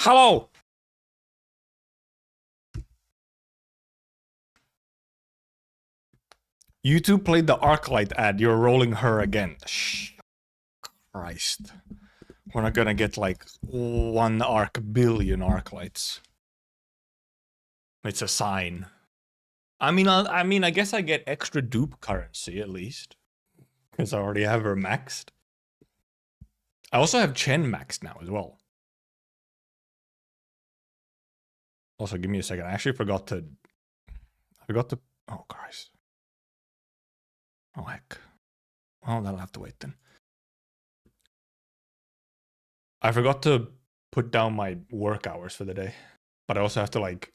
Hello! You two played the Arknight ad. You're rolling her again. Shh. Christ. We're not gonna get like 1 billion Arknights. It's a sign. I mean, I guess I get extra dupe currency at least. Because I already have her maxed. I also have Chen maxed now as well. Also, give me a second. I actually forgot to... Oh, Christ. Oh, heck. Well, that'll have to wait then. I forgot to put down my work hours for the day. But I also have to, like...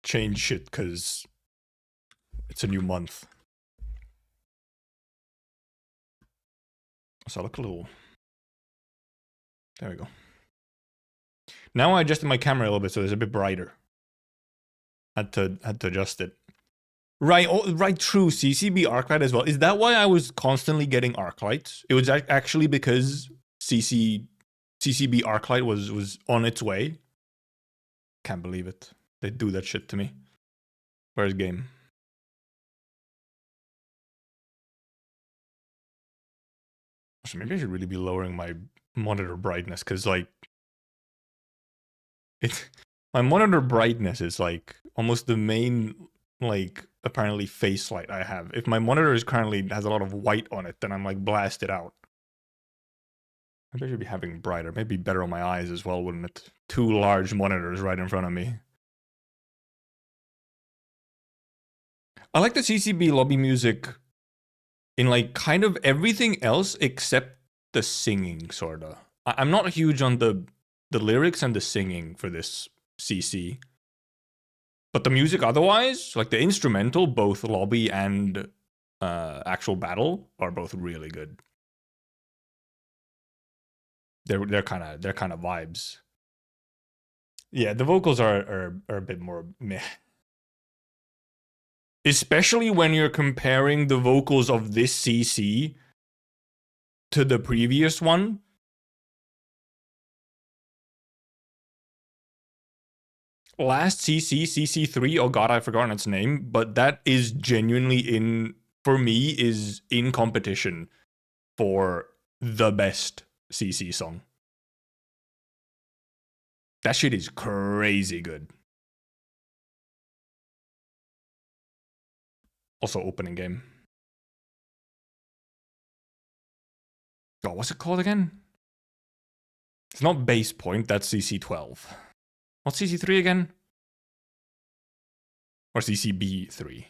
change shit, because... it's a new month. So I look a little... There we go. Now I adjusted my camera a little bit so it's a bit brighter. Had to adjust it. Right, oh, right, true. CCB Arknight as well. Is that why I was constantly getting Arknights? It was actually because CCB Arknight was on its way. Can't believe it. They do that shit to me. Where's game? So maybe I should really be lowering my monitor brightness, because like my monitor brightness is like almost the main like apparently face light I have. If my monitor is currently has a lot of white on it, then I'm like blasted out. Maybe I should be having brighter. Maybe better on my eyes as well, wouldn't it? 2 large monitors right in front of me. I like the CCB lobby music in like kind of everything else except the singing, sorta. I'm not huge on the lyrics and the singing for this CC. But the music otherwise, like the instrumental, both lobby and actual battle, are both really good. They're kind of vibes. Yeah, the vocals are a bit more meh. Especially when you're comparing the vocals of this CC to the previous one. Last CC, CC3, oh god, I've forgotten its name, but that is genuinely for me, is in competition for the best CC song. That shit is crazy good. Also opening game. Oh, what's it called again? It's not base point, that's CC12. What's CC3 again? Or CCB3?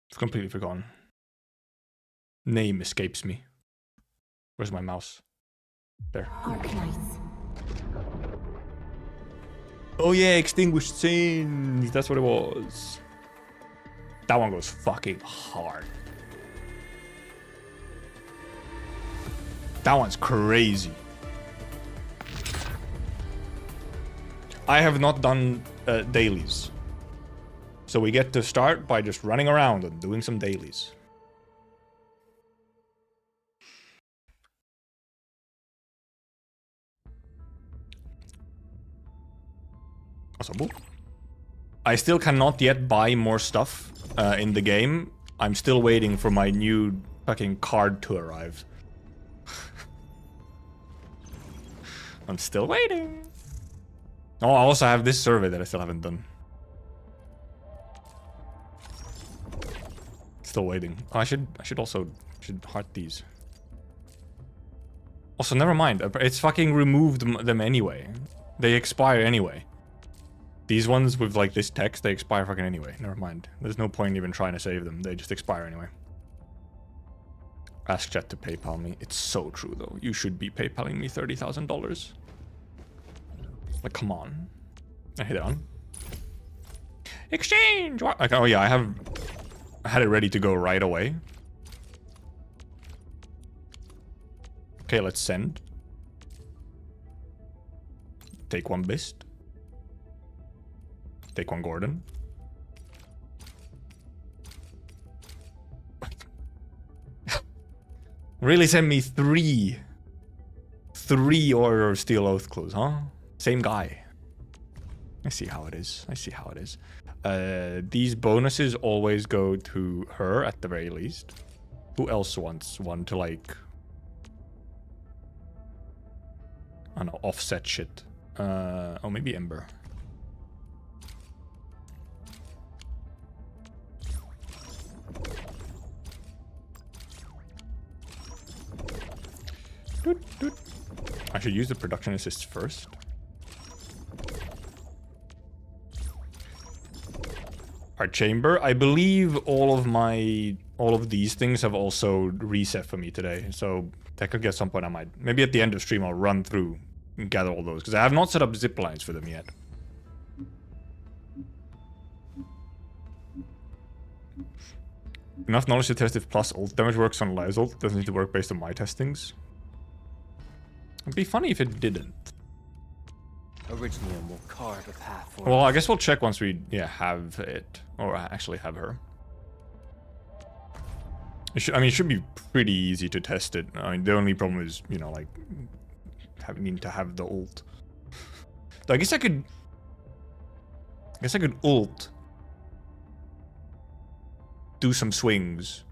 It's completely forgotten. Name escapes me. Where's my mouse? There. Arknights. Oh yeah, Extinguished Sins. That's what it was. That one goes fucking hard. That one's crazy. I have not done dailies. So we get to start by just running around and doing some dailies. I still cannot yet buy more stuff in the game. I'm still waiting for my new fucking card to arrive. I'm still waiting. Oh, I also have this survey that I still haven't done. Still waiting. Oh, I should heart these. Also, never mind. It's fucking removed them anyway. They expire anyway. These ones with like this text, they expire fucking anyway. Never mind. There's no point even trying to save them. They just expire anyway. Ask chat to PayPal me. It's so true though. You should be PayPaling me $30,000. Like, come on. I hit it on. Exchange! What? Like, oh yeah, I had it ready to go right away. Okay, let's send. Take 1 Bist. Take 1 Gordon. Really sent me three Order of Steel Oath clues, huh? Same guy. I see how it is. I see how it is. These bonuses always go to her at the very least. Who else wants one to, like, I don't know, offset shit? Oh, maybe Ember. I should use the production assists first. Our chamber. I believe all of these things have also reset for me today. So technically at some point I might, maybe at the end of stream I'll run through and gather all those, because I have not set up zip lines for them yet. Enough knowledge to test if plus ult damage works on Lae's ult. Doesn't need to work based on my testings. It'd be funny if it didn't. Originally, will carve a path for well, I guess we'll check once we have it, or actually have her. I mean, it should be pretty easy to test it. I mean, the only problem is, you know, like having to have the ult. So I guess I could ult, do some swings,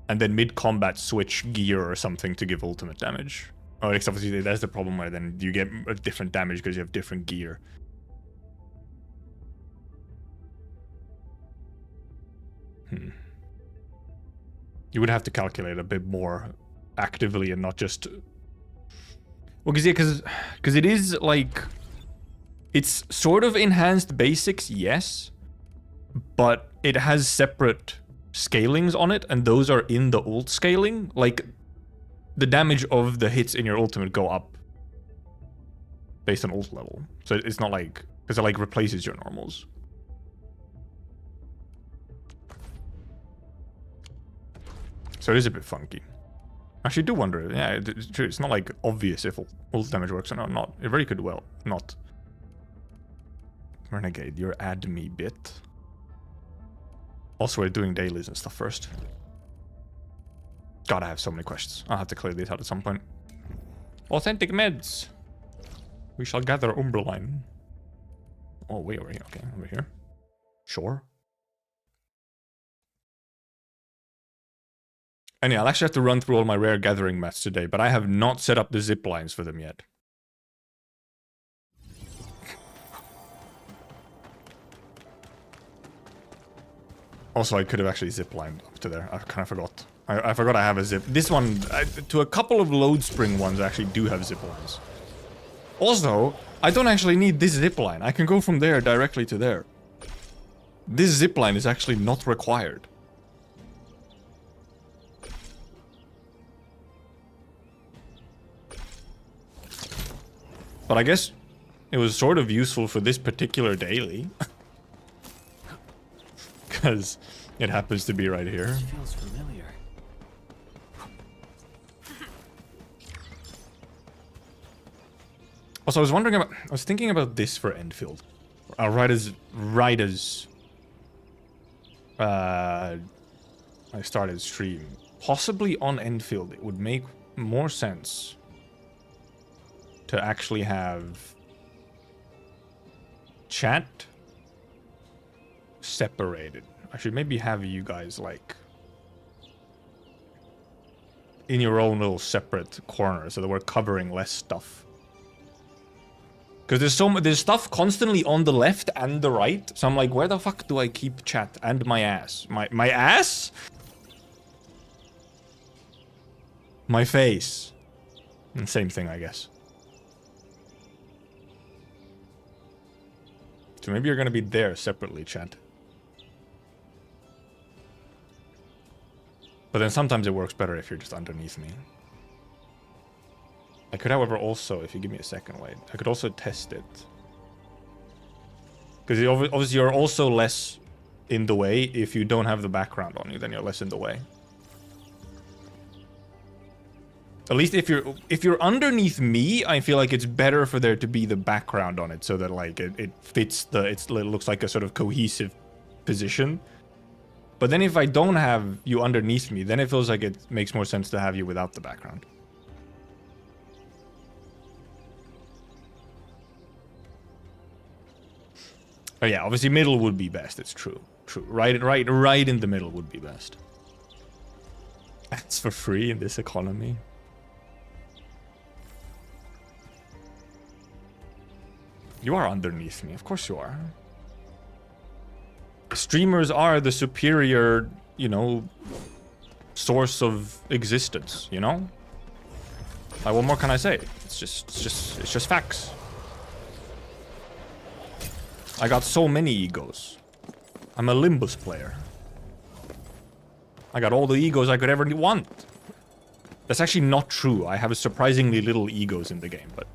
and then mid-combat switch gear or something to give ultimate damage. Oh, because obviously that's the problem where then you get a different damage because you have different gear. You would have to calculate a bit more actively and not just... Well, because it is like... It's sort of enhanced basics, yes, but it has separate scalings on it, and those are in the ult scaling. Like, the damage of the hits in your ultimate go up based on ult level. So it's not like, because it like replaces your normals. So it is a bit funky. Actually, I do wonder, yeah, it's true. It's not like obvious if ult damage works or not. It very could well not. Renegade, your add me bit. Also, we're doing dailies and stuff first. God, I have so many questions. I'll have to clear these out at some point. Authentic meds. We shall gather Umberline. Oh, way over here. Okay, over here. Sure. Anyway, I'll actually have to run through all my rare gathering mats today, but I have not set up the zip lines for them yet. Also, I could have actually ziplined up to there. I kind of forgot. I forgot I have a zip. This one, to a couple of load spring ones, I actually do have zip lines. Also, I don't actually need this zip line. I can go from there directly to there. This zip line is actually not required. But I guess it was sort of useful for this particular daily. Because it happens to be right here. This feels familiar. Also, I was thinking about this for Endfield. Right as I started stream. Possibly on Endfield, it would make more sense to actually have chat separated. I should maybe have you guys like in your own little separate corner so that we're covering less stuff. Because there's stuff constantly on the left and the right. So I'm like, where the fuck do I keep chat and my ass? My ass? My face. And same thing, I guess. So maybe you're gonna be there separately, chat. But then sometimes it works better if you're just underneath me. I could, however, also, if you give me a second, wait, I could also test it. Because obviously you're also less in the way if you don't have the background on you, then you're less in the way. At least if you're underneath me, I feel like it's better for there to be the background on it so that like it fits it looks like a sort of cohesive position. But then if I don't have you underneath me, then it feels like it makes more sense to have you without the background. Oh yeah, obviously middle would be best. It's true. True. Right in the middle would be best. That's for free in this economy. You are underneath me. Of course you are. Streamers are the superior, you know, source of existence, you know? Like, what more can I say? It's just facts. I got so many egos. I'm a Limbus player. I got all the egos I could ever want. That's actually not true. I have surprisingly little egos in the game, but...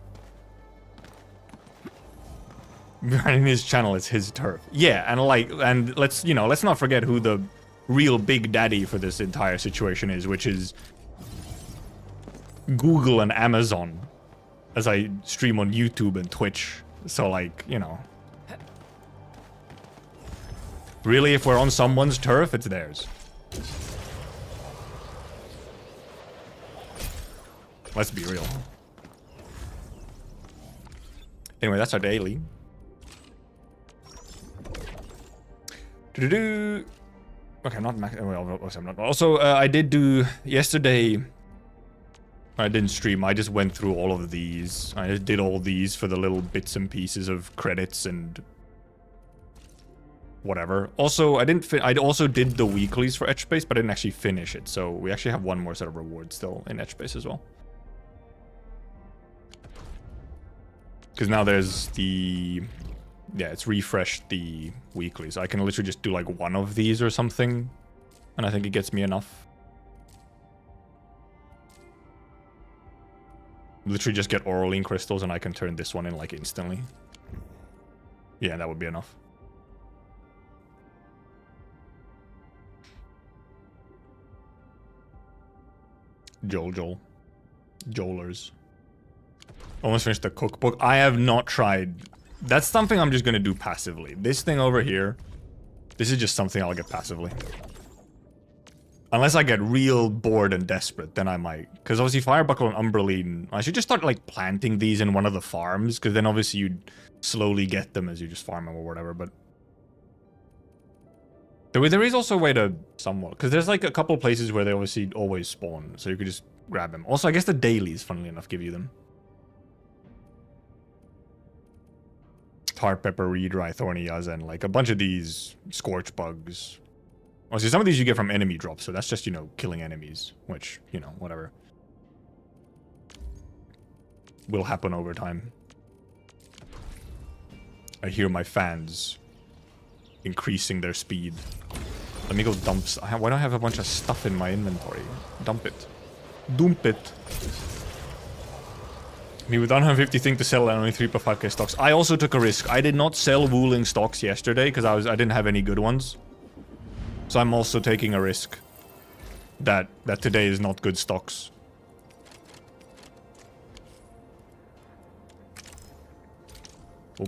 running his channel is his turf. Yeah, and let's not forget who the real big daddy for this entire situation is, which is Google and Amazon, as I stream on YouTube and Twitch. So, like, you know. Really, if we're on someone's turf, it's theirs. Let's be real. Anyway, that's our daily. Okay, I'm not max. Well, I'm not. Also, I did do yesterday. I didn't stream. I just went through all of these. I just did all these for the little bits and pieces of credits and whatever. Also, I also did the weeklies for Etchbase, but I didn't actually finish it. So we actually have one more set of rewards still in Etchbase as well. Because now there's the... yeah, it's refreshed the weekly, so I can literally just do like one of these or something, and I think it gets me enough. Literally just get Auraline crystals and I can turn this one in like instantly. Yeah, that would be enough. Joelers. Almost finished the cookbook. I have not tried. That's something I'm just gonna do passively. This thing over here, this is just something I'll get passively. Unless I get real bored and desperate, then I might. Because obviously Firebuckle and Umbraline, I should just start like planting these in one of the farms, because then obviously you'd slowly get them as you just farm them or whatever, but... there is also a way to somewhat, because there's like a couple places where they obviously always spawn, so you could just grab them. Also, I guess the dailies, funnily enough, give you them. Tar Pepper, Redry, Thorny Yazen, like a bunch of these Scorch Bugs. Obviously, some of these you get from enemy drops, so that's just, you know, killing enemies, which, you know, whatever. Will happen over time. I hear my fans increasing their speed. Let me go dump... why do I have a bunch of stuff in my inventory? Dump it. Dump it. Me with 150 thing to sell and only 3.5k stocks. I also took a risk. I did not sell Wooling stocks yesterday because I didn't have any good ones. So I'm also taking a risk that today is not good stocks. Oh.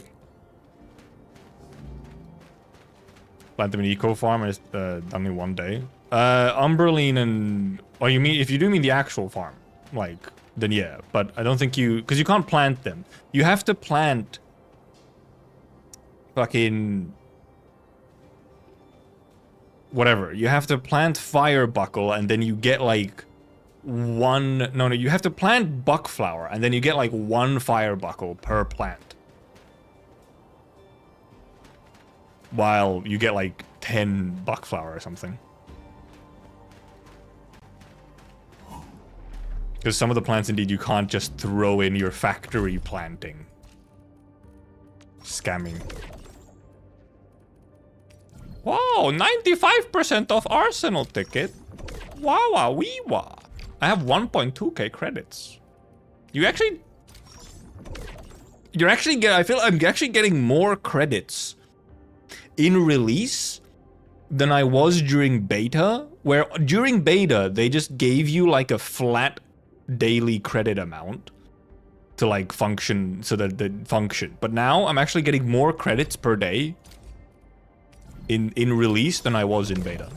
Plant them in eco farm is only one day. Umbraline and... oh, you mean... if you do mean the actual farm, like... then yeah, but I don't think you... because you can't plant them. You have to plant... fucking... whatever. You have to plant Firebuckle and then you get like... one... no, you have to plant Buckflower and then you get like one Firebuckle per plant. While you get like 10 Buckflower or something. Because some of the plants, indeed, you can't just throw in your factory planting. Scamming. Whoa, 95% off Arsenal ticket. Wow, wee wah. I have 1.2k credits. You actually... you're actually getting... I feel I'm actually getting more credits in release than I was during beta. Where during beta, they just gave you like a flat... daily credit amount to like function so that they function. But now I'm actually getting more credits per day in release than I was in beta.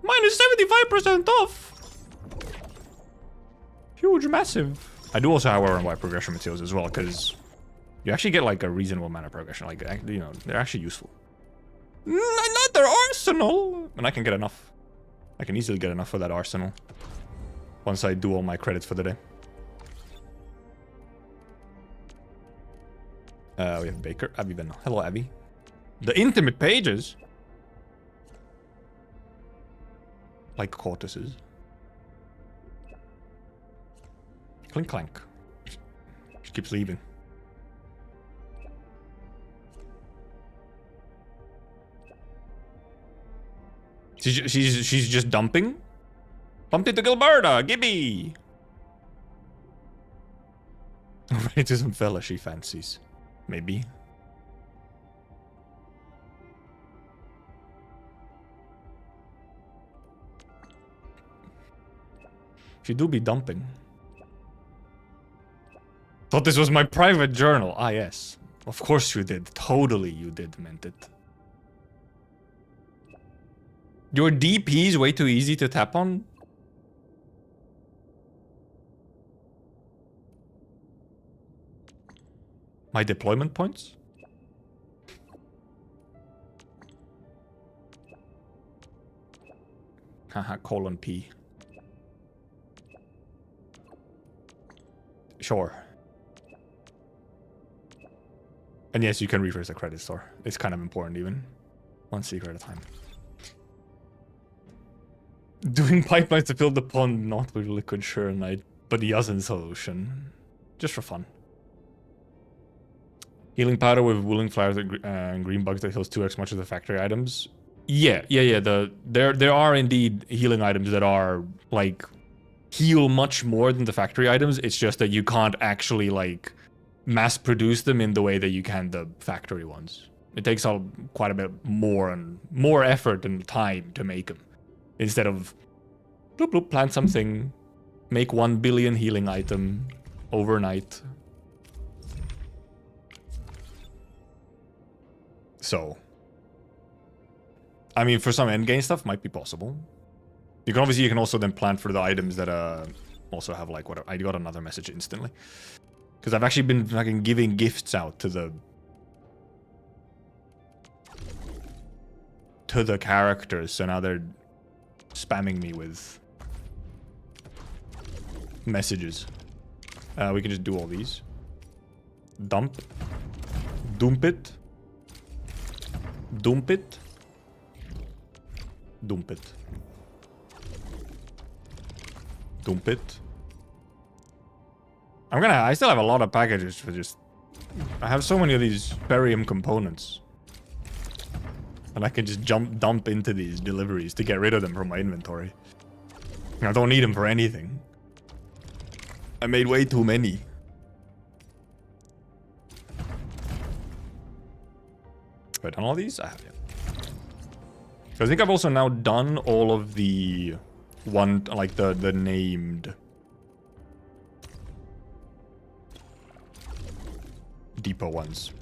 Minus 75% off! Huge, massive. I do also, however, buy progression materials as well, because you actually get like a reasonable amount of progression. Like, you know, they're actually useful. Another arsenal! And I can get enough. I can easily get enough for that arsenal. Once I do all my credits for the day. We have Baker. Abby Venno. Hello, Abby. The intimate pages. Like cortices. Clink clank. She keeps leaving. She's just dumping? Bumped into Gilberta, Gibby! Right to some fella she fancies. Maybe. She do be dumping. Thought this was my private journal. Ah, yes. Of course you did. Totally you did, meant it. Your DP is way too easy to tap on? My deployment points? Haha, colon P. Sure. And yes, you can refresh the credit store. It's kind of important even. One secret at a time. Doing pipelines to fill the pond, not with liquid Surenite, but the Yazen solution. Just for fun. Healing powder with wooling flowers and green bugs that heals 2x much of the factory items. Yeah. There are indeed healing items that are like heal much more than the factory items. It's just that you can't actually like mass produce them in the way that you can the factory ones. It takes quite a bit more effort and time to make them. Instead of bloop bloop, plant something, make 1 billion healing item overnight. So, I mean, for some endgame stuff, might be possible. You can also then plant for the items that also have like whatever. I got another message instantly because I've actually been fucking giving gifts out to the characters, so now they're spamming me with messages. We can just do all these. Dump. Dump it. Dump it. Dump it. Dump it. I still have a lot of packages for just... I have so many of these barium components. And I can just dump into these deliveries to get rid of them from my inventory. I don't need them for anything. I made way too many. Have I done all these? I have, yeah. So I think I've also now done all of the the named depot ones.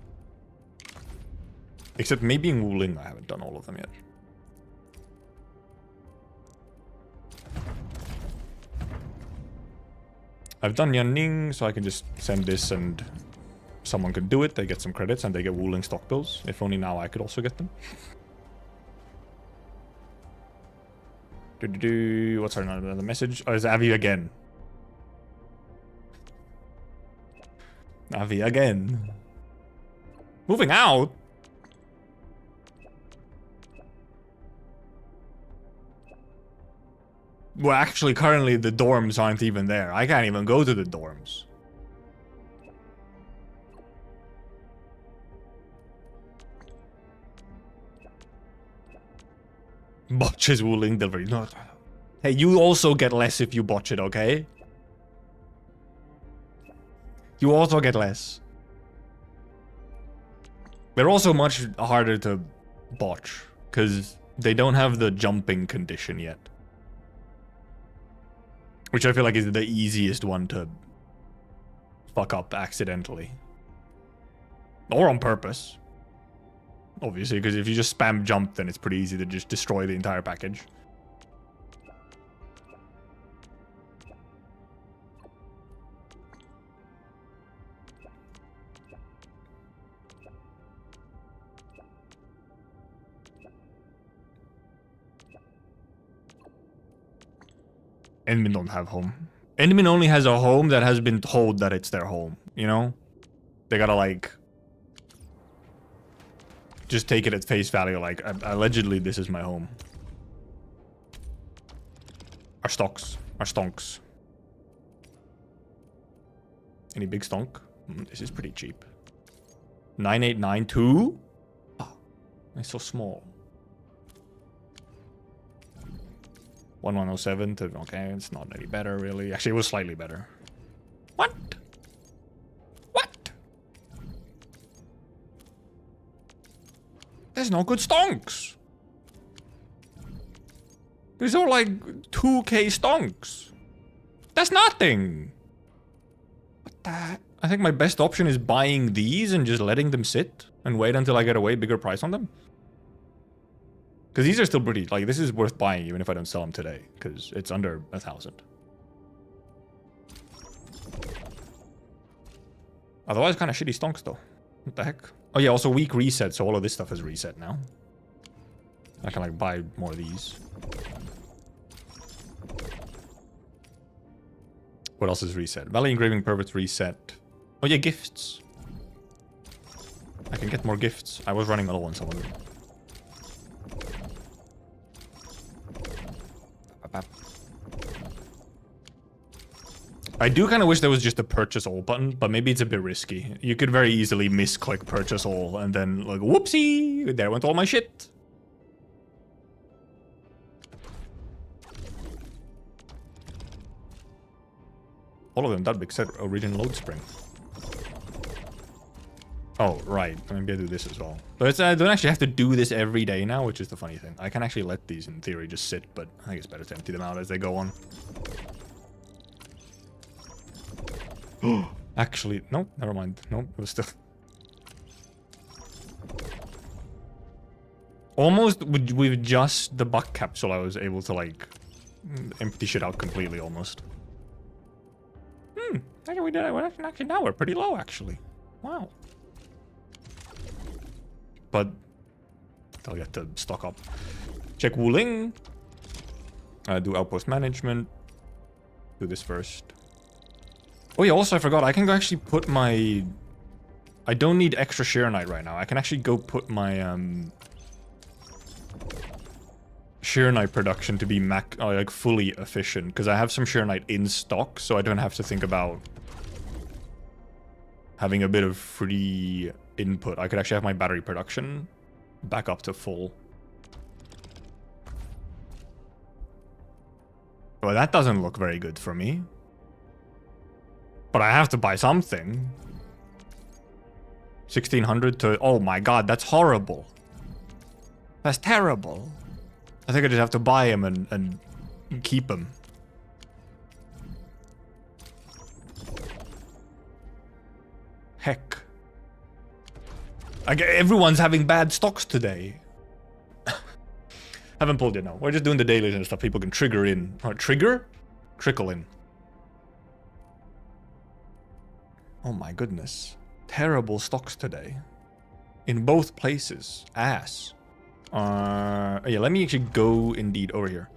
Except maybe in Wuling, I haven't done all of them yet. I've done Yanning, so I can just send this and someone could do it. They get some credits and they get Wuling stock bills. If only now I could also get them. What's another message? Oh, it's Avi again. Avi again. Moving out? Well, actually, currently the dorms aren't even there. I can't even go to the dorms. Botches Wuling delivery. No. Hey, you also get less if you botch it, okay? You also get less. They're also much harder to botch, because they don't have the jumping condition yet. Which I feel like is the easiest one to fuck up accidentally. Or on purpose. Obviously, because if you just spam jump, then it's pretty easy to just destroy the entire package. Endmin don't have home. Endmin only has a home that has been told that it's their home, you know? They gotta, like... just take it at face value, like, allegedly this is my home. Our stocks. Our stonks. Any big stonk? This is pretty cheap. 9892? Oh, it's so small. 1107 to... okay, it's not any better, really. Actually, it was slightly better. What? What? There's no good stonks. There's all like 2k stonks. That's nothing. What the... I think my best option is buying these and just letting them sit and wait until I get a way bigger price on them. Because these are still pretty, like, this is worth buying even if I don't sell them today. Because it's under 1,000. Otherwise, kind of shitty stonks, though. What the heck? Oh, yeah, also weak reset, so all of this stuff is reset now. I can, like, buy more of these. What else is reset? Valley Engraving Perfect reset. Oh, yeah, gifts. I can get more gifts. I was running low on some of them. I do kind of wish there was just a purchase all button, but maybe it's a bit risky. You could very easily misclick purchase all and then like, whoopsie, there went all my shit. All of them, that big set, Origin Load Spring. Oh, right, maybe I do this as well. But it's, I don't actually have to do this every day now, which is the funny thing. I can actually let these, in theory, just sit, but I think it's better to empty them out as they go on. Actually, no, never mind. No, it was still... Almost with just the buck capsule, I was able to, like, empty shit out completely, almost. Actually, we did it. Actually, now we're pretty low, actually. Wow. But I'll get to stock up. Check Wuling. Do outpost management. Do this first. Oh yeah, also I forgot, I can go actually put my... I don't need extra Sheer Knight right now. I can actually go put my Sheer Knight production to be like fully efficient. Because I have some Sheer Knight in stock, so I don't have to think about having a bit of free input. I could actually have my battery production back up to full. Well, that doesn't look very good for me. But I have to buy something. 1600 to... oh my god, that's horrible. That's terrible. I think I just have to buy him and keep him. Heck. Everyone's having bad stocks today. Haven't pulled it now. We're just doing the dailies and stuff people can trigger in. Or trigger? Trickle in. Oh my goodness. Terrible stocks today. In both places. Ass. Yeah, let me actually go indeed over here.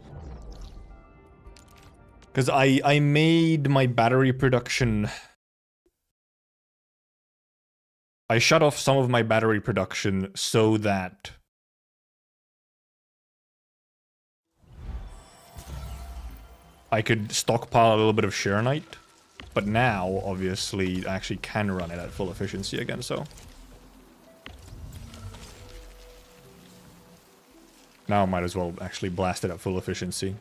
Because I made my battery production... I shut off some of my battery production so that... I could stockpile a little bit of Sheer Knight. But now, obviously, I actually can run it at full efficiency again, so... now I might as well actually blast it at full efficiency.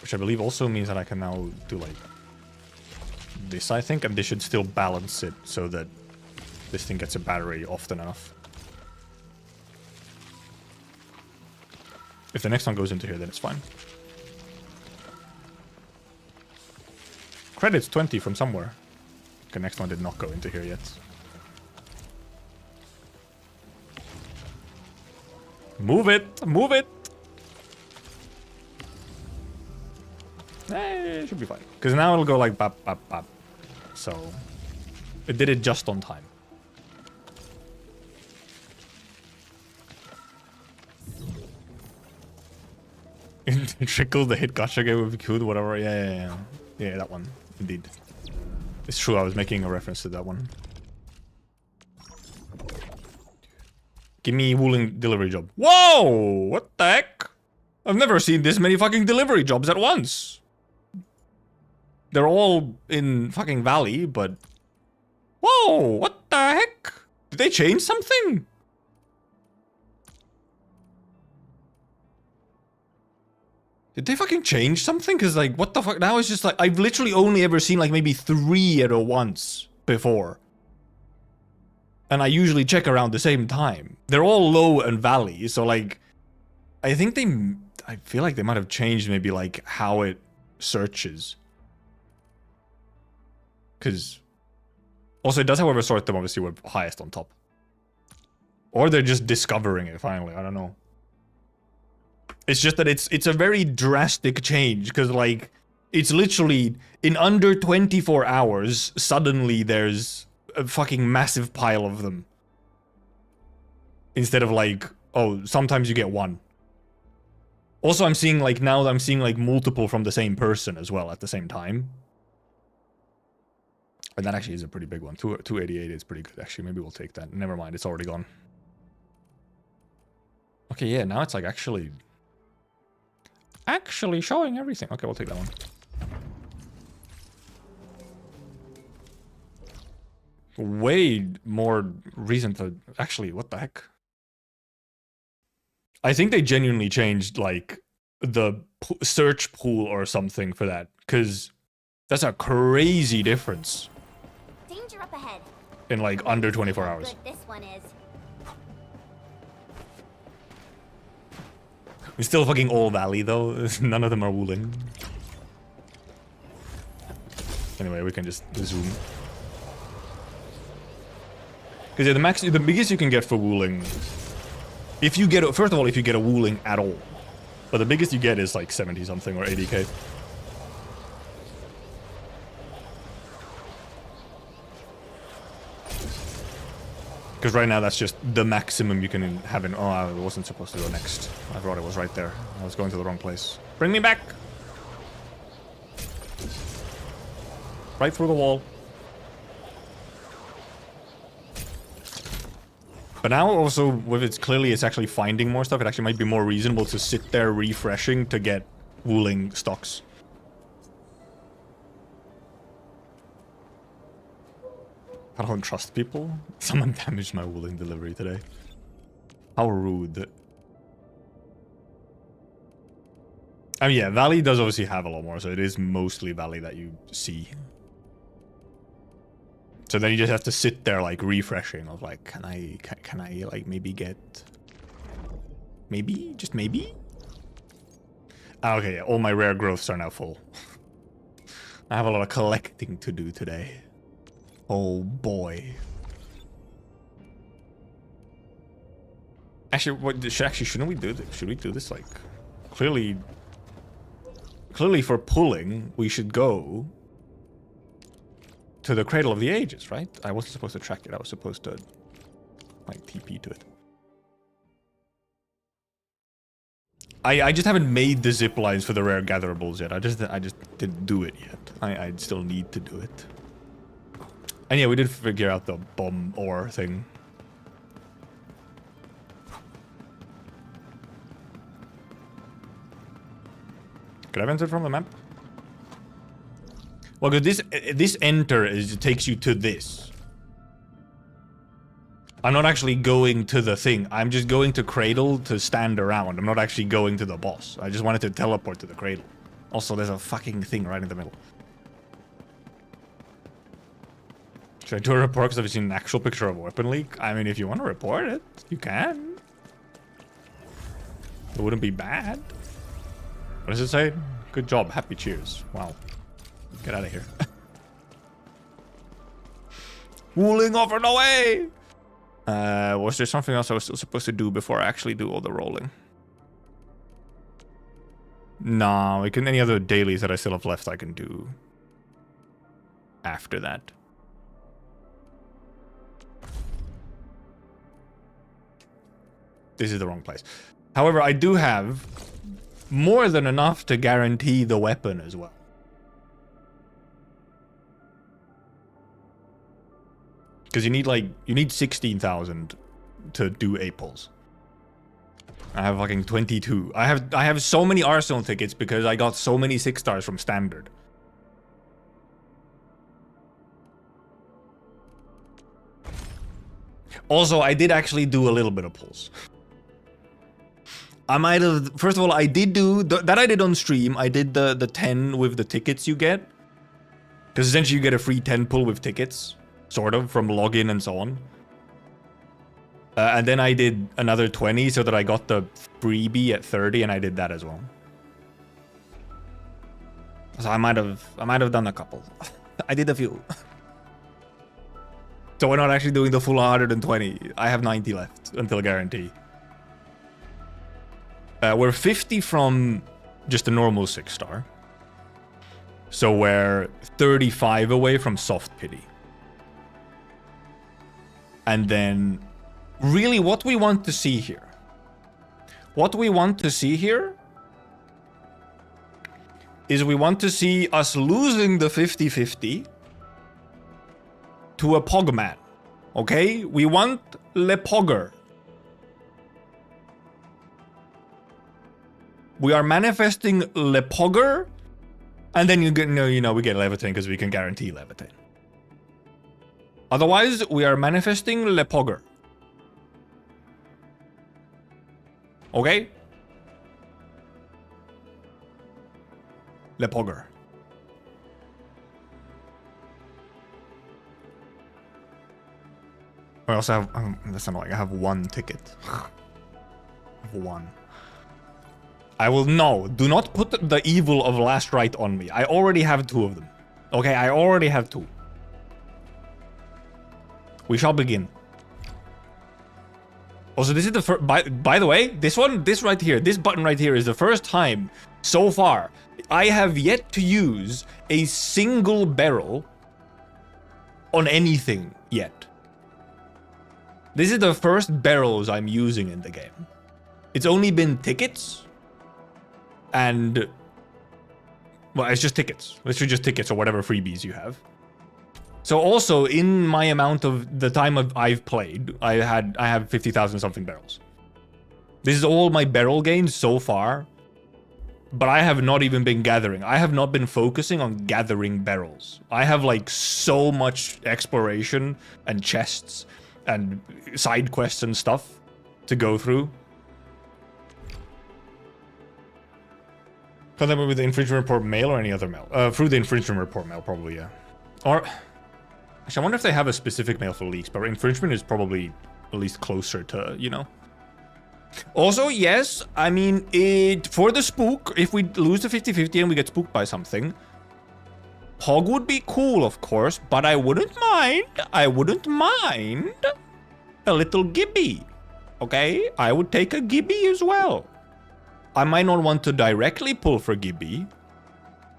Which I believe also means that I can now do, like, this, I think, and this should still balance it so that this thing gets a battery often enough. If the next one goes into here, then it's fine. Credits 20 from somewhere. The next one did not go into here yet. Move it! Move it! It should be fine. Because now it'll go like bap, bap, bap. So, it did it just on time. Trickle the hit gotcha game with code, whatever. Yeah, that one. Indeed. It's true, I was making a reference to that one. Give me Wooling delivery job. Whoa! What the heck? I've never seen this many fucking delivery jobs at once. They're all in fucking Valley, but... Whoa! What the heck? Did they change something? Did they fucking change something? Because, like, what the fuck? Now it's just like... I've literally only ever seen, like, maybe 3 at once before. And I usually check around the same time. They're all low and Valley, so, like... I think they... I feel like they might have changed maybe, like, how it searches. Because... Also, it does, however, sort them, obviously, with highest on top. Or they're just discovering it, finally. I don't know. It's just that it's a very drastic change, because, like, it's literally, in under 24 hours, suddenly there's a fucking massive pile of them. Instead of, like, oh, sometimes you get 1. Also, I'm seeing, like, now I'm seeing, like, multiple from the same person as well at the same time. And that actually is a pretty big one. 288 is pretty good, actually. Maybe we'll take that. Never mind, it's already gone. Okay, yeah, now it's, like, actually showing everything. Okay, we'll take that one. Way more reason to... Actually, what the heck? I think they genuinely changed, like, the search pool or something for that. Because that's a crazy difference. Danger up ahead. In, like, under 24 hours. Good this one is. It's still fucking all Valley, though. None of them are Wooling. Anyway, we can just zoom. Because yeah, the biggest you can get for Wooling... If you get... First of all, if you get a Wooling at all. But the biggest you get is like 70-something or 80k. Because right now that's just the maximum you can have in... Oh, I wasn't supposed to go next. I thought it was right there. I was going to the wrong place. Bring me back! Right through the wall. But now also, with it's clearly it's actually finding more stuff, it actually might be more reasonable to sit there refreshing to get Wooling stocks. I don't trust people. Someone damaged my Wooling delivery today. How rude. I mean, yeah, Valley does obviously have a lot more, so it is mostly Valley that you see. So then you just have to sit there, like, refreshing of, like, can I, like, maybe get... Maybe? Just maybe? Ah, okay, yeah, all my rare growths are now full. I have a lot of collecting to do today. Oh, boy. Actually, what, shouldn't we do this? Should we do this, like... Clearly for pulling, we should go... to the Cradle of the Ages, right? I wasn't supposed to track it. I was supposed to, like, TP to it. I just haven't made the zip lines for the rare gatherables yet. I just didn't do it yet. I still need to do it. And yeah, we did figure out the bomb ore thing. Could I have entered from the map? Well, because this enter takes you to this. I'm not actually going to the thing. I'm just going to Cradle to stand around. I'm not actually going to the boss. I just wanted to teleport to the Cradle. Also, there's a fucking thing right in the middle. Should I do a report because I've seen an actual picture of a weapon leak? I mean, if you want to report it, you can. It wouldn't be bad. What does it say? Good job. Happy cheers. Wow. Get out of here. Wooling off and away! Was there something else I was still supposed to do before I actually do all the rolling? No, any other dailies that I still have left I can do after that. This is the wrong place. However, I do have more than enough to guarantee the weapon as well. Because you need 16,000 to do 8 pulls. I have fucking 22. I have so many Arsenal tickets because I got so many 6 stars from Standard. Also, I did actually do a little bit of pulls. I might have... First of all, I did do... That I did on stream. I did the 10 with the tickets you get. Because essentially you get a free 10 pull with tickets. Sort of, from login and so on. And then I did another 20 so that I got the freebie at 30, and I did that as well. So I might have done a couple. I did a few. So we're not actually doing the full 120. I have 90 left until guarantee. We're 50 from just a normal 6 star. So we're 35 away from soft pity. And then, really what we want to see here. What we want to see here is we want to see us losing the 50-50 to a Pogman. Okay? We want Le Pogger. We are manifesting Le Pogger, and then we get Laevatainn because we can guarantee Laevatainn. Otherwise, we are manifesting Le Pogger. Okay? Le Pogger. I also have... that's not like I have 1 ticket. I have 1. I will... No, do not put the evil of Last Rite on me. I already have 2 of them. Okay, I already have 2. We shall begin. Also, this is the first... By the way, this right here, this button right here is the first time so far I have yet to use a single barrel on anything yet. This is the first barrels I'm using in the game. It's only been tickets and... Well, it's just tickets. It's just tickets or whatever freebies you have. So also, in my amount of the time I've played, I have 50,000 something barrels. This is all my barrel gains so far, but I have not even been gathering. I have not been focusing on gathering barrels. I have like so much exploration and chests and side quests and stuff to go through. Contact me with the infringement report mail or any other mail? Through the infringement report mail, probably, yeah. Or... Actually, I wonder if they have a specific mail for leaks, but infringement is probably at least closer to, you know. Also, yes, I mean, for the spook, if we lose the 50-50 and we get spooked by something, Pog would be cool, of course, but I wouldn't mind a little Gibby, okay? I would take a Gibby as well. I might not want to directly pull for Gibby,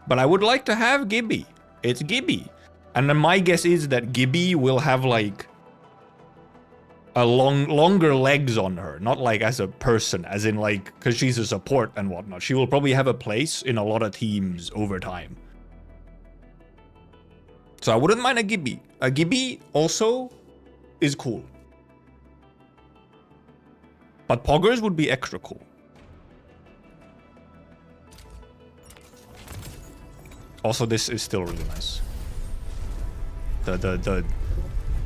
but I would like to have Gibby. It's Gibby. And then my guess is that Gibby will have like a longer legs on her, not like as a person, as in like, because she's a support and whatnot. She will probably have a place in a lot of teams over time. So I wouldn't mind a Gibby. A Gibby also is cool. But Poggers would be extra cool. Also, this is still really nice.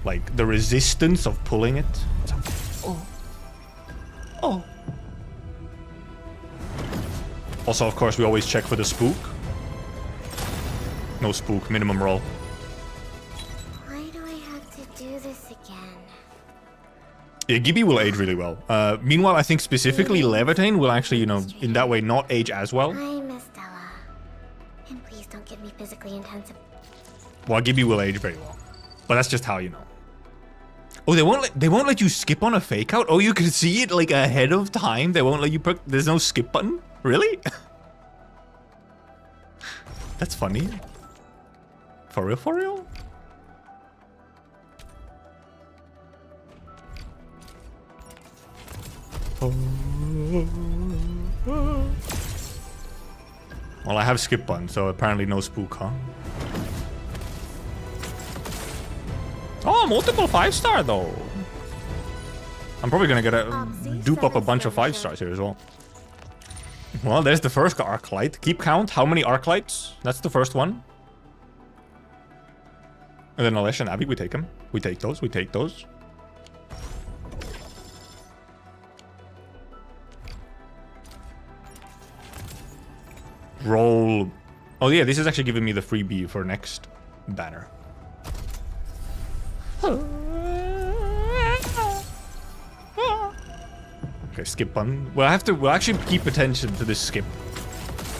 Like the resistance of pulling it. Oh. Also, of course, we always check for the spook. No spook, minimum roll. Why do I have to do this again? Yeah, Gibby will age really well. Meanwhile, I think specifically Laevatainn will actually, you know, in that way not age as well. Hi, Miss Stella. And please don't get me physically intensive. While Gibby will age very well. But that's just how you know. Oh, they won't let you skip on a fake out? Oh, you can see it like ahead of time. They won't let you there's no skip button? Really? That's funny. For real, for real? Well, I have skip button, so apparently no spook, huh? Oh, multiple 5-star though. I'm probably gonna get a dupe up a bunch of 5-stars here as well. Well, there's the first Arknight. Keep count. How many Arknights? That's the first one. And then Alesh and Abby, we take them. We take those. We take those. Roll. Oh yeah, this is actually giving me the freebie for next banner. Okay, skip button. We'll actually keep attention to this skip.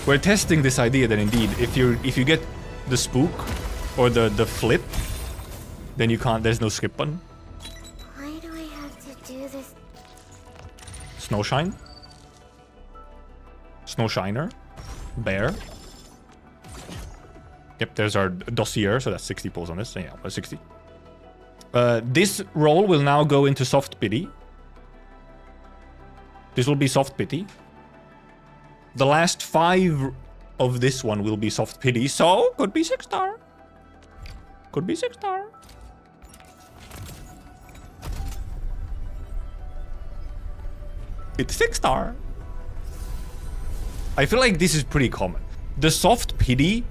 We're testing this idea that indeed, if you get the spook or the flip, then you can't. There's no skip button. Why do I have to do this? Snowshine. Snowshiner. Bear. Yep, there's our dossier, so that's 60 pulls on this. Yeah, 60. This roll will now go into soft pity. This will be soft pity. The last 5 of this one will be soft pity, so could be 6-star. Could be 6-star. It's 6-star. I feel like this is pretty common. The soft pity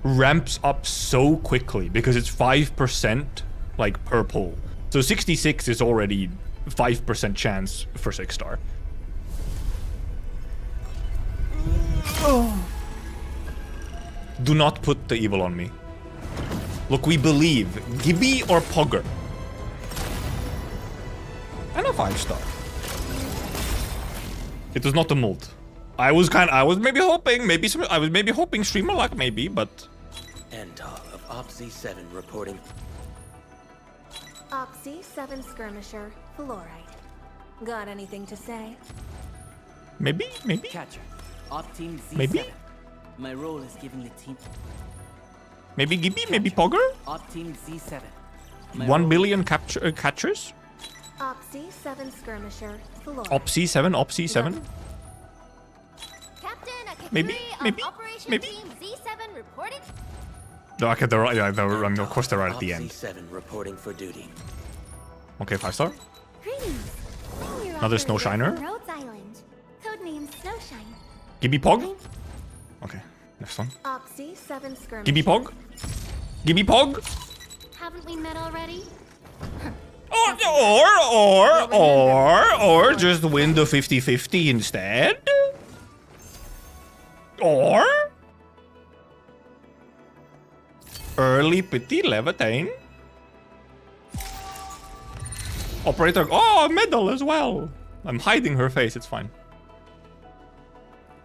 ramps up so quickly because it's 5% like per pull. So 66 is already 5% chance for 6-star. Do not put the evil on me. Look, we believe. Gibby or Pogger? And a 5-star. It was not a mold. I was maybe hoping, I was maybe hoping streamer luck, maybe, but. Antar of Opsy 7 reporting. Opsy 7 skirmisher, fluorite. Got anything to say? Maybe. Catcher, Op Team Z7. Maybe? My role is giving the team. Maybe Gibby, maybe Pogger? Op Team Z7. 1 billion catchers? Opsy 7 skirmisher, fluorite. Opsy 7, Opsy 7. Captain Akaturi Maybe, of Operation maybe. Team Z7 reporting. No, okay, they're right. Yeah, of course they're right at the end. Opsy 7 reporting for duty. Okay, 5-star. Greetings. I'm your Another operator Snowshiner? from Rhodes Island. Codename Snowshine. Gibby Pog? Okay, next one. Opsy 7 skirmisher. Gibby Pog? Gibby Pog? Haven't we met already? Or just win the 50-50 instead? Or early pity Laevatainn. Operator. Oh, medal as well. I'm hiding her face. It's fine.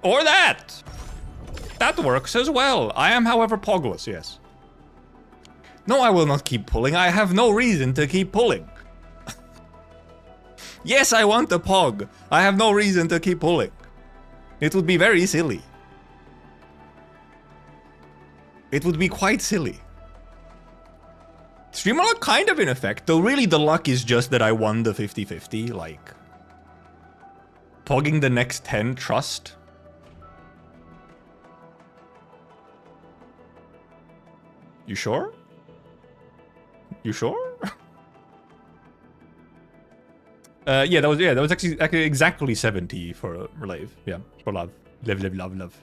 Or that. That works as well. I am, however, pogless. Yes. No, I will not keep pulling. I have no reason to keep pulling. Yes, I want a pog. I have no reason to keep pulling. It would be very silly. It would be quite silly. Streamer luck kind of in effect, though really the luck is just that I won the 50-50, like... Pogging the next 10, trust. You sure? You sure? Yeah, that was actually exactly 70 for Lave. Yeah, for love. Love.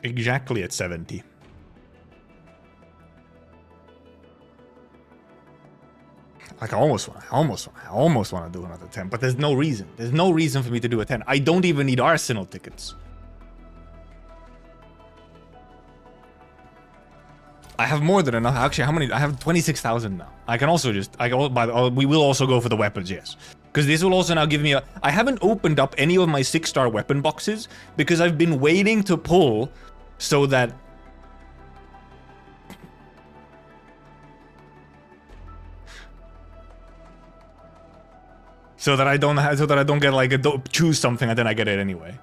Exactly at 70. Like I almost want to do another 10, but there's no reason. There's no reason for me to do a 10. I don't even need Arsenal tickets. I have more than enough. Actually, how many? I have 26,000 now. I can also just, we will also go for the weapons, yes. Because this will also now give me a, I haven't opened up any of my 6-star weapon boxes because I've been waiting to pull so that I don't have, so that I don't get like choose something and then I get it anyway.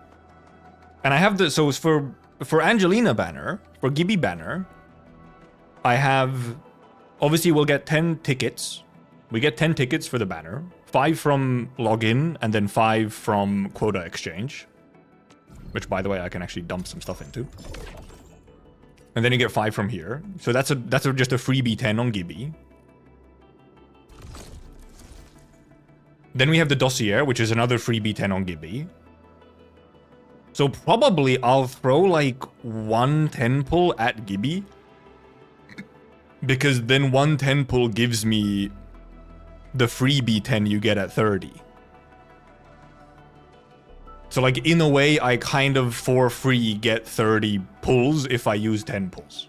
And I have the, so for Angelina banner, for Gibby banner, I have, obviously we'll get 10 tickets. We get 10 tickets for the banner, 5 from login and then 5 from quota exchange, which by the way I can actually dump some stuff into. And then you get 5 from here. So that's just a freebie 10 on Gibby. Then we have the dossier, which is another freebie 10 on Gibby. So probably I'll throw like 1 10 pull at Gibby, because then 1 10 pull gives me the freebie 10 you get at 30. So like in a way I kind of for free get 30 pulls if I use 10 pulls.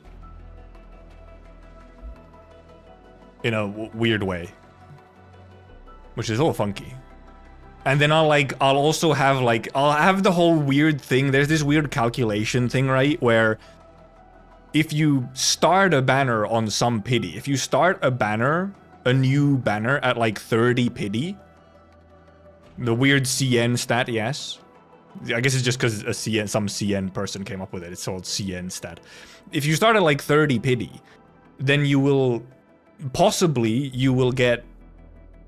In a weird way. Which is all funky. And then I'll also have like, I'll have the whole weird thing. There's this weird calculation thing, right? Where if you start a banner on some pity, if you start a banner, a new banner at like 30 pity, the weird CN stat, yes. I guess it's just because a CN, some CN person came up with it. It's called CN stat. If you start at like 30 pity, then you will, possibly, you will get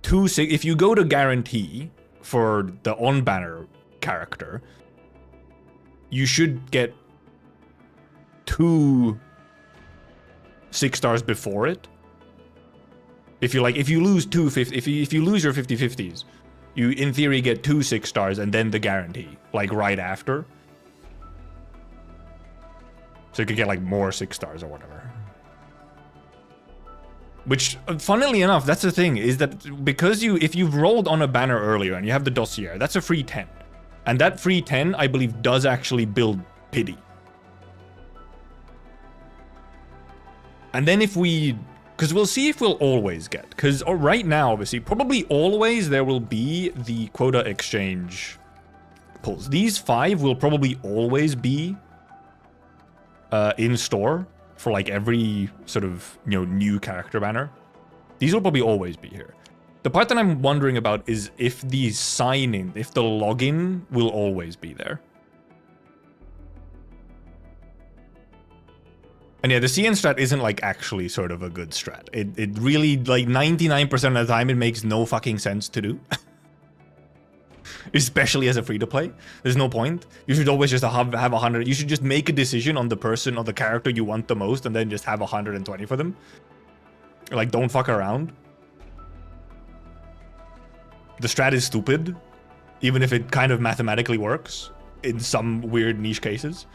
if you go to guarantee for the on-banner character, you should get 2 6-stars before it. If you lose if you lose your 50/50s, you in theory get 2 6-stars and then the guarantee, like right after. So you could get like more 6-stars or whatever. Which, funnily enough, that's the thing, is that because if you've rolled on a banner earlier and you have the dossier, that's a free 10. And that free 10, I believe, does actually build pity. And then if we, because we'll see if we'll always get, because right now, obviously, probably always there will be the quota exchange pulls. These 5 will probably always be in store. For like every sort of, you know, new character banner. These will probably always be here. The part that I'm wondering about is if the sign-in, if the login will always be there. And yeah, the CN strat isn't like actually sort of a good strat. It really, like 99% of the time, it makes no fucking sense to do. Especially as a free-to-play. There's no point. You should always just have 100. You should just make a decision on the person or the character you want the most and then just have 120 for them. Like, don't fuck around. The strat is stupid, even if it kind of mathematically works in some weird niche cases.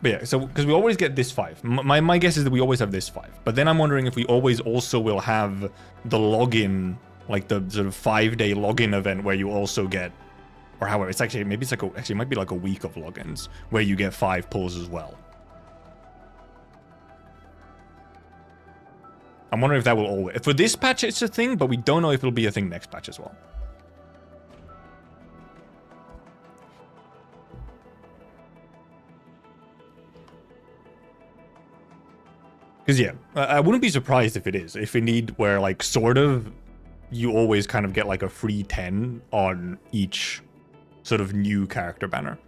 But yeah, so, because we always get this 5. My guess is that we always have this 5. But then I'm wondering if we always also will have the login, like the sort of 5-day login event where you also get, or however, it's actually, maybe it's like, actually it might be like a week of logins where you get 5 pulls as well. I'm wondering if that will always, for this patch it's a thing, but we don't know if it'll be a thing next patch as well. Because yeah, I wouldn't be surprised if it is, if indeed where like sort of you always kind of get like a free 10 on each sort of new character banner.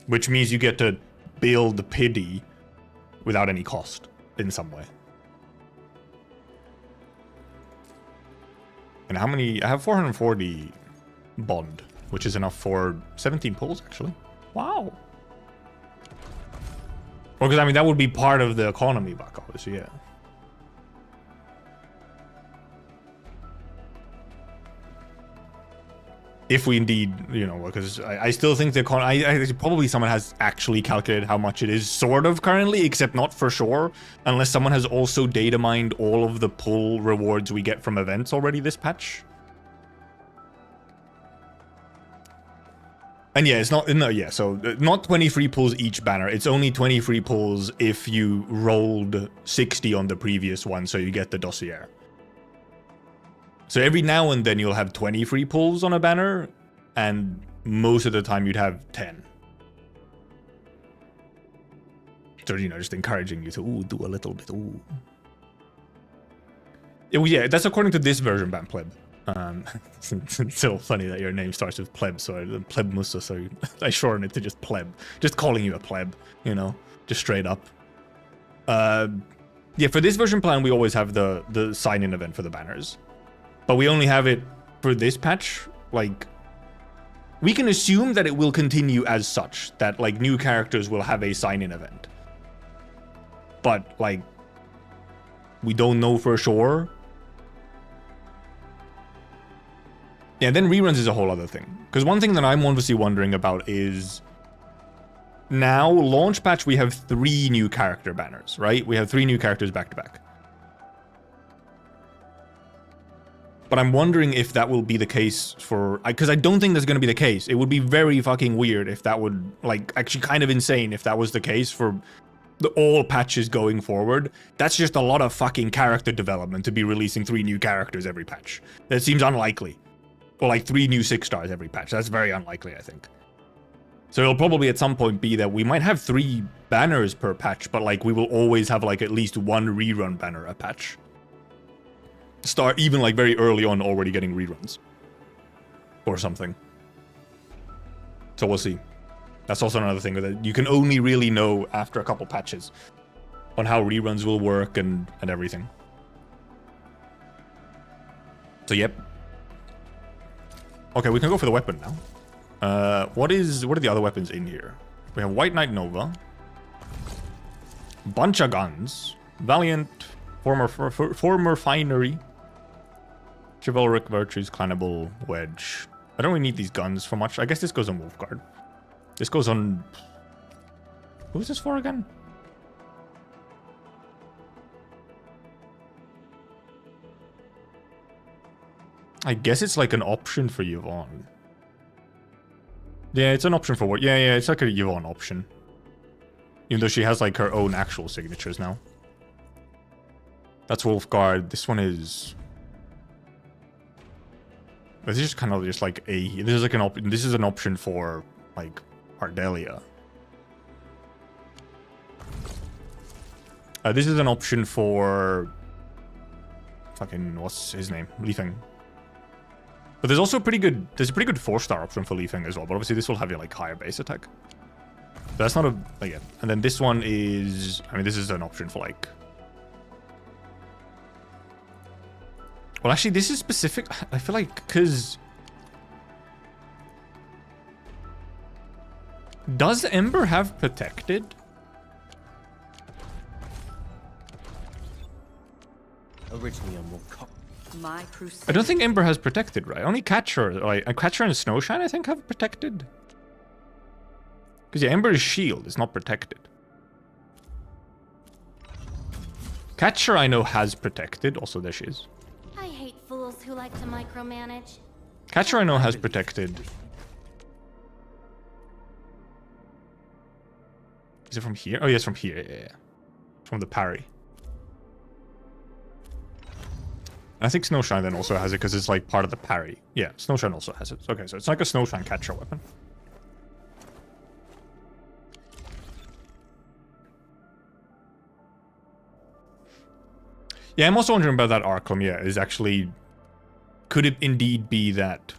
Which means you get to build pity without any cost in some way. And how many? I have 440 bond, which is enough for 17 pulls actually. Wow. Well, because I mean that would be part of the economy back obviously, yeah. If we indeed, you know, because I still think the probably someone has actually calculated how much it is sort of currently, except not for sure, unless someone has also data mined all of the pull rewards we get from events already this patch. And yeah, it's not, no, yeah, so not 20 free pulls each banner. It's only 20 free pulls if you rolled 60 on the previous one, so you get the dossier. So every now and then you'll have 20 free pulls on a banner, and most of the time you'd have 10. So, you know, just encouraging you to, ooh, do a little bit, ooh. Yeah, that's according to this version, Ban Pleb. It's still funny that your name starts with pleb, so pleb musa, so I shorten it to just pleb. Just calling you a pleb, you know, just straight up. Yeah, for this version plan, we always have the sign-in event for the banners. But we only have it for this patch, like, we can assume that it will continue as such, that, like, new characters will have a sign-in event. But, like, we don't know for sure. Yeah, then reruns is a whole other thing. Because one thing that I'm obviously wondering about is... Now, launch patch, we have 3 new character banners, right? We have 3 new characters back-to-back. But I'm wondering if that will be the case for... Because I don't think that's going to be the case. It would be very fucking weird if that would... Like, actually kind of insane if that was the case for all patches going forward. That's just a lot of fucking character development to be releasing 3 new characters every patch. That seems unlikely. Or like 3 new 6-stars every patch. That's very unlikely, I think. So it'll probably at some point be that we might have 3 banners per patch, but like we will always have like at least 1 rerun banner a patch. Start even like very early on already getting reruns. Or something. So we'll see. That's also another thing that you can only really know after a couple patches on how reruns will work and everything. So yep. Okay, we can go for the weapon now. What are the other weapons in here? We have White Knight Nova. Bunch of guns. Valiant. Former Finery. Chivalric Virtues. Climbable Wedge. I don't really need these guns for much. I guess this goes on Wolfguard. This goes on... Who is this for again? I guess it's like an option for Yvonne. Yeah, it's an option for what? Yeah, it's like a Yvonne option. Even though she has like her own actual signatures now. That's Wolfguard. This one is... This is just kind of just like a... This is like an option. This is an option for like Ardelia. This is an option for... Fucking... What's his name? Leafing. But there's also a pretty good 4-star option for Leafing as well. But obviously this will have your like higher base attack. But that's not a... Like, yeah. And then this one is... I mean, this is an option for like... Well, actually, this is specific... I feel like because... Does Ember have protected? Originally on more My crusade. I don't think Ember has protected, right? Only Catcher, like Catcher and Snowshine, I think, have protected. Because yeah, Ember's shield is not protected. Catcher, I know, has protected. Also, there she is. I hate fools who like to micromanage. Catcher, I know, has protected. Is it from here? Oh, yes, from here. Yeah. From the parry. I think Snowshine then also has it because it's like part of the parry. Yeah, Snowshine also has it. Okay, so it's like a Snowshine Catcher weapon. Yeah, I'm also wondering about that Arkham. Yeah, is actually... Could it indeed be that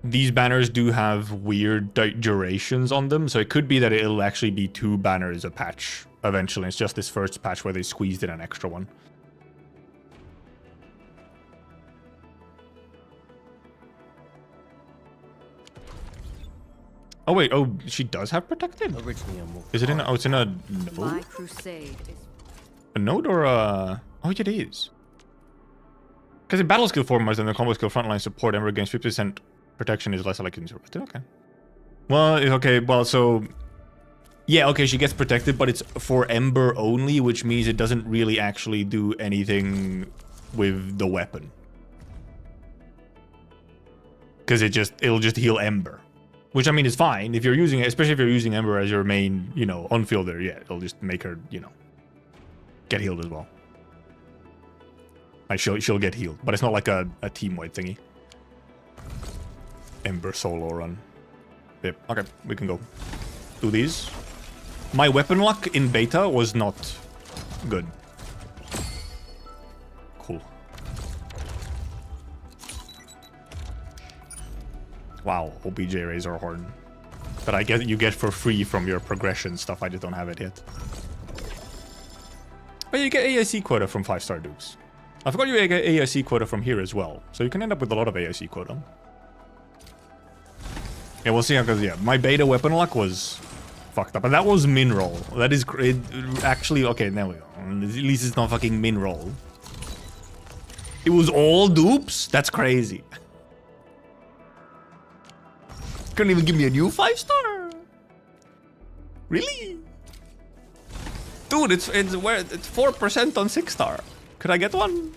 these banners do have weird durations on them? So it could be that it'll actually be 2 banners a patch eventually. It's just this first patch where they squeezed in an extra one. Oh wait, oh, she does have protected? Originally on more Is it in a, oh, it's in a My node? crusade is A node or a... Oh, it is. Because in battle skill formers and the combo skill frontline support, Ember gains 50% protection is less likely to survive. Okay. Well, okay, well, so... Yeah, okay, she gets protected, but it's for Ember only, which means it doesn't really actually do anything with the weapon. because it'll just heal Ember, which I mean is fine if you're using it, especially if you're using Ember as your main, you know, on-fielder. Yeah, it'll just make her, you know, get healed as well. Like she'll get healed, but it's not like a team-wide thingy. Ember solo run. Yep. Okay, we can go do these. My weapon luck in beta was not good. Cool. Wow, OBJ Razor Horn. That I get you get for free from your progression stuff. I just don't have it yet. But you get AIC quota from 5-star dukes. I forgot you get AIC quota from here as well. So you can end up with a lot of AIC quota. Yeah, we'll see how, because yeah, my beta weapon luck was fucked up. And that was min roll. That is actually, okay, there we go. At least it's not fucking min roll. It was all dupes? That's crazy. Couldn't even give me a new 5-star. Really? Dude, it's 4% on 6-star. Could I get one?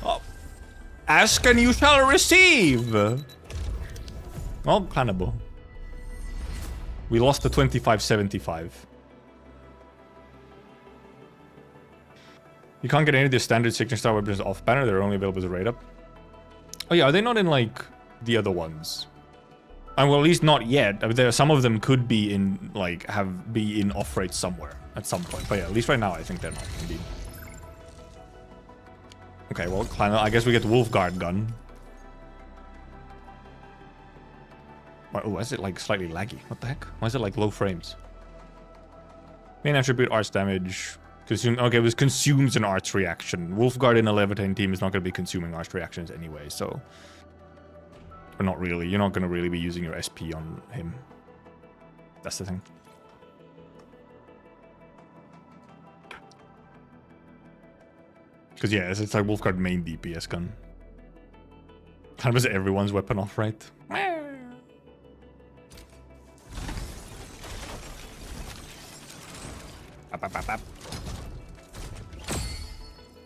Oh. Ask and you shall receive. Well, cannibal. We lost the 25-75. You can't get any of the standard 16-star weapons off banner. They're only available as a raid up. Oh yeah, are they not in like the other ones? Well, at least not yet. I mean, there, some of them could be in like be in off rate somewhere at some point. But yeah, at least right now I think they're not indeed. Okay, well, I guess we get the Wolfguard gun. Oh, why is it like slightly laggy? What the heck? Why is it like low frames? Main attribute, arts damage. Consume. Okay, it was consumes an arts reaction. Wolfguard in a Laevatainn team is not going to be consuming arts reactions anyway, so. Or not really. You're not going to really be using your SP on him. That's the thing. Because yeah, it's like Wolfguard main DPS gun. Kind of is everyone's weapon off, right?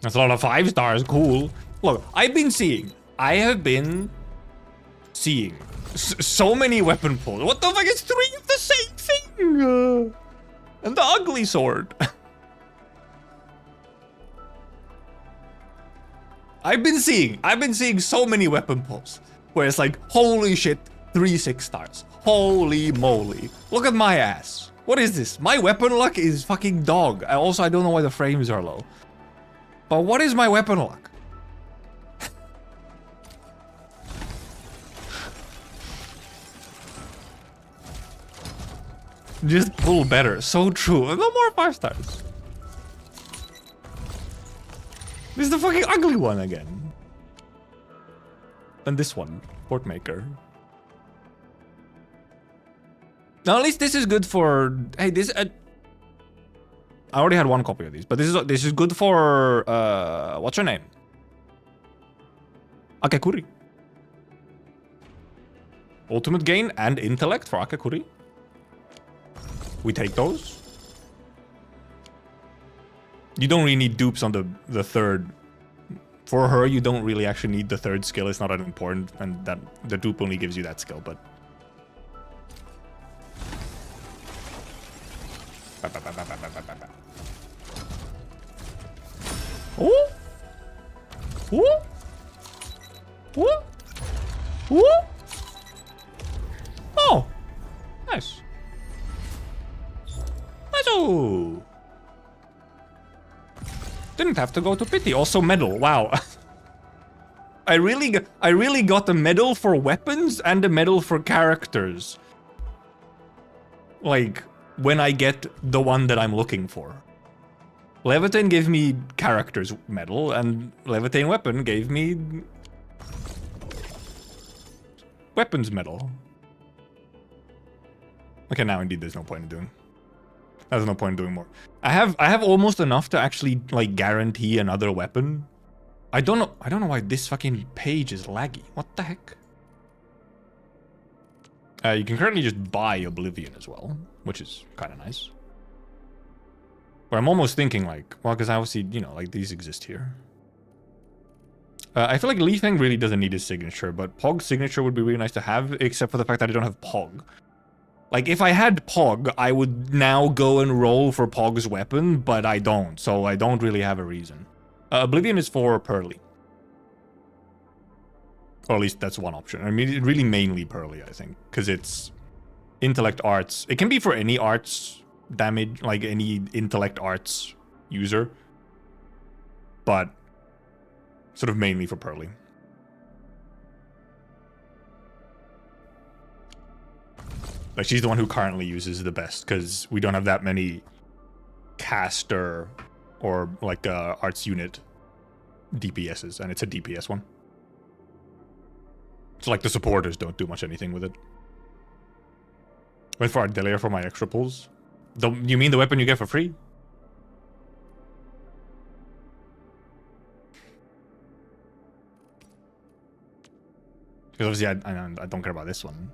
That's a lot of 5-stars. Cool. Look, I have been seeing so many weapon pulls. What the fuck? It's 3 of the same thing. And the ugly sword. I've been seeing so many weapon pulls where it's like, holy shit, 3 6-stars. Holy moly. Look at my ass. What is this? My weapon luck is fucking dog. I don't know why the frames are low. But what is my weapon luck? Just pull better. So true. No more 5-stars. This is the fucking ugly one again. And this one. Portmaker. Now at least this is good for... Hey, this... I already had one copy of these, but this is good for... what's her name? Akakuri. Ultimate gain and intellect for Akakuri. We take those. You don't really need dupes on the third. For her, you don't really actually need the third skill. It's not that important, and that the dupe only gives you that skill, but... Oh! Oh! Oh! Oh! Oh! Nice. Oh! Didn't have to go to pity. Also medal. Wow. I really got a medal for weapons and a medal for characters. Like, when I get the one that I'm looking for. Laevatainn gave me characters medal, and Laevatainn weapon gave me weapons medal. Okay, now indeed there's no point in doing. There's no point in doing more. I have almost enough to actually like guarantee another weapon. I don't know why this fucking page is laggy. What the heck? You can currently just buy Oblivion as well, which is kind of nice. But I'm almost thinking like, well, because I obviously, you know, like these exist here. I feel like Laevatainn really doesn't need his signature, but Pog's signature would be really nice to have, except for the fact that I don't have Pog. Like, if I had Pog, I would now go and roll for Pog's weapon, but I don't, so I don't really have a reason. Oblivion is for Pearly. Or at least that's one option. I mean, really mainly Pearly, I think, because it's intellect arts. It can be for any arts damage, like any intellect arts user, but sort of mainly for Pearly. Like, she's the one who currently uses the best, because we don't have that many caster or like arts unit DPSs, and it's a DPS one. So like the supporters don't do much anything with it. Went for Ardelia for my extra pulls. You mean the weapon you get for free? Because obviously I don't care about this one.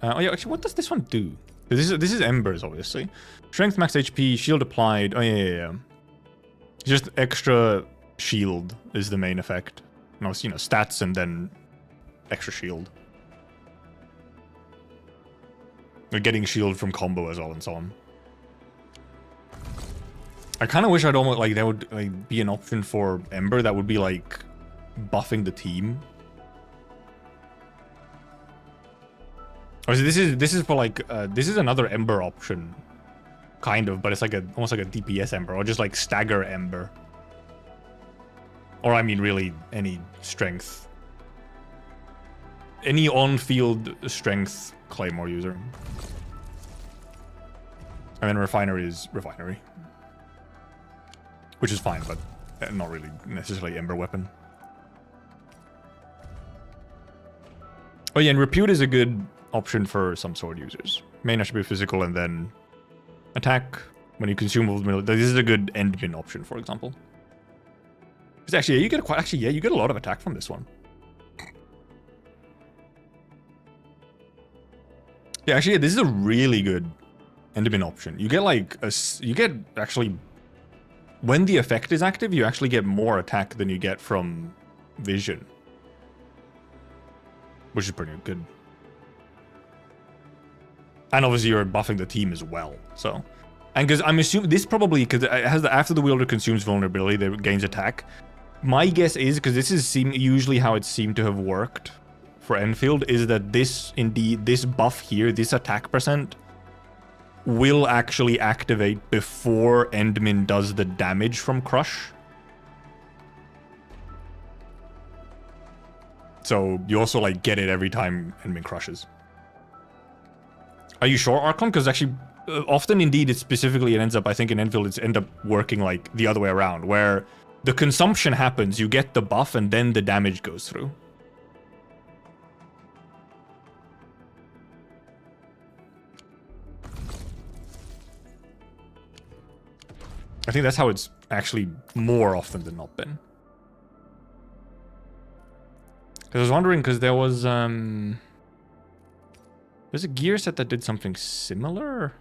Oh yeah, actually, what does this one do? This is Embers, obviously. Strength, max HP, shield applied. Oh yeah. Just extra shield is the main effect. No, it's, you know, stats and then extra shield. We're getting shield from combo as well and so on. I kind of wish I'd almost like there would like be an option for Ember that would be like buffing the team. Oh, so this is for like this is another Ember option, kind of, but it's like almost like a DPS Ember or just like stagger Ember. Or I mean, really any strength, any on-field strength Claymore user. And then Refinery is Refinery, which is fine, but not really necessarily Ember weapon. Oh yeah, and Repute is a good option for some sword users. Main attribute physical and then attack when you consume movement. This is a good endmin option, for example. Because actually, yeah, you get a lot of attack from this one. Yeah, actually, yeah, this is a really good endmin option. You get like actually, when the effect is active, you actually get more attack than you get from vision, which is pretty good. And obviously you're buffing the team as well, so. And because I'm assuming this probably, because it has after the wielder consumes vulnerability, they gains attack. My guess is, because this is usually how it seemed to have worked for Enfield, is that this buff here, this attack percent, will actually activate before Endmin does the damage from Crush. So you also like get it every time Endmin crushes. Are you sure, Archon? Because actually, often indeed, it ends up, I think in Enfield, it's end up working like the other way around, where the consumption happens, you get the buff, and then the damage goes through. I think that's how it's actually more often than not been. Because I was wondering, because there was, there's a gear set that did something similar,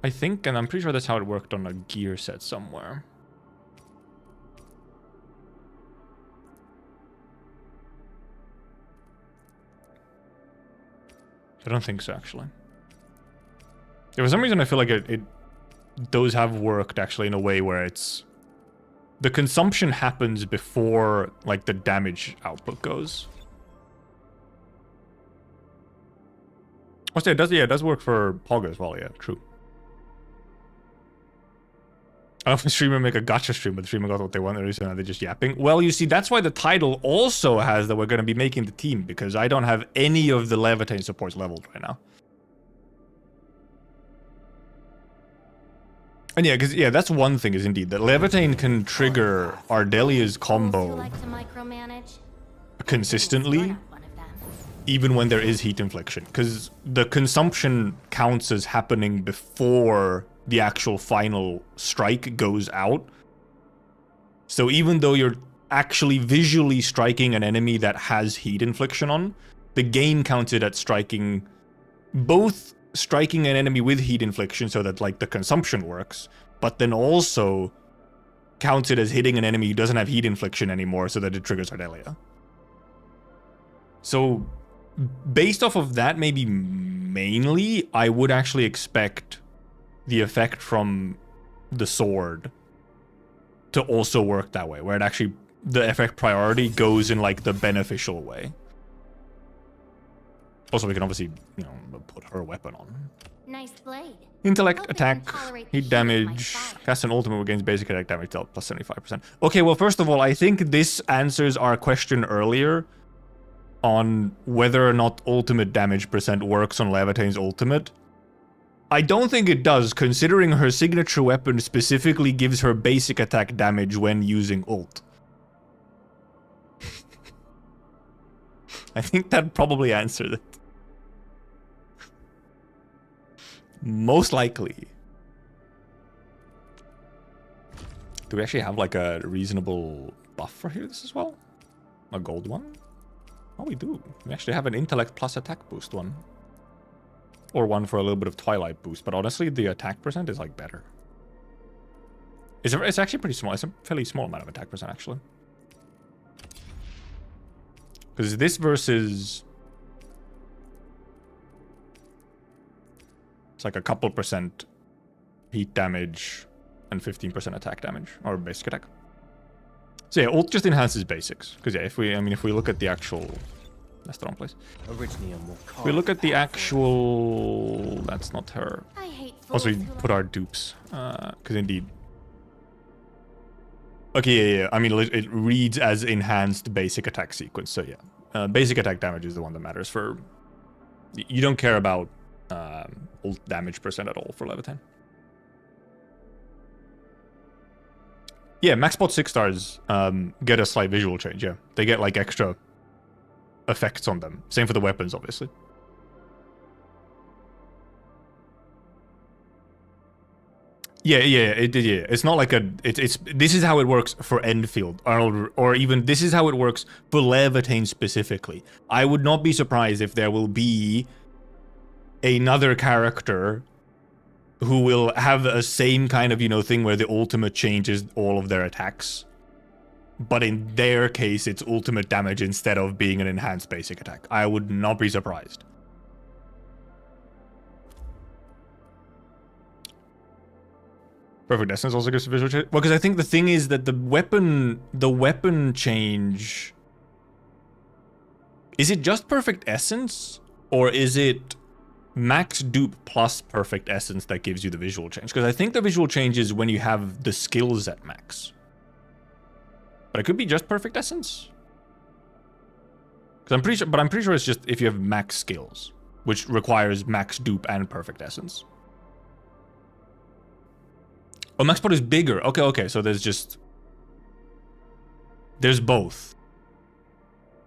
I think, and I'm pretty sure that's how it worked on a gear set somewhere. I don't think so, actually. Yeah, for some reason, I feel like those have worked actually in a way where it's the consumption happens before like the damage output goes. Oh, so it does work for Pog as well, yeah, true. I often streamer make a gacha stream, but the streamer got what they wanted, so now they're just yapping. Well, you see, that's why the title also has that we're going to be making the team, because I don't have any of the Laevatainn supports leveled right now. And yeah, because yeah, that's one thing is indeed that Laevatainn can trigger Ardelia's combo consistently, even when there is heat infliction, because the consumption counts as happening before the actual final strike goes out. So even though you're actually visually striking an enemy that has heat infliction on, the game counts it at striking both an enemy with heat infliction so that like the consumption works, but then also counts it as hitting an enemy who doesn't have heat infliction anymore, so that it triggers Ardelia. So, based off of that, maybe mainly, I would actually expect the effect from the sword to also work that way, where it actually, the effect priority goes in like the beneficial way. Also, we can obviously, you know, put her weapon on. Nice blade. Intellect, Hope it attack, can tolerate the heat heat of damage, my fire. cast an ultimate against basic attack damage dealt plus 75%. Okay, well, first of all, I think this answers our question earlier on whether or not ultimate damage percent works on Laevatainn's ultimate. I don't think it does, considering her signature weapon specifically gives her basic attack damage when using ult. I think that probably answered it. Most likely. Do we actually have like a reasonable buff for here this as well? A gold one? Oh, we do. We actually have an intellect plus attack boost one. Or one for a little bit of twilight boost, but honestly the attack percent is like better. It's actually pretty small. It's a fairly small amount of attack percent actually. Because this versus... It's like a couple percent heat damage and 15% attack damage, or basic attack. So yeah, ult just enhances basics. Because yeah, if we look at the actual... That's the wrong place. If we look at the actual... That's not her. I hate Also, we fools who put our dupes. Because indeed... Okay, yeah. I mean, it reads as enhanced basic attack sequence, so yeah. Basic attack damage is the one that matters for... You don't care about ult damage percent at all for Laevatainn. Yeah, max spot 6 stars get a slight visual change, yeah. They get like extra effects on them. Same for the weapons, obviously. Yeah. It's not like a... It's this is how it works for Endfield, or even this is how it works for Laevatainn specifically. I would not be surprised if there will be another character who will have a same kind of, you know, thing where the ultimate changes all of their attacks. But in their case, it's ultimate damage instead of being an enhanced basic attack. I would not be surprised. Perfect Essence also gives a visual change. Well, because I think the thing is that the weapon change... Is it just Perfect Essence? Or is it max dupe plus Perfect Essence that gives you the visual change? Because I think the visual change is when you have the skills at max. But it could be just Perfect Essence. Because I'm pretty sure it's just if you have max skills, which requires max dupe and Perfect Essence. Oh, max spot is bigger. Okay. So there's both.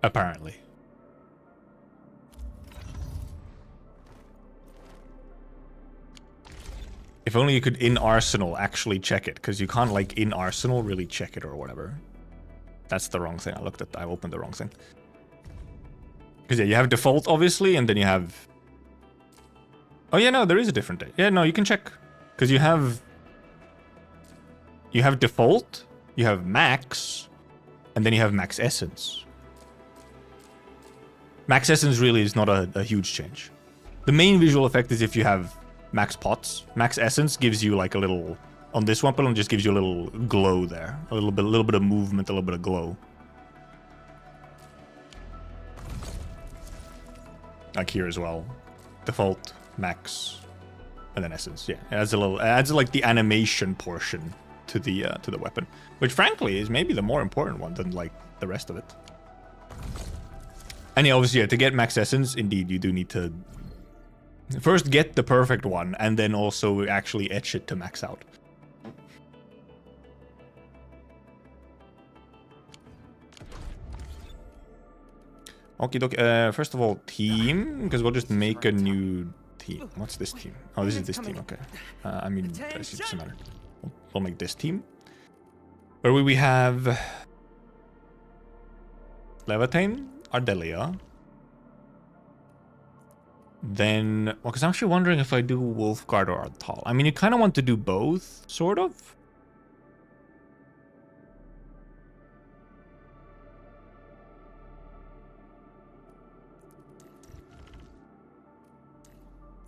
Apparently. If only you could in Arsenal actually check it, because you can't like in Arsenal really check it or whatever. That's the wrong thing. I opened the wrong thing. Because yeah, you have default obviously, and then you have... Oh yeah, no, there is a different day. Yeah, no, you can check. Because you have default, you have max, and then you have max essence. Max essence really is not a huge change. The main visual effect is if you have max pots. Max essence gives you like a little... On this weapon, just gives you a little glow there. A little bit of movement, a little bit of glow. Like here as well. Default, max, and then essence. Yeah, it adds like the animation portion to the weapon, which frankly is maybe the more important one than like the rest of it. And yeah, obviously, yeah, to get max essence, indeed, you do need to first get the perfect one, and then also actually etch it to max out. Okie dokie. First of all, team, because we'll just make a new team. What's this team? Oh, this is this team. Okay. I mean, it doesn't matter. We'll make this team. Where we have Laevatainn, Ardelia. Then, well, because I'm actually wondering if I do Wolfguard or Arthal. I mean, you kind of want to do both, sort of.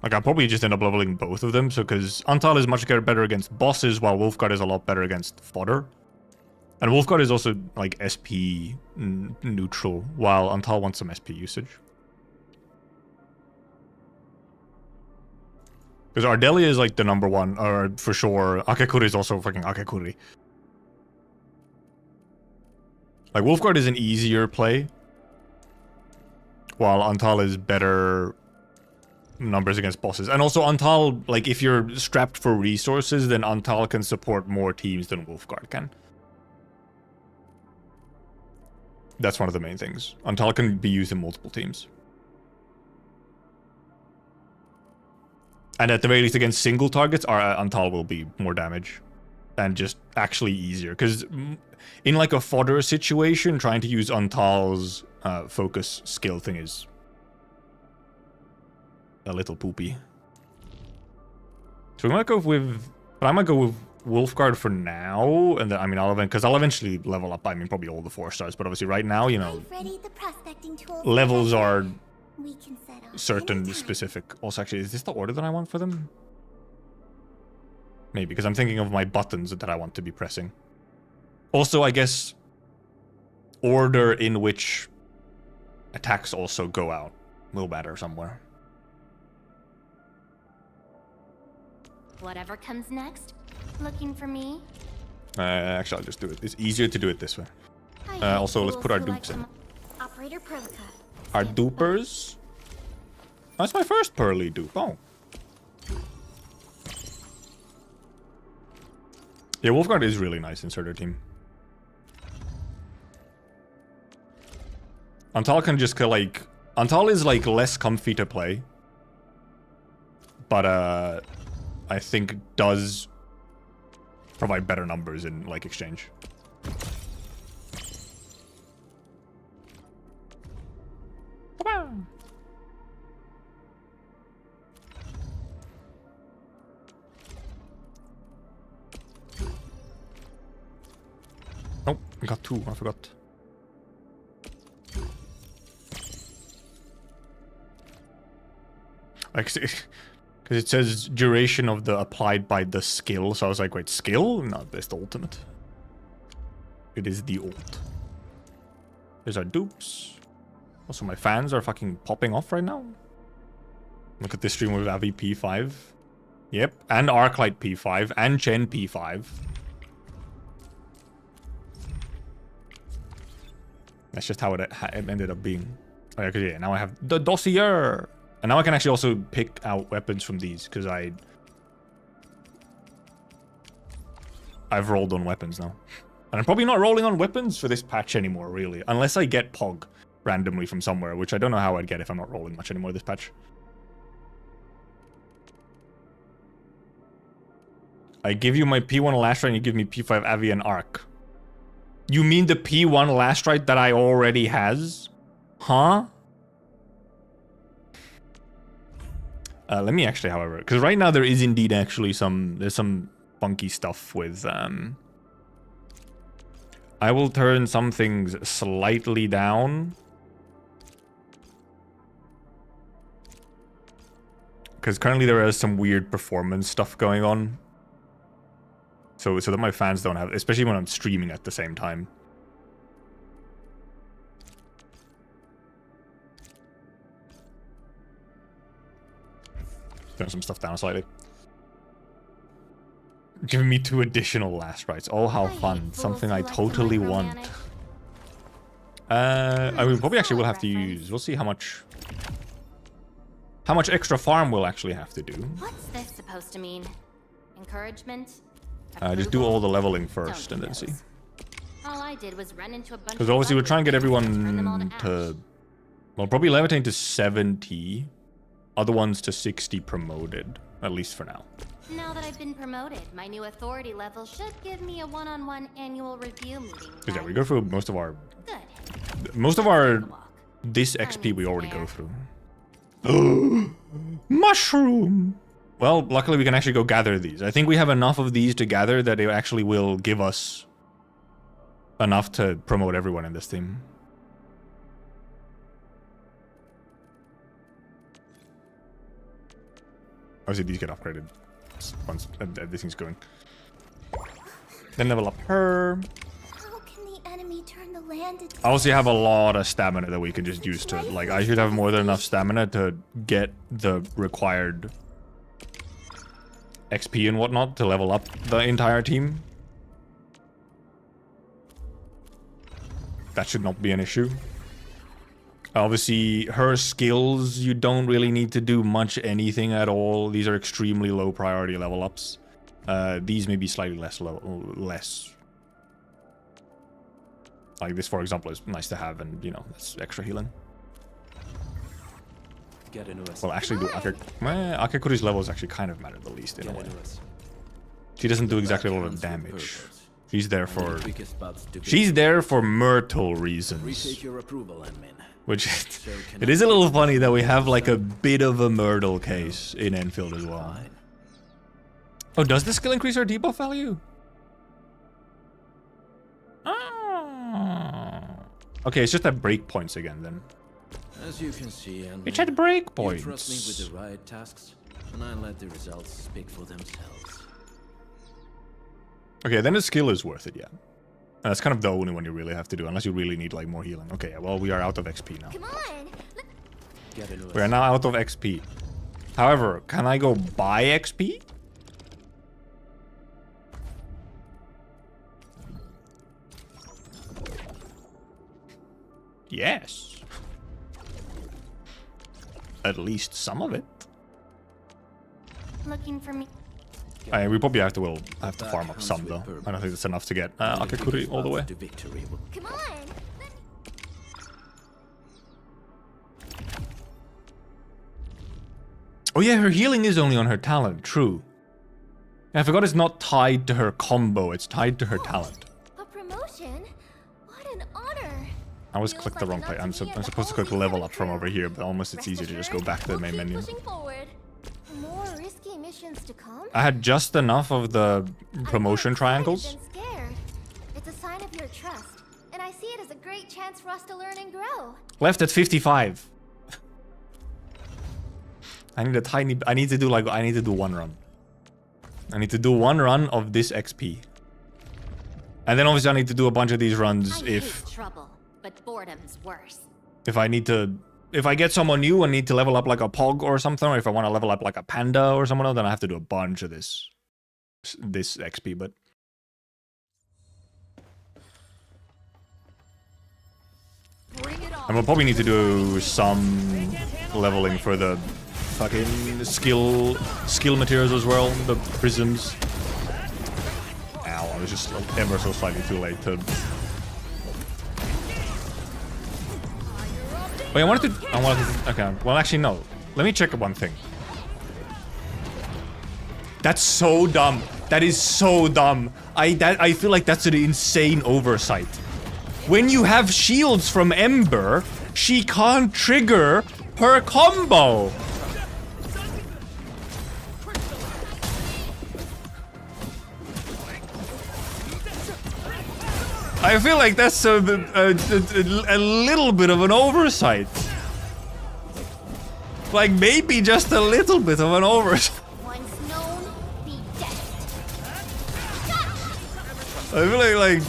Like, I'll probably just end up leveling both of them, so because Antal is much better against bosses, while Wolfguard is a lot better against fodder. And Wolfguard is also, like, SP neutral, while Antal wants some SP usage. Because Ardelia is, like, the number one, or for sure. Akekuri is also fucking Akekuri. Like, Wolfguard is an easier play, while Antal is better numbers against bosses. And also Antal, like, if you're strapped for resources, then Antal can support more teams than Wolfguard can. That's one of the main things. Antal can be used in multiple teams. And at the very least against single targets, Antal will be more damage. And just actually easier. Because in like a fodder situation, trying to use Antal's focus skill thing is a little poopy. So we might go with... But I might go with Wolfguard for now. And then, I mean, because I'll eventually level up, I mean, probably all the 4 stars. But obviously right now, you know, levels are certain specific. Also, actually, is this the order that I want for them? Maybe, because I'm thinking of my buttons that I want to be pressing. Also, I guess, order in which attacks also go out will matter somewhere. Whatever comes next, looking for me? Actually, I'll just do it. It's easier to do it this way. Also, let's put our dupes in. Operator Proca. Our dupers. That's my first pearly dupe. Oh. Yeah, Wolfguard is really nice in Surtur team. Antal can just like... Antal is like less comfy to play. But I think does provide better numbers in like exchange. Oh, I got 2, I forgot. Like, because it says duration of the applied by the skill, so I was like, wait, skill? No, it's the ultimate. It is the ult. There's our dupes. Also, my fans are fucking popping off right now. Look at this stream with Avi P5. Yep, and Arknight P5, and Chen P5. That's just how it ended up being. Oh, yeah, 'cause yeah, now I have the dossier. And now I can actually also pick out weapons from these, because I've rolled on weapons now. And I'm probably not rolling on weapons for this patch anymore, really. Unless I get Pog randomly from somewhere, which I don't know how I'd get if I'm not rolling much anymore this patch. I give you my P1 Lastrite and you give me P5 Avi and Arc. You mean the P1 Lastrite that I already has? Huh? Let me actually, however, because right now there is indeed actually there's some funky stuff with, I will turn some things slightly down. Because currently there is some weird performance stuff going on. So that my fans don't have, especially when I'm streaming at the same time. Turn some stuff down slightly. Giving me 2 additional Lastrites. Oh, how fun. Something I totally want. I mean, probably actually will have to use... We'll see how much extra farm we'll actually have to do. What's this supposed to mean? Encouragement? Just do all the leveling first and then see. All I did was run into a bunch Because obviously we're trying to get everyone to... Well, probably Laevatainn to 70. Other ones to 60 promoted. At least for now. Now that I've been promoted, my new authority level should give me a one-on-one annual review meeting. Because yeah, we go through most of our... Good. Most of our... This XP we already go through. Mushroom! Well, luckily we can actually go gather these. I think we have enough of these to gather that it actually will give us enough to promote everyone in this team. Obviously, these get upgraded once everything's going. Then level up her. How can the enemy turn the land into I also have a lot of stamina that we can just use to, like, I should have more than enough stamina to get the required XP and whatnot to level up the entire team. That should not be an issue. Obviously, her skills, you don't really need to do much anything at all. These are extremely low priority level ups. These may be slightly less less. Like this, for example, is nice to have, and you know, that's extra healing. Get into us. Well, actually, Akekuri's levels actually kind of matter the least in a way. She doesn't do exactly a lot of damage. She's there for Myrtle reasons. Your approval, admin. Which it is a little funny that we have like a bit of a Myrtle case in Enfield as well. Oh, does the skill increase our debuff value? Oh. Okay, it's just at breakpoints again then. As you can see, It's at breakpoints. you trust me with the right tasks, and I let the results speak for themselves. Okay, then the skill is worth it, yeah. And that's kind of the only one you really have to do, unless you really need like more healing. Okay, well, we are out of XP now. Come on. We are now out of XP. However, can I go buy XP? Yes. At least some of it. Looking for me. We probably have to farm up some though. I don't think that's enough to get Akekuri all the way. Come on. Oh yeah, her healing is only on her talent, true. I forgot it's not tied to her combo, it's tied to her talent. A promotion? What an honor. I always clicked the wrong place. I'm supposed to click level up from over here, but almost it's easier to just go back to the main menu. More risky missions to come? I had just enough of the promotion triangles. It's a sign of your trust, and I see it as a great chance for us to learn and grow. Left at 55. I need to do one run. I need to do one run of this XP. And then obviously I need to do a bunch of these runs I hate trouble, but boredom's worse. if I get someone new and need to level up like a Pog or something, or if I want to level up like a Panda or someone else, then I have to do a bunch of this XP, but and we'll probably need to do some leveling for the fucking skill materials as well, the prisms. Ow, I was just like ever so slightly too late to... Wait, I wanted to... Okay, well actually no. Let me check one thing. That's so dumb. That is so dumb. I feel like that's an insane oversight. When you have shields from Ember, she can't trigger her combo. I feel like that's a little bit of an oversight. Like maybe just a little bit of an oversight. Once known, be dead. I feel like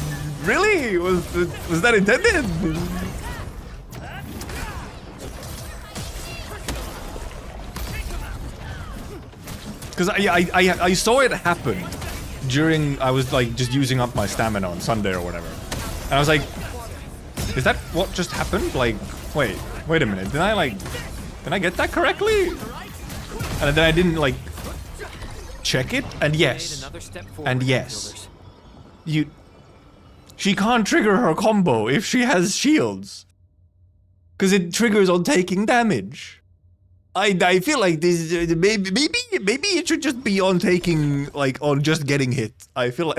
really? Was that intended? Because I saw it happen during I was like just using up my stamina on Sunday or whatever, and I was like, is that what just happened? Like, wait a minute, did I get that correctly? And then I didn't like check it, and yes, she can't trigger her combo if she has shields, because it triggers on taking damage. I feel like this maybe it should just be on taking, like on just getting hit. I feel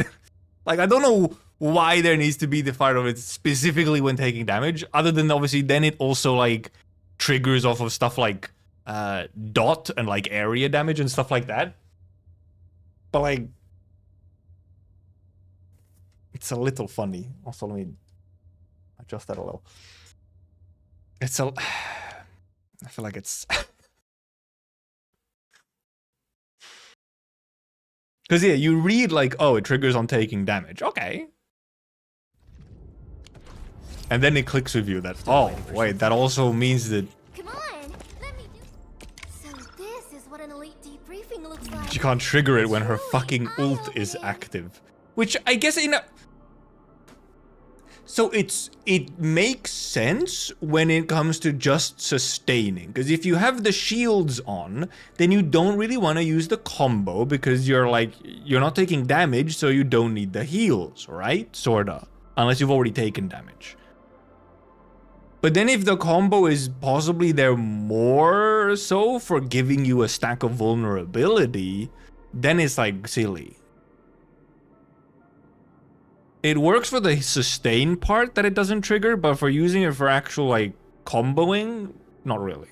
like I don't know why there needs to be the fire of it specifically when taking damage, other than obviously then it also like triggers off of stuff like dot and like area damage and stuff like that. But like it's a little funny. Also, let me adjust that a little. I feel like it's Because, yeah, you read like, oh, it triggers on taking damage. Okay. And then it clicks with you that, oh, wait, that also means that Come on, let me do. So this is what an elite debriefing looks like. she can't trigger it when her fucking ult is active. Which I guess in a... So it makes sense when it comes to just sustaining. Because if you have the shields on, then you don't really want to use the combo because you're like, you're not taking damage, so you don't need the heals, right? Sorta. Unless you've already taken damage. But then if the combo is possibly there more so for giving you a stack of vulnerability, then it's like silly. It works for the sustain part that it doesn't trigger, but for using it for actual like comboing, not really.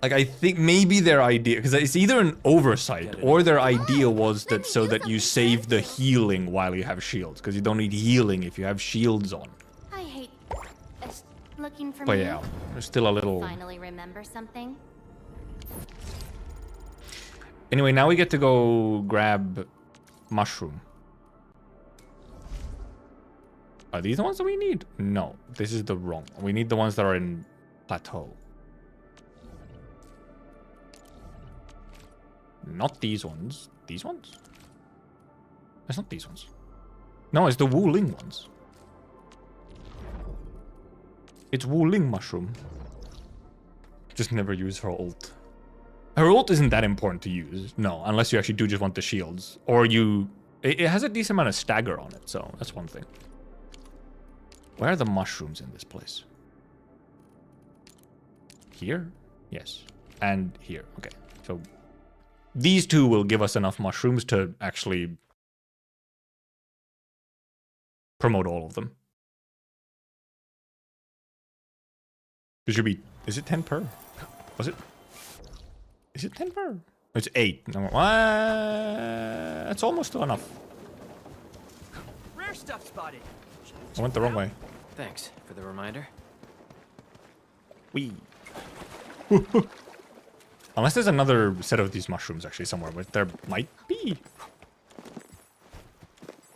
Like I think maybe their idea, because it's either an oversight or their idea was that so that you save the healing while you have shields, because you don't need healing if you have shields on. I hate looking for But me. yeah, there's still a little... Finally remember something. Anyway, now we get to go grab mushroom. Are these the ones that we need? No, this is the wrong. We need the ones that are in plateau. Not these ones. These ones? It's not these ones. No, it's the Wu Ling ones. It's Wu Ling mushroom. Just never use her ult. Her ult isn't that important to use. No, unless you actually do just want the shields. Or you... It has a decent amount of stagger on it, so that's one thing. Where are the mushrooms in this place? Here? Yes. And here. Okay, so... These two will give us enough mushrooms to actually promote all of them. It should be... Is it 10 per? Was it? Is it 10 per? It's 8. No, that's almost still enough. Rare stuff spotted. I went the wrong way. Thanks for the reminder. Wee. Unless there's another set of these mushrooms actually somewhere, but there might be.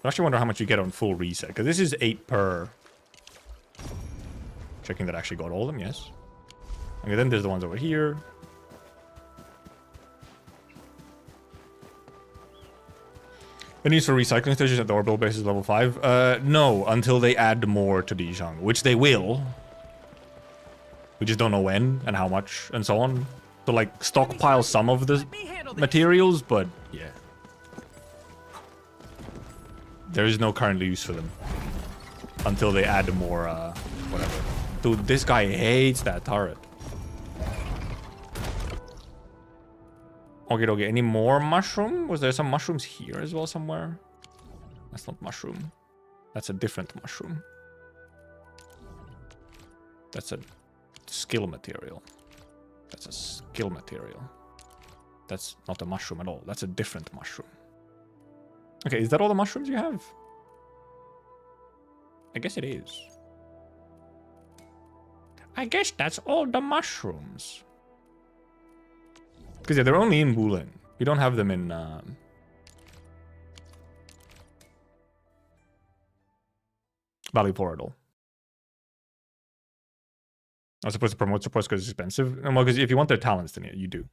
I actually wonder how much you get on full reset, because this is 8 per. Checking that I actually got all of them, yes. Okay, then there's the ones over here. The news for recycling stations at the orbital base is level 5. No, until they add more to Dijon, which they will. We just don't know when and how much and so on. So like stockpile some of the materials, but yeah. There is no current use for them. Until they add more, whatever. Dude, this guy hates that turret. Okay, any more mushroom? Was there some mushrooms here as well somewhere? That's not mushroom. That's a different mushroom. That's a skill material. That's a skill material. That's not a mushroom at all. That's a different mushroom. Okay, is that all the mushrooms you have? I guess it is. I guess that's all the mushrooms. Because yeah, they're only in Wulin. You don't have them in... Valley Portal. I was supposed to promote supports because it's expensive. Well, because if you want their talents, then yeah, you do.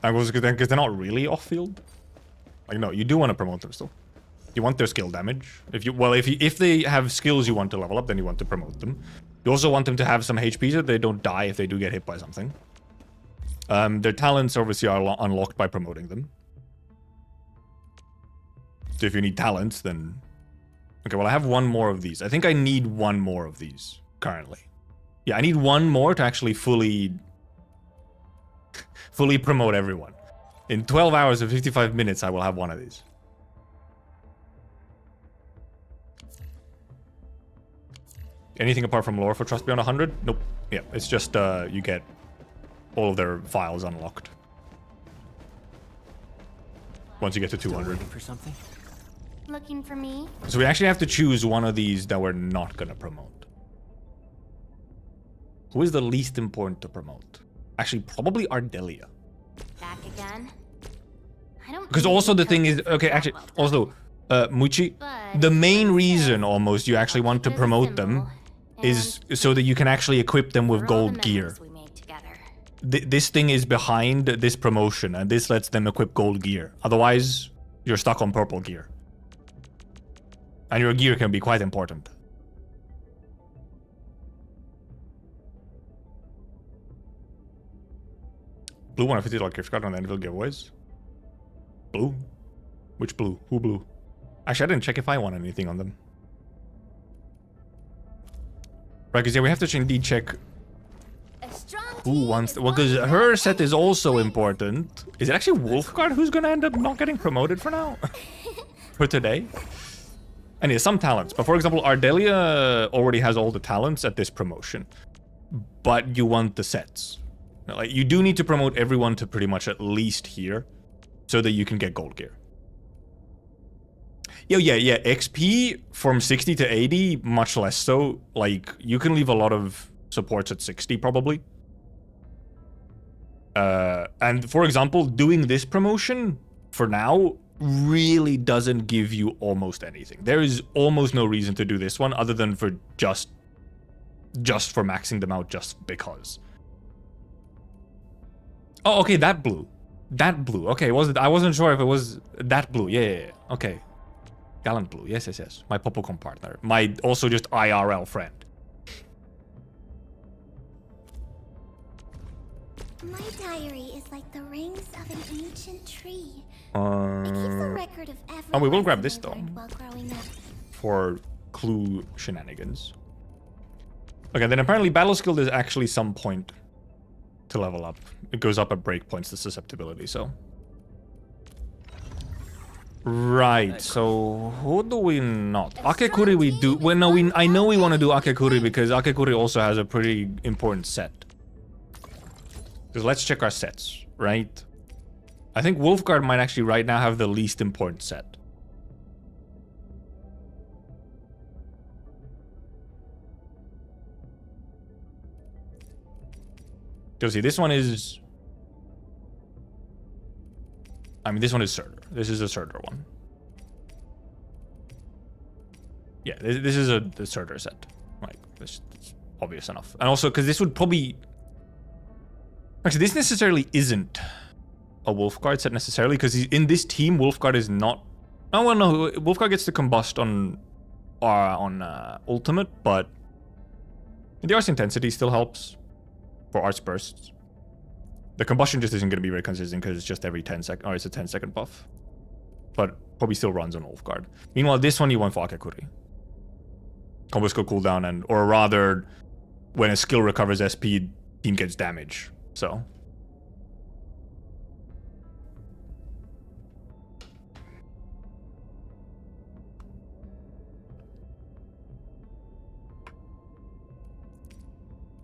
Because they're not really off-field. Like, no, you do want to promote them still. You want their skill damage. If they have skills you want to level up, then you want to promote them. You also want them to have some HP so they don't die if they do get hit by something. Their talents obviously are unlocked by promoting them. So if you need talents, then... Okay, well, I have one more of these. I think I need one more of these currently. Yeah, I need one more to actually fully promote everyone. In 12 hours and 55 minutes, I will have one of these. Anything apart from lore for Trust Beyond 100? Nope. Yeah, it's just you get all of their files unlocked. Once you get to 200. Waiting for something? Looking for me? So we actually have to choose one of these that we're not going to promote. Who is the least important to promote? Actually, probably Ardelia. Back again? I don't Because think also we the thing is, cooked okay, that actually, well done. also, Muchi, But the main it's reason this. almost you actually want to There's a promote them symbol, is so that you can actually equip them with for all the gold gear. memories we made together. This thing is behind this promotion, and this lets them equip gold gear. Otherwise, you're stuck on purple gear. And your gear can be quite important. Blue $150 gift card on the Endfield giveaways. Blue? Which blue? Who blue? Actually, I didn't check if I won anything on them. Right, because yeah, we have to indeed check A strong who team wants... is Well, because one her that set is any also place. important. Is it actually Wolfguard who's going to end up not getting promoted for now? For today? And yeah, some talents. But for example, Ardelia already has all the talents at this promotion. But you want the sets. Like, you do need to promote everyone to pretty much at least here, so that you can get gold gear. Yeah. XP from 60 to 80, much less so. Like, you can leave a lot of supports at 60, probably. And for example, doing this promotion, for now, really doesn't give you almost anything. There is almost no reason to do this one, other than for just for maxing them out just because. Oh, okay, that blue. That blue. Okay, was it? I wasn't sure if it was that blue. Yeah. Okay. Gallant blue. Yes. My Popocom partner. My also just IRL friend. My diary is like the rings of an ancient tree. It keeps a record of every Oh, we will lesson grab this I though. learned while growing up. For clue shenanigans. Okay, then apparently battle skill is actually some point to level up. It goes up at breakpoints, the susceptibility, so. Right, so who do we not? Akekuri we do. Well, no, I know we want to do Akekuri because Akekuri also has a pretty important set. Because let's check our sets, right? I think Wolfguard might actually right now have the least important set. Because see, this one is... I mean, this one is Surtur. This is a Surtur one. Yeah, this is the Surtur set. Like, it's obvious enough. And also, because this would probably... Actually, this necessarily isn't a Wolfguard set necessarily, because in this team, Wolfguard is not... Oh, well, no, Wolfguard gets to combust on Ultimate, but... The Arts Intensity still helps for Arts Bursts. The combustion just isn't going to be very consistent because it's just every 10 seconds, or it's a 10-second buff. But probably still runs on Wolfguard. Meanwhile, this one you want for Akekuri. Combo skill cooldown, and or rather, when a skill recovers SP, team gets damage. So.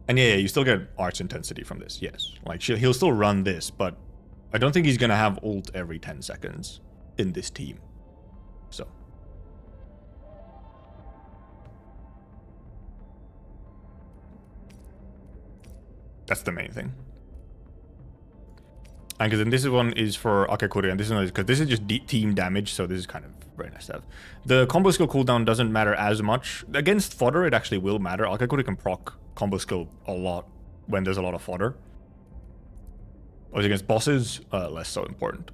And yeah, you still get Arts Intensity from this, yes. Like, he'll still run this, but I don't think he's gonna have ult every 10 seconds in this team. So. That's the main thing. And because then this one is for Akekuri, and this one is because this is just team damage, so this is kind of very nice to have. The combo skill cooldown doesn't matter as much. Against fodder, it actually will matter. Akekuri can proc combo skill a lot when there's a lot of fodder. Whereas against bosses, less so important.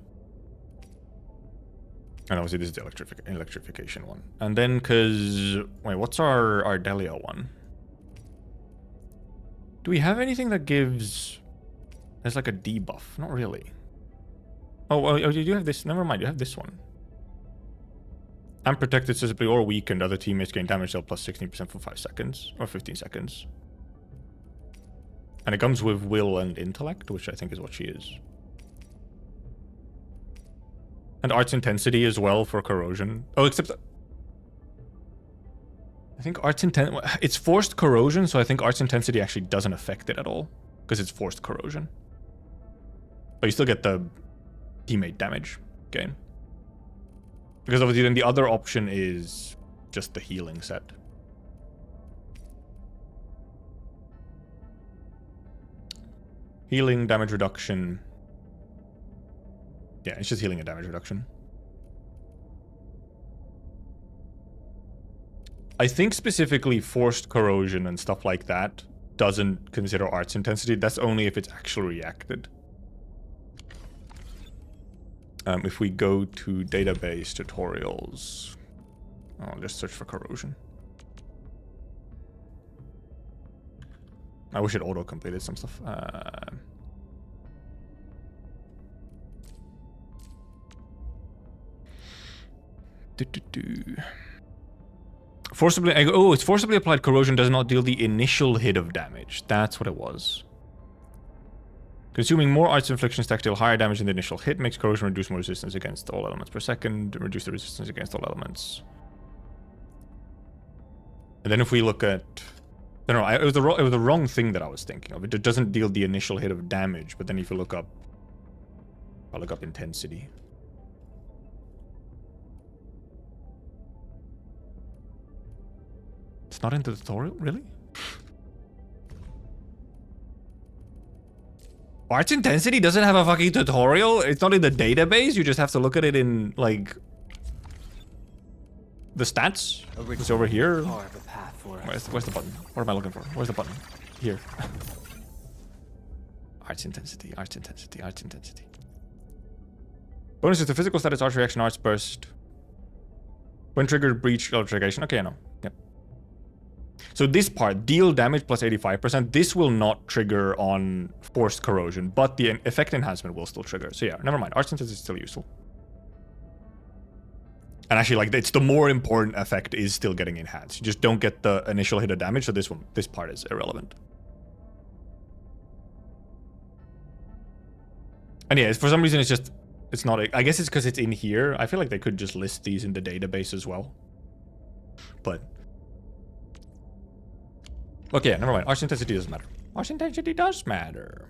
And obviously this is the electrification one. And then because... Wait, what's our Ardelia one? Do we have anything that gives... There's like a debuff. Not really. Oh, you do have this. Never mind, you have this one. Unprotected, susceptible, or weakened. Other teammates gain damage dealt plus 16% for 5 seconds. Or 15 seconds. And it comes with will and intellect, which I think is what she is. And Arts Intensity as well for corrosion. Oh, except... I think Arts Intensity... It's forced corrosion, so I think Arts Intensity actually doesn't affect it at all. Because it's forced corrosion. But you still get the teammate damage gain. Because obviously then the other option is just the healing set. Healing, damage reduction. Yeah, it's just healing and damage reduction. I think specifically forced corrosion and stuff like that doesn't consider arts intensity. That's only if it's actually reacted. If we go to database tutorials, I'll just search for corrosion. I wish it auto-completed some stuff. Forcibly, oh, it's forcibly applied corrosion does not deal the initial hit of damage. That's what it was. Consuming more arts infliction stack deal higher damage than the initial hit makes corrosion reduce more resistance against all elements per second. Reduce the resistance against all elements. And then if we look at, I don't know, it was the wrong thing that I was thinking of. It doesn't deal the initial hit of damage, but then if you look up, I'll look up intensity. It's not in the tutorial, really? Arts intensity doesn't have a fucking tutorial. It's not in the database. You just have to look at it in, like, the stats. It's over here. Where's the button? What am I looking for? Where's the button? Here. Arts intensity, arts intensity, arts intensity. Bonuses to physical status, arts reaction, arts burst. When triggered, breach, altercation. Okay, I know. Yep. So this part, deal damage plus 85%, this will not trigger on forced corrosion, but the effect enhancement will still trigger. So yeah, never mind. Arts intensity is still useful. And actually, like, it's the more important effect is still getting enhanced. You just don't get the initial hit of damage, so this part is irrelevant. And yeah, for some reason it's not, I guess it's because it's in here. I feel like they could just list these in the database as well. But okay, yeah, never mind. Arts intensity doesn't matter. Arts intensity does matter.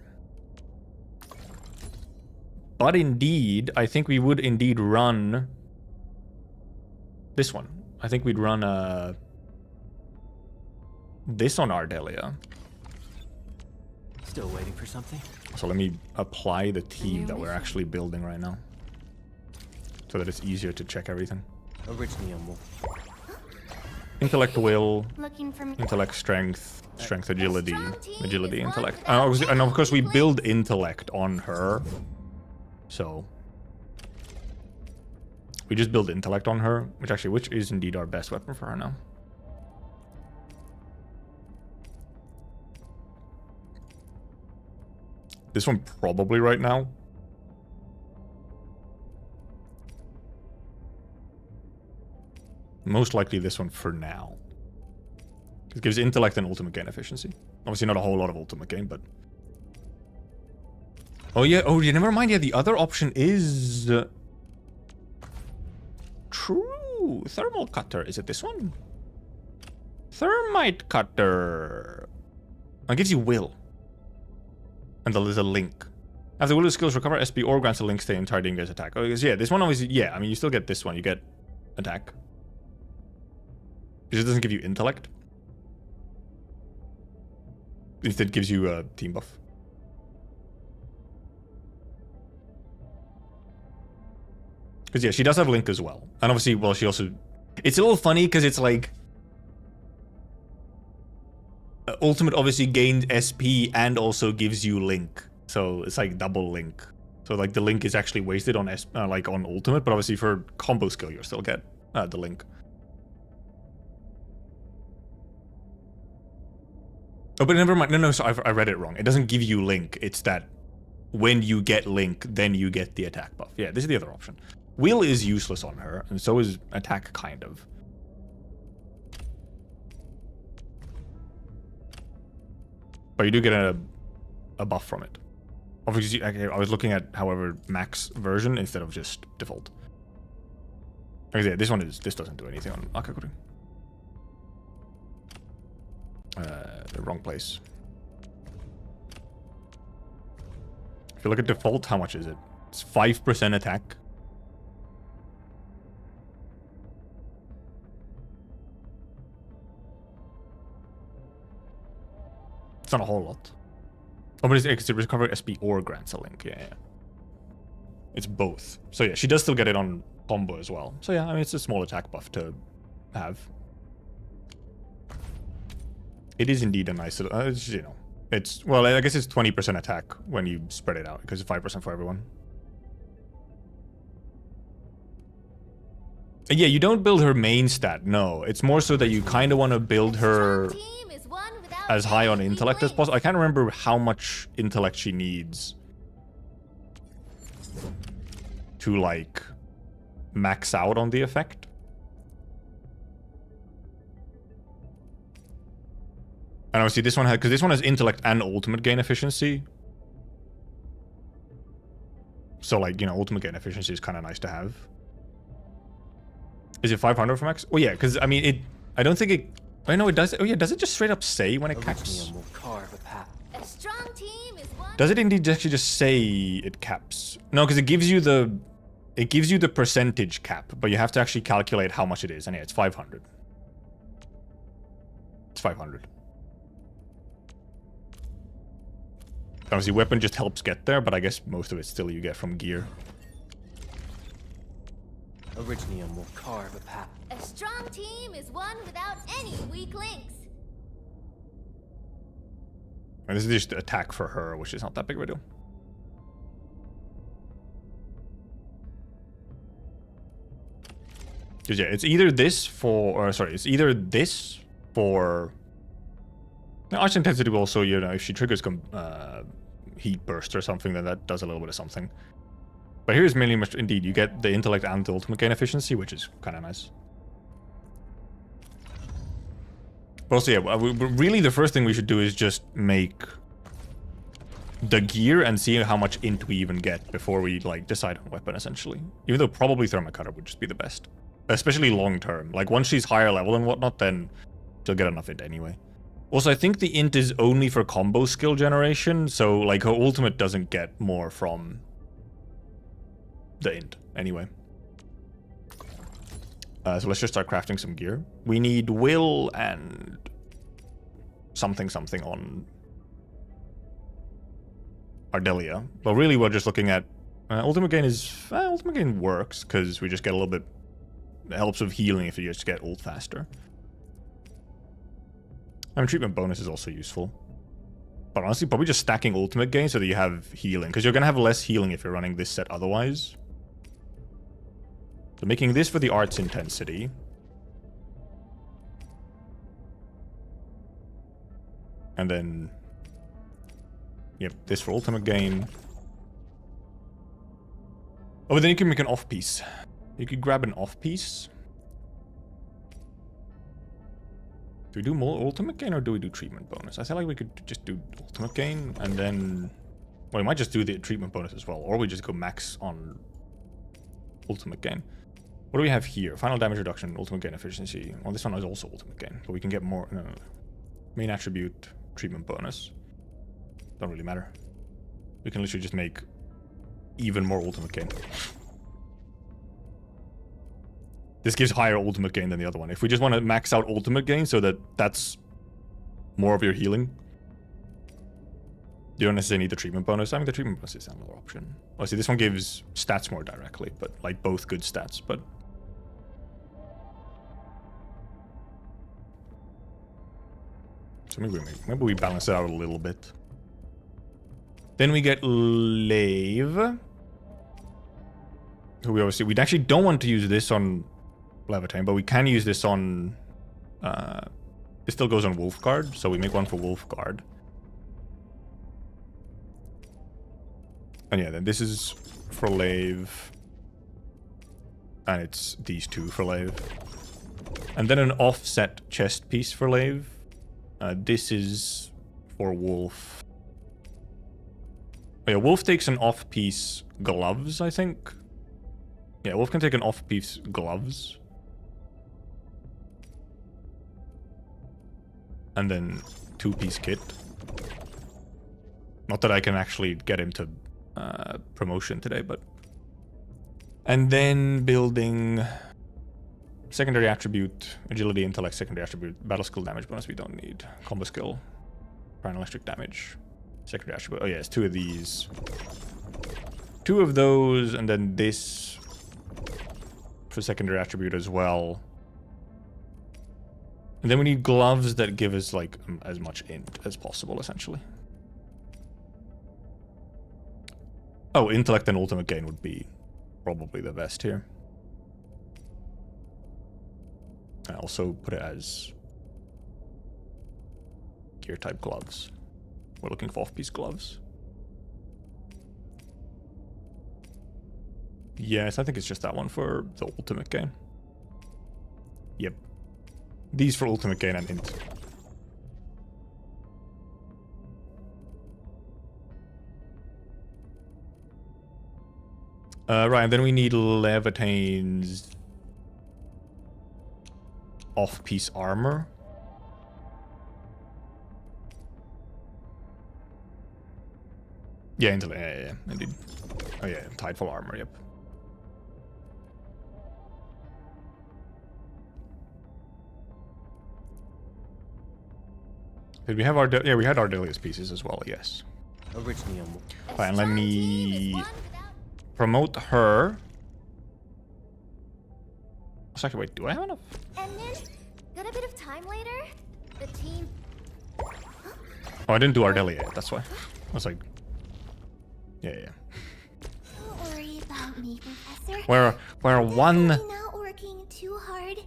But indeed, I think we would indeed run this one. I think we'd run this on Ardelia. Still waiting for something? So let me apply the team that we're actually building right now, so that it's easier to check everything. Intellect, will, intellect, strength, strength, agility, agility, intellect. And of course we build intellect on her. So we just build intellect on her, which is indeed our best weapon for her now. This one probably right now. Most likely this one for now. It gives intellect and ultimate gain efficiency. Obviously not a whole lot of ultimate gain, but... Oh yeah, never mind. Yeah, the other option is... True. Thermal cutter. Is it this one? Thermite cutter. It gives you will. And there's a link. After will skills recover SP or grants a link stay entire engaged attack. Oh, yeah, this one obviously, yeah, I mean, you still get this one. You get attack. Because it doesn't give you intellect. Instead, it gives you a team buff. Because, yeah, she does have link as well. And obviously, well, she also... It's a little funny because it's like... Ultimate obviously gains SP and also gives you link. So it's like double link. So like the link is actually wasted on like on ultimate, but obviously for combo skill you still get the link. Oh, but never mind. No, so I read it wrong. It doesn't give you link. It's that when you get link, then you get the attack buff. Yeah, this is the other option. Will is useless on her, and so is attack kind of. But you do get a buff from it. Obviously, I was looking at, however, max version instead of just default. Okay, yeah, this doesn't do anything on Akaguri. The wrong place. If you look at default, how much is it? It's 5% attack. It's not a whole lot. Oh, but it's recover SP or grants a link. Yeah. It's both. So yeah, she does still get it on combo as well. So yeah, I mean, it's a small attack buff to have. It is indeed a nice little, you know, it's, well, I guess it's 20% attack when you spread it out because it's 5% for everyone. Yeah, you don't build her main stat, no. It's more so that you kind of want to build her as high on intellect as possible. I can't remember how much intellect she needs to, like, max out on the effect. And obviously this one has, because this one has intellect and ultimate gain efficiency. So, like, you know, ultimate gain efficiency is kind of nice to have. Is it 500 for max? Oh yeah, because I mean it. I don't think it. I know it does. Oh yeah, does it just straight up say when it caps? A strong team is one. Does it indeed actually just say it caps? No, because it gives you the. It gives you the percentage cap, but you have to actually calculate how much it is. And yeah, it's 500. It's 500. Obviously, weapon just helps get there, but I guess most of it still you get from gear. Originium will carve a path. A strong team is one without any weak links. And this is just attack for her, which is not that big of a deal. Because yeah, it's either this for, or sorry, it's either this for. Now, arch intensity will also, you know, if she triggers heat burst or something, then that does a little bit of something. But here's mainly much, indeed, you get the intellect and the ultimate gain efficiency, which is kind of nice. But also, yeah, really the first thing we should do is just make the gear and see how much int we even get before we, like, decide on weapon, essentially. Even though probably Thermal Cutter would just be the best. Especially long term. Like, once she's higher level and whatnot, then she'll get enough int anyway. Also, I think the int is only for combo skill generation, so, like, her ultimate doesn't get more from the int, anyway. So let's just start crafting some gear. We need will and something on Ardelia. Well, really, we're just looking at ultimate gain is ultimate gain works because we just get a little bit. It helps with healing if you just get ult faster. I mean, treatment bonus is also useful. But honestly, probably just stacking ultimate gain so that you have healing, because you're gonna have less healing if you're running this set otherwise. So making this for the arts intensity. And then, yep, this for ultimate gain. Oh, but then you can make an off piece. You could grab an off piece. Do we do more ultimate gain or do we do treatment bonus? I feel like we could just do ultimate gain and then, well, we might just do the treatment bonus as well, or we just go max on ultimate gain. What do we have here? Final damage reduction, ultimate gain efficiency. Well, this one is also ultimate gain, but we can get more. No. Main attribute, treatment bonus. Don't really matter. We can literally just make even more ultimate gain. This gives higher ultimate gain than the other one. If we just want to max out ultimate gain so that that's more of your healing, you don't necessarily need the treatment bonus. I mean, the treatment bonus is another option. Obviously, this one gives stats more directly, but like both good stats, but so maybe we balance it out a little bit. Then we get Laevatainn, who we actually don't want to use this on Laevatainn, but we can use this on it still goes on Wolfguard, so we make one for Wolfguard. And yeah, then this is for Laev. And it's these two for Laev. And then an offset chest piece for Laev. This is for Wolf. Oh yeah, Wolf takes an off-piece gloves, I think. Yeah, Wolf can take an off-piece gloves. And then two-piece kit. Not that I can actually get him to promotion today, but... And then building secondary attribute, agility, intellect, secondary attribute, battle skill damage bonus we don't need, combo skill, fire and electric damage. Secondary attribute. Oh yeah, it's 2 of these. 2 of those, and then this for secondary attribute as well. And then we need gloves that give us like as much int as possible, essentially. Oh, intellect and ultimate gain would be probably the best here. I also put it as gear type gloves. We're looking for off-piece gloves. Yes, I think it's just that one for the ultimate gain. Yep. These for ultimate gain and int. Right, and then we need Laevatainn's off-piece armor. Yeah, yeah, indeed. Oh yeah, Tideful armor, yep. Did we have our... Yeah, we had Ardelia's pieces as well, yes. Originally, Right, and let me promote her. Actually, wait, do I have enough? And then, got a bit of time later, the team... Oh, I didn't do Ardelia yet, that's why. I was like... Yeah. Don't worry about me, Professor. We're one... Definitely not working too hard.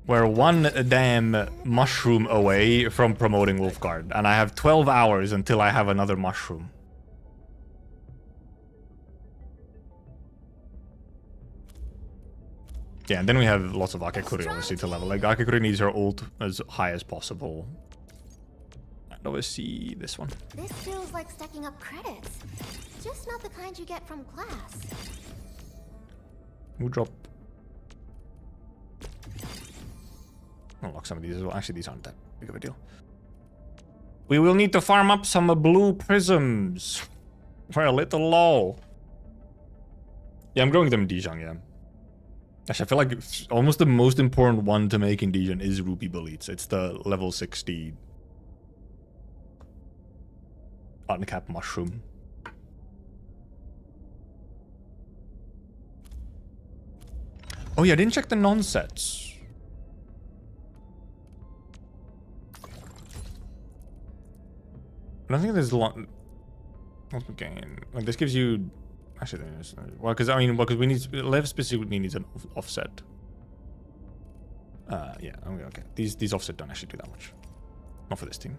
We're one damn mushroom away from promoting Wolfguard, and I have 12 hours until I have another mushroom. Yeah, and then we have lots of Akekuri obviously to level. Like, Akekuri needs her ult as high as possible. And obviously this one. This feels like stacking up credits. Just not the kind you get from class. We'll drop... Unlock some of these as well. Actually, these aren't that big of a deal. We will need to farm up some blue prisms. We're a little low. Yeah, I'm growing them in Dijon, yeah. Actually, I feel like almost the most important one to make in Dijon is Rupee Bullets. It's the level 60 uncap mushroom. Oh yeah, I didn't check the non-sets. I don't think there's a lot. Gain. Like this gives you. Actually, there's well, because because we need Lev specifically needs an offset. Yeah. Okay. These offset don't actually do that much. Not for this team.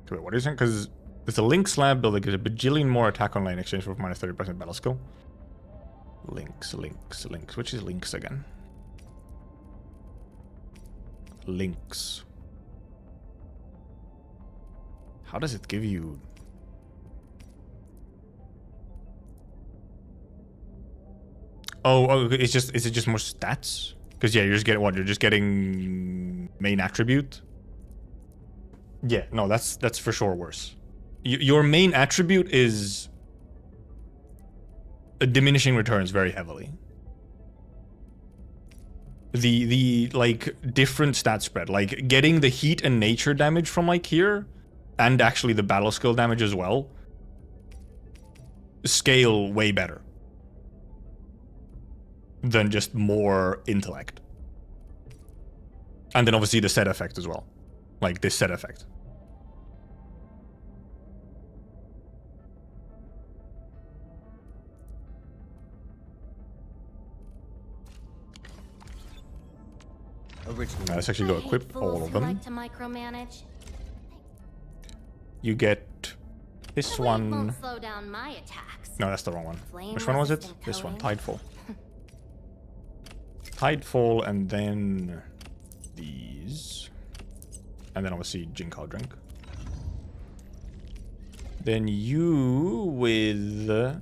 Okay, wait, what are you saying? Because there's a Link slab build that gives a bajillion more attack on lane in exchange for minus 30% battle skill. Links. Which is links again? Links. How does it give you? Oh, it's just, is it just more stats? Because yeah, you're just getting what? You're just getting main attribute. Yeah, no, that's for sure worse. Your main attribute is diminishing returns very heavily. The like different stat spread, like getting the heat and nature damage from like here, and actually the battle skill damage as well, scale way better than just more intellect. And then obviously the set effect as well, like this set effect. Let's actually go equip all of them. Like to micromanage. You get this one. Won't slow down my attacks. No, that's the wrong one. Flame Which one was it? resistant This one, coating. Tidefall. Tidefall, and then these. And then obviously Jinko drink. Then you with...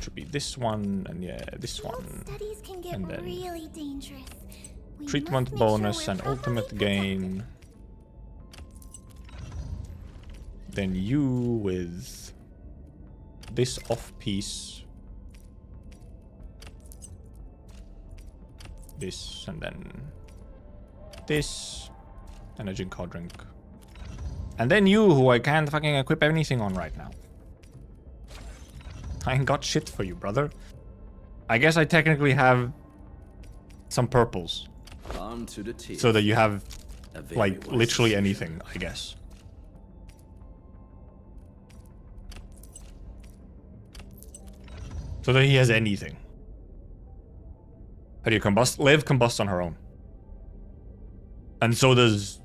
should be this one, and yeah, this one. Studies can get And then really dangerous. We treatment must make sure bonus we're and properly ultimate protected. gain. Then you with this off piece. this, and then this, and a Jinko drink. And then you, who I can't fucking equip anything on right now. I ain't got shit for you, brother. I guess I technically have some purples. On to the teeth. So that you have, A very like, wise literally decision. anything, I guess. So that he has anything. How do you combust? Lev combusts on her own. And so does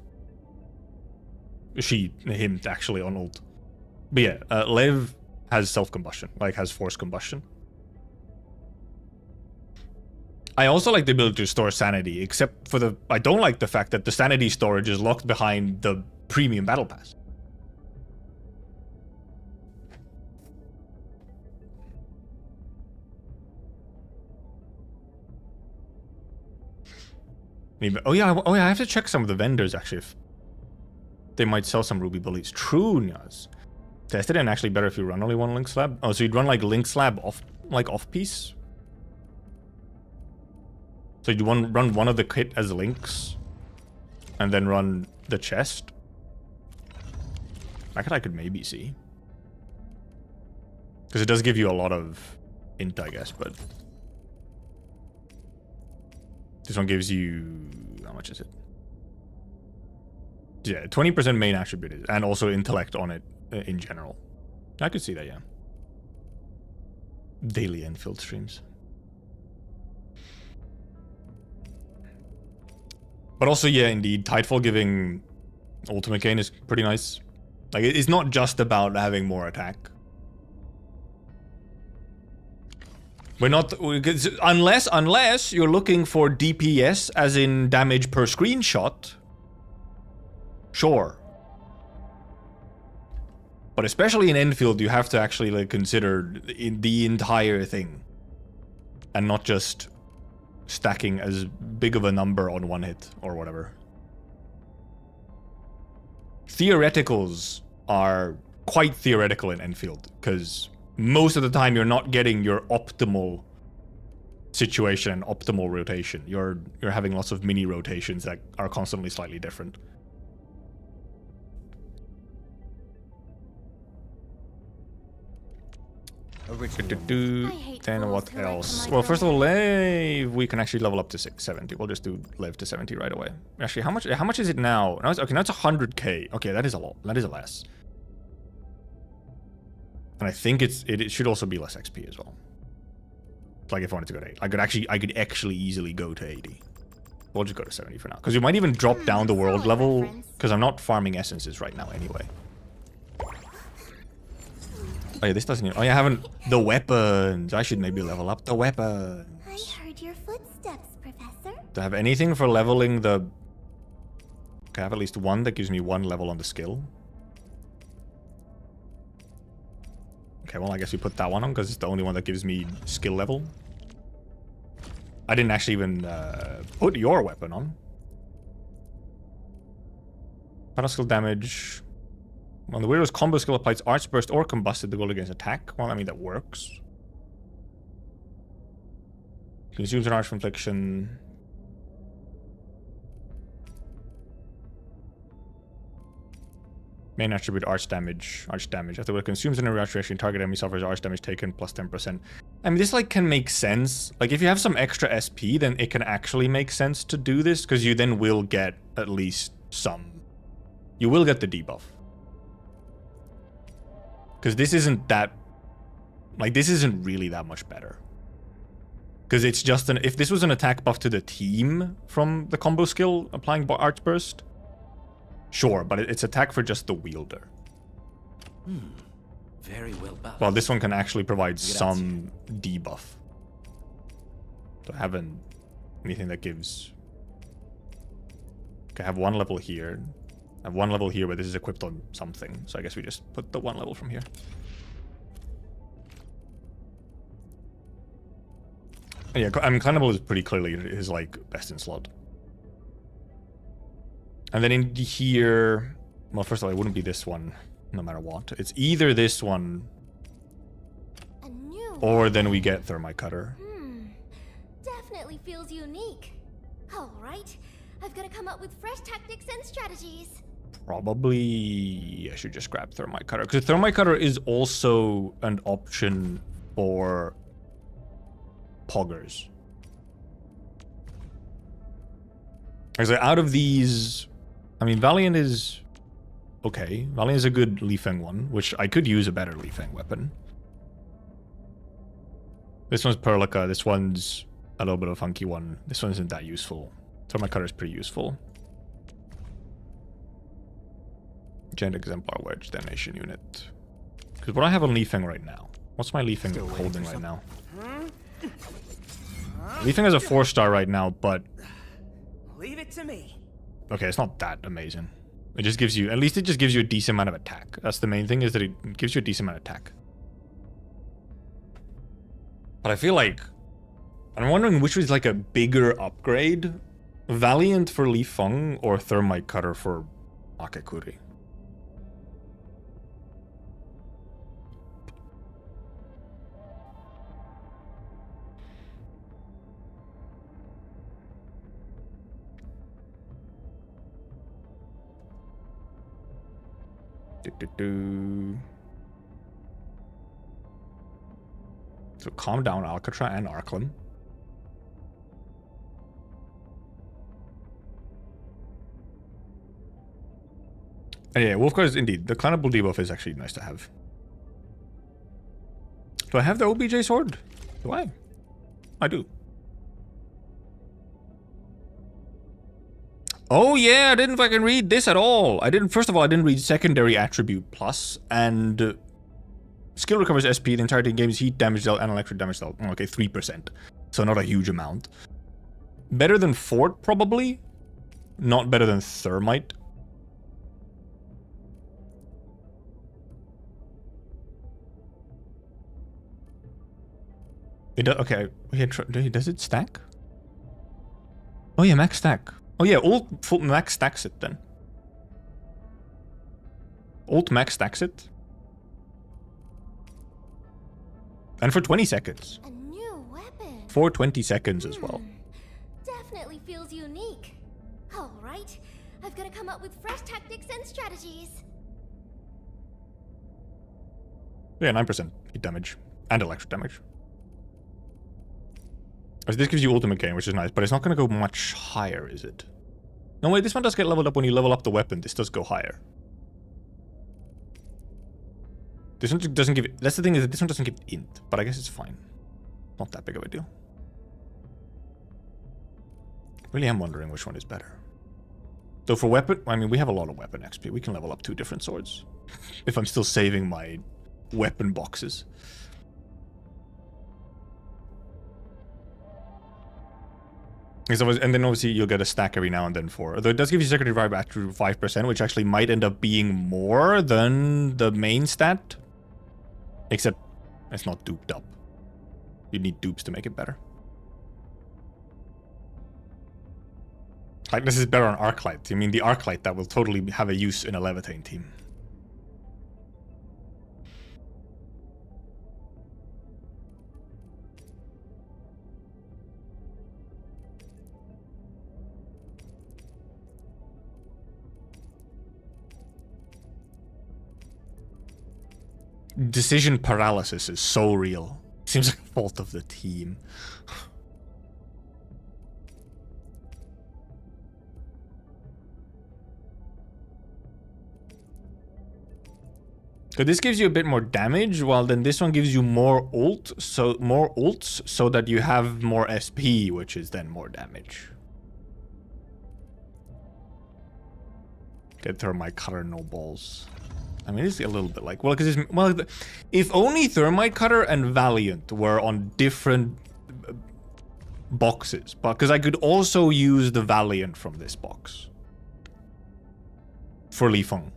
him actually on ult. But yeah, Lev has self-combustion, like has forced combustion. I also like the ability to store sanity, except for I don't like the fact that the sanity storage is locked behind the premium battle pass. Oh yeah, I have to check some of the vendors actually if they might sell some ruby bullets. True, Nyaz. Tested and actually better if you run only one link slab. Oh, so you'd run like link slab off piece. So you run one of the kit as links, and then run the chest. That I could maybe see, because it does give you a lot of int, I guess. But this one gives you, how much is it? Yeah, 20% main attribute, and also intellect on it in general. I could see that, yeah. Daily Enfield streams. But also, yeah, indeed, Tidefall giving ultimate gain is pretty nice. Like, it's not just about having more attack. We're not, unless you're looking for DPS, as in damage per screenshot. Sure. But especially in Enfield, you have to actually like consider the entire thing, and not just stacking as big of a number on one hit or whatever. Theoreticals are quite theoretical in Enfield, because most of the time you're not getting your optimal situation and optimal rotation. You're having lots of mini rotations that are constantly slightly different. Then what else? Well, first of all, Lev, we can actually level up to 70. We'll just do Lev to 70 right away. Actually, how much is it now? No, okay, now it's 100k. Okay, that is a lot. That is a less. And I think it should also be less XP as well. Like if I wanted to go to 8. I could actually easily go to 80. We'll just go to 70 for now. Because you might even drop down the world level, because I'm not farming essences right now anyway. Oh yeah, this doesn't even... Oh yeah, I haven't... The weapons! I should maybe level up the weapons. I heard your footsteps, Professor. Do I have anything for leveling the... Okay, I have at least one that gives me 1 level on the skill. Okay, well, I guess we put that one on, because it's the only one that gives me skill level. I didn't actually even put your weapon on. Final skill damage... When the Weirdo's combo skill applies Arch Burst or Combusted the goal against attack. Well, I mean, that works. Consumes an Arch Infliction. Main attribute, Arch damage. Arch damage. After it consumes an arch reaction, target enemy suffers Arch damage taken plus 10%. I mean, this, like, can make sense. Like, if you have some extra SP, then it can actually make sense to do this, because you then will get at least some. You will get the debuff. Because this isn't that... Like, this isn't really that much better. Because it's just an... If this was an attack buff to the team from the combo skill, applying Arch Burst, sure, but it's attack for just the wielder. Very well balanced. Well, this one can actually provide some debuff. So I have anything that gives... Okay, I have 1 level here. I have 1 level here, but this is equipped on something. So I guess we just put the 1 level from here. And yeah, I mean, Climbable is pretty clearly his, like, best in slot. And then in here... Well, first of all, it wouldn't be this one, no matter what. It's either this one, or then we get Thermite Cutter. Definitely feels unique. All right. I've got to come up with fresh tactics and strategies. Probably I should just grab Thermite Cutter, because Thermite Cutter is also an option for poggers. So out of these, I mean, Valiant is okay. Valiant is a good Liefeng one, which I could use a better Liefeng weapon. This one's Perlica, this one's a little bit of a funky one. This one isn't that useful. Thermite Cutter is pretty useful. Gent Exemplar Wedge Detonation Unit. Because what I have on Liefeng right now? What's my Liefeng holding right now? Liefeng has a 4-star right now, but... Leave it to me. Okay, it's not that amazing. It just gives you... At least it just gives you a decent amount of attack. That's the main thing, is that it gives you a decent amount of attack. But I feel like... I'm wondering which is like a bigger upgrade. Valiant for Li Feng or Thermite Cutter for Akekuri. So calm down, Alcatraz and Arklam. Yeah, Wolfguard is indeed. The Clanable debuff is actually nice to have. Do I have the OBJ sword? Do I? I do. Oh yeah, I didn't fucking read this at all. First of all, I didn't read Secondary Attribute Plus, and skill recovers SP the entirety of game's heat damage dealt and electric damage dealt. Okay, 3%. So not a huge amount. Better than Fort, probably. Not better than Thermite. Okay, does it stack? Oh yeah, max stack. Oh yeah, full max stacks it then. Alt max stacks it. And for 20 seconds. A new weapon. For 20 seconds as well. Definitely feels unique. All right. I've got to come up with fresh tactics and strategies. Yeah, 9% hit damage. And electric damage. So this gives you ultimate gain, which is nice, but it's not going to go much higher, is it? No, wait, this one does get leveled up when you level up the weapon. This does go higher. This one doesn't give... That's the thing, is that this one doesn't give int, but I guess it's fine. Not that big of a deal. Really am wondering which one is better. Though for weapon... I mean, we have a lot of weapon XP. We can level up 2 different swords. If I'm still saving my weapon boxes. And then obviously you'll get a stack every now and then for... Though it does give you secondary vibe at 5%, which actually might end up being more than the main stat. Except it's not duped up. You need dupes to make it better. Like, this is better on Arknight. I mean, the Arknight that will totally have a use in a Laevatainn team. Decision paralysis is so real. Seems like a fault of the team. So this gives you a bit more damage, while then this one gives you more ults, so that you have more SP, which is then more damage. Get Thermite Cutter, no balls. I mean, it's a little bit like... Well, because if only Thermite Cutter and Valiant were on different boxes. But because I could also use the Valiant from this box. For Li Feng.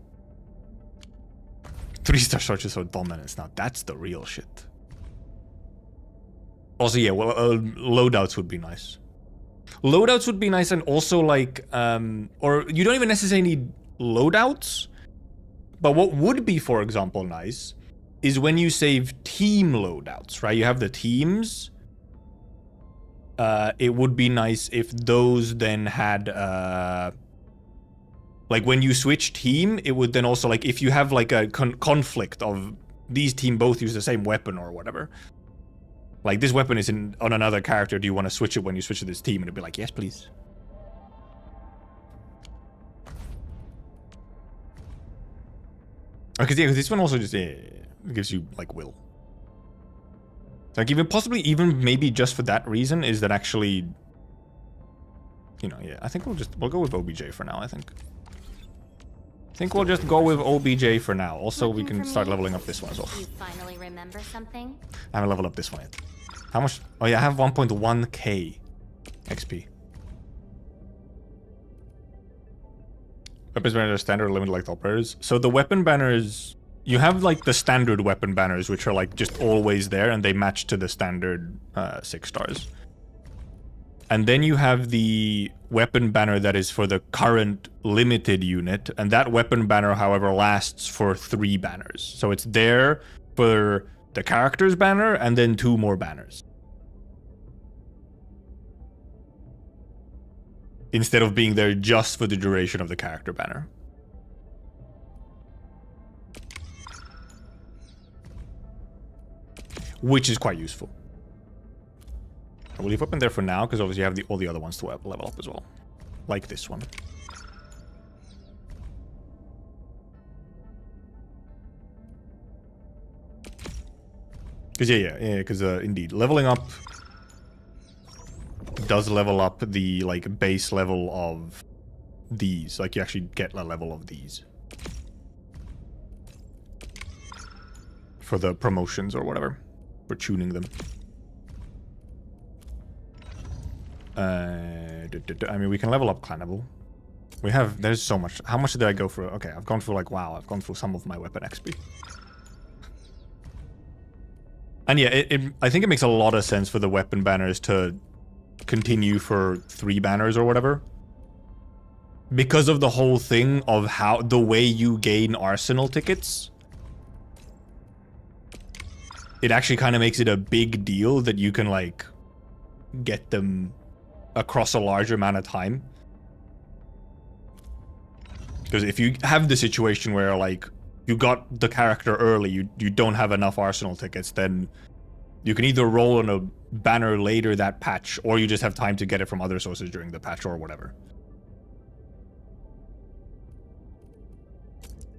3-star searches for dominance. Now, that's the real shit. Also, yeah, well, loadouts would be nice. Loadouts would be nice, and also, like... or you don't even necessarily need loadouts. But what would be, for example, nice is when you save team loadouts, right? You have the teams, it would be nice if those then had like when you switch team, it would then also like if you have like a conflict of these team both use the same weapon or whatever. Like this weapon is on another character. Do you want to switch it when you switch to this team? And it'd be like, yes, please. Because this one also just gives you like will. Like even maybe just for that reason is that actually, you know, yeah. I think we'll go with OBJ for now. I think we'll just go with OBJ for now. Also, we can start leveling up this one as well. You finally remember something? I haven't leveled up this one yet. How much? Oh yeah, I have 1.1k XP. Weapons banners are standard or limited like the operators. So the weapon banners, you have like the standard weapon banners, which are like just always there and they match to the standard 6 stars. And then you have the weapon banner that is for the current limited unit. And that weapon banner, however, lasts for 3 banners. So it's there for the character's banner and then 2 more banners. Instead of being there just for the duration of the character banner. Which is quite useful. I will leave weapon there for now, because obviously you have all the other ones to level up as well. Like this one. Because because indeed, leveling up does level up the like base level of these. Like you actually get a level of these. For the promotions or whatever. For tuning them. I mean, we can level up Clannable. There's so much. How much did I go through? Okay, I've gone through like, wow, I've gone through some of my weapon XP. And yeah, I think it makes a lot of sense for the weapon banners to continue for 3 banners or whatever. Because of the whole thing of how, the way you gain arsenal tickets. It actually kind of makes it a big deal that you can like get them across a larger amount of time. Because if you have the situation where like you got the character early, you don't have enough arsenal tickets, then you can either roll on a banner later that patch, or you just have time to get it from other sources during the patch or whatever.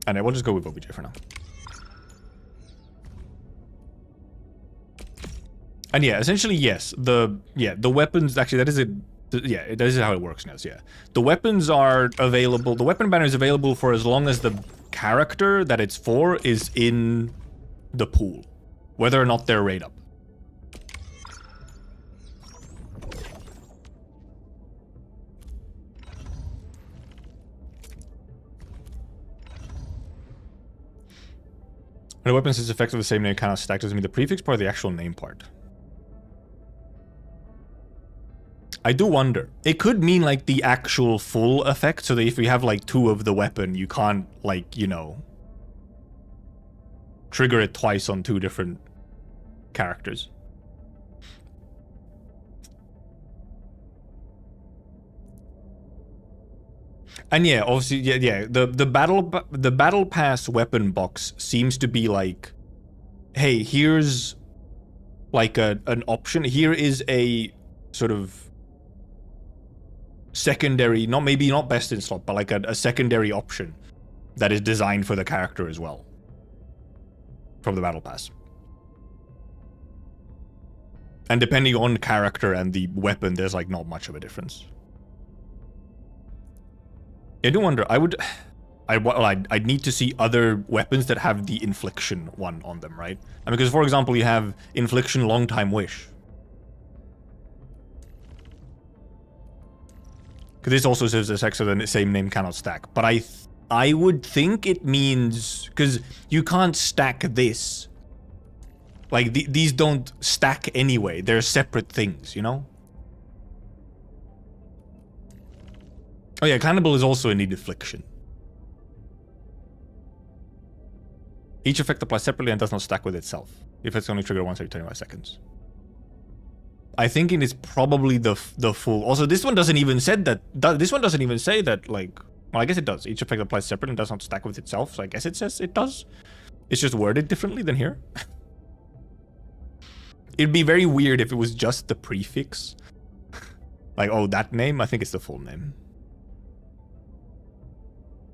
And I will just go with OBJ for now. And yeah, essentially, yes. The weapons, actually, that is how it works now, yeah. The weapons are available, the weapon banner is available for as long as the character that it's for is in the pool. Whether or not they're rate up. When a weapon is effective the same name kind of stack, doesn't mean the prefix part or the actual name part. I do wonder. It could mean like the actual full effect, so that if you have like 2 of the weapon, you can't like, you know, trigger it twice on 2 different characters. And yeah, obviously, yeah. The battle pass weapon box seems to be like, hey, here's like an option. Here is a sort of secondary, maybe not best in slot, but like a secondary option that is designed for the character as well from the battle pass. And depending on character and the weapon, there's like not much of a difference. I do wonder. I'd need to see other weapons that have the infliction one on them, right? And because, for example, you have infliction long time wish. Because this also says the sex of the same name cannot stack. But I would think it means, because you can't stack this. Like, these don't stack anyway. They're separate things, you know? Oh yeah, Cannibal is also indeed affliction. Each effect applies separately and does not stack with itself. If it's only triggered once every 25 seconds. I think it is probably the full. Also, this one doesn't even say that. This one doesn't even say that. Like, well, I guess it does. Each effect applies separate and does not stack with itself. So I guess it says it does. It's just worded differently than here. It'd be very weird if it was just the prefix. Like, oh, that name. I think it's the full name.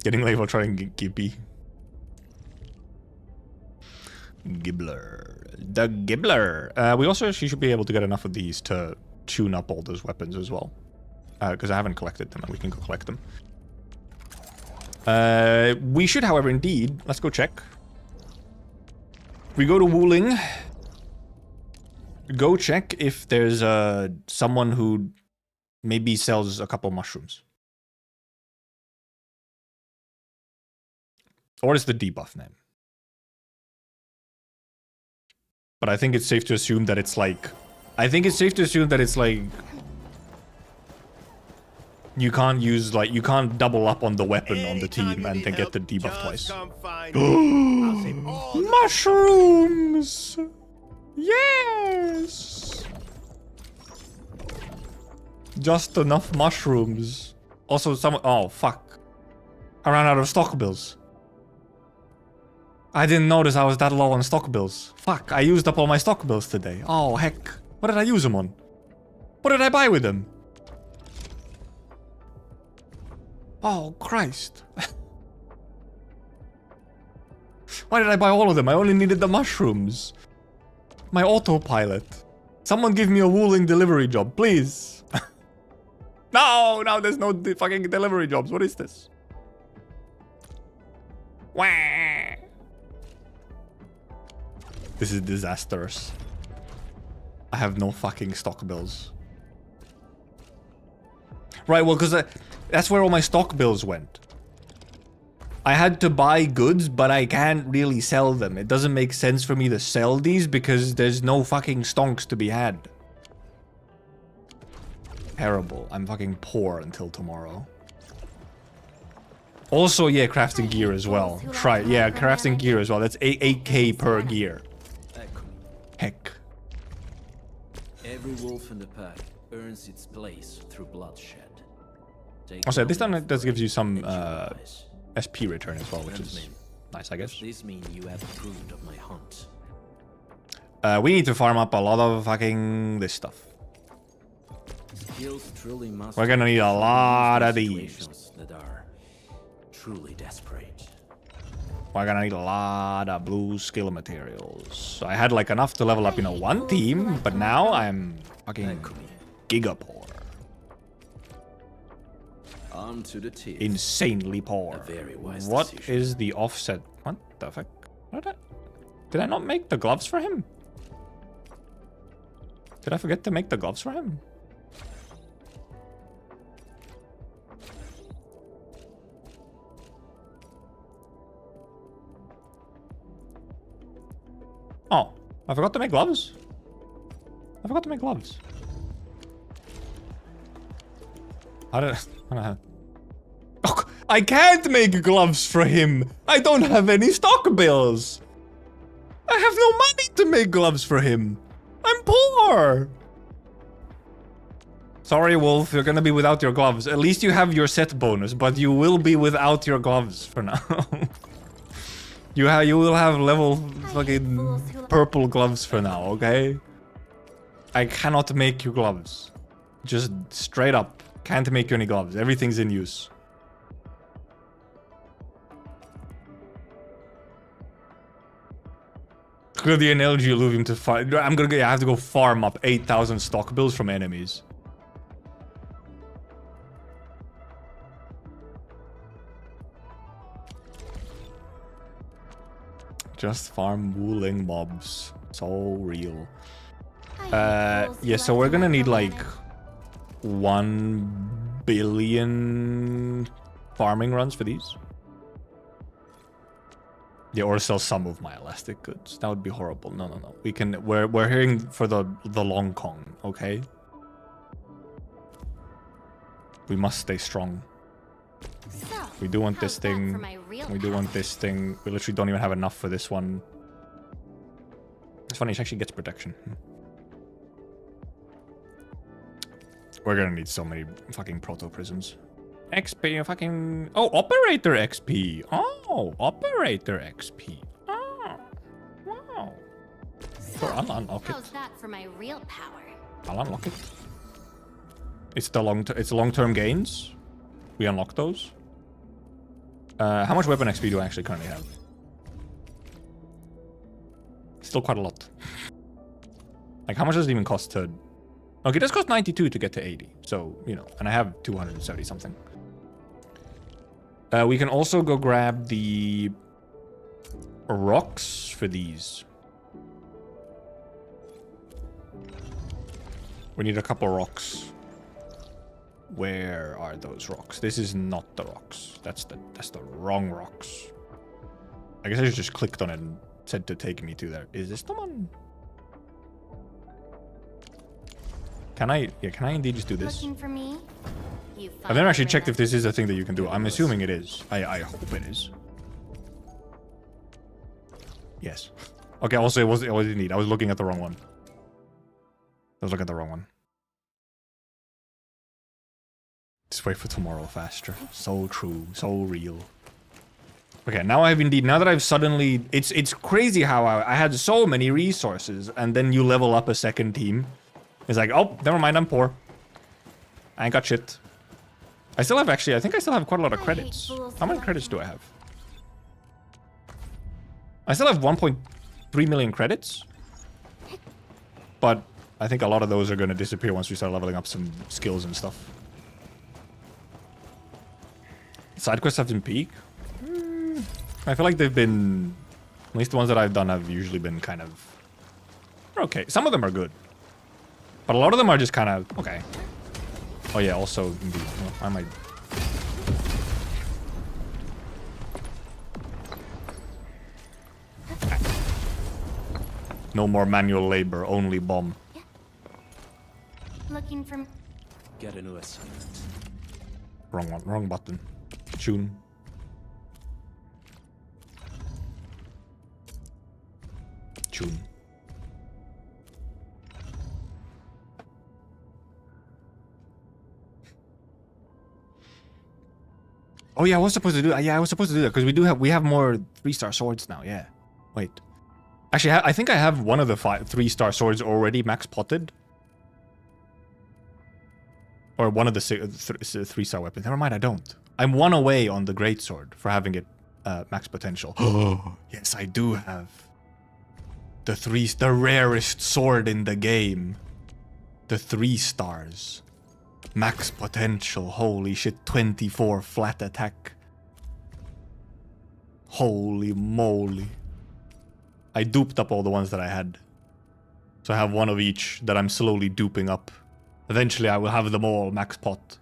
Getting labeled trying Gippy. Gibbler. The Gibbler. We also actually should be able to get enough of these to tune up all those weapons as well. Because I haven't collected them and we can go collect them. We should, however, indeed. Let's go check. We go to Wuling. Go check if there's someone who maybe sells a couple mushrooms. Or is the debuff name? But I think it's safe to assume that it's like... You can't use, like, you can't double up on the weapon on the team and then get the debuff twice. Mushrooms! Yes! Just enough mushrooms. Also, some... Oh, fuck. I ran out of stock bills. I didn't notice I was that low on stock bills. Fuck, I used up all my stock bills today. Oh, heck. What did I use them on? What did I buy with them? Oh, Christ. Why did I buy all of them? I only needed the mushrooms. My autopilot. Someone give me a Wuling delivery job, please. No, there's no fucking delivery jobs. What is this? Wah. This is disastrous. I have no fucking stock bills. Right, well, because that's where all my stock bills went. I had to buy goods, but I can't really sell them. It doesn't make sense for me to sell these because there's no fucking stonks to be had. Terrible. I'm fucking poor until tomorrow. Also, yeah, crafting gear as well. Try, yeah, crafting gear as well. That's 8k per gear. Heck. Every wolf in the pack earns its place through bloodshed. Also, this time it does gives you some SP return as well, which is nice, I guess. This mean you have approved of my hunt. We need to farm up a lot of fucking this stuff. We're gonna need a lot of these. That are truly desperate. We're gonna need a lot of blue skill materials. So I had like enough to level up, you know, one team, but now I'm fucking giga poor. On to the teeth. Insanely poor. What is the offset? What the fuck? Did I not make the gloves for him? Did I forget to make the gloves for him? Oh, I forgot to make gloves. I forgot to make gloves. How did I... Oh, I can't make gloves for him. I don't have any stock bills. I have no money to make gloves for him. I'm poor. Sorry, Wolf. You're gonna be without your gloves. At least you have your set bonus, but you will be without your gloves for now. You will have level fucking purple gloves for now, okay? I cannot make you gloves. Just straight up. Can't make you any gloves. Everything's in use. Look at the analogy alluvium to fight. I have to go farm up 8,000 stock bills from enemies. Just farm Wuling mobs. So real. Yeah, so we're gonna need like 1 billion farming runs for these. Yeah, or sell some of my elastic goods. That would be horrible. No. We can. We're hearing for the long con. Okay. We must stay strong. So, We do want how's this that thing. for my real We do want this thing. We literally don't even have enough for this one. It's funny. It actually gets protection. We're gonna need so many fucking proto prisms. XP fucking... Oh, operator XP. Oh, operator XP. Oh, wow. Sure, I'll unlock it. How's that for my real power? I'll unlock it. It's the long-term gains. We unlock those. How much weapon XP do I actually currently have? Still quite a lot. Like, how much does it even cost to... Okay, it does cost 92 to get to 80. So, you know, and I have 270 something. We can also go grab the rocks for these. We need a couple rocks. Where are those rocks? This is not the rocks. That's the wrong rocks. I guess I just clicked on it and said to take me to there. Is this the one? Can I indeed just do this? Looking for me? I've never actually checked if this is a thing that you can do. I'm assuming it is. I hope it is. Yes. Okay, also it was indeed. I was looking at the wrong one. I was looking at the wrong one. Just wait for tomorrow faster. So true. So real. Okay, now I've indeed... Now that I've suddenly... It's crazy how I had so many resources, and then you level up a second team. It's like, oh, never mind, I'm poor. I ain't got shit. I still have actually... I think I still have quite a lot of credits. How many credits do I have? I still have 1.3 million credits. But I think a lot of those are going to disappear once we start leveling up some skills and stuff. Side quests have been peak. I feel like they've been... At least the ones that I've done have usually been kind of... Okay, some of them are good. But a lot of them are just kind of... Okay. Oh yeah, also, indeed. Well, I might... No more manual labor, only bomb. Looking for... Get a new assignment. Wrong one, wrong button. Tune. Tune. Oh yeah, I was supposed to do that. Yeah, I was supposed to do that because we have more 3-star swords now. Yeah. Wait. Actually, I think I have one of the 3-star swords already max potted. Or one of the 3-star weapons. Never mind, I don't. I'm one away on the greatsword for having it max potential. Oh, yes, I do have the rarest sword in the game. The 3 stars. Max potential. Holy shit, 24 flat attack. Holy moly. I duped up all the ones that I had. So I have one of each that I'm slowly duping up. Eventually I will have them all max pot.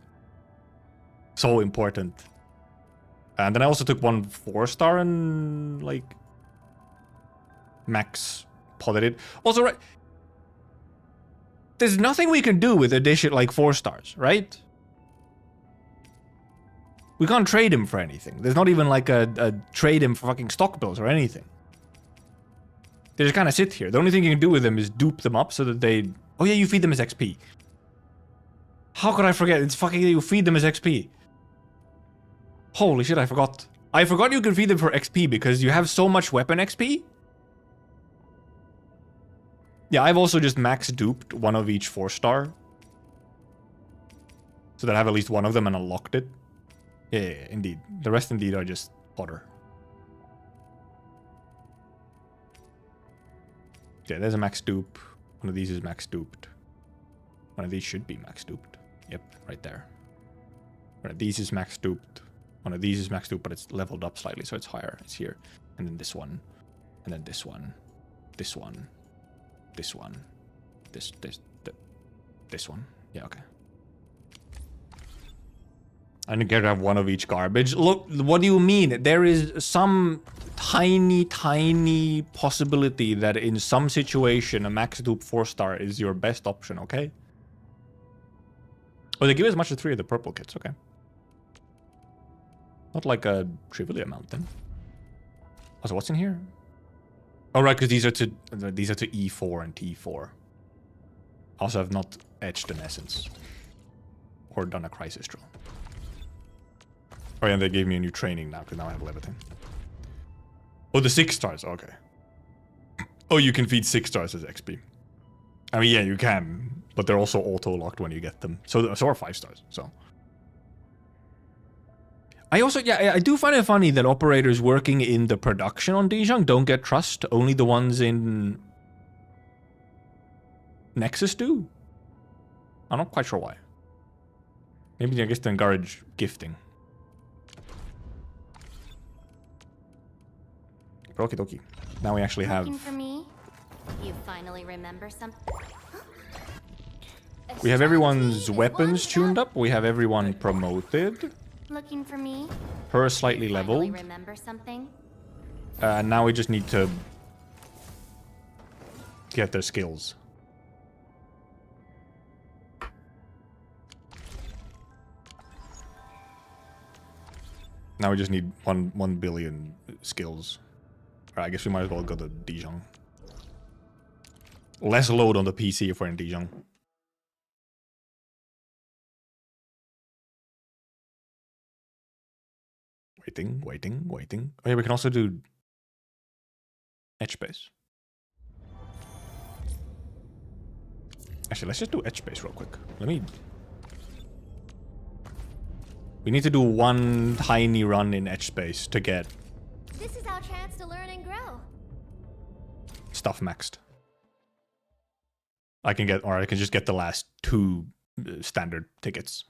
So important. And then I also took one 4-star and like max potted it. Also, right, there's nothing we can do with a dish at like 4 stars, right? We can't trade him for anything. There's not even like a trade him for fucking stock bills or anything. They just kind of sit here. The only thing you can do with them is dupe them up so that they... Oh yeah, you feed them as XP. How could I forget? It's fucking... You feed them as XP. Holy shit, I forgot. I forgot you can feed them for XP because you have so much weapon XP. Yeah, I've also just max duped one of each 4-star. So that I have at least one of them and unlocked it. Yeah, indeed. The rest indeed are just fodder. Yeah, there's a max dupe. One of these is max duped. One of these should be max duped. Yep, right there. One of these is max duped. One of these is max duped, but it's leveled up slightly, so it's higher. It's here. And then this one. And then this one. This one. This one. This one. Yeah, okay. I don't care to have one of each garbage. Look, what do you mean? There is some tiny possibility that in some situation a max dupe 4-star is your best option, okay? Oh, they give as much as 3 of the purple kits, okay. Not like a trivial amount then. Also, what's in here? Oh, right, because these are to E4 and T4. Also, I've not etched an essence. or done a crisis drill. Oh yeah, and they gave me a new training now because now I have Laevatainn. Oh, the 6 stars. Okay. Oh, you can feed 6 stars as XP. I mean, yeah, you can, but they're also auto-locked when you get them. So are 5 stars. So. I also, yeah, I do find it funny that operators working in the production on Dijon don't get trust. Only the ones in Nexus do. I'm not quite sure why. Maybe I guess to encourage gifting. Okie dokie. Now we actually have. Looking for me? You finally remember something? We have everyone's weapons tuned up. We have everyone promoted. Looking for me? Per slightly Finally leveled. remember something? Now we just need to get their skills. Now we just need 1 billion skills. Alright, I guess we might as well go to Dijon. Less load on the PC if we're in Dijon. Waiting. Oh yeah, we can also do edge base. Actually, let's just do edge base real quick. We need to do 1 tiny run in edge space to get This is our chance to learn and grow. stuff maxed. I can just get the last 2 standard tickets.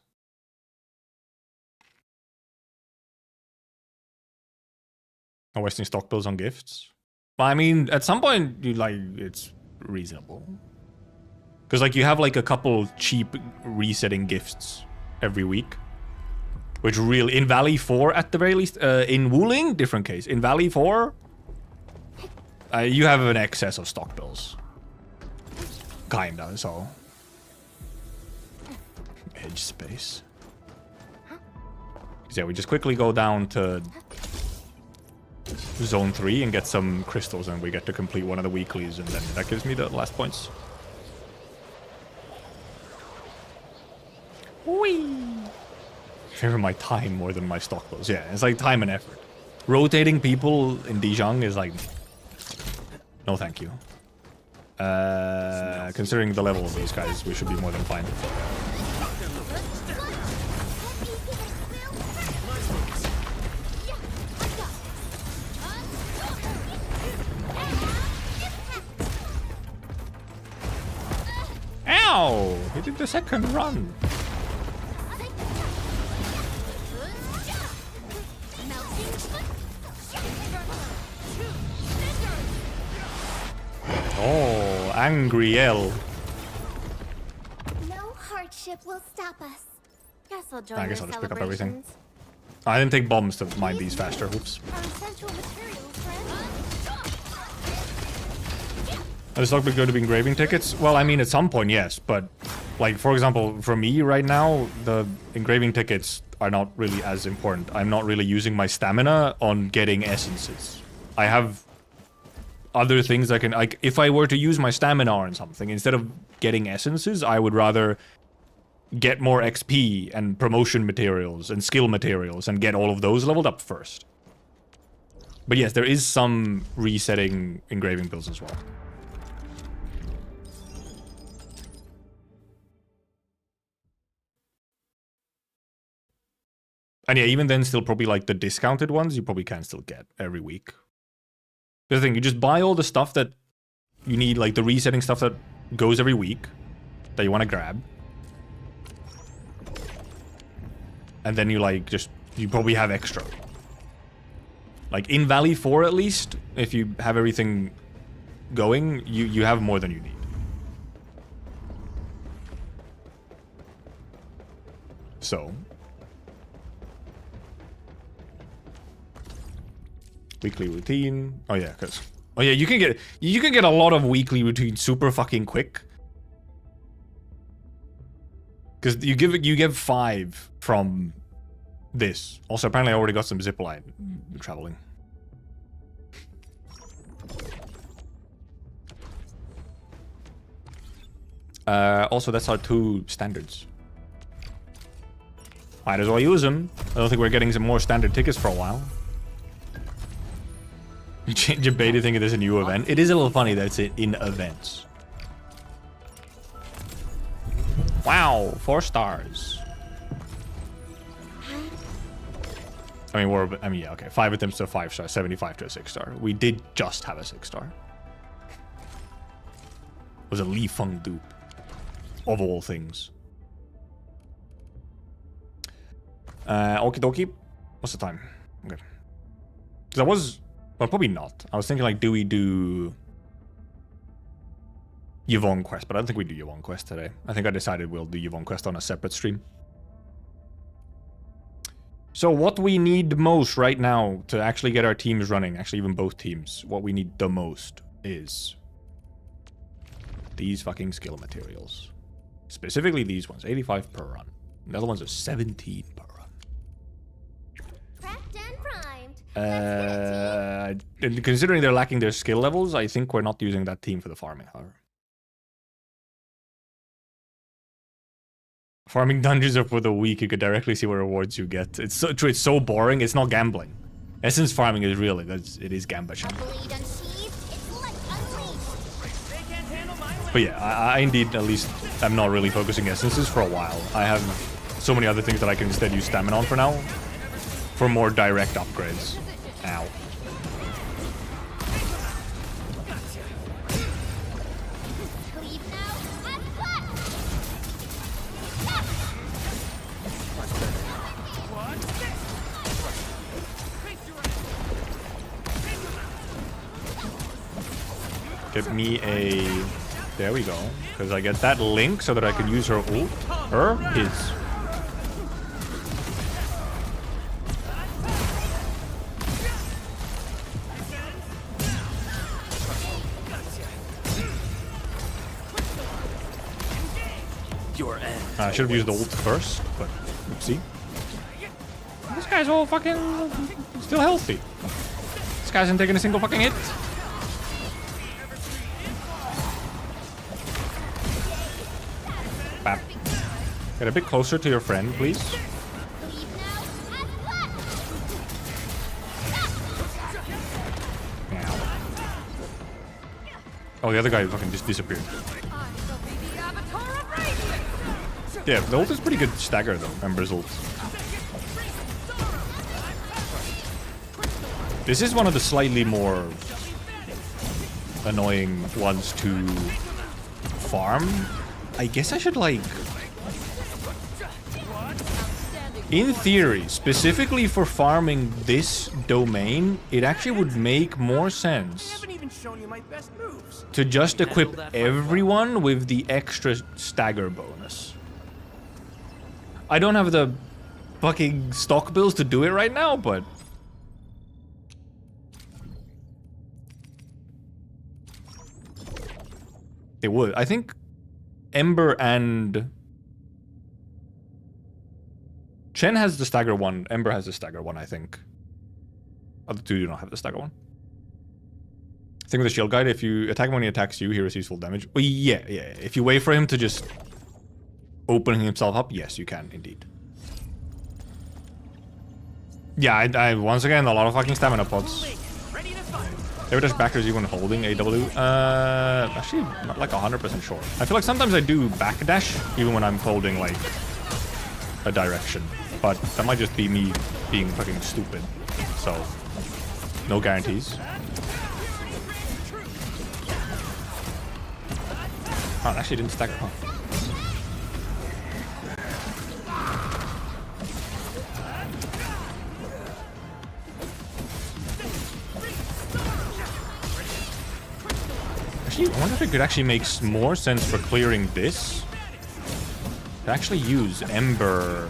No wasting stock bills on gifts. But I mean, at some point, it's reasonable. Because like you have like a couple cheap resetting gifts every week. Which really, in Valley 4 at the very least, in Wuling, different case. In Valley 4, you have an excess of stock bills. Kinda, so. Edge space. Yeah, we just quickly go down to Zone 3 and get some crystals, and we get to complete one of the weeklies, and then that gives me the last points. Whee! Favor my time more than my stock bills. Yeah, it's like time and effort. Rotating people in Dijon is like, no thank you. Considering the level of these guys, we should be more than fine. Ow! He did the second run. Oh, angry L. No hardship will stop us. Guess I'll join I guess your I'll just pick up everything. celebrations. I didn't take bombs to mine these faster. Oops. Our essential materials, friend. Are the stock going to be engraving tickets? Well, I mean, at some point, yes. But, like, for example, for me right now, the engraving tickets are not really as important. I'm not really using my stamina on getting essences. I have other things I can... Like, if I were to use my stamina on something, instead of getting essences, I would rather get more XP and promotion materials and skill materials and get all of those leveled up first. But yes, there is some resetting engraving builds as well. And yeah, even then, still probably like the discounted ones, you probably can still get every week. The thing, you just buy all the stuff that you need, like the resetting stuff that goes every week, that you want to grab. And then you like, you probably have extra. Like in Valley 4 at least, if you have everything going, you have more than you need. So... Weekly routine. Oh yeah, because you can get a lot of weekly routine super fucking quick. Because you give 5 from this. Also, apparently I already got some zipline traveling. Also, that's our 2 standards. Might as well use them. I don't think we're getting some more standard tickets for a while. Change your beta thinking there's a new event. It is a little funny that it's in events. Wow, 4 stars. I mean, yeah, okay. 5 attempts to a 5-star, 75 to a 6-star. We did just have a 6-star. It was a Li Feng dupe. Of all things. Okie dokie. What's the time? Okay. Because I was... Well, probably not. I was thinking, like, do we do... Yvonne quest, but I don't think we do Yvonne quest today. I think I decided we'll do Yvonne quest on a separate stream. So what we need most right now to actually get our teams running, actually even both teams, what we need the most is these fucking skill materials. Specifically these ones, 85 per run. The other ones are 17 per run. Prepped and primed. And considering they're lacking their skill levels, I think we're not using that team for the farming, however. Farming dungeons are for the weak. You could directly see what rewards you get. It's so true. It's so boring. It's not gambling. Essence farming is really it is gambling. But yeah, I indeed at least am not really focusing essences for a while. I have so many other things that I can instead use stamina on for now, for more direct upgrades. Ow. Get me a... There we go. Because I get that link so that I can use her ult. His. I should have used the ult first, but oopsie. This guy's all fucking... still healthy. This guy hasn't taken a single fucking hit. Bap. Get a bit closer to your friend, please. Ow. Oh, the other guy fucking just disappeared. Yeah, the ult is pretty good stagger though, Ember's ult. This is one of the slightly more annoying ones to farm. I guess I should, like... In theory, specifically for farming this domain, it actually would make more sense to just equip everyone with the extra stagger bonus. I don't have the fucking stock bills to do it right now, but... It would. I think... Ember and... Chen has the stagger one. Ember has the stagger one, I think. Other two do not have the stagger one. I think with the shield guide, if you attack him when he attacks you, he receives full damage. Well, yeah. If you wait for him to just open himself up, yes, you can, indeed. Yeah, I once again, a lot of fucking stamina pots. Laevatainn backers even holding AW. Actually, not like 100% sure. I feel like sometimes I do backdash, even when I'm holding, like, a direction. But that might just be me being fucking stupid. So, no guarantees. Oh, it actually didn't stagger, huh? Actually, I wonder if it could actually make more sense for clearing this to actually use Ember.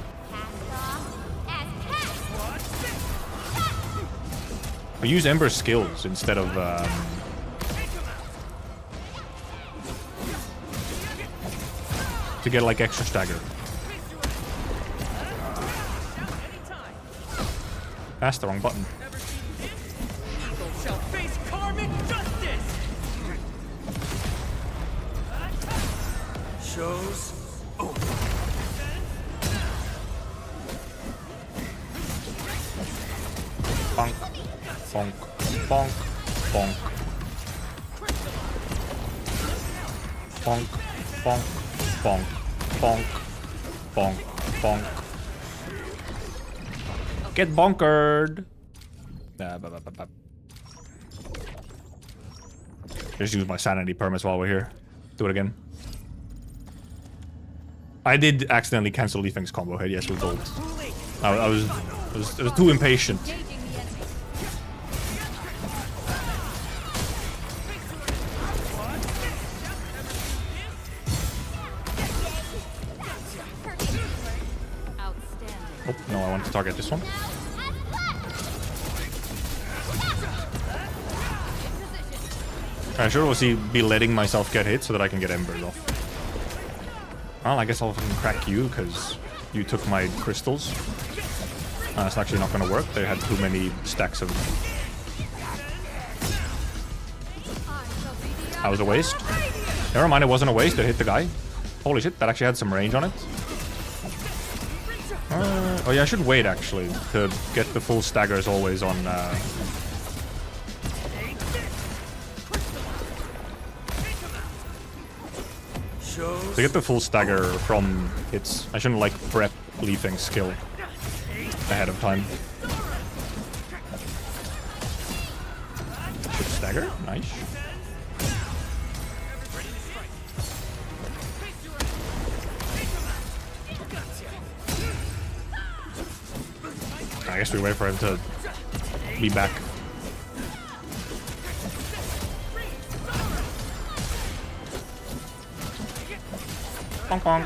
Or use Ember skills instead of to get like extra stagger. That's the wrong button. Shows over. bonk, bonk, bonk. Bonk, bonk, bonk, bonk, bonk, bonk. Get bonkered! Just use my sanity permits while we're here. Do it again. I did accidentally cancel Leafing's combo hit, yes, with gold. I was too impatient. Oh, no, I want to target this one. I should obviously be letting myself get hit so that I can get embers off. Well, I guess I'll fucking crack you because you took my crystals. It's actually not going to work. They had too many stacks of them. That was a waste. Never mind, it wasn't a waste. It hit the guy. Holy shit, that actually had some range on it. Oh yeah, I should wait actually to get the full staggers always on. To get the full stagger from hits, I shouldn't like prep Leafing's skill ahead of time. Should stagger, nice. I guess we wait for him to be back. Bonk bonk.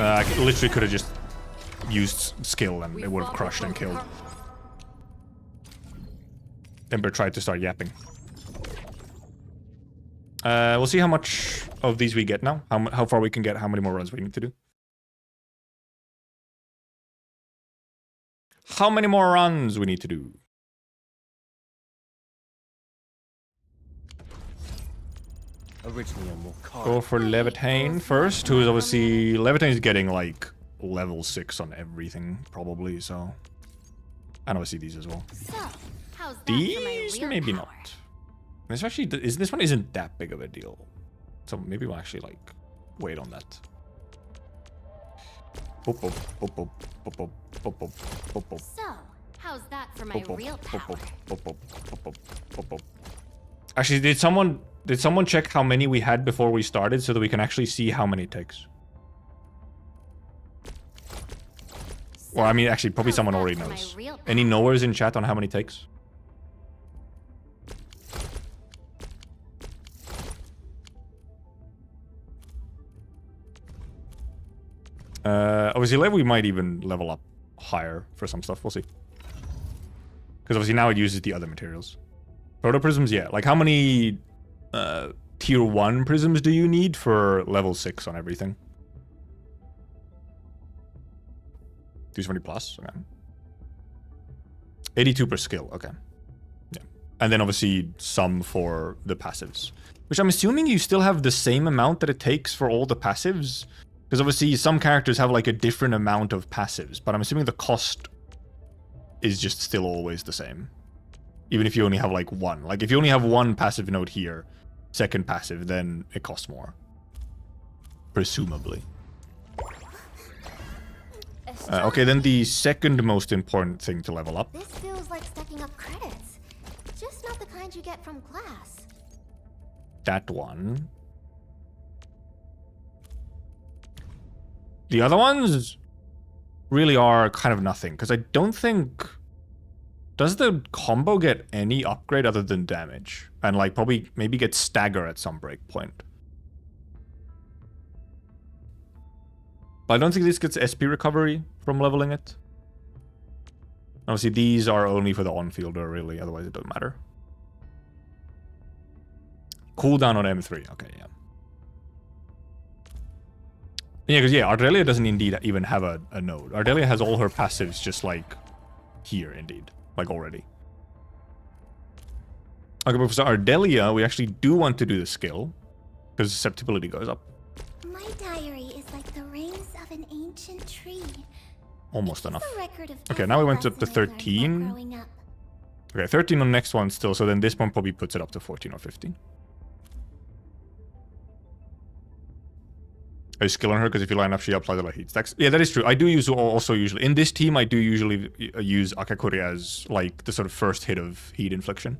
I literally could have just used skill and it would have crushed and killed. Ember tried to start yapping. We'll see how much of these we get now. How far we can get, how many more runs we need to do. How many more runs we need to do? Originally on more Go for Laevatainn first, who is obviously... Laevatainn is getting like level 6 on everything, probably, so... And obviously these as well. So, how's that These? for my real Maybe power? not. This actually... This one isn't that big of a deal. So maybe we'll actually like wait on that. Boop, boop, boop, boop, boop, boop, boop, boop, boop, boop. So, how's that for my real power? Actually, did someone check how many we had before we started so that we can actually see how many it takes? Well, I mean, actually, probably someone already knows. Any knowers in chat on how many it takes? Obviously, we might even level up higher for some stuff. We'll see. Because obviously now it uses the other materials. Proto prisms, yeah. Like how many tier 1 prisms do you need for level 6 on everything? 270 plus? Okay. 82 per skill, okay. Yeah. And then obviously some for the passives. Which I'm assuming you still have the same amount that it takes for all the passives. Because obviously some characters have like a different amount of passives, but I'm assuming the cost is just still always the same. Even if you only have like one. Like if you only have one passive node here, second passive, then it costs more. Presumably. Okay, then the second most important thing to level up. This feels like stacking up credits. Just not the kind you get from class. That one. The other ones really are kind of nothing, because I don't think... Does the combo get any upgrade other than damage? And like probably maybe get stagger at some breakpoint. But I don't think this gets SP recovery from leveling it. Obviously these are only for the on-fielder really, otherwise it doesn't matter. Cooldown on M3, okay, yeah. Yeah, because yeah, Ardelia doesn't indeed even have a node. Ardelia has all her passives just like here indeed. Like already. Okay, but for Ardelia, we actually do want to do the skill. Because susceptibility goes up. My diary is like the rings of an ancient tree. Almost enough. A record of Okay, now we went up to every lesson I learned 13. while growing up. Okay, 13 on next one still, so then this one probably puts it up to 14 or 15. I skill on her because if you line up, she applies a lot of heat stacks. Yeah, that is true. I do use also usually in this team. I do usually use Akakuri as like the sort of first hit of heat infliction.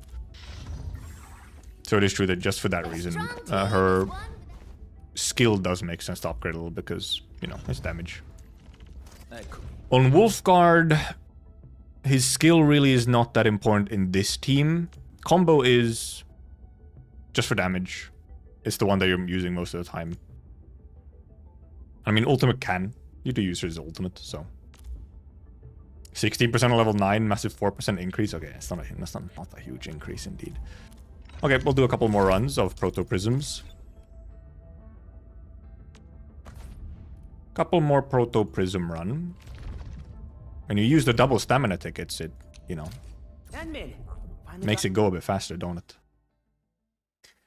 So it is true that just for that reason, her skill does make sense to upgrade a little because you know it's damage. On Wolfguard, his skill really is not that important in this team. Combo is just for damage. It's the one that you're using most of the time. I mean, ultimate can. You do use his ultimate, so. 16% on level 9, massive 4% increase. Okay, that's not a huge increase indeed. Okay, we'll do a couple more runs of Proto Prisms. Couple more Proto Prism run. When you use the double stamina tickets, it, you know, makes it go a bit faster, don't it?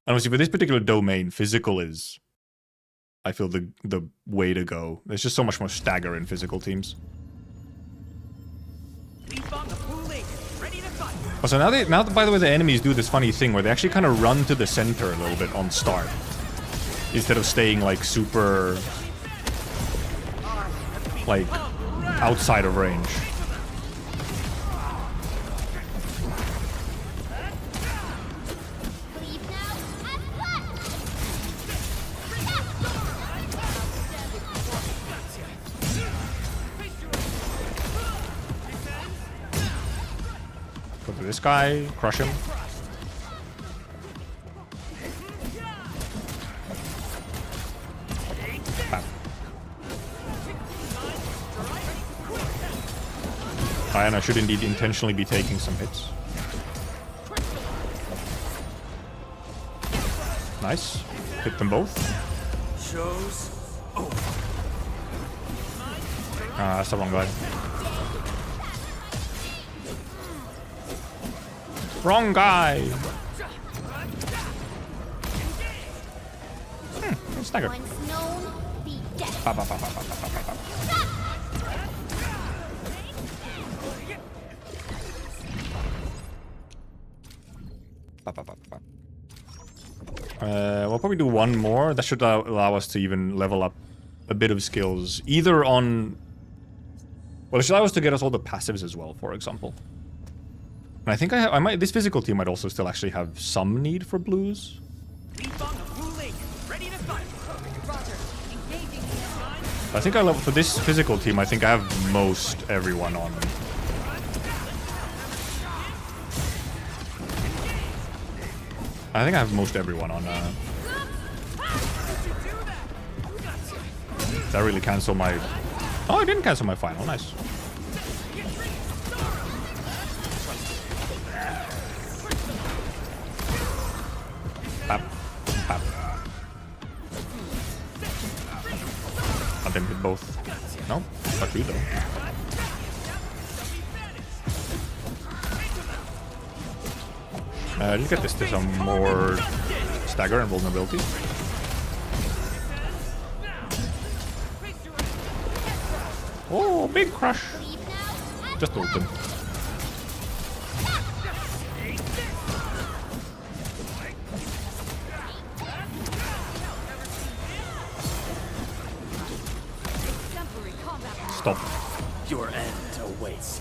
And obviously, for this particular domain, physical is, I feel, the way to go. There's just so much more stagger in physical teams. Also, now by the way, the enemies do this funny thing where they actually kind of run to the center a little bit on start, instead of staying like super, like, outside of range. Go to this guy, crush him. Bam. And I should indeed intentionally be taking some hits. Nice. Hit them both. Ah, that's the wrong guy. Wrong guy! Stagger. Ba, ba, ba, ba, ba, ba, ba, ba. Ba, ba, ba, ba. We'll probably do one more. That should allow us to even level up a bit of skills. Either on... Well, it should allow us to get us all the passives as well, for example. And I think I might. This physical team might also still actually have some need for blues. I think for this physical team, I think I have most everyone on. I think I have most everyone on. That really cancel my. Oh, I didn't cancel my final. Nice. Pap, pap. Let them hit both. No, fuck you though. Just get this to some more stagger and vulnerability. Oh, big crush. Just ult him. Stop. Your end awaits.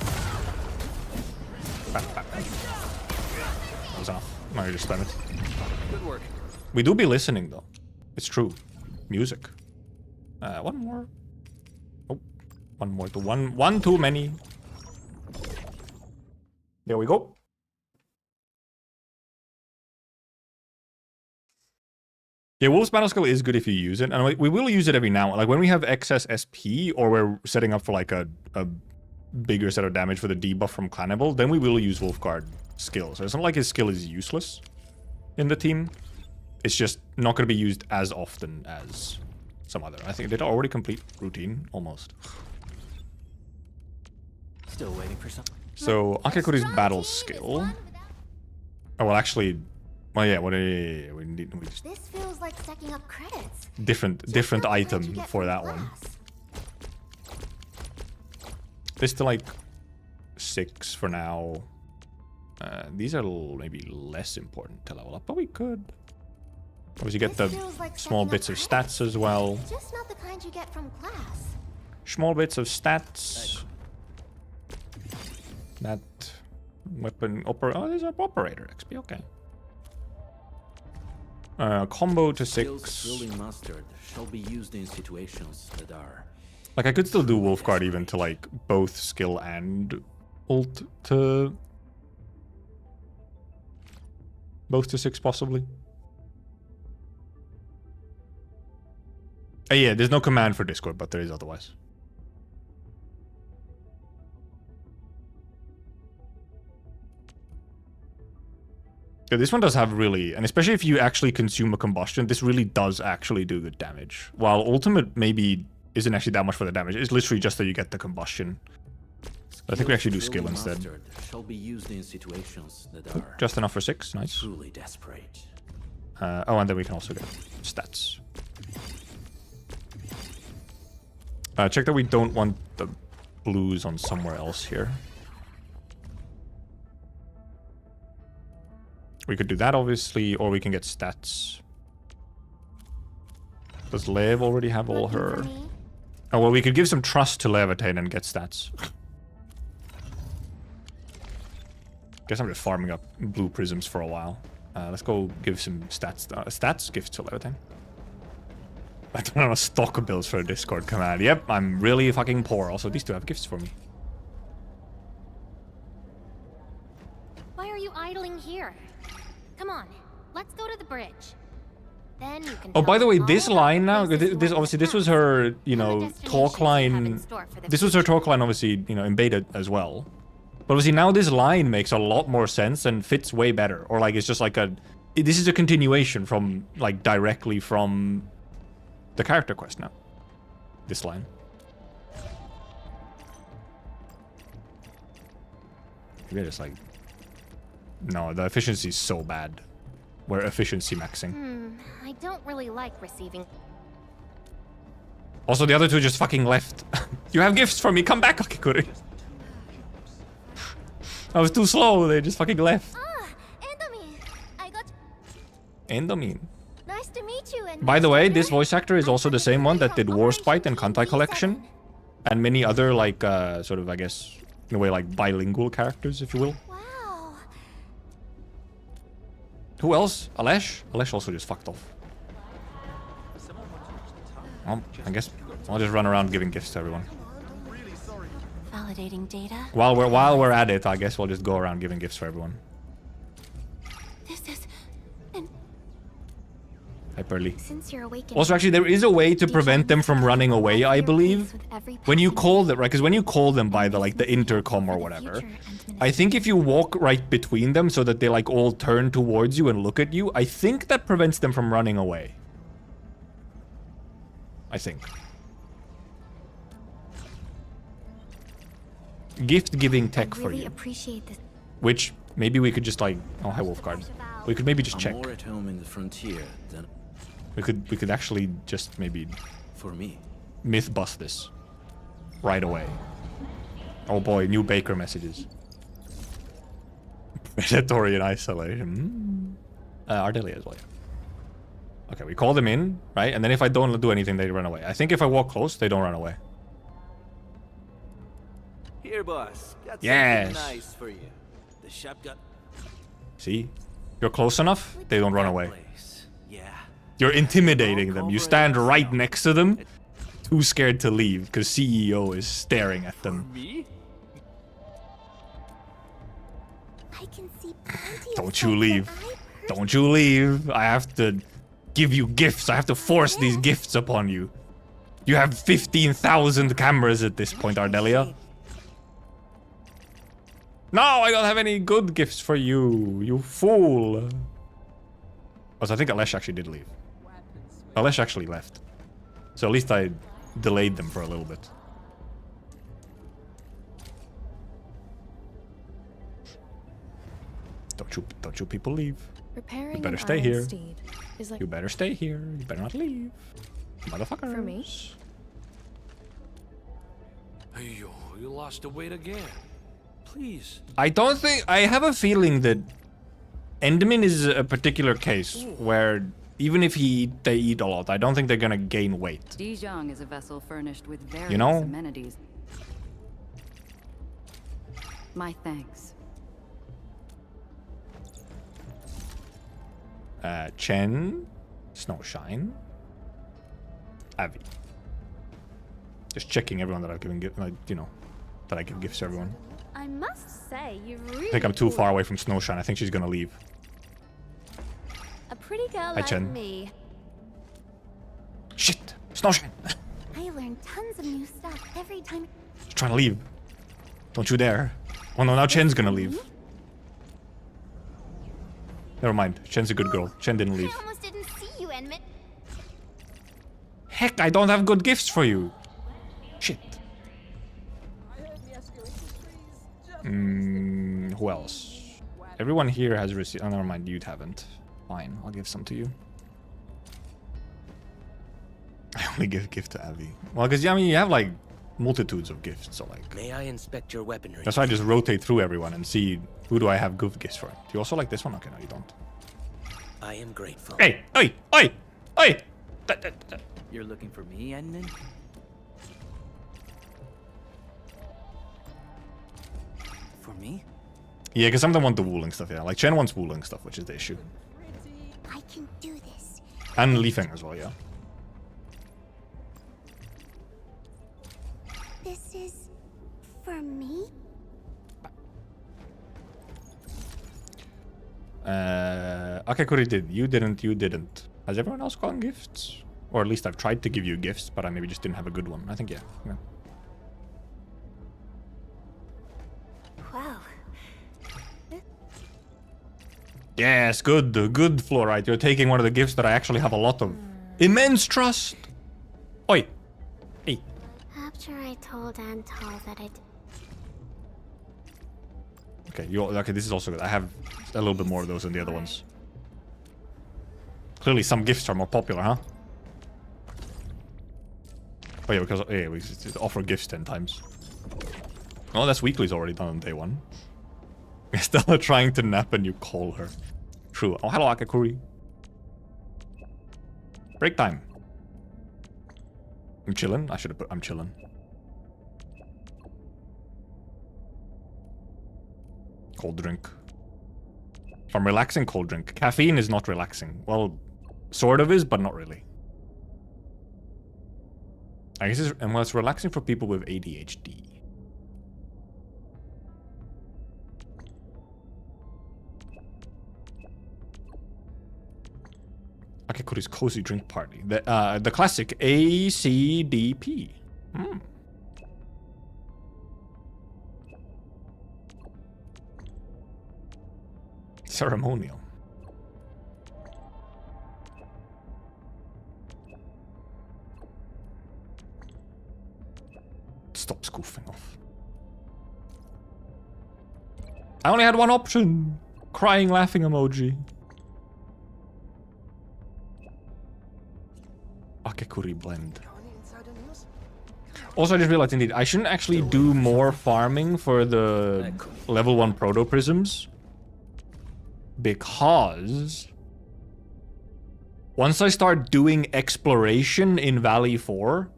Bap, bap. That was enough. Now you just spam it. Good work. We do be listening though. It's true. Music. One more. Oh, one more. One too many. There we go. Yeah, Wolf's Battle Skill is good if you use it, and we will use it every now. Like when we have excess SP, or we're setting up for like a bigger set of damage for the debuff from Cannibal, then we will use Wolfguard skill. So it's not like his skill is useless in the team. It's just not going to be used as often as some other. I think did I already complete routine almost. Still waiting for something. So Akakuri's battle skill. Oh well, actually. Well, yeah. What? We just This feels like stacking up credits. different item for that one. This to like 6 for now. These are maybe less important to level up, but we could. Obviously get the This feels like small stepping bits up of credits. stats as well. Just not the kind you get from class. Small bits of stats. That weapon oh, there's an operator XP, okay. Combo to Skills 6. truly mastered shall be used in situations that are. Like I could still do Wolfguard even to like both skill and ult to both to 6 possibly. Yeah, there's no command for Discord, but there is otherwise. Yeah, this one does have really, and especially if you actually consume a combustion, this really does actually do good damage. While ultimate maybe isn't actually that much for the damage, it's literally just that you get the combustion. I think we actually do skill instead. Shall be used in situations that are Just enough for 6, nice. truly desperate. Oh, and then we can also get stats. Check that we don't want the blues on somewhere else here. We could do that, obviously, or we can get stats. Does Lev already have all Looking her... for me? Oh, well, we could give some trust to Laevatainn and get stats. Guess I'm just farming up blue prisms for a while. Let's go give some stats gifts to Laevatainn. I don't know stock builds for a Discord command. Yep, I'm really fucking poor. Also, these two have gifts for me. Why are you idling here? Come on, let's go to the bridge. Then you can. Oh, by the way, tell this me all line about now, the places you this want obviously to this was pass. her, you All the know, destinations talk you have in line. store for the This was her future. talk line, obviously, you know, in beta as well. But obviously now this line makes a lot more sense and fits way better. Or like it's just like a, this is a continuation from like directly from the character quest now. This line. Maybe just like, no, the efficiency is so bad. We're efficiency maxing. I don't really like receiving. Also, the other two just fucking left. You have gifts for me. Come back, Akikuri. I was too slow. They just fucking left. Ah, Endomine. I got. Endomine. Nice to meet you. And By the way, this Master. voice actor is also the same one that did Warspite and Kantai Collection. And many other, like, sort of, I guess, in a way, like, bilingual characters, if you will. Wow. Who else? Alesh? Alesh also just fucked off. Well, I guess I'll just run around giving gifts to everyone. Validating data. While we're at it, I guess we'll just go around giving gifts for everyone. This is. And Hi, Pearly. Since you're awakened. Also, actually, there is a way to prevent them from running away, I believe. When you call them, right? Because when you call them by the, like, the intercom or whatever, I think if you walk right between them so that they, like, all turn towards you and look at you, I think that prevents them from running away. I think. Gift-giving tech for really you. appreciate this. Which, maybe we could just, like... Oh, hi, Wolfguard. We could maybe just I'm check. more at home in the frontier than We could actually just maybe for me. myth bust this. Right away. Oh boy, new Baker messages. Predatory in isolation. Ardelia as well, yeah. Okay, we call them in, right? And then if I don't do anything, they run away. I think if I walk close, they don't run away. Here, boss. Got Yes. something nice for you. The shop got See? You're close enough, they don't run away. place. Yeah. You're intimidating them. You stand right next to them, too scared to leave, because CEO is staring at them. Me? I can see plenty of Don't you sights leave. that I Don't you leave. I have to give you gifts. I have to force these gifts upon you. You have 15,000 cameras at this point, Ardelia. No, I don't have any good gifts for you, you fool. Also, I think Alesh actually did leave. Alesh actually left. So at least I delayed them for a little bit. Don't you people leave. Repairing You better an stay iron here. steed is like You better stay here. You better not leave. Motherfuckers. For me? Hey, yo, you lost the weight again. Please. I don't think... I have a feeling that Enderman is a particular case where even if they eat a lot, I don't think they're gonna gain weight. Dijon is a vessel furnished with various You know? amenities. My thanks. Chen, Snowshine, Avi. Just checking everyone that I've given, that I give gifts to everyone. I must say, you really. I think I'm too far away from Snowshine. I think she's gonna leave. A pretty girl Hi, like Chen. me. Shit! Snowshine! I learn tons of new stuff every time. She's trying to leave. Don't you dare. Oh no, now Chen's gonna leave. Never mind. Chen's a good girl. Chen didn't leave. I almost didn't see you, Enmit. Heck, I don't have good gifts for you. Shit. Who else? Everyone here has received... Oh, never mind. You haven't. Fine. I'll give some to you. I only give gift to Avi. Well, because, I mean, you have, like, multitudes of gifts, so, like... May I inspect your weaponry? That's why I just rotate through everyone and see who do I have good gifts for. Do you also like this one? Okay, no, you don't. I am grateful. Hey! Oi! Oi! Oi! You're looking for me, Edmund? For me? Yeah, because some of them want the wooling stuff, yeah. Like, Chen wants wooling stuff, which is the issue. I can do this. And Leafing as well, yeah. This is for me? Akakuri did. You didn't. Has everyone else gotten gifts? Or at least I've tried to give you gifts, but I maybe just didn't have a good one. I think, yeah. Wow. Yes, good, Fluorite. You're taking one of the gifts that I actually have a lot of. Immense trust! Oi! Hey. After I told Antal that Okay, this is also good. I have a little bit more of those than the other ones. Clearly some gifts are more popular, huh? Oh yeah, because we just offer gifts 10 times. Oh, that's weekly's already done on day 1. Stella trying to nap and you call her. True. Oh, hello, Akakuri. Break time. I'm chilling. I should have put I'm chilling. Cold drink. If I'm relaxing, cold drink. Caffeine is not relaxing. Well, sort of is, but not really. I guess it's relaxing for people with ADHD. Akakuri's cozy drink party. The classic ACDP. Ceremonial. Stop scoofing off. I only had one option. Crying, laughing emoji. Akakuri blend. Also, I just realized, indeed, I shouldn't actually do more farming for the level 1 proto prisms. Because once I start doing exploration in Valley 4,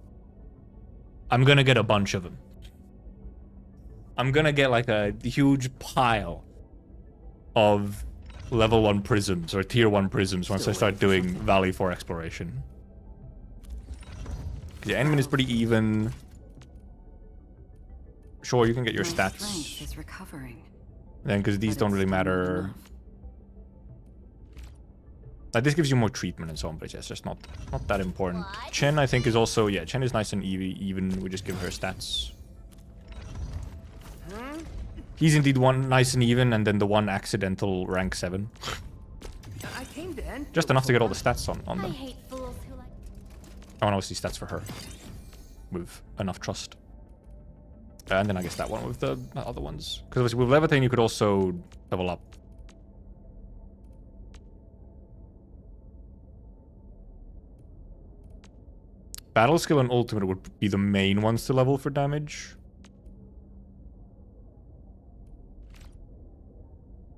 I'm gonna get a bunch of them. I'm gonna get like a huge pile of level 1 prisms or tier 1 prisms once I start doing Valley 4 exploration. Yeah, enemy is pretty even. Sure, you can get your stats. Strength is recovering. Then, because these don't really matter. Like, this gives you more treatment and so on, but yeah, it's just not that important. Chen, I think, is also... Yeah, Chen is nice and even. We just give her stats. He's indeed one nice and even, and then the one accidental rank 7. I came to end. Just enough to get all the stats on I them. hate fools who like. I want to see stats for her. With enough trust. And then I guess that one with the other ones. Because with Laevatainn, you could also level up. Battle skill and ultimate would be the main ones to level for damage.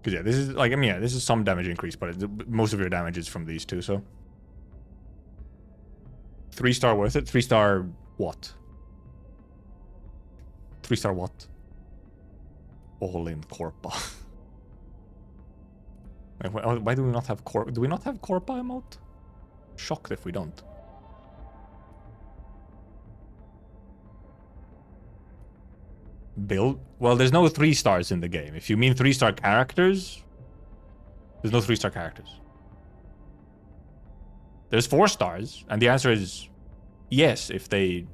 Because yeah, this is like, I mean, yeah, this is some damage increase, but most of your damage is from these two, so. 3-star worth it? 3-star what? 3-star what? All in Corpa. Why do we not have Corpa? Do we not have Corpa emote? Shocked if we don't. Build? Well, there's no 3-stars in the game. If you mean 3-star characters, there's no 3-star characters. There's 4-stars, and the answer is yes, if they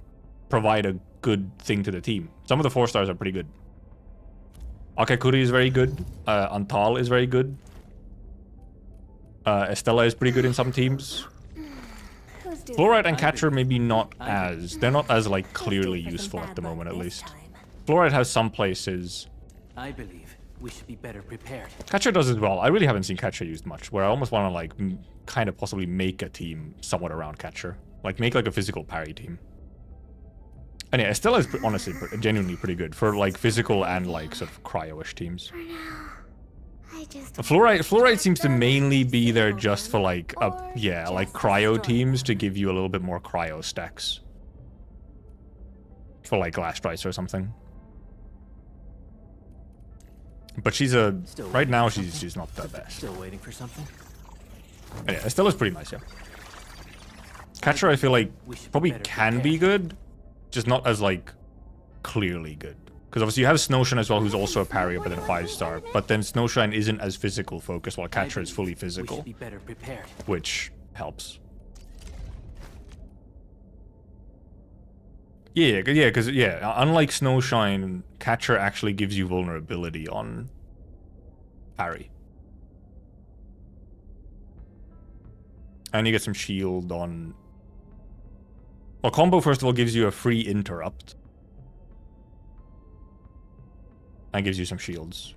provide a good thing to the team. Some of the 4-stars are pretty good. Akakuri is very good. Antal is very good. Estella is pretty good in some teams. Fluorite and Catcher maybe not as... They're not as, like, clearly useful at the moment, at least. Fluorite has some places. I believe we should be better prepared. Catcher does as well. I really haven't seen Catcher used much, where I almost want to, like, kind of possibly make a team somewhat around Catcher. Like, make, like, a physical parry team. And yeah, Estella is honestly genuinely pretty good for, like, physical and, like, sort of cryo-ish teams. Fluorite seems to mainly be there just for, like, like, cryo teams to give you a little bit more cryo stacks. For, like, Glass Strice or something. But she's a... Right now, she's not the best. Still waiting for something? And yeah, Estella's pretty nice, yeah. Catcher, I feel like, probably can be good, just not as, like, clearly good. Because obviously you have Snowshine as well, who's also a parry, but then 5-star. But then Snowshine isn't as physical focused, while Catcher is fully physical. We should be better prepared. Which helps. Yeah, because, unlike Snowshine, Catcher actually gives you vulnerability on parry. And you get some shield on... Well, combo, first of all, gives you a free interrupt. And gives you some shields.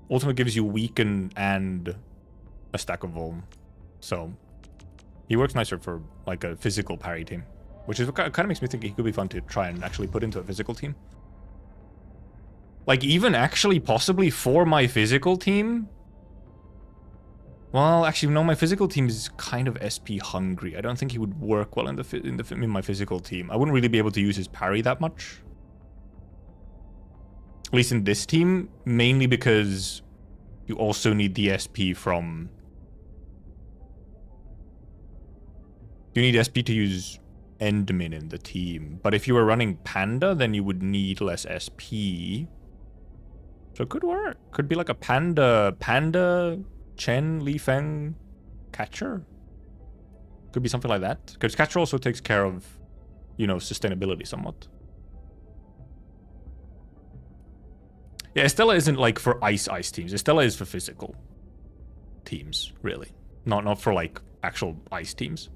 Ultimate gives you weaken and a stack of vuln. So, he works nicer for, like, a physical parry team. Which is kind of makes me think he could be fun to try and actually put into a physical team. Like, even actually possibly for my physical team... Well, actually, no, my physical team is kind of SP hungry. I don't think he would work well in my physical team. I wouldn't really be able to use his parry that much. At least in this team, mainly because you also need the SP from... You need SP to use Endmin in the team. But if you were running Panda, then you would need less SP. So it could work. Could be like a Panda, Chen, Li Feng, Catcher. Could be something like that. Because Catcher also takes care of, you know, sustainability somewhat. Yeah, Estella isn't like for ice teams. Estella is for physical teams, really. Not for like actual ice teams.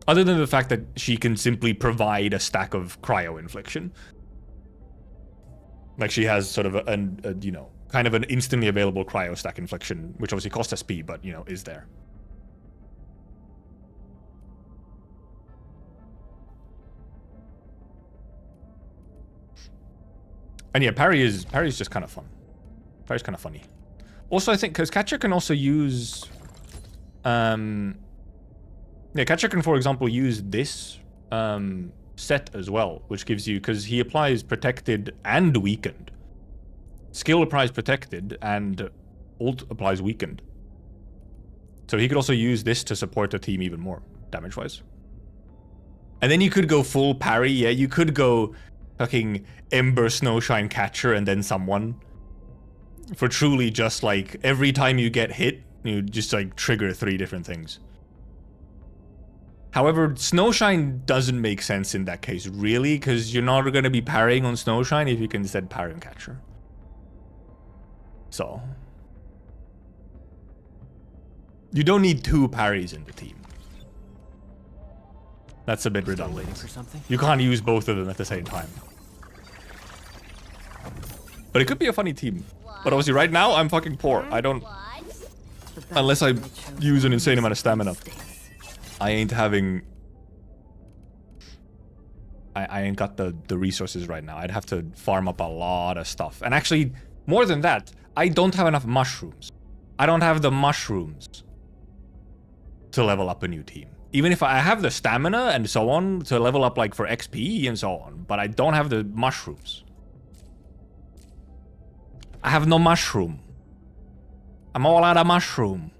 Other than the fact that she can simply provide a stack of cryo infliction. Like she has sort of a you know, kind of an instantly available cryo stack infliction, which obviously costs SP, but you know, is there. And yeah, parry is just kind of fun. Parry's kind of funny. Also, I think because Catcher can also use, yeah, Catcher can, for example, use this set as well, which gives you, because he applies protected and weakened. Skill applies protected and ult applies weakened. So he could also use this to support the team even more, damage-wise. And then you could go full parry, yeah, you could go fucking Ember, Snowshine, Catcher, and then someone. For truly just like, every time you get hit, you just like trigger 3 different things. However, Snowshine doesn't make sense in that case, really, because you're not going to be parrying on Snowshine if you can instead parry on Catcher. So. You don't need 2 parries in the team. That's a bit redundant. Waiting for something? You can't use both of them at the same time. But it could be a funny team. But obviously right now, I'm fucking poor. I don't... Unless I use an insane amount of stamina. I ain't having... I ain't got the resources right now. I'd have to farm up a lot of stuff. And actually, More than that, I don't have enough mushrooms. I don't have the mushrooms to level up a new team. Even if I have the stamina and so on to level up like for XP and so on, but I don't have the mushrooms. I have no mushroom. I'm all out of mushroom.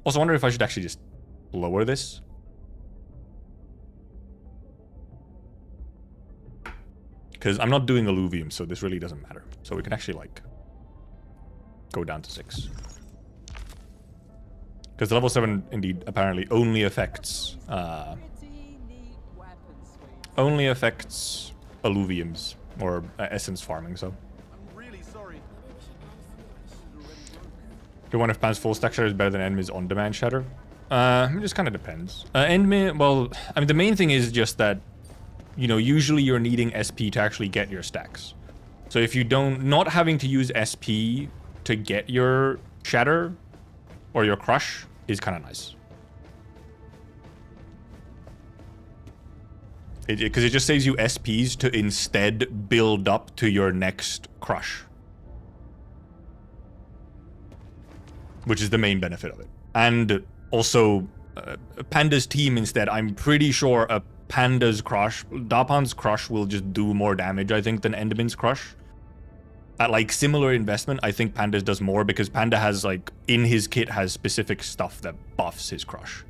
Also, I wonder if I should actually just lower this. Because I'm not doing alluvium, so this really doesn't matter. So we can actually like go down to 6. Because the level 7 indeed apparently only affects alluviums or essence farming. So I'm really sorry. you wonder if Pan's full stack shatter is better than enemy's on-demand shatter? It just kind of depends. Enemy, well, I mean the main thing is just that, you know, usually you're needing SP to actually get your stacks. So if you don't, not having to use SP to get your shatter or your crush is kind of nice. Because it just saves you SPs to instead build up to your next crush. Which is the main benefit of it. And also, Panda's team instead, I'm pretty sure a Panda's crush, Dapan's crush will just do more damage, I think, than Enderman's crush. At like similar investment, I think Panda's does more because Panda has like, in his kit has specific stuff that buffs his crush.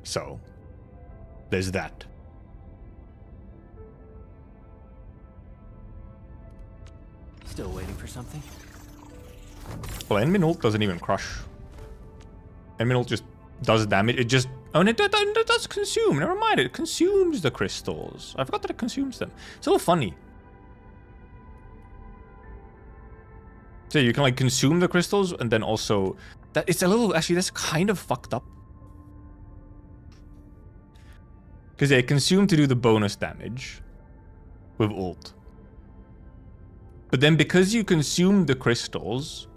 So, there's that. Still waiting for something? Well, Enmin ult doesn't even crush. Enmin ult just does damage. It just... Oh, and it does consume. Never mind. It consumes the crystals. I forgot that it consumes them. It's a little funny. So you can like consume the crystals and then also... that it's a little... Actually, that's kind of fucked up. Because they consume to do the bonus damage with ult. But then because you consume the crystals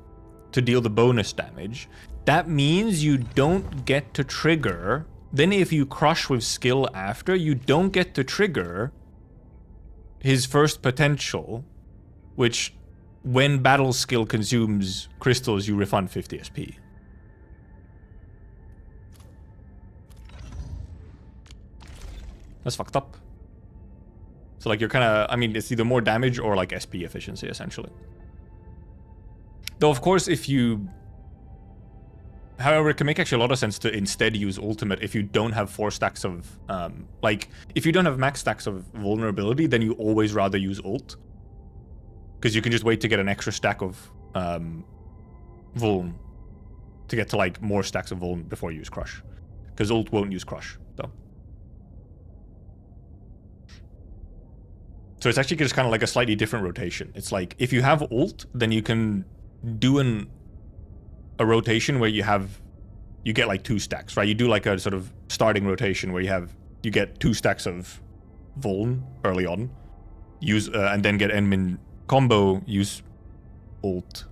to deal the bonus damage, that means you don't get to trigger. Then if you crush with skill after, you don't get to trigger his first potential, which when battle skill consumes crystals, you refund 50 SP. That's fucked up. So like you're kind of, I mean, it's either more damage or like SP efficiency essentially. Though of course if you, however, it can make actually a lot of sense to instead use ultimate if you don't have 4 stacks of, like if you don't have max stacks of vulnerability, then you always rather use ult. Because you can just wait to get an extra stack of vuln to get to like more stacks of vuln before you use crush. Because ult won't use crush though. So it's actually just kind of like a slightly different rotation. It's like, if you have ult, then you can do a rotation where you get like 2 stacks, right? You do like a sort of starting rotation where you get 2 stacks of vuln early on, use and then get Enmin combo, use ult,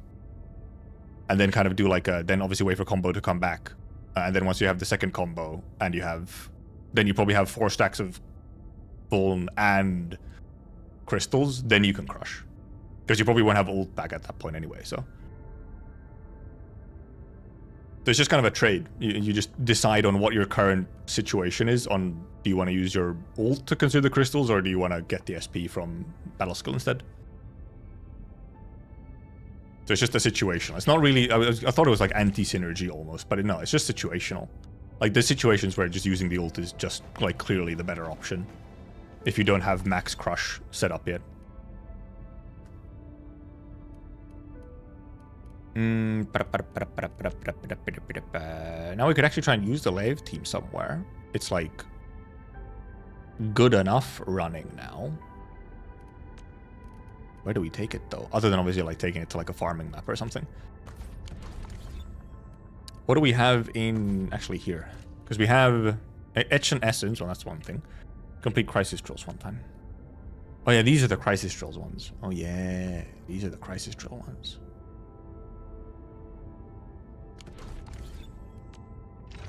and then kind of do like then obviously wait for combo to come back. And then once you have the second combo and then you probably have 4 stacks of vuln and crystals, then you can crush. Because you probably won't have ult back at that point anyway, so. There's just kind of a trade. You just decide on what your current situation is on, do you want to use your ult to consume the crystals or do you want to get the SP from battle skill instead? So it's just a situational. It's not really, I thought it was like anti-synergy almost, but no, it's just situational. Like there's situations where just using the ult is just like clearly the better option. If you don't have max crush set up yet. Now we could actually try and use the Laev team somewhere. It's like good enough running now. Where do we take it though? Other than obviously like taking it to like a farming map or something. What do we have in actually here? Because we have Etch and Essence. Well, that's one thing. Complete Crisis Drills one time. Oh yeah, these are the Crisis Drills ones. Oh yeah, these are the Crisis Drill ones.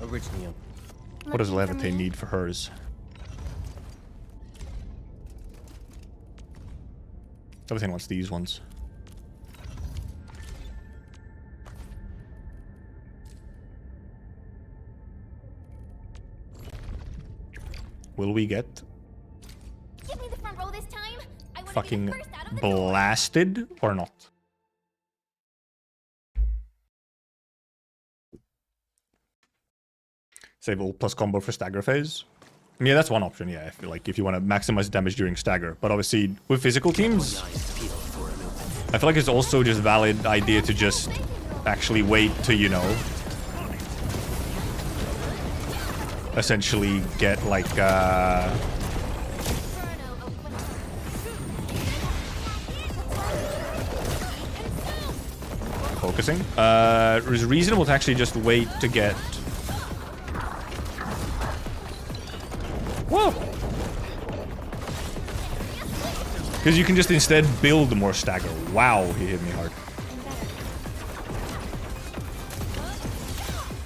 Originally. What does Laevatainn need for hers? Everything wants these ones. Will we get Give me the front row this time. I want to be fucking the first out of the door. blasted or not? Save ult plus combo for stagger phase. Yeah, that's one option. Yeah, if you want to maximize damage during stagger, but obviously with physical teams, I feel like it's also just valid idea to just actually wait to, you know, essentially get like focusing. It's reasonable to actually just wait to get. Whoa! Because you can just instead build more stagger. Wow, he hit me hard.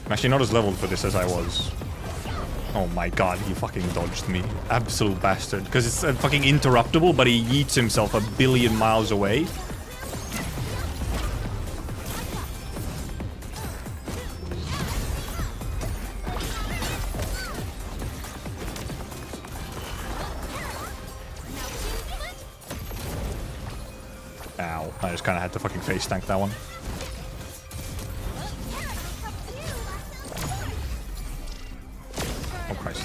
I'm actually not as leveled for this as I was. Oh my god, he fucking dodged me. Absolute bastard. Because it's fucking interruptible, but he yeets himself a billion miles away. Ow. I just kind of had to fucking face tank that one. Oh, Christ.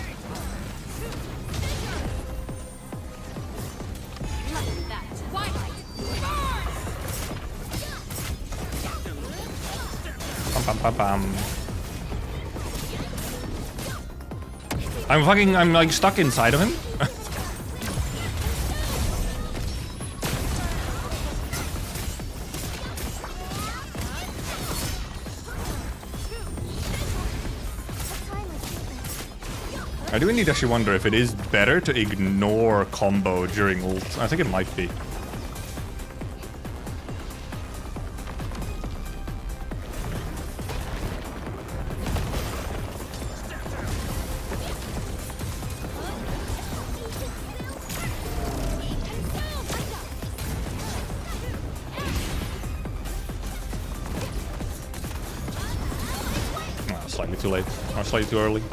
Bam, bam, bam, bam. I'm like stuck inside of him. I do indeed actually wonder if it is better to ignore combo during ult. I think it might be. Oh, slightly too late. Or slightly too early.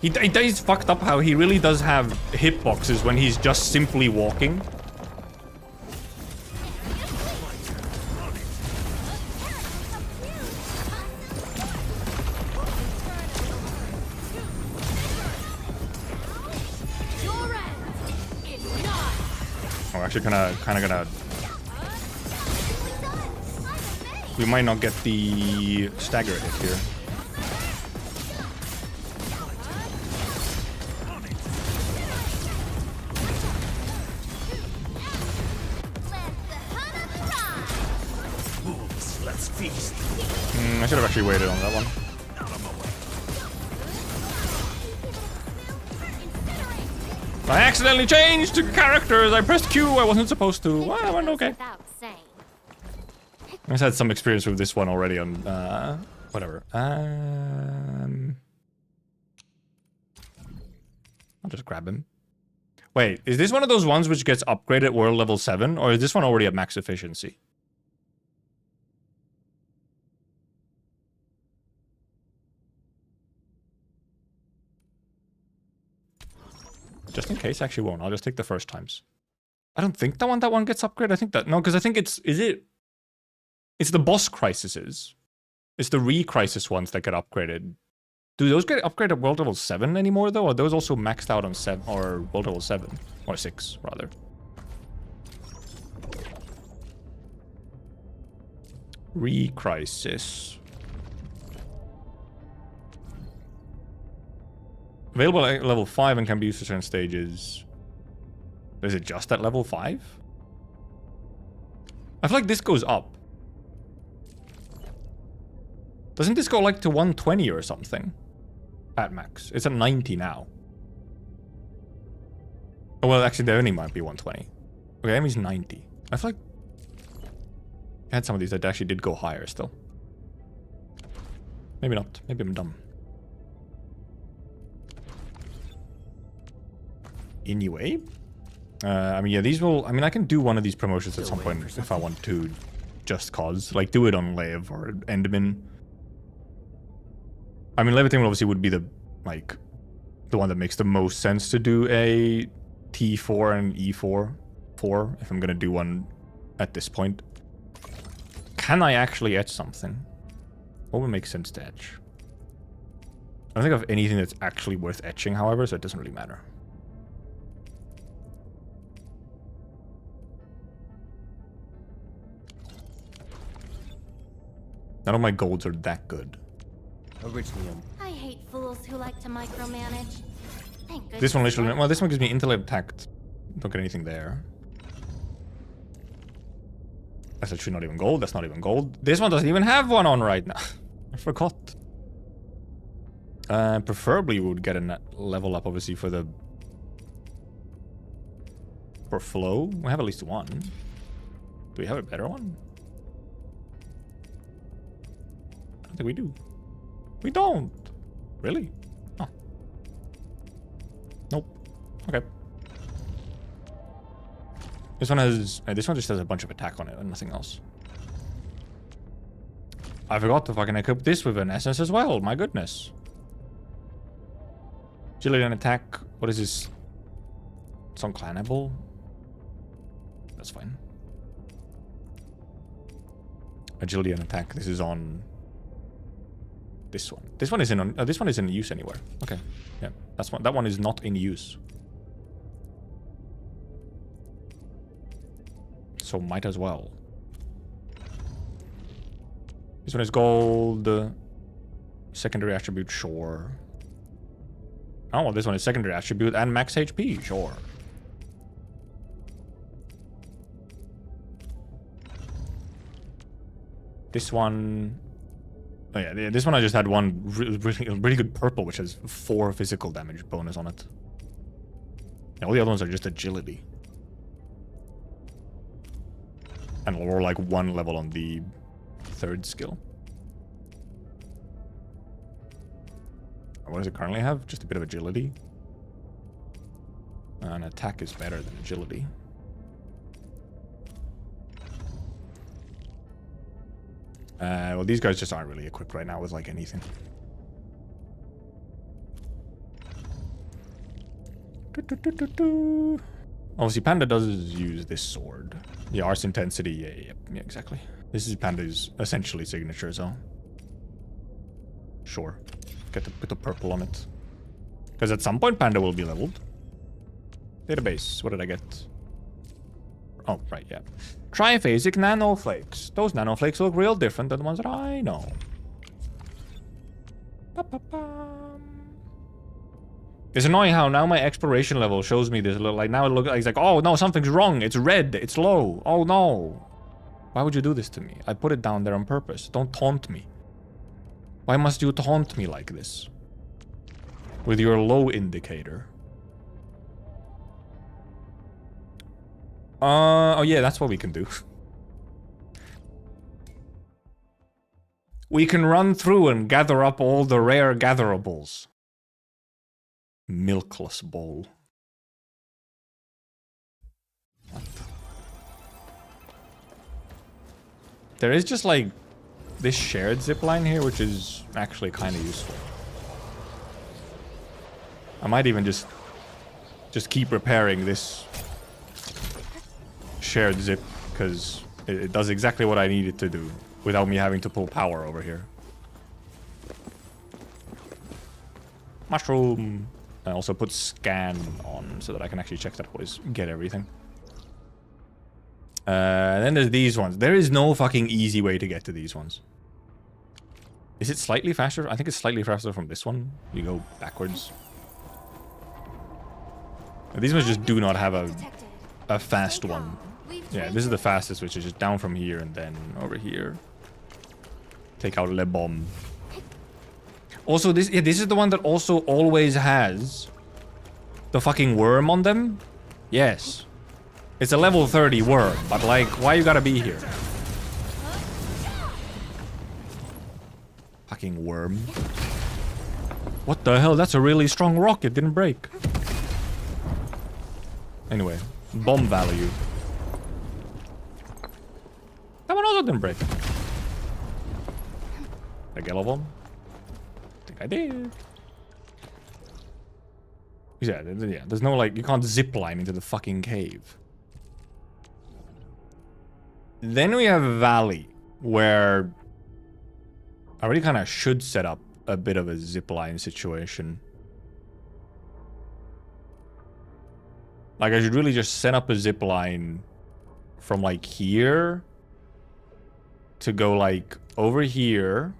He is fucked up how he really does have hitboxes when he's just simply walking. Oh, actually kind of gonna... We might not get the stagger hit here. I should have actually waited on that one. I accidentally changed characters. I pressed Q. I wasn't supposed to. Well, I went okay. I just had some experience with this one already on whatever. I'll just grab him. Wait, is this one of those ones which gets upgraded at world level 7, or is this one already at max efficiency? Just in case, actually won't. I'll just take the first times. I don't think that one gets upgraded. I think that... No, because I think it's... Is it... It's the boss crises. It's the re-crisis ones that get upgraded. Do those get upgraded at world level 7 anymore, though? Or are those also maxed out on 7... Or world level 7? Or 6, rather. Re-crisis. Available at level 5 and can be used for certain stages. Is it just at level 5? I feel like this goes up. Doesn't this go like to 120 or something? At max. It's at 90 now. Oh, well, actually, there only might be 120. Okay, enemy's 90. I feel like... I had some of these that actually did go higher still. Maybe not. Maybe I'm dumb. Anyway. I mean, yeah, these will... I mean, I can do one of these promotions at some point if I want to, just cause. Like, do it on Laev or Enderman. I mean, Laevatainn obviously would be the, like, the one that makes the most sense to do a T4 and E4 if I'm gonna do one at this point. Can I actually etch something? What would make sense to etch? I don't think of anything that's actually worth etching, however, so it doesn't really matter. None of my golds are that good. Originally, I hate fools who like to micromanage. Thank goodness. This one literally... Well, this one gives me intellect attack. Don't get anything there. That's actually not even gold. That's not even gold. This one doesn't even have one on right now. I forgot. Preferably we would get a level up, obviously, for the... For flow. We have at least one. Do we have a better one? I don't think we do. We don't. Really? Oh. Nope. Okay. This one has... this one just has a bunch of attack on it and nothing else. I forgot to fucking equip this with an essence as well. My goodness. Agility and attack. What is this? It's unclannable. That's fine. Agility and attack. This is on... This one. This one isn't on... this one isn't in use anywhere. Okay. Yeah. That's one. That one is not in use. So might as well. This one is gold. Secondary attribute, sure. Oh, well, this one is secondary attribute and max HP, sure. This one... Oh yeah, this one I just had one really good purple, which has 4 physical damage bonus on it. Yeah, all the other ones are just agility. And we're like 1 level on the 3rd skill. What does it currently have? Just a bit of agility. And attack is better than agility. Well, these guys just aren't really equipped right now with like anything. Obviously, Panda does use this sword. Yeah, arse intensity. Yeah, exactly. This is Panda's essentially signature, so sure. Get to put the purple on it. Because at some point, Panda will be leveled. Database. What did I get? Oh, right, yeah. Triphasic nanoflakes. Those nanoflakes look real different than the ones that I know. It's annoying how now my exploration level shows me this little, like, now it looks like, it's like, oh no, something's wrong. It's red. It's low. Oh no. Why would you do this to me? I put it down there on purpose. Don't taunt me. Why must you taunt me like this? With your low indicator. Oh yeah, that's what we can do. We can run through and gather up all the rare gatherables. Milkless bowl. What? There is just like this shared zipline here, which is actually kind of useful. I might even just keep repairing this shared zip, because it does exactly what I need it to do without me having to pull power over here. Mushroom. I also put scan on so that I can actually check that always get everything. Then there's these ones. There is no fucking easy way to get to these ones. Is it slightly faster? I think it's slightly faster from this one. You go backwards. These ones just do not have a fast one. Yeah, this is the fastest, which is just down from here and then over here. Take out Le Bomb. Also, this is the one that also always has the fucking worm on them. Yes. It's a level 30 worm, but like, why you gotta be here? Fucking worm. What the hell? That's a really strong rock. It didn't break. Anyway, Bomb value. That one also didn't break. Did I get all of them? I think I did. Yeah, there's no like, you can't zip line into the fucking cave. Then we have Valley, where I already kind of should set up a bit of a zip line situation. Like, I should really just set up a zip line from like here to go like over here,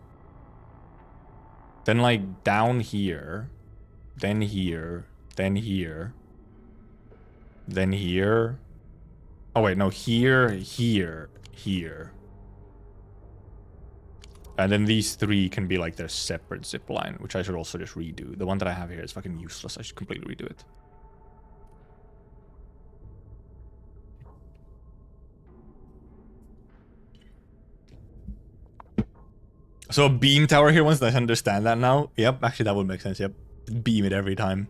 then like down here, then here, then here, then here. Oh wait, no, here, here, here. And then these three can be like their separate zip line, which I should also just redo. The one that I have here is fucking useless. I should completely redo it. So a beam tower here once I understand that now. Yep, actually that would make sense. Yep. Beam it every time.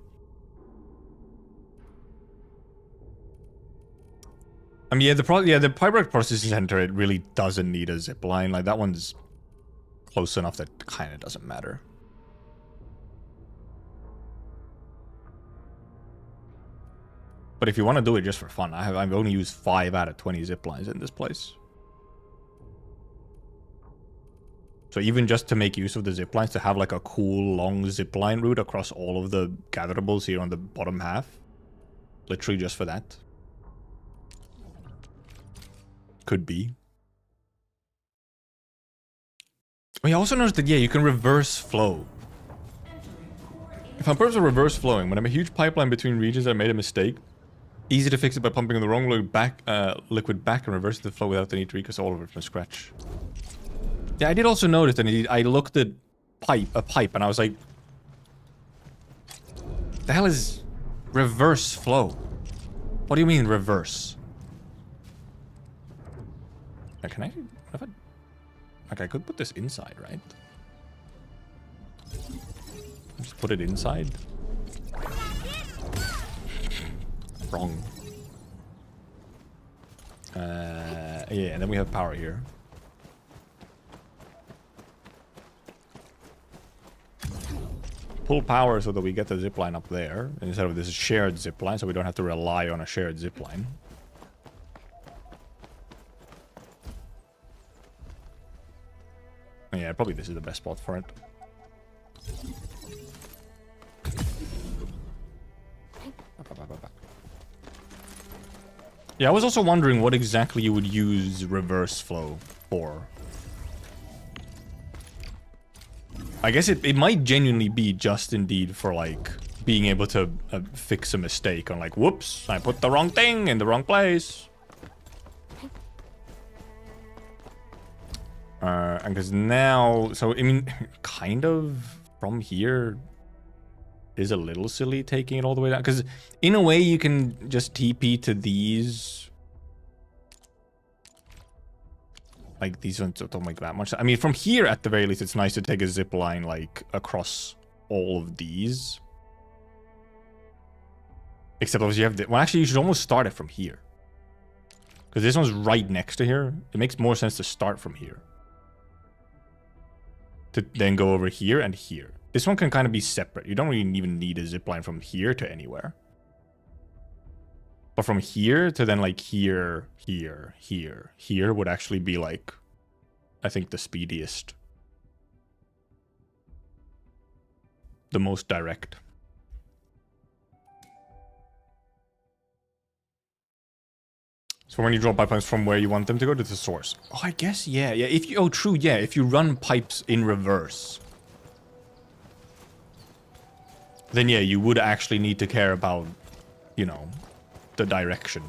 I mean, yeah, the Pyrox Processing Center, it really doesn't need a zip line. Like, that one's close enough that kind of doesn't matter. But if you want to do it just for fun, I've only used 5 out of 20 zip lines in this place. So even just to make use of the zip lines, to have like a cool long zip line route across all of the gatherables here on the bottom half. Literally just for that. Could be. I also noticed that, yeah, you can reverse flow. If I'm purpose of reverse flowing, when I'm a huge pipeline between regions I made a mistake, easy to fix it by pumping the wrong liquid back and reversing the flow without the need to recourse all of it from scratch. Yeah, I did also notice that I looked at a pipe, and I was like, the hell is reverse flow? What do you mean reverse? Can I? Like, I could put this inside, right? Just put it inside. Wrong. Yeah, and then we have power here. Pull power so that we get the zipline up there instead of this shared zipline, so we don't have to rely on a shared zipline. Yeah, probably this is the best spot for it. Yeah, I was also wondering what exactly you would use reverse flow for. I guess it might genuinely be just indeed for, like, being able to fix a mistake on, like, whoops, I put the wrong thing in the wrong place. And because now, so, I mean, kind of from here is a little silly taking it all the way down. Because in a way, you can just TP to these. Like, these ones don't make that much. I mean, from here, at the very least, it's nice to take a zip line, like, across all of these. Except obviously you have the, well, actually, you should almost start it from here. Because this one's right next to here. It makes more sense to start from here. To then go over here and here. This one can kind of be separate. You don't really even need a zip line from here to anywhere. But from here to then like here, here, here, here would actually be like, I think the speediest. The most direct. So when you draw pipelines from where you want them to go to the source. Oh, I guess, yeah. If you, oh, true, yeah. If you run pipes in reverse, then yeah, you would actually need to care about, you know, the direction.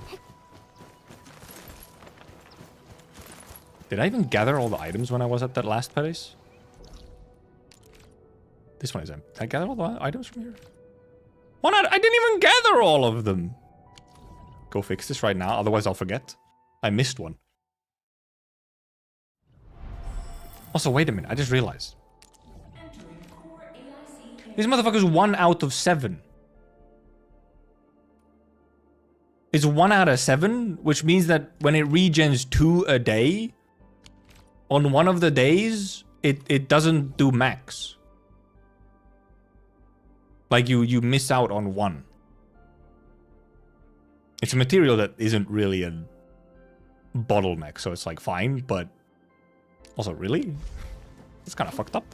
Did I even gather all the items when I was at that last place? This one is empty. Did I gather all the items from here? Why not? I didn't even gather all of them. Go fix this right now, otherwise I'll forget. I missed one. Also, wait a minute, I just realized. This motherfucker's 1 out of 7. It's 1 out of 7, which means that when it regens 2 a day, on one of the days, it doesn't do max. Like you miss out on 1. It's a material that isn't really a bottleneck, so it's like fine, but also really? It's kind of fucked up.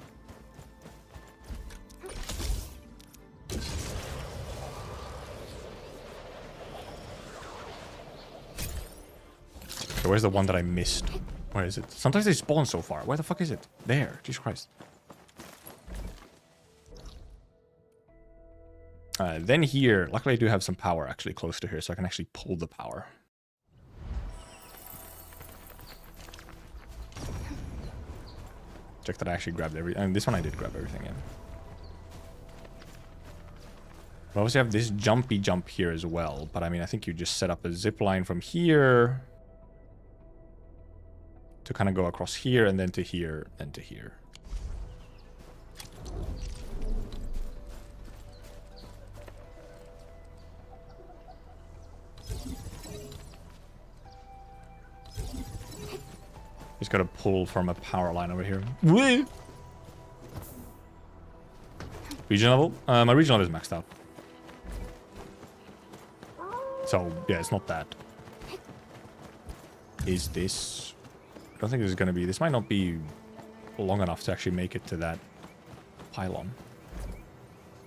Okay, where's the one that I missed? Where is it? Sometimes they spawn so far. Where the fuck is it? There. Jesus Christ. Then here, luckily I do have some power actually close to here, so I can actually pull the power. Check that I actually grabbed everything. I mean, this one I did grab everything in. We obviously have this jumpy jump here as well, but I mean, I think you just set up a zip line from here to kind of go across here, and then to here, and to here. Just gotta pull from a power line over here. Whee! Region level? My region level is maxed out. So, yeah, it's not that. Is this... I don't think this is gonna be... This might not be long enough to actually make it to that pylon.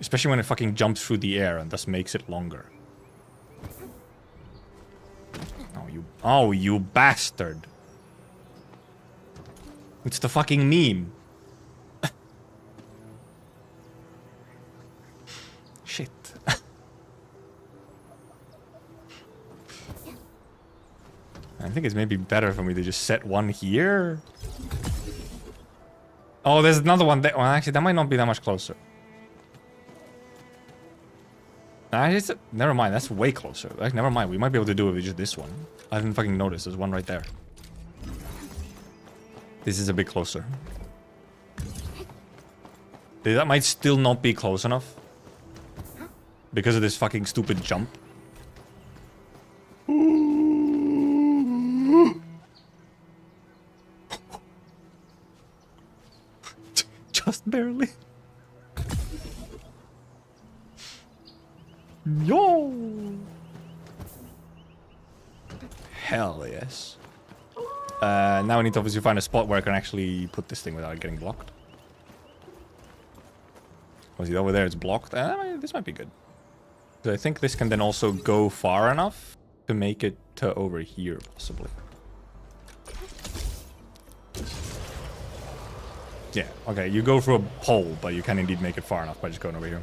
Especially when it fucking jumps through the air and thus makes it longer. Oh, you bastard. It's the fucking meme. Shit. I think it's maybe better for me to just set one here. Oh, there's another one there. Well, actually, that might not be that much closer. Never mind, that's way closer. Like, never mind, we might be able to do it with just this one. I didn't fucking notice, there's one right there. This is a bit closer. That might still not be close enough. Because of this fucking stupid jump. Just barely. Yo! Hell yes. Now I need to obviously find a spot where I can actually put this thing without getting blocked. Was it over there? It's blocked. This might be good. So I think this can then also go far enough to make it to over here, possibly. Yeah, okay, you go through a pole, but you can indeed make it far enough by just going over here.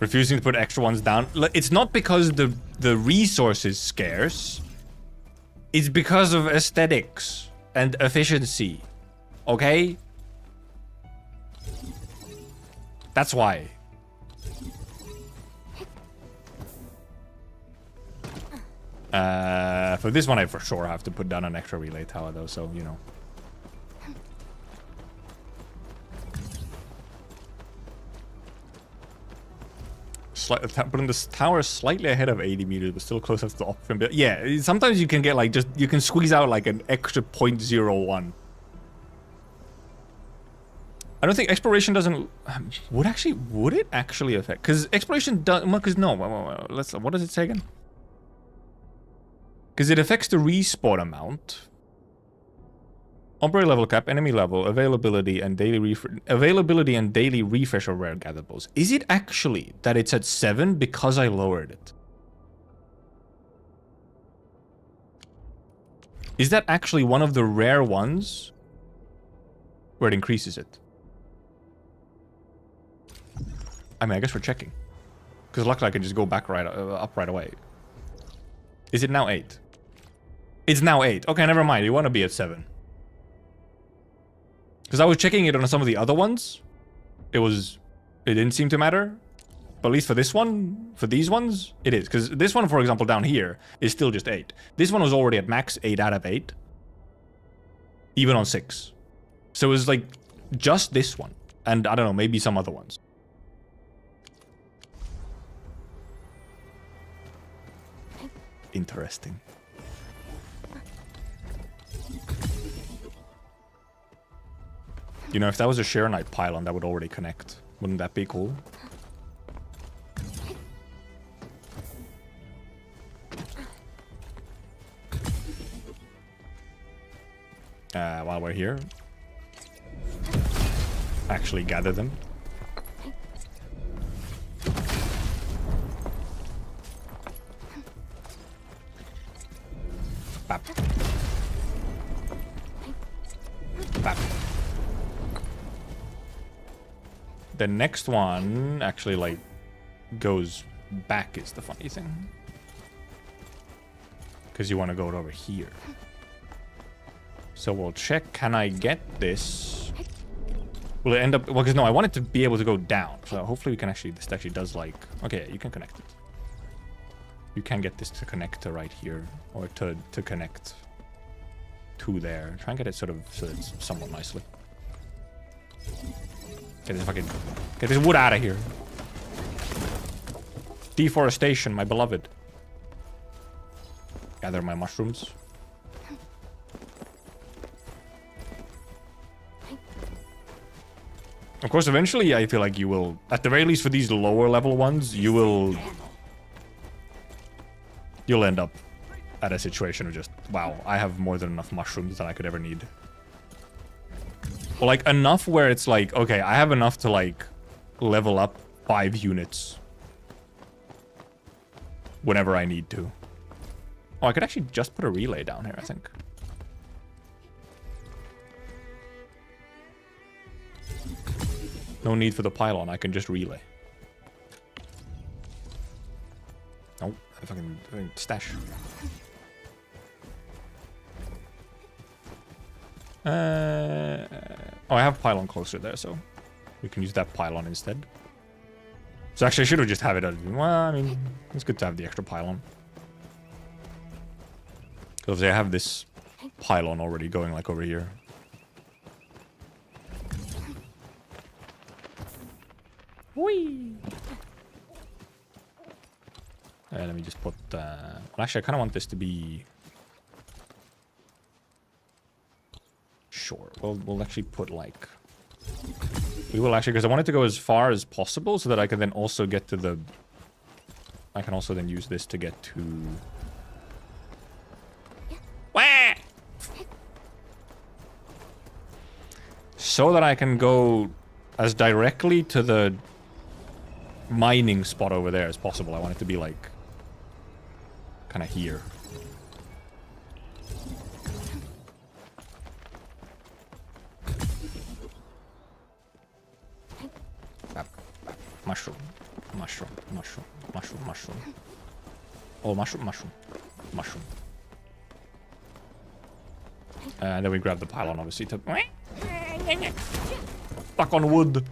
Refusing to put extra ones down. It's not because the resource is scarce. It's because of aesthetics and efficiency. Okay? That's why. For this one, I for sure have to put down an extra relay tower, though, so, you know. Putting this tower slightly ahead of 80 meters, but still closer to the option. But yeah, sometimes you can get like you can squeeze out like an extra 0.01. I don't think exploration doesn't would it actually affect? Because exploration does. Because no, what does it say again? Because it affects the respawn amount. Operator level cap, enemy level, availability and daily refresh of rare gatherables. Is it actually that it's at 7 because I lowered it? Is that actually one of the rare ones where it increases it? I mean, I guess we're checking. Because luckily I can just go back up right away. Is it now 8? It's now 8. Okay, never mind. You want to be at 7. Because I was checking it on some of the other ones. It didn't seem to matter. But at least for this one, for these ones, it is. Because this one, for example, down here, is still just 8. This one was already at max 8 out of 8. Even on 6. So it was like, just this one. And I don't know, maybe some other ones. Interesting. You know, if that was a Sharonite pylon, that would already connect. Wouldn't that be cool? While we're here, actually gather them. Bap. Bap. The next one actually, like, goes back is the funny thing. Because you want to go over here. So we'll check, can I get this? Will it end up... Well, because no, I want it to be able to go down. So hopefully we can actually... This actually does, like... Okay, you can connect it. You can get this to connect to right here. Or to connect to there. Try and get it sort of... So it's somewhat nicely. Get this fucking... Get this wood out of here. Deforestation, my beloved. Gather my mushrooms. Of course, eventually I feel like you will... At the very least for these lower level ones, you will... You'll end up at a situation of just... Wow, I have more than enough mushrooms than I could ever need. Or like enough where it's like, okay, I have enough to like level up 5 units whenever I need to. Oh, I could actually just put a relay down here, I think. No need for the pylon, I can just relay. Oh, I fucking stash. Oh, I have pylon closer there, so we can use that pylon instead. So actually, I should have just have it. Well, I mean, it's good to have the extra pylon. Because I have this pylon already going like over here. Whee! Let me just put... Well, actually, I kind of want this to be... Sure. We'll actually put like... We will actually, because I want it to go as far as possible so that I can then also get to the... I can also then use this to get to... Wah! So that I can go as directly to the mining spot over there as possible. I want it to be like... kind of here. Mushroom, mushroom, mushroom, mushroom, mushroom. Oh, mushroom, mushroom, mushroom. And then we grab the pylon, obviously, to... Stuck on wood.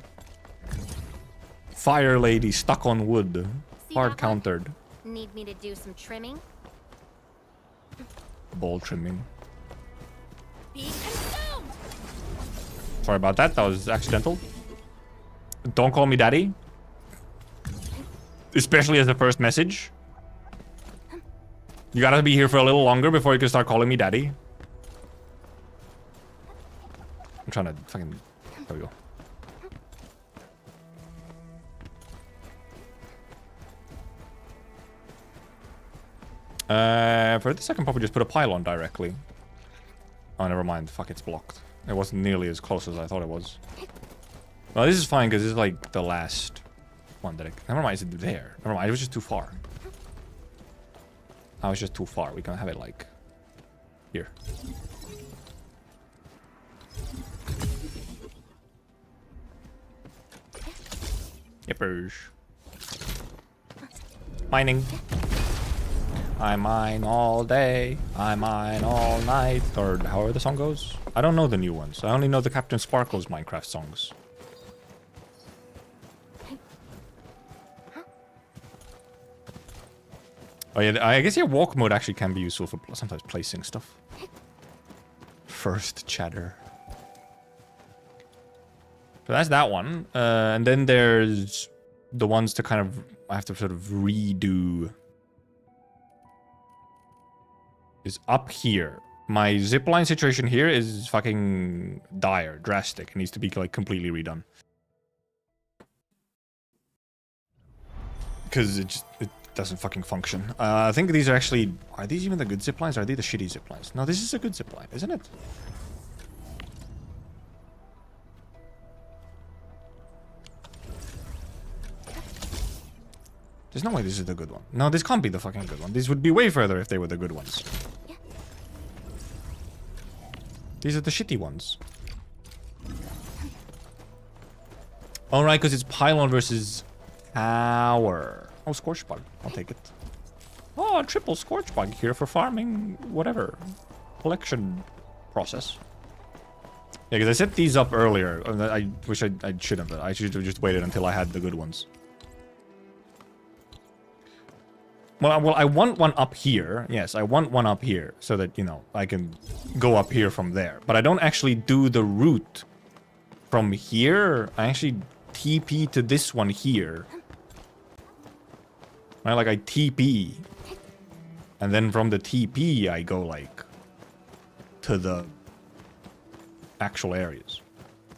Fire lady stuck on wood. Hard countered. Need me to do some trimming? Ball trimming. Be consumed! Sorry about that, that was accidental. Don't call me daddy. Especially as the first message. You gotta be here for a little longer before you can start calling me daddy. I'm trying to fucking... There we go. For this I can probably just put a pylon directly. Oh, never mind. Fuck, it's blocked. It wasn't nearly as close as I thought it was. Well, this is fine because this is like the last one that I... Never mind, it's there. Never mind, it was just too far. I was just too far. We can have it like... Here. Yippers. Mining. I mine all day. I mine all night. Or however the song goes. I don't know the new ones. I only know the Captain Sparkle's Minecraft songs. Oh yeah, I guess your walk mode actually can be useful for sometimes placing stuff. First chatter. So that's that one. And then there's the ones to kind of... I have to sort of redo is up here. My zipline situation here is fucking dire, drastic. It needs to be like completely redone. Because it doesn't fucking function. I think these are actually... Are these even the good ziplines? Or are they the shitty ziplines? No, this is a good zipline, isn't it? There's no way this is the good one. No, this can't be the fucking good one. These would be way further if they were the good ones. These are the shitty ones. Alright, because it's pylon versus tower. Oh, scorch bug. I'll take it. Oh, triple scorch bug here for farming whatever. Collection process. Yeah, because I set these up earlier. I wish I shouldn't, but I should have just waited until I had the good ones. Well, I want one up here. Yes, I want one up here so that, you know, I can go up here from there. But I don't actually do the route from here. I actually TP to this one here. Right, like I TP. And then from the TP, I go, like, to the actual areas.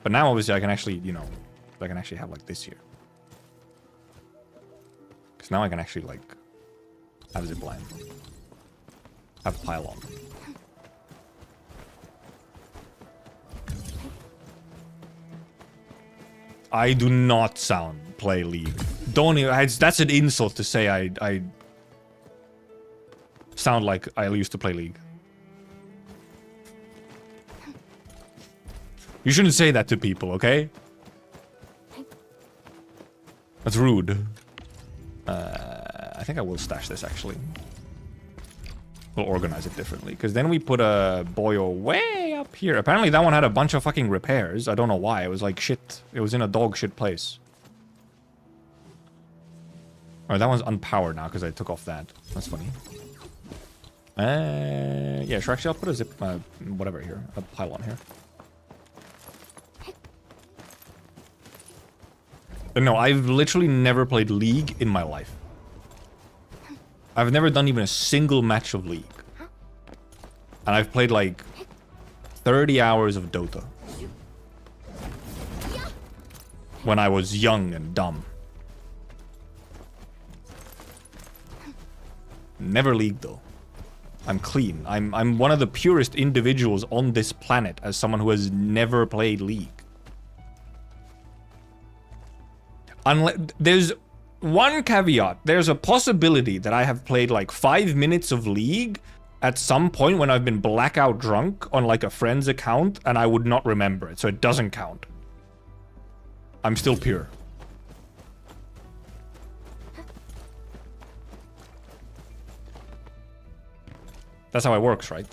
But now, obviously, I can actually, you know, I can actually have, like, this here. Because now I can actually, like... have zipline. Have pylon. I do not play League. Don't even, that's an insult to say I sound like I used to play League. You shouldn't say that to people, okay? That's rude. I think I will stash this, actually. We'll organize it differently. Because then we put a boil way up here. Apparently that one had a bunch of fucking repairs. I don't know why. It was like shit. It was in a dog shit place. Oh, that one's unpowered now because I took off that. That's funny. Yeah, sure. Actually, I'll put a zip... whatever here. A pylon here. No, I've literally never played League in my life. I've never done even a single match of League. And I've played like 30 hours of Dota. When I was young and dumb. Never League though. I'm clean. I'm one of the purest individuals on this planet as someone who has never played League. There's one caveat. There's a possibility that I have played like 5 minutes of League at some point when I've been blackout drunk on like a friend's account and I would not remember it, so it doesn't count. I'm still pure. That's how it works, right?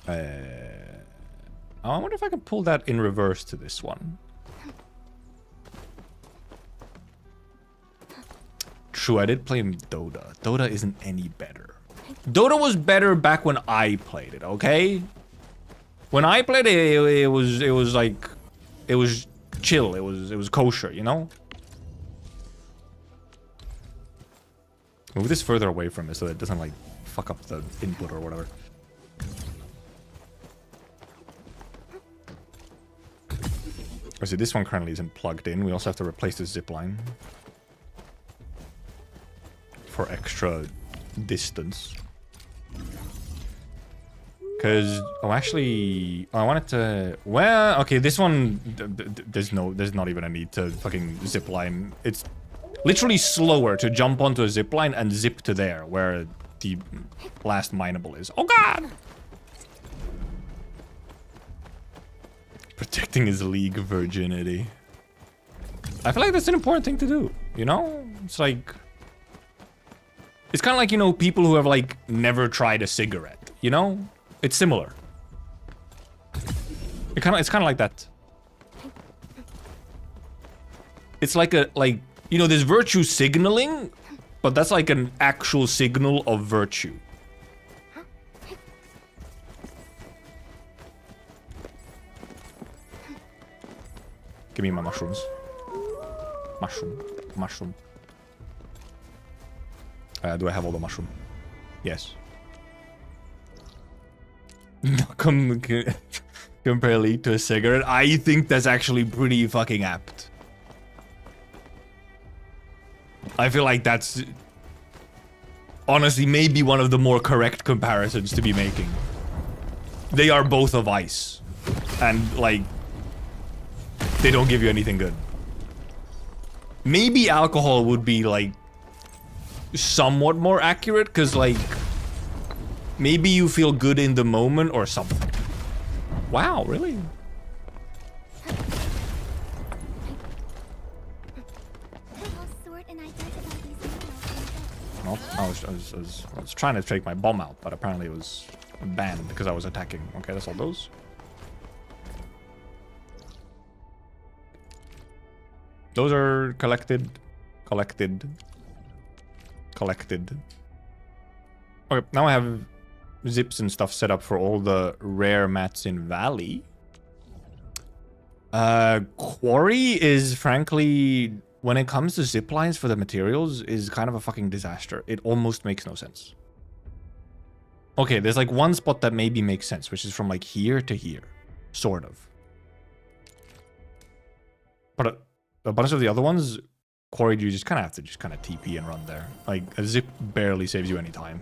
I wonder if I can pull that in reverse to this one. True, I did play Dota. Dota isn't any better. Dota was better back when I played it, okay? When I played it, it was like... It was chill. It was kosher, you know? Move this further away from it so that it doesn't, like, fuck up the input or whatever. Oh, see, this one currently isn't plugged in. We also have to replace the zipline. For extra distance. Because, oh, actually, I wanted to, well, okay, this one, there's not even a need to fucking zipline. It's literally slower to jump onto a zipline and zip to there, where the last mineable is. Oh, God! Protecting his League virginity. I feel like that's an important thing to do, you know? It's like... It's kind of like, you know, people who have, like, never tried a cigarette, you know? It's similar. It's kind of like that. It's like a, like, you know, there's virtue signaling, but that's like an actual signal of virtue. Give me my mushrooms. Mushroom. Do I have all the mushroom? Yes. Compare lead to a cigarette. I think that's actually pretty fucking apt. I feel like that's honestly maybe one of the more correct comparisons to be making. They are both of ice. And like, they don't give you anything good. Maybe alcohol would be like somewhat more accurate, because like maybe you feel good in the moment or something. Wow, really? Nope, I was trying to take my bomb out, but apparently it was banned because I was attacking. Okay, that's all those. Those are collected. Okay, now I have zips and stuff set up for all the rare mats in Valley. Quarry is frankly, when it comes to zip lines for the materials, is kind of a fucking disaster. It almost makes no sense. Okay, there's like one spot that maybe makes sense, which is from like here to here. Sort of. But a bunch of the other ones, Quarry, you just kind of have to just kind of TP and run there. Like, a zip barely saves you any time.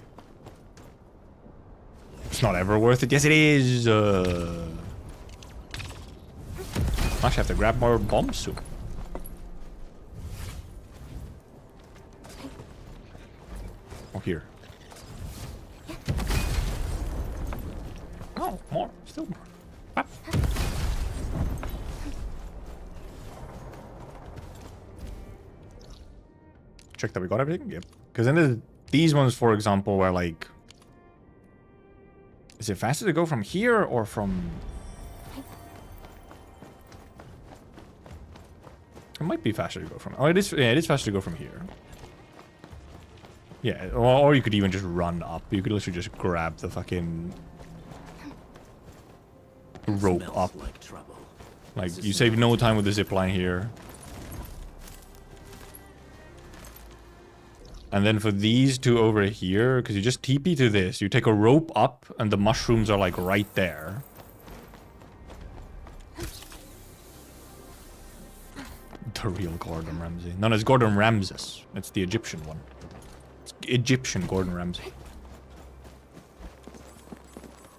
It's not ever worth it. Yes, it is. I actually have to grab more bombs soon. Oh, here. Oh, more. Still more. Ah. Check that we got everything? Yep. Because then there's these ones, for example, where like... Is it faster to go from here or from... It might be faster to go from... Oh, it is, yeah, it is faster to go from here. Yeah, or you could even just run up. You could literally just grab the fucking... rope up. Like trouble. Like, you save no time with the zipline here. And then for these two over here, because you just TP to this, you take a rope up and the mushrooms are like right there. The real Gordon Ramsay. No, it's Gordon Ramses. It's the Egyptian one. It's Egyptian Gordon Ramsay.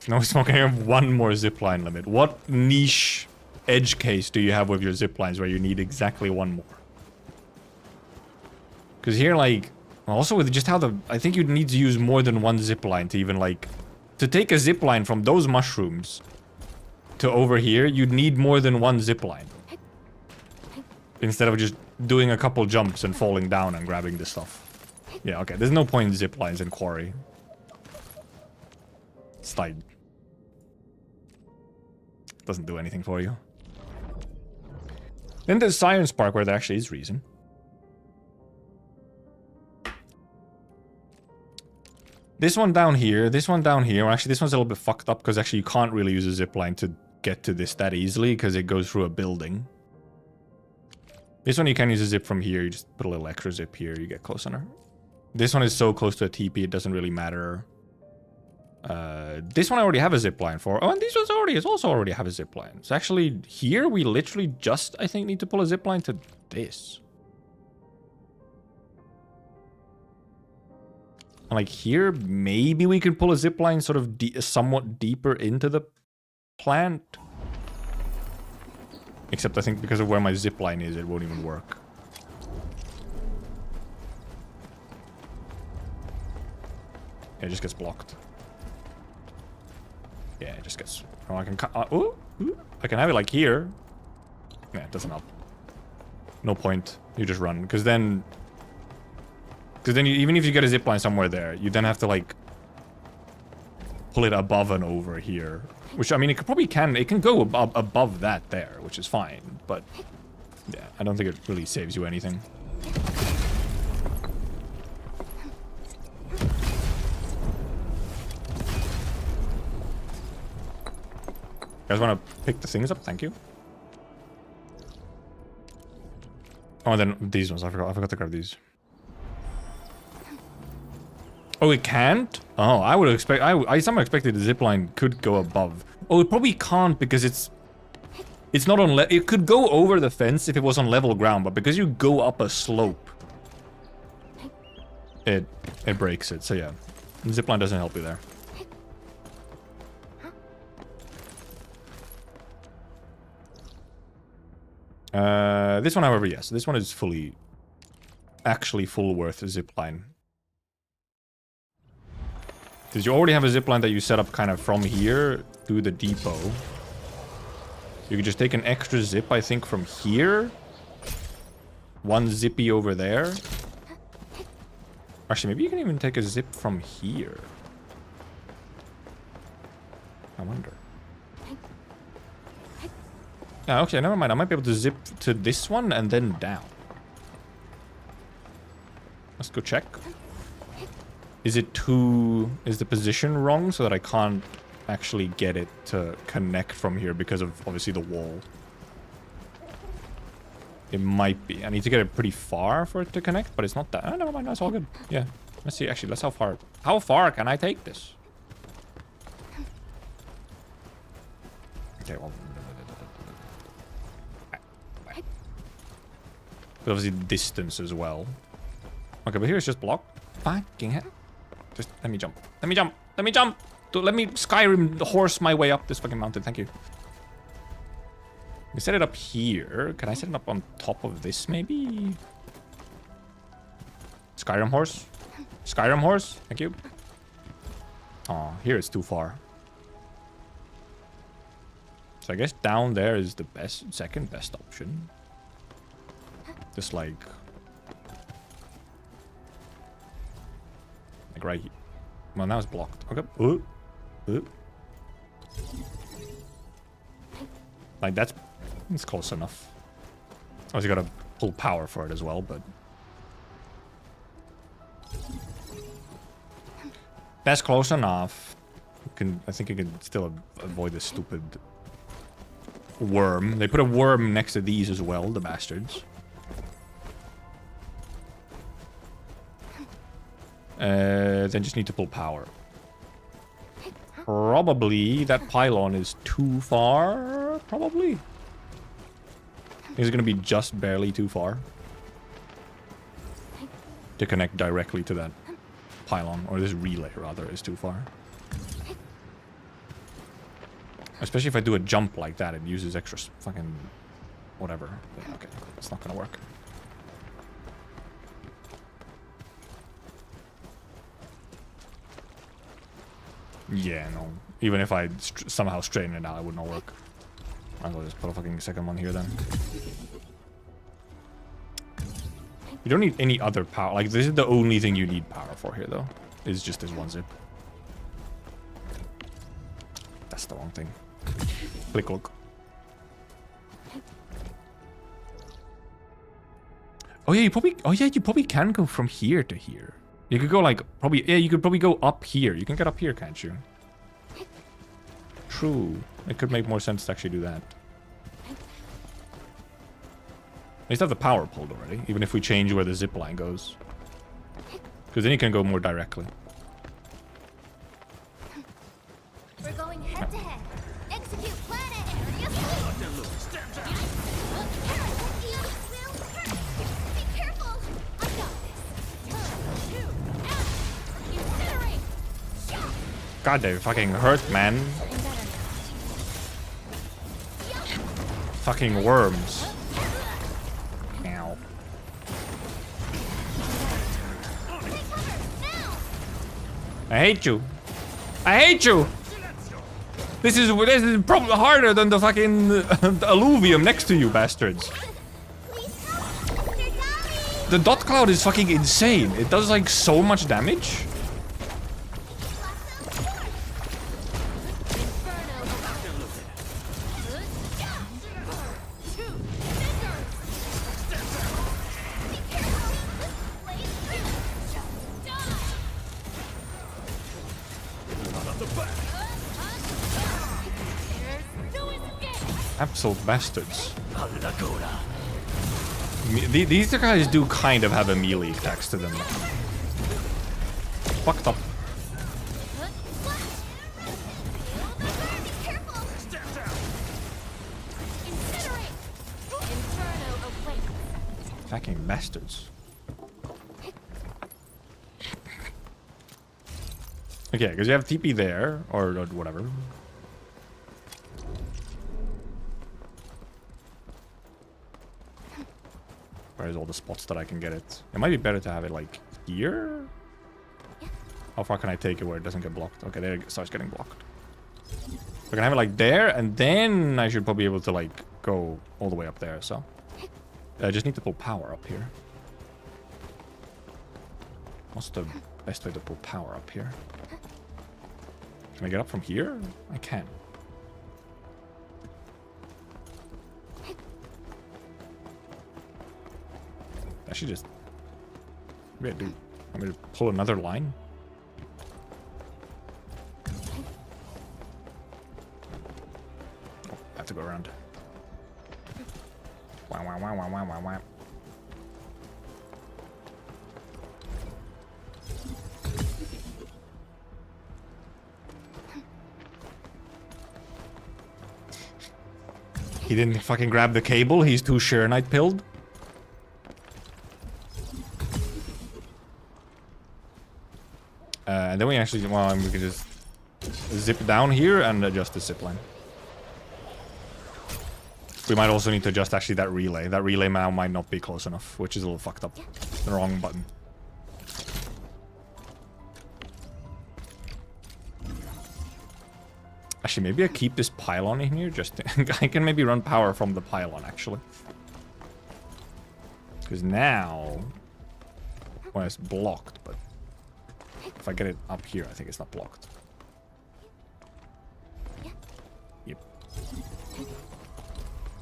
No smoking. I have one more zipline limit. What niche edge case do you have with your ziplines where you need exactly one more? Because here, like... Also with just how the... I think you'd need to use more than one zipline to even like... To take a zipline from those mushrooms to over here, you'd need more than one zipline. Instead of just doing a couple jumps and falling down and grabbing the stuff. Yeah, okay. There's no point in ziplines in Quarry. Slide. Doesn't do anything for you. Then there's Siren Spark where there actually is reason. This one down here, this one down here. Well, actually, this one's a little bit fucked up because actually you can't really use a zipline to get to this that easily because it goes through a building. This one you can use a zip from here. You just put a little extra zip here. You get close enough. This one is so close to a TP, it doesn't really matter. This one I already have a zipline for. Oh, and these ones also already have a zipline. So actually, here we literally just, I think, need to pull a zipline to this. Like here, maybe we could pull a zipline sort of somewhat deeper into the plant. Except I think because of where my zipline is, it won't even work. Yeah, it just gets blocked. Yeah, it just gets... Oh, I can... I can have it like here. Yeah, it doesn't help. No point. You just run. Because then even if you get a zipline somewhere there, you then have to like pull it above and over here. Which, I mean, it can go above that there, which is fine. But yeah, I don't think it really saves you anything. You guys want to pick the things up? Thank you. Oh, and then these ones. I forgot to grab these. Oh, it can't? Oh, I would expect. I somehow expected the zipline could go above. Oh, it probably can't because it's not on. It could go over the fence if it was on level ground, but because you go up a slope, it breaks it. So yeah, the zipline doesn't help you there. This one, however, yes. This one is actually full worth a zipline. Because you already have a zipline that you set up kind of from here to the depot. You can just take an extra zip, I think, from here. One zippy over there. Actually, maybe you can even take a zip from here. I wonder. Yeah, okay, never mind. I might be able to zip to this one and then down. Let's go check. Is the position wrong so that I can't actually get it to connect from here because of obviously the wall? It might be. I need to get it pretty far for it to connect, but it's not that. Oh, never mind. That's all good. Yeah. Let's see. Actually, let's how far. How far can I take this? Okay, well. But obviously distance as well. Okay, but here it's just blocked. Fucking hell. Just let me jump. Let me jump. Let me jump. Let me Skyrim horse my way up this fucking mountain. Thank you. We set it up here. Can I set it up on top of this maybe? Skyrim horse. Skyrim horse. Thank you. Oh, here it's too far. So I guess down there is the second best option. Just like right here. Well, now it's blocked. Okay. Like it's close enough. Obviously gotta pull power for it as well, but that's close enough. I think you can still avoid this stupid worm. They put a worm next to these as well, the bastards. Then just need to pull power. Probably that pylon is too far. Probably. It's gonna be just barely too far to connect directly to that pylon, or this relay rather is too far. Especially if I do a jump like that, it uses extra fucking whatever. Yeah, okay, it's not gonna work. Yeah, no. Even if I somehow straighten it out, it would not work. I'll just put a fucking second one here then. You don't need any other power. Like, this is the only thing you need power for here, though. Is just this one zip. That's the wrong thing. Click look. Oh yeah, you probably can go from here to here. You could go like you could probably go up here. You can get up here, can't you? True. It could make more sense to actually do that. At least have the power pulled already, even if we change where the zip line goes. Because then you can go more directly. We're going head to head. Execute planet area. Be careful. I got this. God, they fucking hurt, man. Fucking worms. Ow. I hate you. I hate you. This is probably harder than the fucking alluvium next to you, bastards. The dot cloud is fucking insane. It does like so much damage. Absolute bastards. These guys do kind of have a melee attacks to them. fucked up. Fucking bastards. Okay, because you have TP there, or whatever. Where's all the spots that I can get it? It might be better to have it like here. How far can I take it where it doesn't get blocked? Okay, there it starts getting blocked. So I can have it like there, and then I should probably be able to like go all the way up there. So I just need to pull power up here. What's the best way to pull power up here? Can I get up from here? I can. I should just... Maybe I do. I'm going to pull another line. Oh, I have to go around. Wow, wow, wow, wow, wow, wow, wow. He didn't fucking grab the cable. He's too sure night pilled. And then we actually, well, we can just zip down here and adjust the zipline. We might also need to adjust actually that relay. That relay now might not be close enough, which is a little fucked up. The wrong button. Actually, maybe I keep this pylon in here. Just I can maybe run power from the pylon actually. Because now, well, it's blocked, but if I get it up here, I think it's not blocked. Yep.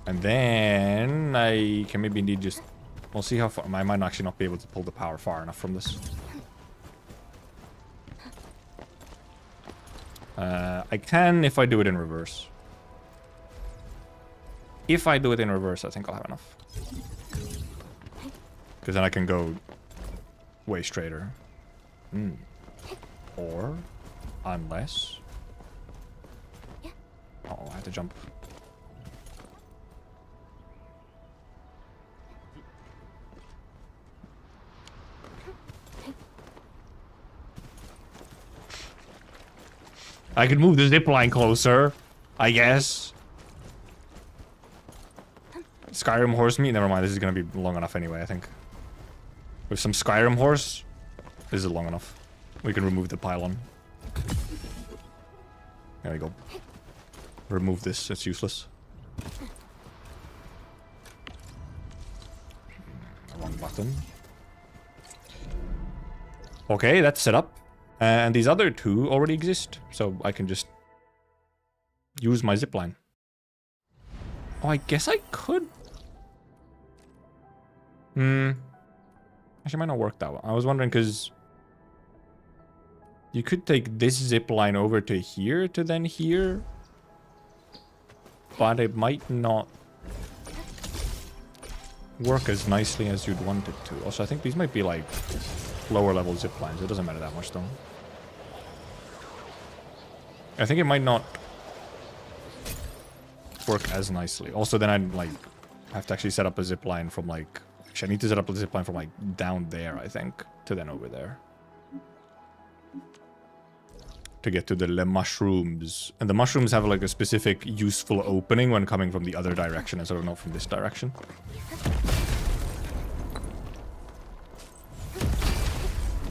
And then I can maybe indeed just... We'll see how far... I might actually not be able to pull the power far enough from this. I can if I do it in reverse. If I do it in reverse, I think I'll have enough. Because then I can go way straighter. Or, unless... Uh-oh, I have to jump. I could move the zipline closer, I guess. Skyrim horse meat? Never mind, this is gonna be long enough anyway, I think. With some Skyrim horse, this is long enough. We can remove the pylon. There we go. Remove this, it's useless. Wrong button. Okay, that's set up. And these other two already exist, so I can just use my zipline. Oh, I guess I could. Actually, might not work that well. I was wondering because you could take this zipline over to here to then here, but it might not work as nicely as you'd want it to. Also, I think these might be like lower level ziplines. It doesn't matter that much though. I think it might not work as nicely. Also, then I'd like have to actually set up a zipline from like... Actually, I need to set up a zipline from like down there, I think, to then over there. To get to the mushrooms. And the mushrooms have like a specific useful opening when coming from the other direction and sort of not from this direction.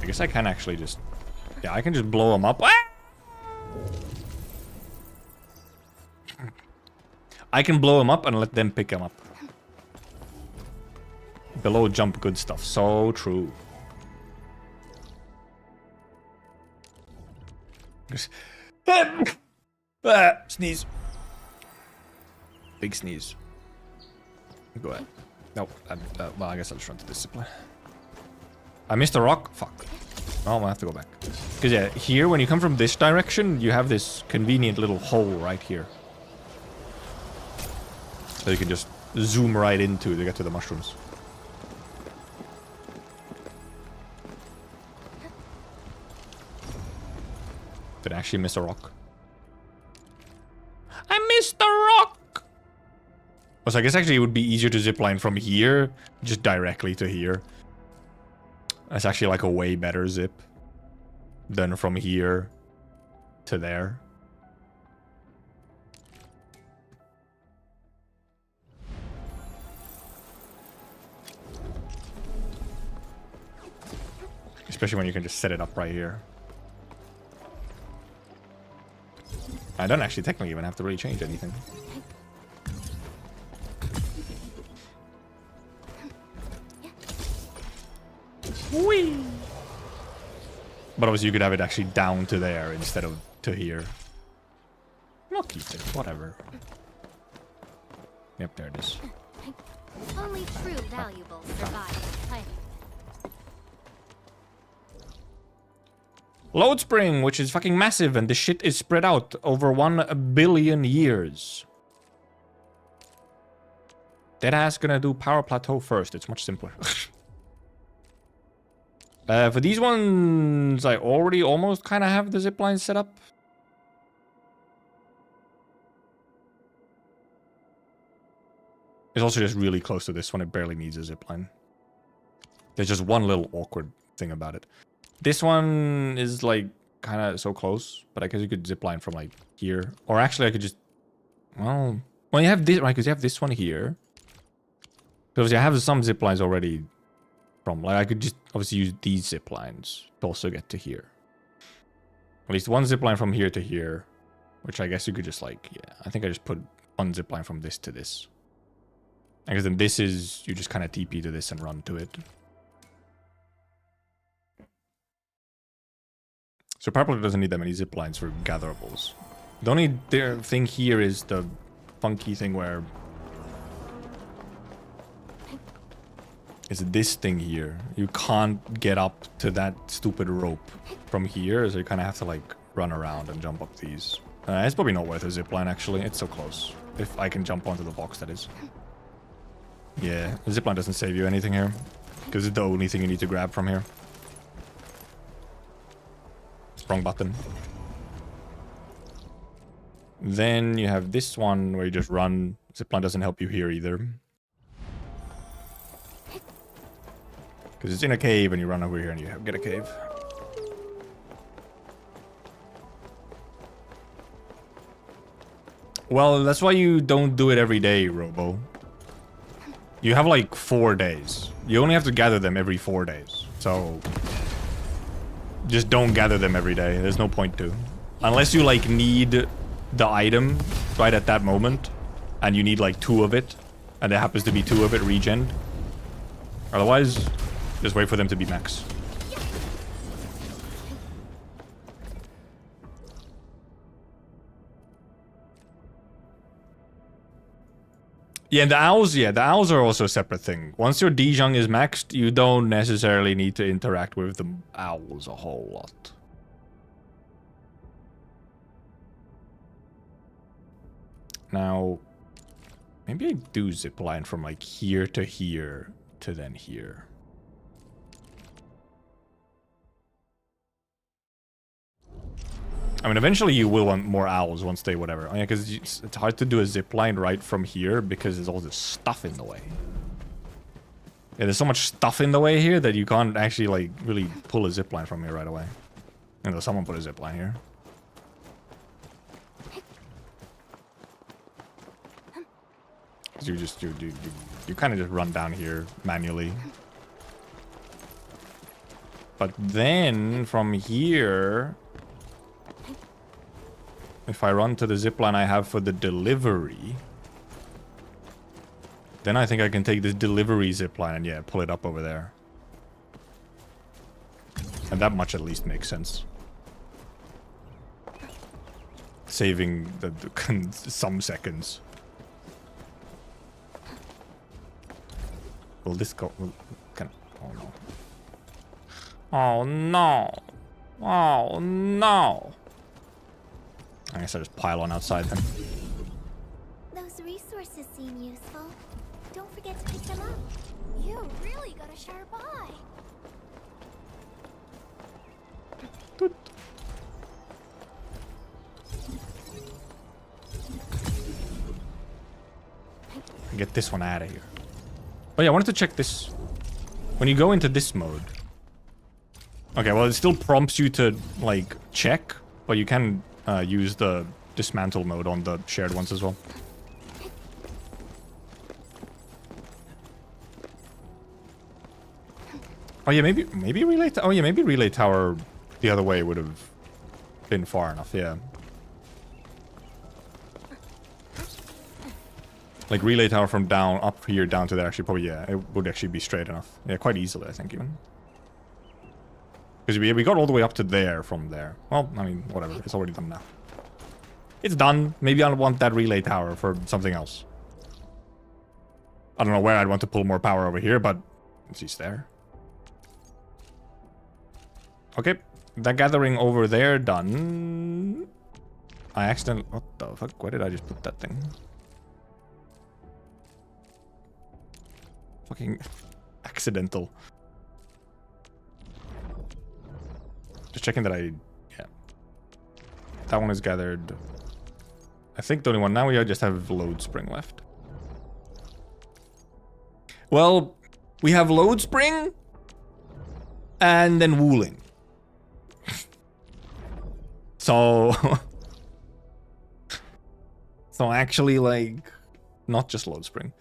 I guess I can actually just... Yeah, I can just blow them up. I can blow them up and let them pick them up. Below jump good stuff. So true. Sneeze. Big sneeze. Go ahead. No, well, I guess I'll just run to discipline. I missed a rock. Fuck. Oh, I'll have to go back. Because yeah, here when you come from this direction, you have this convenient little hole right here. So you can just zoom right into to get to the mushrooms. Did I actually miss a rock? I missed the rock! So I guess actually it would be easier to zipline from here, just directly to here. That's actually like a way better zip than from here to there. Especially when you can just set it up right here. I don't actually technically even have to really change anything. Whee! But obviously you could have it actually down to there instead of to here. I'll keep it, whatever. Yep, there it is. Only true valuables survive. Load spring, which is fucking massive, and the shit is spread out over 1 billion years. Deadass gonna do power plateau first. It's much simpler. For these ones, I already almost kind of have the zipline set up. It's also just really close to this one. It barely needs a zipline. There's just one little awkward thing about it. This one is like kind of so close, but I guess you could zipline from like here. Or actually I could just, well you have this, right? Because you have this one here. Because I have some ziplines already from, like I could just obviously use these ziplines to also get to here. At least one zipline from here to here, which I guess you could just like, yeah, I think I just put one zipline from this to this. Because then this is, you just kind of TP to this and run to it. So Purple doesn't need that many ziplines for gatherables. The only thing here is the funky thing where... It's this thing here. You can't get up to that stupid rope from here, so you kind of have to like run around and jump up these. It's probably not worth a zipline actually, it's so close. If I can jump onto the box, that is. Yeah, the zipline doesn't save you anything here. Because it's the only thing you need to grab from here. Wrong button. Then you have this one where you just run. Zipline doesn't help you here either. Because it's in a cave and you run over here and you get a cave. Well, that's why you don't do it every day, Robo. You have like 4 days. You only have to gather them every 4 days. So... just don't gather them every day. There's no point to. Unless you like need the item right at that moment. And you need like 2 of it. And there happens to be 2 of it regen. Otherwise, just wait for them to be max. Yeah, the owls are also a separate thing. Once your Dijong is maxed, you don't necessarily need to interact with the owls a whole lot. Now, maybe I do zipline from like here to then here. I mean, eventually you will want more owls once they whatever. Oh, yeah, because it's hard to do a zipline right from here because there's all this stuff in the way. Yeah, there's so much stuff in the way here that you can't actually, like, really pull a zipline from here right away. Unless someone put a zipline here. Because you kind of just run down here manually. But then, from here... if I run to the zipline I have for the delivery, then I think I can take this delivery zipline and yeah, pull it up over there. And that much at least makes sense. Saving the some seconds. Will this go? Oh no. Oh no. Oh no. I guess I just pile on outside then. Those resources seem useful. Don't forget to pick them up. You really got a sharp eye. Toot. get this one out of here. Oh yeah, I wanted to check this. When you go into this mode. Okay, well it still prompts you to like check, but you can use the dismantle mode on the shared ones as well. Oh yeah, maybe relay. Oh yeah, maybe relay tower the other way would have been far enough. Yeah. Like relay tower from down up here down to there. Actually, probably yeah, it would actually be straight enough. Yeah, quite easily I think even. Because we got all the way up to there from there. Well, I mean, whatever. It's already done now. It's done. Maybe I want that relay tower for something else. I don't know where I'd want to pull more power over here, but she's there. Okay, that gathering over there done. I accidentally... What the fuck? Where did I just put that thing? Fucking accidental. Just checking that I... Yeah. That one is gathered. I think the only one. Now we just have load spring left. Well, we have load spring. And then wooling. So... so actually, like... Not just load spring.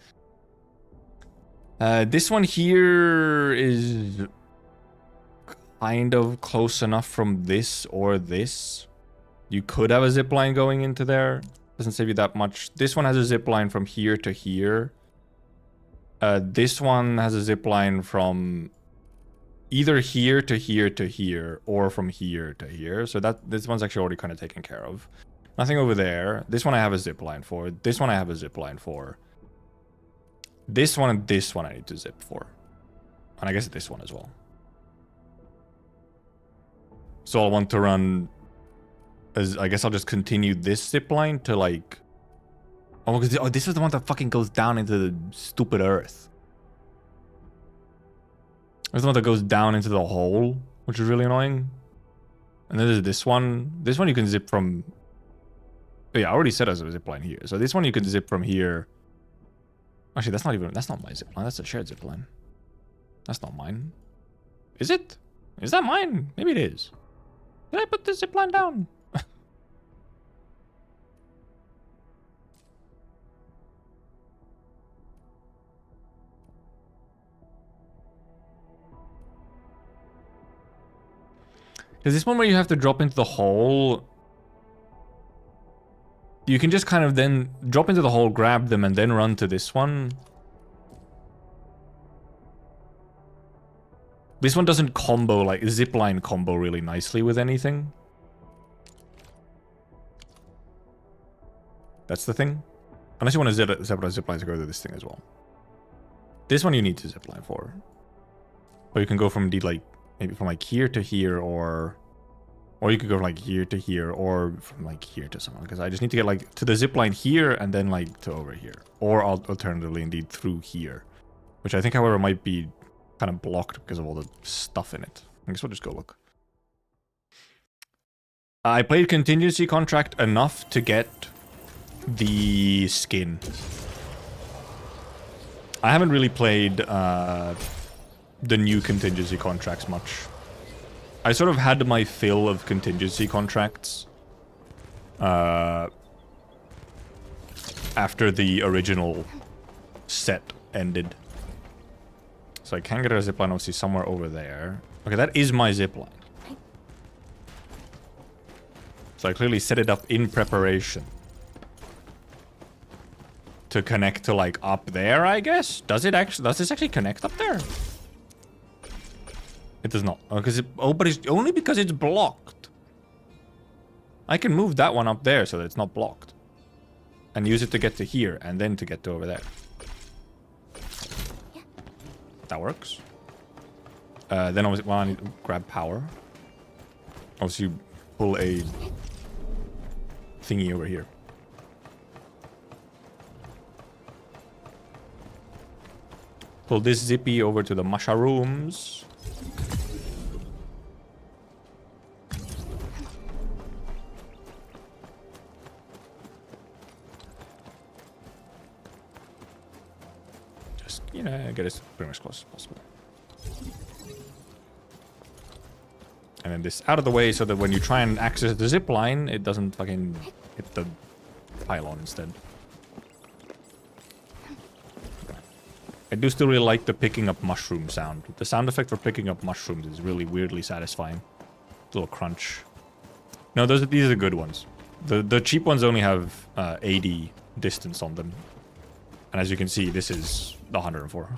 This one here is... kind of close enough from this or this. You could have a zip line going into there. Doesn't save you that much. This one has a zip line from here to here. This one has a zip line from either here to here to here or from here to here. So that this one's actually already kind of taken care of. Nothing over there. This one I have a zip line for. This one I have a zip line for. This one and this one I need to zip for. And I guess this one as well. So I'll want to run... I guess I'll just continue this zip line to like... Oh, because this is the one that fucking goes down into the stupid earth. This is the one that goes down into the hole, which is really annoying. And then there's this one. This one you can zip from... Oh, yeah, I already said there's a zip line here. So this one you can zip from here. Actually, that's not my zip line. That's a shared zip line. That's not mine. Is it? Is that mine? Maybe it is. Did I put the zip line down? Is this one where you have to drop into the hole? You can just kind of then drop into the hole, grab them, and then run to this one. This one doesn't combo, like, zipline combo really nicely with anything. That's the thing. Unless you want to separate zipline to go to this thing as well. This one you need to zipline for. Or you can go from indeed, like, maybe from like here to here, or you could go from like here to here, or from like here to someone. Because I just need to get like to the zipline here and then like to over here. Or alternatively indeed through here. Which I think, however, might be kind of blocked because of all the stuff in it. I guess we'll just go look. I played Contingency Contract enough to get the skin. I haven't really played the new Contingency Contracts much. I sort of had my fill of Contingency Contracts after the original set ended. So I can get a zipline obviously somewhere over there. Okay, that is my zipline. So I clearly set it up in preparation to connect to like up there, I guess. Does this actually connect up there? It does not. But it's only because it's blocked. I can move that one up there so that it's not blocked. And use it to get to here, and then to get to over there. That works. Then obviously, well, I need to grab power. Obviously, pull a thingy over here. Pull this zippy over to the mushrooms. Just, you know, get as pretty much close as possible. And then this out of the way so that when you try and access the zip line, it doesn't fucking hit the pylon instead. I do still really like the picking up mushroom sound. The sound effect for picking up mushrooms is really weirdly satisfying. Little crunch. No, these are good ones. The cheap ones only have 80 distance on them. And as you can see, this is 104.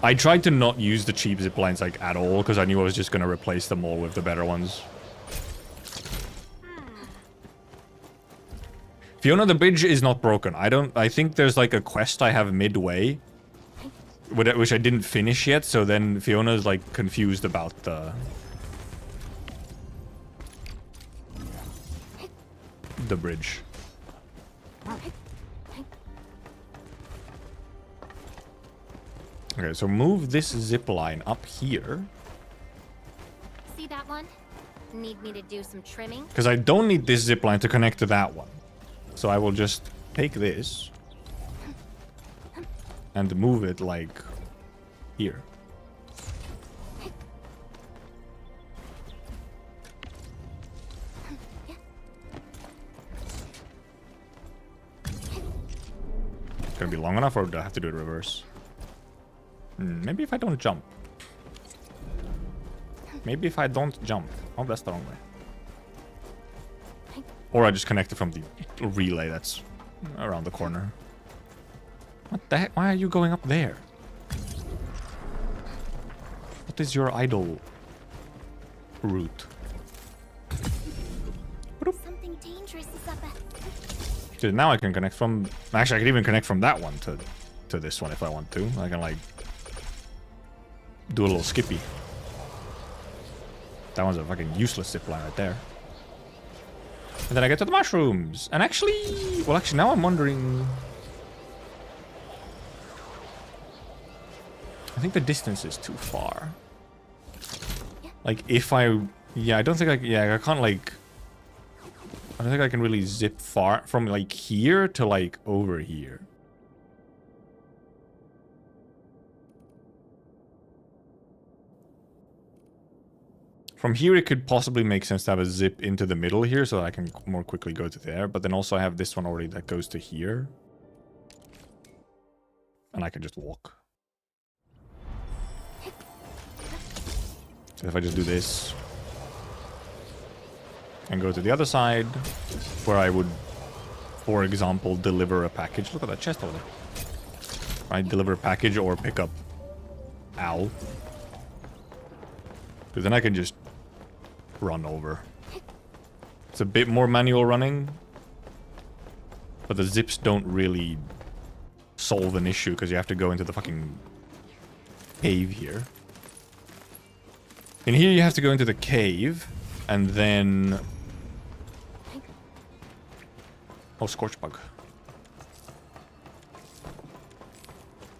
I tried to not use the cheap zip lines like at all because I knew I was just going to replace them all with the better ones. Fiona, the bridge is not broken. I think there's like a quest I have midway, which I didn't finish yet. So then Fiona's like confused about the bridge. Okay, so move this zip line up here. See that one? Need me to do some trimming? Because I don't need this zip line to connect to that one. So I will just take this and move it like here. Gonna be long enough, or do I have to do it reverse? Maybe if I don't jump. Maybe if I don't jump. Oh, that's the wrong way. Or I just connect it from the relay that's around the corner. What the heck? Why are you going up there? What is your idle route? Something dangerous is up ahead. Dude, now I can connect from... Actually, I can even connect from that one to this one if I want to. I can, like, do a little skippy. That one's a fucking useless zipline right there. And then I get to the mushrooms. And actually... Well, actually, now I'm wondering... I think the distance is too far. Like, if I... Yeah, I don't think I... Yeah, I can't, like... I don't think I can really zip far from, like, here to, like, over here. From here, it could possibly make sense to have a zip into the middle here so that I can more quickly go to there. But then also I have this one already that goes to here. And I can just walk. So if I just do this and go to the other side where I would, for example, deliver a package. Look at that chest over there. Right, deliver a package or pick up Al. Because then I can just run over. It's a bit more manual running. But the zips don't really solve an issue because you have to go into the fucking cave here. In here you have to go into the cave and then... Oh, scorch bug.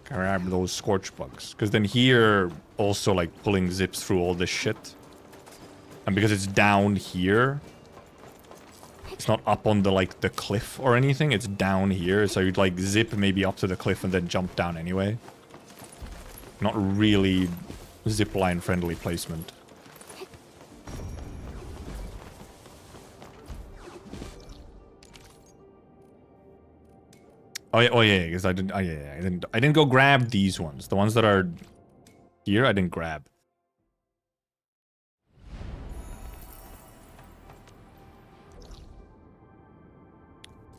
Grab those scorch bugs. Because then here, also like pulling zips through all this shit. And because it's down here, it's not up on the like the cliff or anything, it's down here. So you'd like zip maybe up to the cliff and then jump down anyway. Not really zipline friendly placement. Oh yeah, because I didn't. Oh yeah, I didn't go grab these ones. The ones that are here, I didn't grab.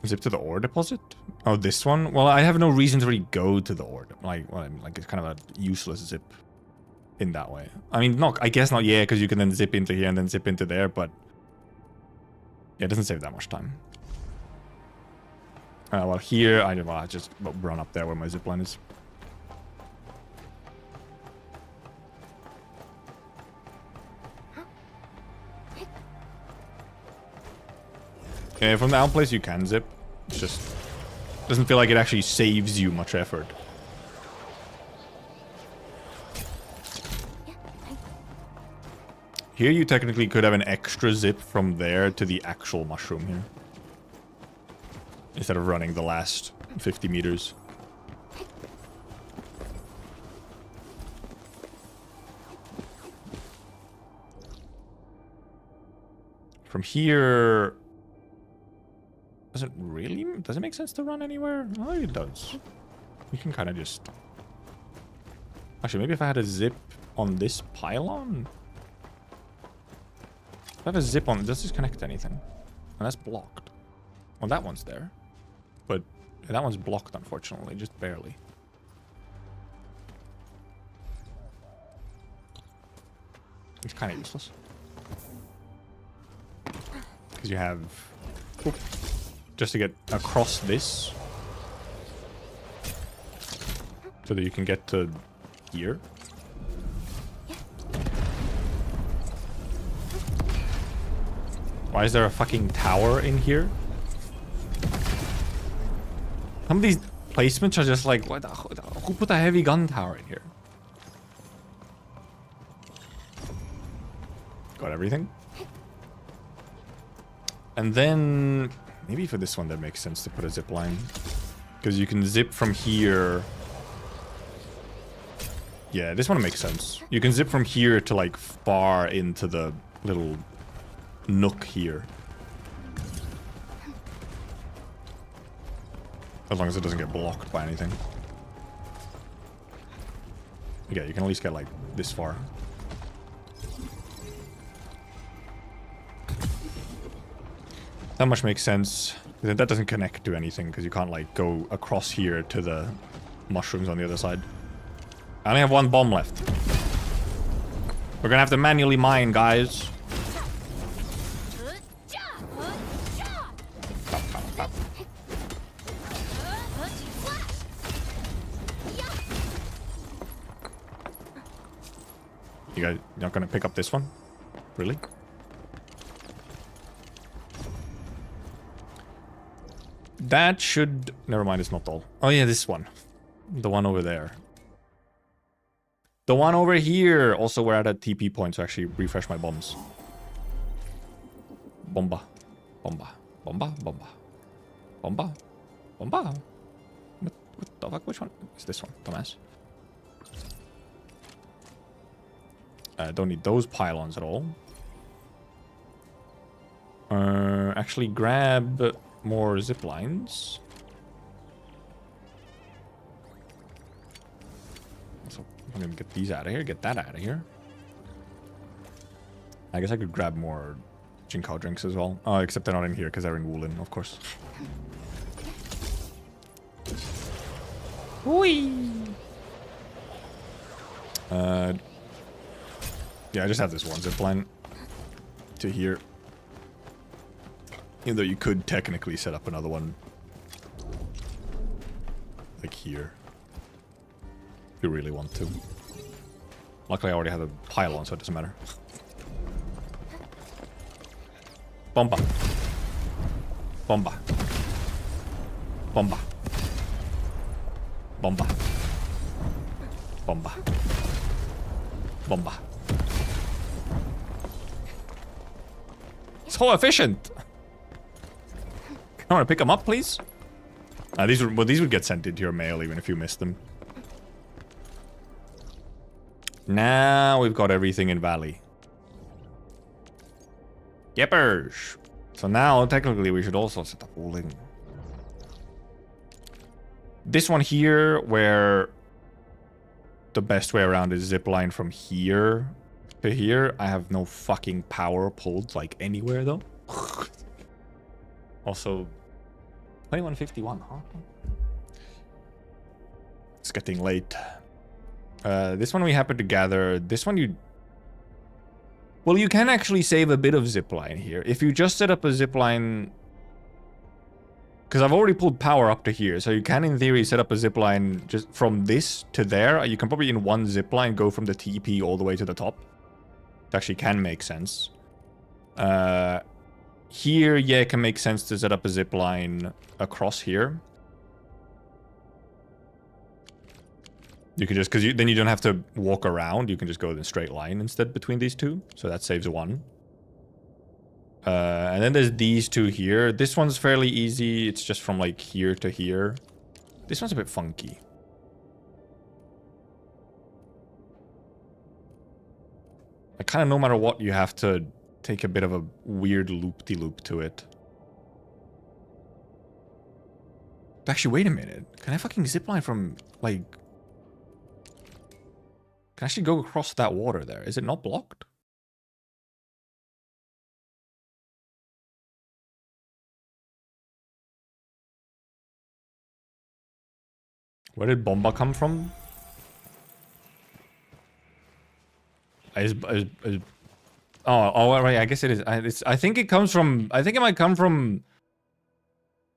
Zip to the ore deposit? Oh, this one? Well, I have no reason to really go to the ore. Like it's kind of a useless zip in that way. I mean, no, I guess not. Yeah, because you can then zip into here and then zip into there, but yeah, it doesn't save that much time. Well, here, I just run up there where my zipline is. Yeah, from the out place you can zip. It's just doesn't feel like it actually saves you much effort. Here you technically could have an extra zip from there to the actual mushroom here. Instead of running the last 50 meters. From here... Does it make sense to run anywhere? Oh, it does. You can kind of just... Actually, maybe if I had a zip on this pylon? If I have a zip on... Does this connect to anything? And that's blocked. Well, that one's there. But that one's blocked, unfortunately. Just barely. It's kind of useless. Because you have... Oop, just to get across this. So that you can get to here. Why is there a fucking tower in here? Some of these placements are just like, what who put a heavy gun tower in here? Got everything. And then maybe for this one that makes sense to put a zip line. Because you can zip from here. Yeah, this one makes sense. You can zip from here to like far into the little nook here. As long as it doesn't get blocked by anything. Yeah, you can at least get like this far. That much makes sense. That doesn't connect to anything because you can't like go across here to the mushrooms on the other side. I only have one bomb left. We're gonna have to manually mine, guys. You guys not gonna pick up this one? Really? That should... Never mind, it's not all. Oh yeah, this one. The one over there. The one over here! Also, we're at a TP point, so actually refresh my bombs. Bomba. Bomba. Bomba. Bomba. Bomba. Bomba. What the fuck? Which one? It's this one, dumbass. Don't need those pylons at all. Actually grab more zip lines. So I'm gonna get these out of here, get that out of here. I guess I could grab more Jinkao drinks as well. Oh, except they're not in here because they're in Woolen, of course. Whee! Yeah, I just have this one zip line to here. Even though you could technically set up another one like here. If you really want to. Luckily I already have a pylon, so it doesn't matter. Bomba. Bomba. Bomba. Bomba. Bomba. Bomba. So efficient! I want to pick them up, please? These would get sent into your mail even if you missed them. Now we've got everything in Valley. Yippers! So now, technically, we should also set up Wooling. This one here, where the best way around is zipline from here to here. I have no fucking power pulled, like, anywhere, though. Also, 2151, huh? It's getting late. This one we happen to gather. This one you... Well, you can actually save a bit of zipline here. If you just set up a zipline... Because I've already pulled power up to here, so you can, in theory, set up a zipline just from this to there. You can probably, in one zipline, go from the TP all the way to the top. It actually can make sense. Here, yeah, it can make sense to set up a zipline across here. You can just, because then you don't have to walk around. You can just go in a straight line instead between these two. So that saves one. And then there's these two here. This one's fairly easy. It's just from like here to here. This one's a bit funky. Like kind of no matter what, you have to take a bit of a weird loop-de-loop to it. Actually, wait a minute. Can I fucking zipline from, like... Can I actually go across that water there? Is it not blocked? Where did Bomba come from? Oh, right. I guess it is. I think it comes from. I think it might come from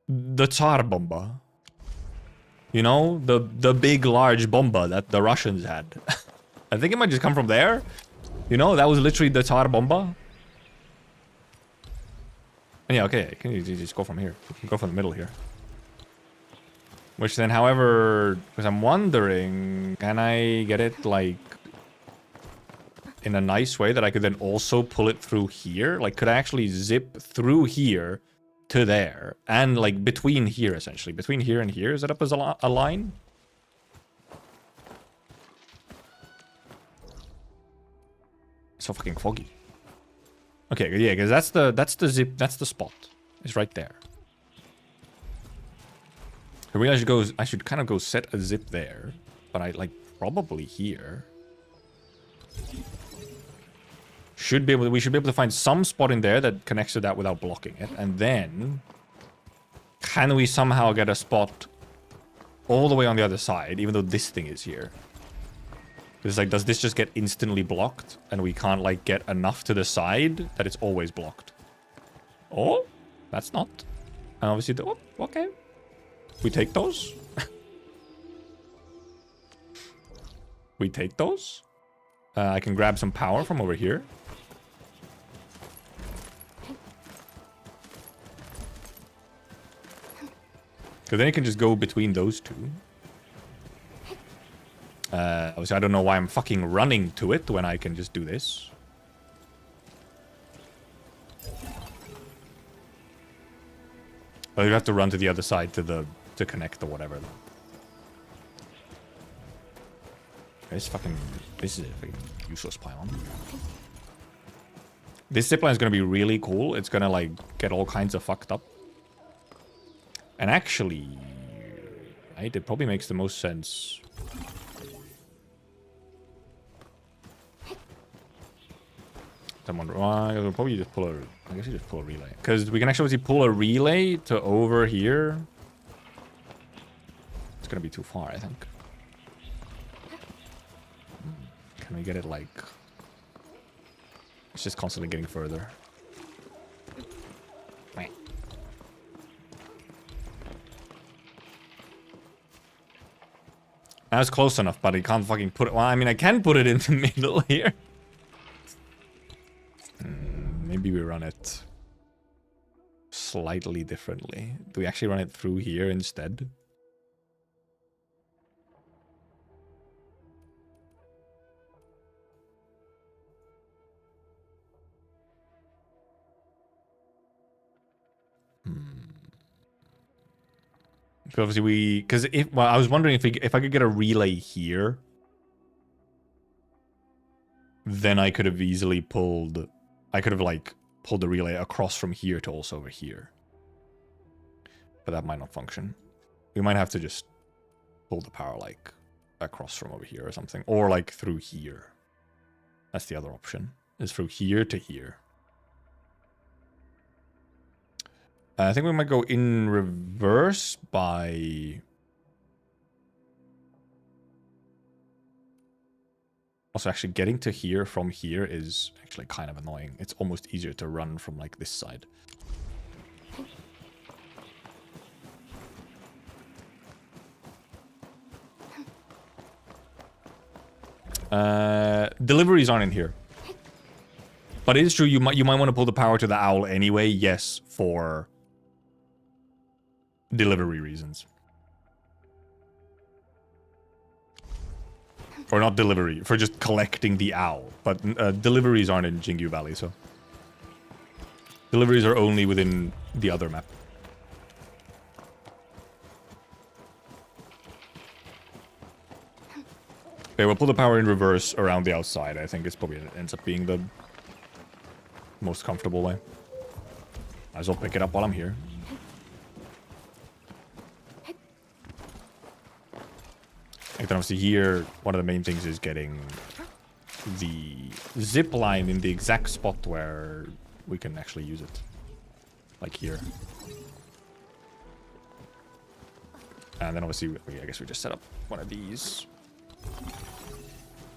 the Tsar Bomba. You know, the big, large Bomba that the Russians had. I think it might just come from there. You know, that was literally the Tsar Bomba. Yeah. Okay. Can you just go from here? You can go from the middle here. Which then, however, because I'm wondering, can I get it like in a nice way that I could then also pull it through here? Like, could I actually zip through here to there? And, like, between here, essentially. Between here and here, is that up as a line? So fucking foggy. Okay, yeah, because that's the zip, that's the spot. It's right there. I realize I should kind of go set a zip there. But I, like, probably here. We should be able to find some spot in there that connects to that without blocking it. And then, can we somehow get a spot all the way on the other side, even though this thing is here? Because, like, does this just get instantly blocked? And we can't, like, get enough to the side that it's always blocked? Oh, that's not. And obviously, oh, okay. We take those. We take those. I can grab some power from over here. Because then you can just go between those two. Obviously, I don't know why I'm fucking running to it when I can just do this. But you have to run to the other side to connect or whatever. This is a fucking useless pylon. This zipline is gonna be really cool. It's gonna like get all kinds of fucked up. And actually, right, it probably makes the most sense. Someone, I'll probably just pull a. I guess you just pull a relay because we can actually pull a relay to over here. It's gonna be too far, I think. Can we get it like? It's just constantly getting further. That's close enough, but I can't fucking put it. Well, I mean, I can put it in the middle here. Maybe we run it slightly differently. Do we actually run it through here instead? Because obviously well, I was wondering if I could get a relay here, then I could have easily pulled. I could have like pulled the relay across from here to also over here, but that might not function. We might have to just pull the power like across from over here or something, or like through here. That's the other option. Is through here to here. I think we might go in reverse by... Also, actually getting to here from here is actually kind of annoying. It's almost easier to run from like this side. Deliveries aren't in here. But it is true, you might want to pull the power to the owl anyway, yes, for delivery reasons. Or not delivery, for just collecting the owl. But deliveries aren't in Jingyu Valley, so. Deliveries are only within the other map. Okay, we'll pull the power in reverse around the outside. I think it's probably it ends up being the most comfortable way. Might as well pick it up while I'm here. And then obviously here, one of the main things is getting the zip line in the exact spot where we can actually use it. Like here. And then obviously, I guess we just set up one of these.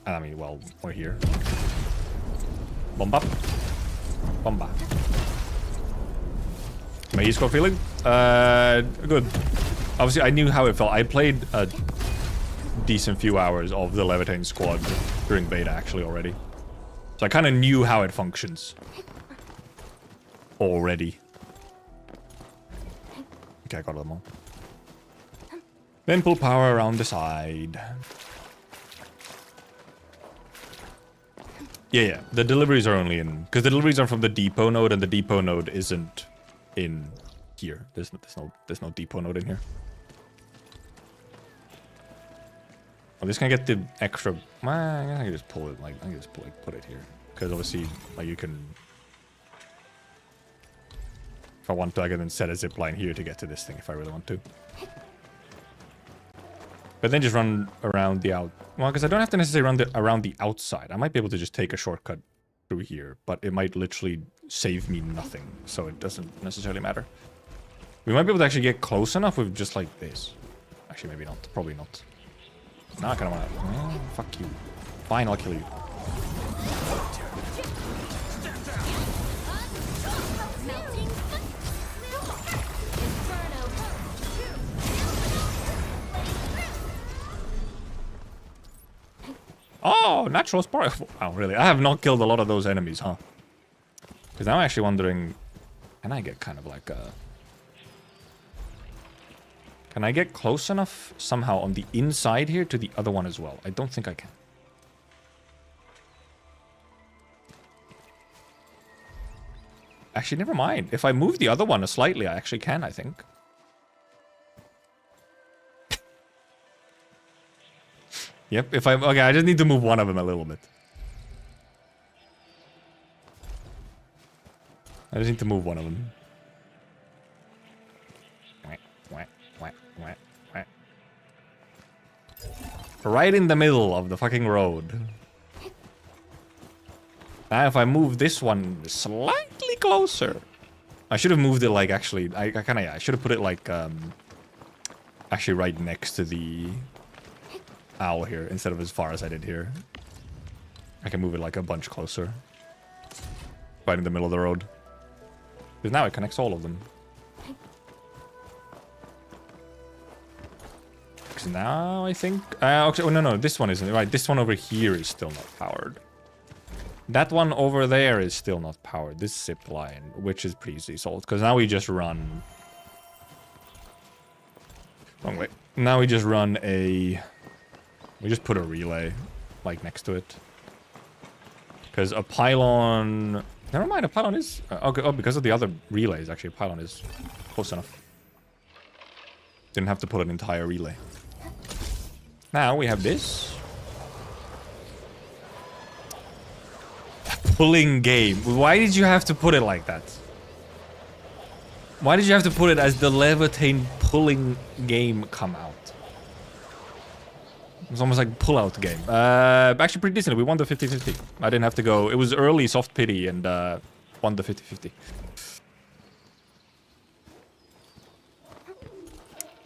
I mean, well, we're here. Bomba. Bomba. My e-score feeling? Good. Obviously, I knew how it felt. I played a decent few hours of the Laevatainn squad during beta, actually, already. So I kind of knew how it functions. Already. Okay, I got them all. Then pull power around the side. Yeah, the deliveries are only in... Because the deliveries are from the depot node, and the depot node isn't in here. There's no depot node in here. I'm just gonna get the extra... I can just pull it, like... I can just put it here. Because obviously, like, you can... If I want to, I can then set a zip line here to get to this thing if I really want to. But then just run around the out... Well, because I don't have to necessarily run around the outside. I might be able to just take a shortcut through here, but it might literally save me nothing, so it doesn't necessarily matter. We might be able to actually get close enough with just like this. Actually, maybe not. Probably not. Now I kind of want to... fuck you. Fine, I'll kill you. Oh, natural spark. Oh, really? I have not killed a lot of those enemies, huh? Because now I'm actually wondering... Can I get kind of like a... Can I get close enough somehow on the inside here to the other one as well? I don't think I can. Actually, never mind. If I move the other one slightly, I actually can, I think. Yep, if I... Okay, I just need to move one of them a little bit. I just need to move one of them. Right in the middle of the fucking road. Now if I move this one slightly closer. I should have moved it like actually... I kind of... Yeah, I should have put it like... actually right next to the... owl here instead of as far as I did here. I can move it like a bunch closer. Right in the middle of the road. Because now it connects all of them. Because now I think... okay, oh, no, this one isn't. Right, this one over here is still not powered. That one over there is still not powered. This zip line, which is pretty easily solved. Because now we just run... Wrong way. Now we just run a... We just put a relay, like, next to it. Because a pylon... Never mind, a pylon is... okay, oh, because of the other relays, actually, a pylon is close enough. Didn't have to put an entire relay. Now we have this. Pulling game. Why did you have to put it like that? Why did you have to put it as the Laevatainn pulling game come out? It's almost like pull-out game. Actually pretty decent. We won the 50-50. I didn't have to go... It was early soft pity and won the 50-50.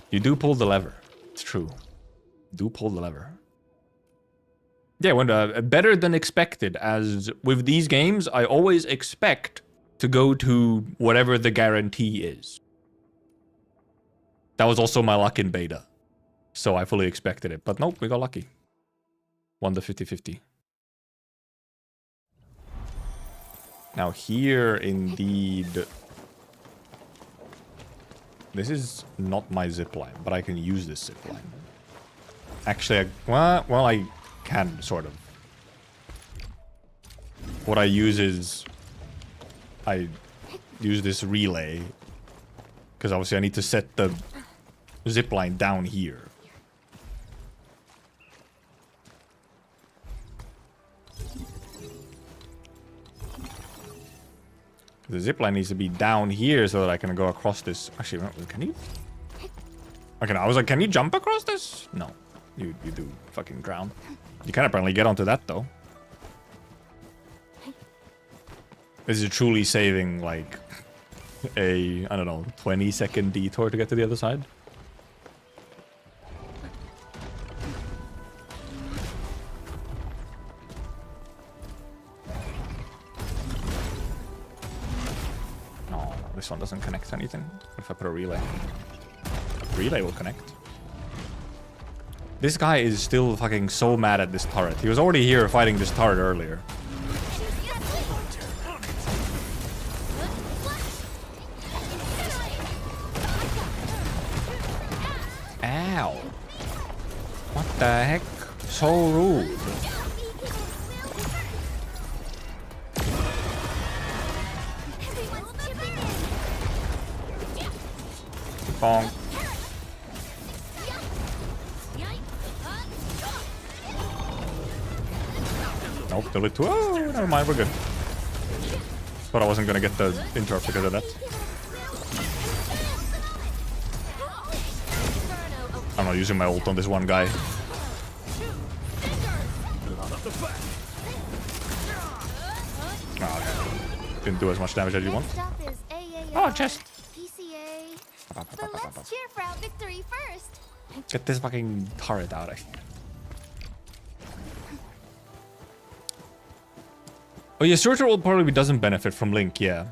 You do pull the lever. It's true. Do pull the lever. Yeah, when better than expected. As with these games, I always expect to go to whatever the guarantee is. That was also my luck in beta. So I fully expected it. But nope, we got lucky. Won the 50-50. Now here, indeed... This is not my zipline, but I can use this zipline. Actually, well, I can, sort of. What I use is... I use this relay. Because obviously I need to set the zipline down here. The zipline needs to be down here so that I can go across this. Actually, can you? Okay, I was like, can you jump across this? No, you do fucking drown. You can apparently get onto that though. This is truly saving like a, I don't know, 20-second detour to get to the other side. No, this one doesn't connect to anything. What if I put a relay? Relay will connect. This guy is still fucking so mad at this turret. He was already here fighting this turret earlier. Ow. What the heck? So rude. Bonk. Nope, still it too. Oh, never mind, we're good. Thought I wasn't gonna get the interrupt because of that. I'm not using my ult on this one guy. Oh, okay. Didn't do as much damage as you want. Oh, chest. But let's cheer for our victory first. Get this fucking turret out of here. Oh yeah, Surtur ult probably doesn't benefit from Link, yeah.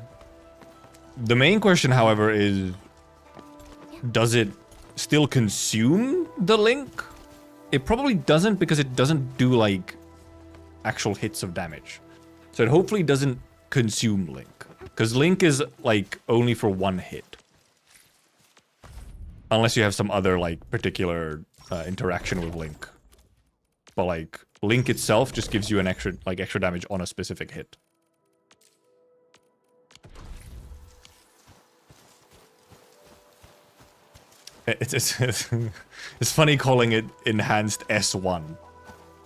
The main question, however, is... does it still consume the Link? It probably doesn't because it doesn't do, like, actual hits of damage. So it hopefully doesn't consume Link. Because Link is, like, only for one hit. Unless you have some other, like, particular interaction with Link. But, like, Link itself just gives you an extra damage on a specific hit. It's funny calling it enhanced S1.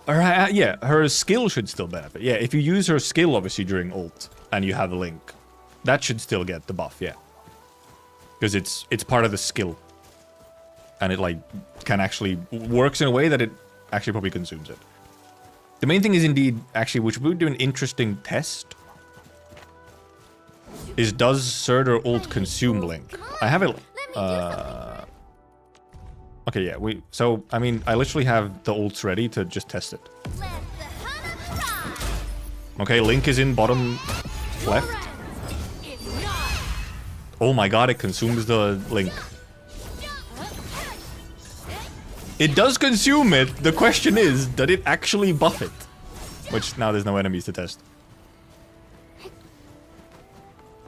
Yeah, her skill should still benefit. Yeah, if you use her skill, obviously, during ult, and you have a Link, that should still get the buff, yeah. Because it's part of the skill. And it, like, can actually... works in a way that it actually probably consumes it. The main thing is indeed, actually, which would do an interesting test, is does Surtur ult consume Link? I have it... okay, yeah, so, I mean, I literally have the ults ready to just test it. Okay, Link is in bottom left. Oh my god, it consumes the Link. It does consume it. The question is, did it actually buff it? Which, now there's no enemies to test.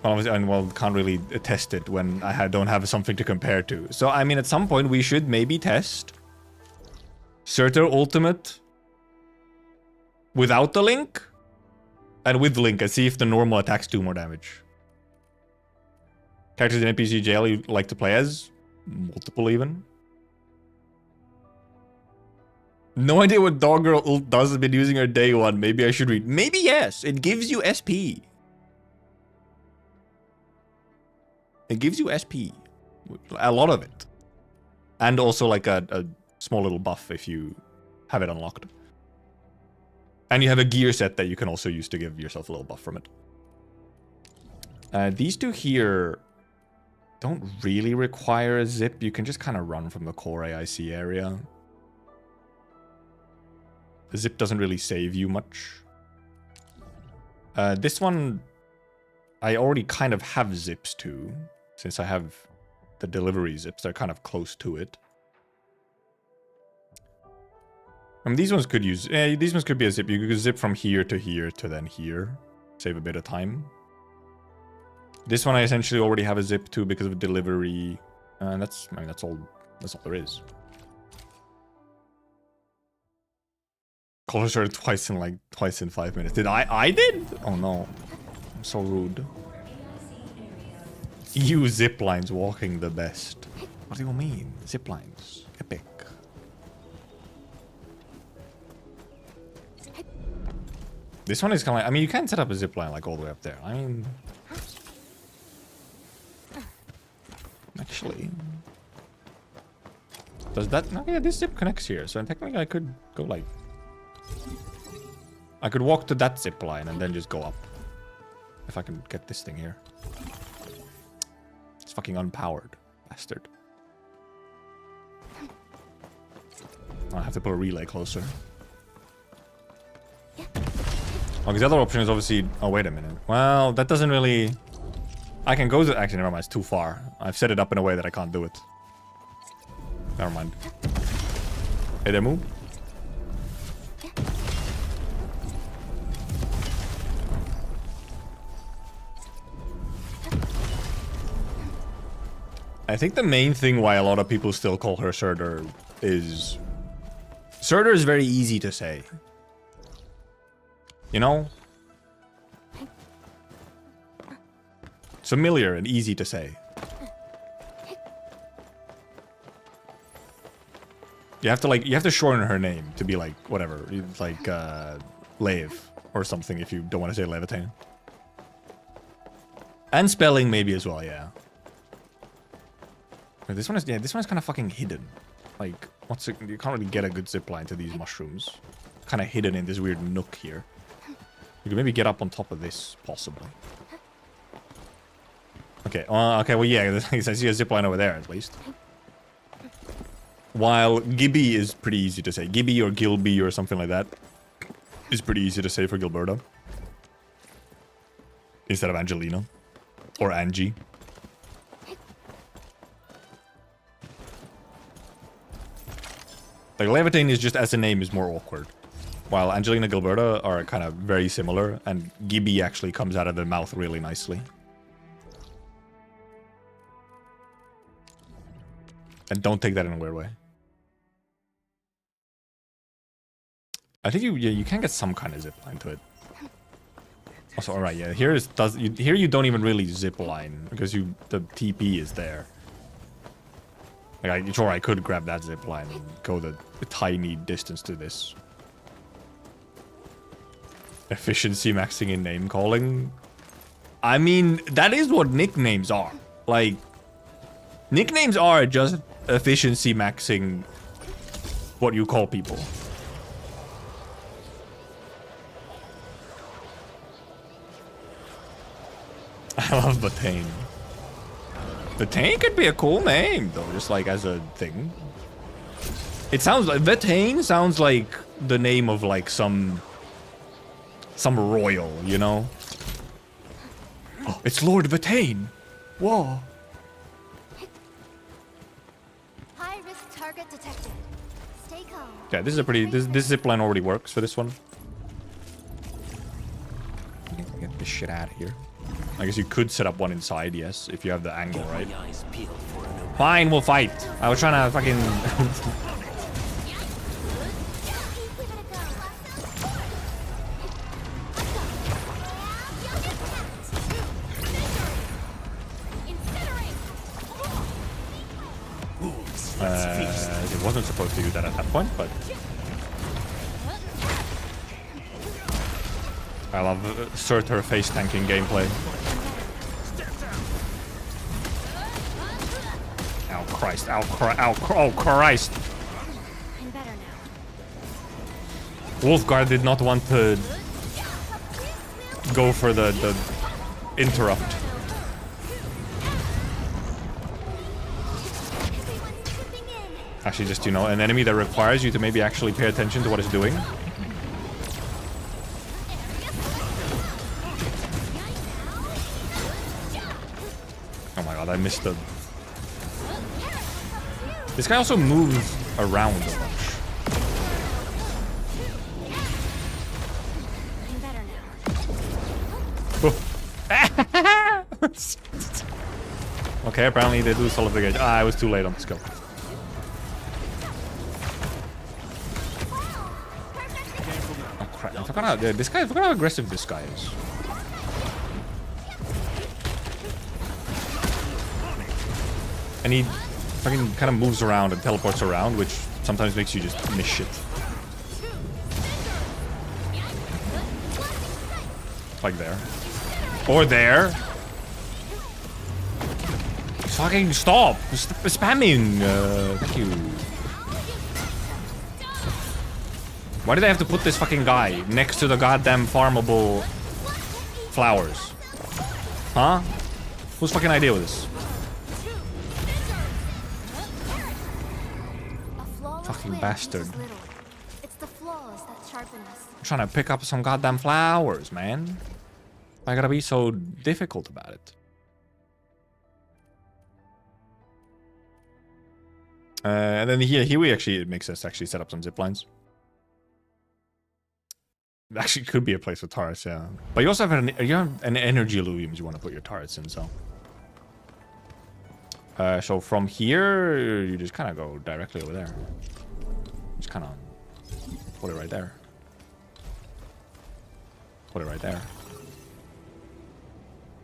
Well, can't really test it when I don't have something to compare to. So, I mean, at some point, we should maybe test Surtur ultimate without the Link and with Link and see if the normal attacks do more damage. Characters in NPC jail you like to play as? Multiple, even. No idea what Dog Girl ult does. I've been using her day one. Maybe I should read. Maybe yes. It gives you SP. It gives you SP. A lot of it. And also like a small little buff if you have it unlocked. And you have a gear set that you can also use to give yourself a little buff from it. These two here don't really require a zip. You can just kind of run from the core AIC area. The zip doesn't really save you much. This one, I already kind of have zips to, since I have the delivery zips. They're kind of close to it. I mean, these ones could use... these ones could be a zip. You could zip from here to then here. Save a bit of time. This one I essentially already have a zip to because of delivery. And that's all there is. Call her twice in 5 minutes. Did I did? Oh no. I'm so rude. You zip lines walking the best. What do you mean? Zip lines. Epic. This one is kind of like, I mean, you can set up a zip line like all the way up there. I mean, Actually. Does that... No, yeah, this zip connects here. So technically I could go like... I could walk to that zip line and then just go up. If I can get this thing here. It's fucking unpowered. Bastard. I have to put a relay closer. Oh, because the other option is obviously... Oh, wait a minute. Well, that doesn't really... I can go to... Actually, never mind. It's too far. I've set it up in a way that I can't do it. Never mind. Hey there, move. I think the main thing why a lot of people still call her Surtur is... Surtur is very easy to say. You know? It's familiar and easy to say. You have to shorten her name to be like, whatever. Like, Laev or something if you don't want to say Laevatainn. And spelling maybe as well, yeah. But this one is, yeah, this one is kind of fucking hidden. Like, what's it, you can't really get a good zipline to these mushrooms. Kind of hidden in this weird nook here. You can maybe get up on top of this, possibly. Okay, okay, well, yeah, I see a zipline over there, at least. While Gibby is pretty easy to say. Gibby or Gilby or something like that is pretty easy to say for Gilberta. Instead of Angelina. Or Angie. Like, Laevatainn is just, as a name, is more awkward. While Angelina Gilberta are kind of very similar, and Gibby actually comes out of the mouth really nicely. And don't take that in a weird way. I think you can get some kind of zipline to it. Also, alright, yeah, here you don't even really zipline, because the TP is there. Like, sure, I could grab that zipline and go the tiny distance to this. Efficiency maxing in name calling. I mean, that is what nicknames are. Like, nicknames are just efficiency maxing what you call people. I love Laevatainn. Laevatainn could be a cool name, though, just like as a thing. It sounds like... Laevatainn sounds like the name of, like, some royal, you know? Oh, it's Lord Laevatainn! Whoa! High-risk target detected. Stay calm. Yeah, this is a pretty... This zipline already works for this one. Get this shit out of here. I guess you could set up one inside, yes, if you have the angle, right? Fine, we'll fight. I was trying to fucking... it wasn't supposed to do that at that point, but... I love Surtur face tanking gameplay. Ow, Christ. Ow, oh, Christ. I'm better now. Wolfguard did not want to go for the interrupt. Actually, just, you know, an enemy that requires you to maybe actually pay attention to what it's doing. Oh my god, I missed the... This guy also moves around a bunch. I'm better now. Okay, apparently they do solid the gauge. Ah, I was too late on this go. Oh crap, I forgot how, I forgot how aggressive this guy is. And he fucking kind of moves around and teleports around, which sometimes makes you just miss shit. Like there. Or there. Fucking stop! Spamming! Thank you. Why did I have to put this fucking guy next to the goddamn farmable flowers? Huh? Whose fucking idea was this? Fucking bastard. It's the flaws that sharpen us. I'm trying to pick up some goddamn flowers, man. I gotta be so difficult about it. And then here we actually, it makes us actually set up some zip lines. It actually could be a place for turrets, yeah. But you also have an energy illusions you want to put your turrets in, so. So from here, you just kind of go directly over there. Just kind of put it right there. Put it right there.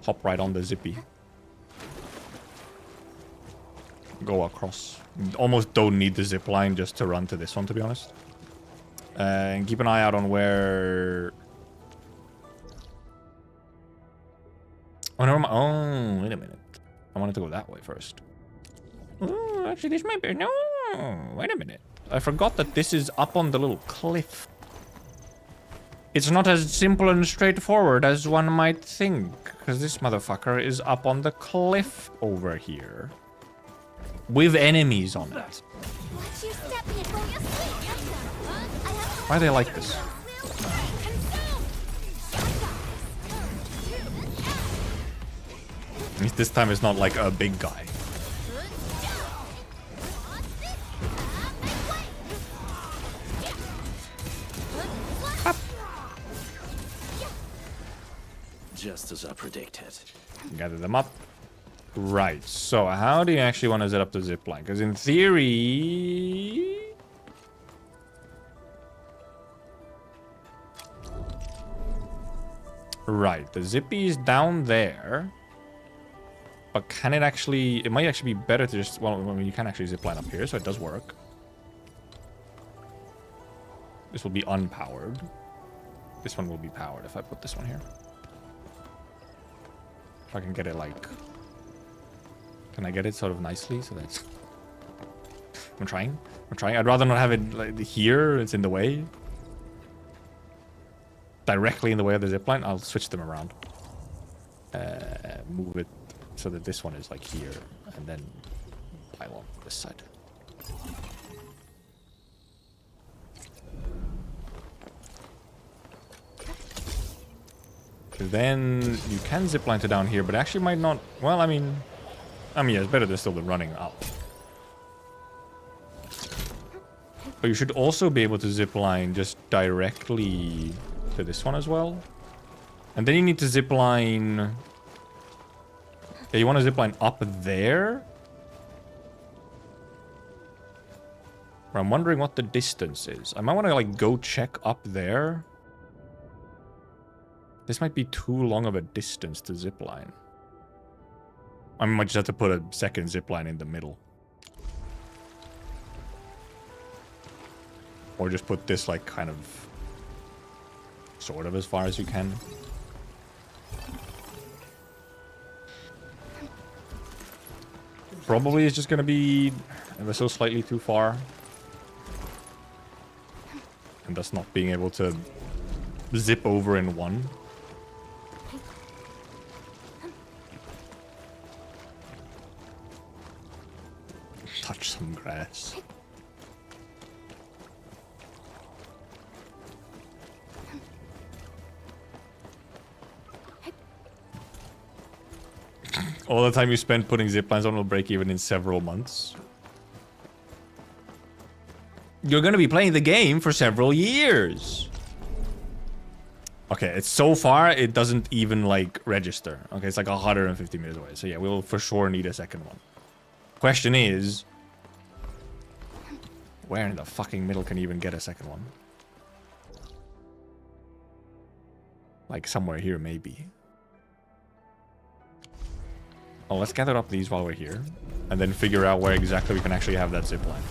Hop right on the zippy. Go across. Almost don't need the zip line just to run to this one, to be honest. And keep an eye out on where... Oh, never mind. Oh, wait a minute. I wanted to go that way first. Oh, actually, this might be... No, wait a minute. I forgot that this is up on the little cliff. It's not as simple and straightforward as one might think. Because this motherfucker is up on the cliff over here. With enemies on it. Why are they like this? At least this time it's not like a big guy. Up. Just as I predicted. Gather them up. Right, so how do you actually want to set up the zip line? Because in theory... Right, the zippy is down there. But can it actually... It might actually be better to just... Well, I mean, you can actually zip line up here, so it does work. This will be unpowered. This one will be powered if I put this one here. If I can get it like... Can I get it sort of nicely so that's... I'm trying. I'd rather not have it like here. It's in the way. Directly in the way of the zipline. I'll switch them around. Move it so that this one is like here. And then pile on this side. Then you can zipline to down here, but actually might not... Well, I mean, yeah, it's better than still than running up. But you should also be able to zipline just directly to this one as well. And then you need to zipline... Yeah, you want to zipline up there? I'm wondering what the distance is. I might want to, like, go check up there. This might be too long of a distance to zipline. I might just have to put a second zipline in the middle. Or just put this, like, kind of... Sort of as far as you can. Probably it's just going to be ever so slightly too far. And thus not being able to zip over in one. Touch some grass. All the time you spend putting ziplines on will break even in several months. You're gonna be playing the game for several years. Okay, it's so far it doesn't even like register. Okay, it's like 150 meters away. So yeah, we'll for sure need a second one. Question is, where in the fucking middle can you even get a second one? Like somewhere here, maybe. Oh, let's gather up these while we're here. And then figure out where exactly we can actually have that zipline.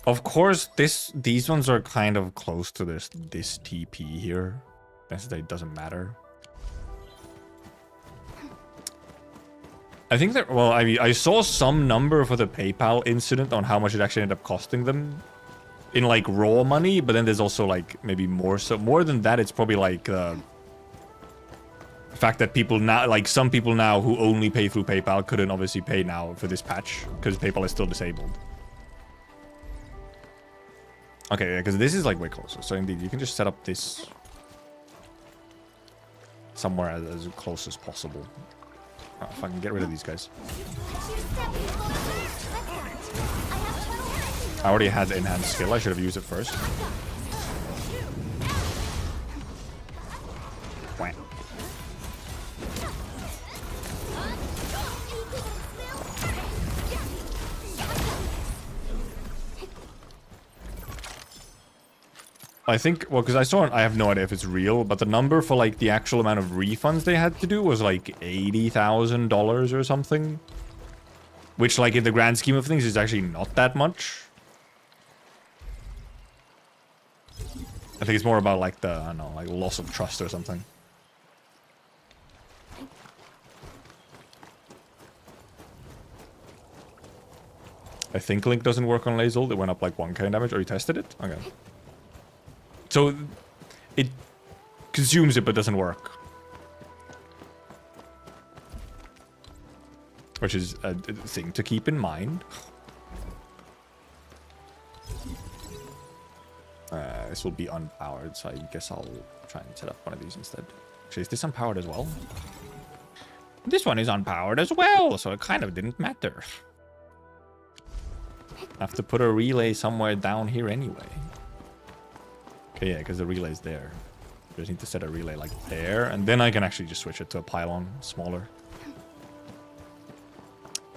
Of course, these ones are kind of close to this TP here. It doesn't matter. I think that, well, I saw some number for the PayPal incident on how much it actually ended up costing them in like raw money, but then there's also like maybe more than that. It's probably like the fact that people now, like some people now who only pay through PayPal couldn't obviously pay now for this patch because PayPal is still disabled. Okay, yeah, because this is like way closer. So indeed, you can just set up this somewhere as close as possible. Oh, if I can get rid of these guys. I already had enhanced skill. I should have used it first. Wah. I think, well, because I saw it, I have no idea if it's real, but the number for like the actual amount of refunds they had to do was like $80,000 or something. Which, like, in the grand scheme of things is actually not that much. I think it's more about like the, I don't know, like loss of trust or something. I think Link doesn't work on Lae'zel. It went up like 1k in damage. Or you tested it? Okay. So, it consumes it but doesn't work. Which is a thing to keep in mind. This will be unpowered, so I guess I'll try and set up one of these instead. Actually, is this unpowered as well? This one is unpowered as well, so it kind of didn't matter. I have to put a relay somewhere down here anyway. Okay, yeah, because the relay's there. I just need to set a relay like there, and then I can actually just switch it to a pylon, smaller.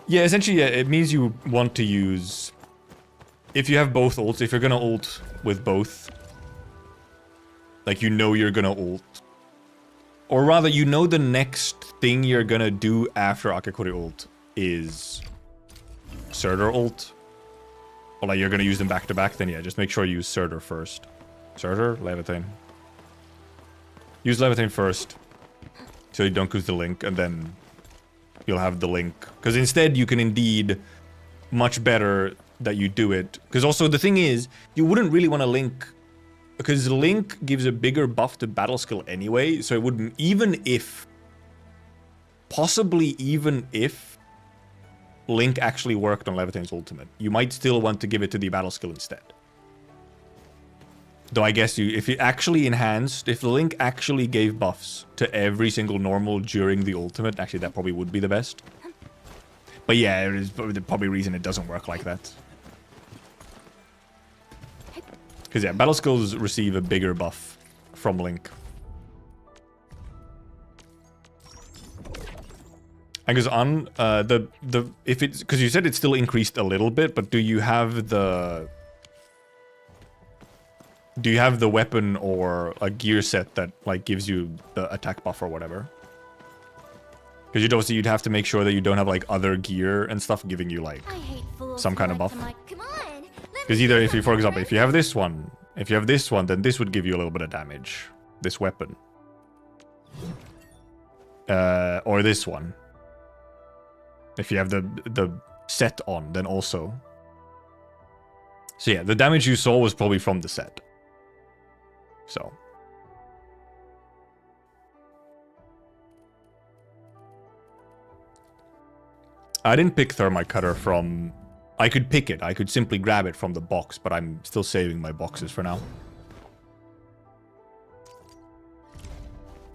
Yeah, essentially, yeah, it means you want to use... If you have both ults, if you're gonna ult with both, like, you know you're gonna ult. Or rather, you know the next thing you're gonna do after Akakori ult is Surtur ult. Or like, you're gonna use them back to back, then yeah, just make sure you use Surtur first. Surtur? Laevatainn. Use Laevatainn first, so you don't use the link, and then you'll have the link. Because instead, you can indeed much better that you do it. Because also, the thing is, you wouldn't really want to link... Because Link gives a bigger buff to battle skill anyway, so it wouldn't... Even if... Possibly even if Link actually worked on Levatain's ultimate, you might still want to give it to the battle skill instead. Though I guess if it actually enhanced... If the Link actually gave buffs to every single normal during the ultimate, actually that probably would be the best. But yeah, there is probably a reason it doesn't work like that. Because yeah, battle skills receive a bigger buff from Link. And because on if it's because you said it's still increased a little bit, but do you have the weapon or a gear set that like gives you the attack buff or whatever? Because you'd have to make sure that you don't have like other gear and stuff giving you like some kind of buff. Because either if you, for example, if you have this one, then this would give you a little bit of damage. This weapon. Or this one. If you have the set on, then also. So yeah, the damage you saw was probably from the set. So. I didn't pick Thermite Cutter from... I could pick it. I could simply grab it from the box, but I'm still saving my boxes for now.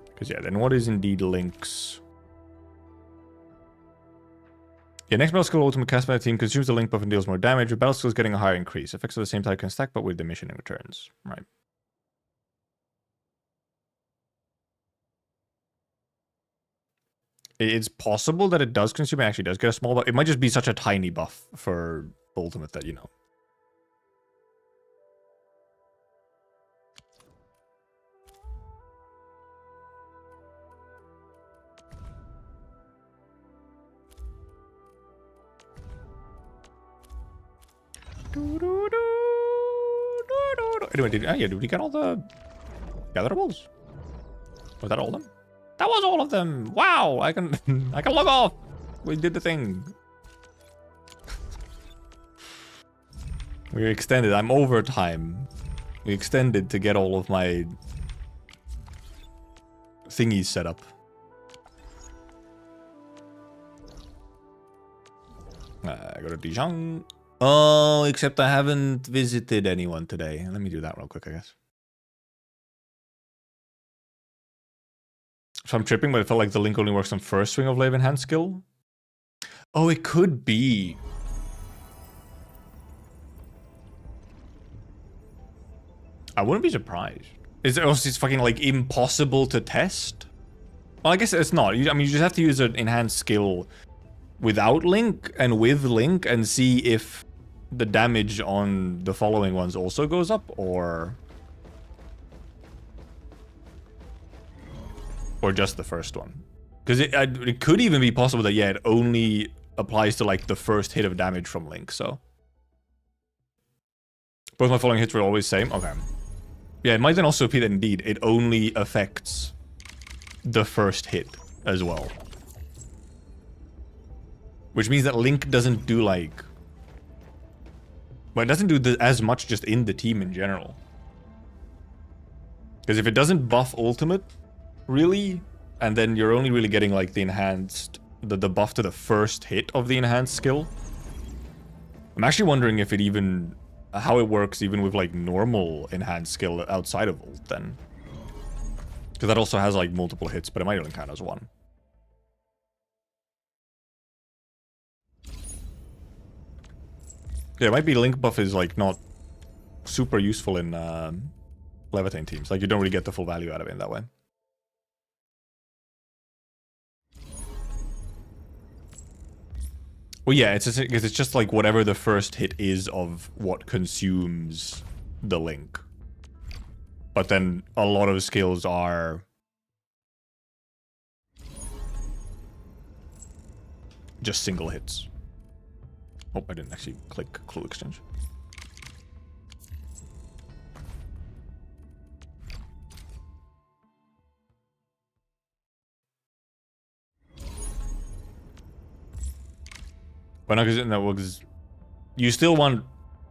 Because yeah, then what is indeed Link's... Yeah, next battle skill ultimate cast by the team consumes the Link buff and deals more damage. Your battle skill is getting a higher increase. Effects of the same type can stack, but with diminishing returns. Right. It's possible that it does consume. It actually does get a small buff. It might just be such a tiny buff for ultimate that, you know. Anyway, did we get all the gatherables? Was that all of them? That was all of them. Wow, I can log off. We did the thing. We extended. I'm overtime. We extended to get all of my thingies set up. Go to Dijon. Oh, except I haven't visited anyone today. Let me do that real quick, I guess. So I'm tripping, but I felt like the link only works on first swing of Laevatainn hand skill. Oh, it could be. I wouldn't be surprised. Is it also it's fucking like impossible to test? Well, I guess it's not. I mean, you just have to use an enhanced skill without link and with link and see if the damage on the following ones also goes up, or just the first one. Because it could even be possible that, yeah, it only applies to like the first hit of damage from link, so. Both my following hits were always same? Okay. Yeah, it might then also be that indeed it only affects the first hit as well. Which means that Link doesn't do like... Well, it doesn't do as much just in the team in general. Because if it doesn't buff ultimate, really, and then you're only really getting like the enhanced... The buff to the first hit of the enhanced skill. I'm actually wondering if it even... How it works even with like normal enhanced skill outside of ult then. Because that also has like multiple hits, but it might only count as one. Yeah, it might be link buff is like not super useful in Laevatainn teams. Like you don't really get the full value out of it in that way. Well, yeah, it's just like whatever the first hit is of what consumes the link. But then a lot of skills are just single hits. Oh, I didn't actually click clue exchange. But no, because you still want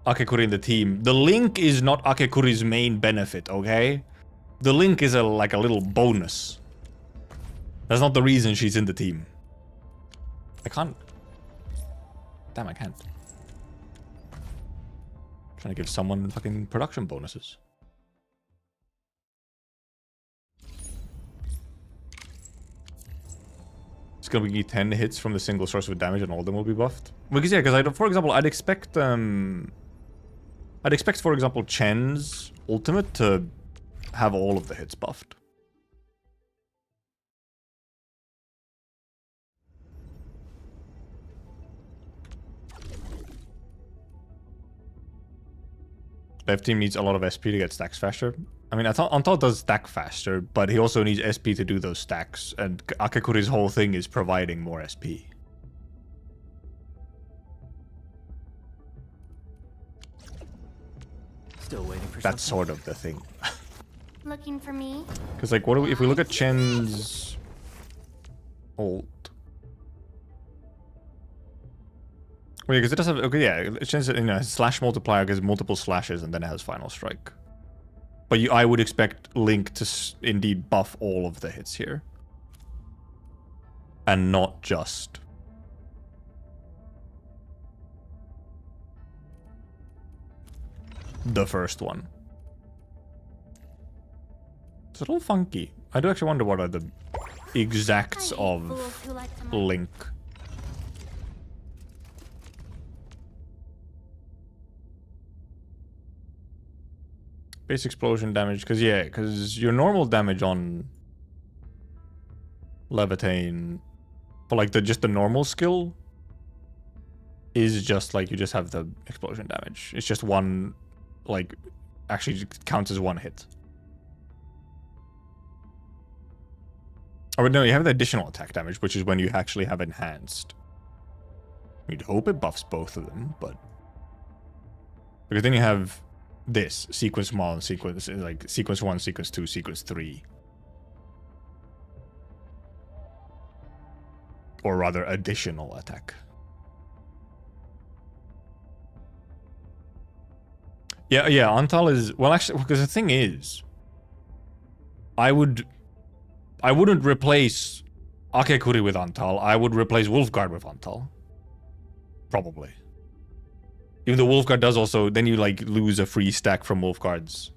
Akekuri in the team. The link is not Akekuri's main benefit, okay? The link is like a little bonus. That's not the reason she's in the team. I can't. Damn, I can't. Trying to give someone fucking production bonuses. It's gonna be 10 hits from the single source of damage and all of them will be buffed. Because yeah, because for example, I'd expect for example Chen's ultimate to have all of the hits buffed. Left team needs a lot of SP to get stacks faster. I mean, Antal does stack faster, but he also needs SP to do those stacks, and Akekuri's whole thing is providing more SP. Still waiting for That's something. sort of the thing. Looking for me? Because, like, what do we, if we look at Chen's ult? Well, yeah, because it does have, okay, yeah, Chen's, you know, slash multiplier gives multiple slashes and then it has final strike. But I would expect Link to indeed buff all of the hits here. And not just the first one. It's a little funky. I do actually wonder what are the exacts of Link. Base explosion damage, because yeah, because your normal damage on Laevatainn for like just the normal skill is just like you just have the explosion damage. It's just one, like, actually counts as one hit. Or no, you have the additional attack damage, which is when you actually have enhanced. You'd hope it buffs both of them, but because then you have this sequence 1, sequence like sequence 1, sequence 2, sequence 3. Or rather, additional attack. Yeah, Antal is... Well, actually, because the thing is... I wouldn't replace Akekuri with Antal. I would replace Wolfguard with Antal. Probably. Even though Wolfguard does also... Then you, like, lose a free stack from Wolfguard's...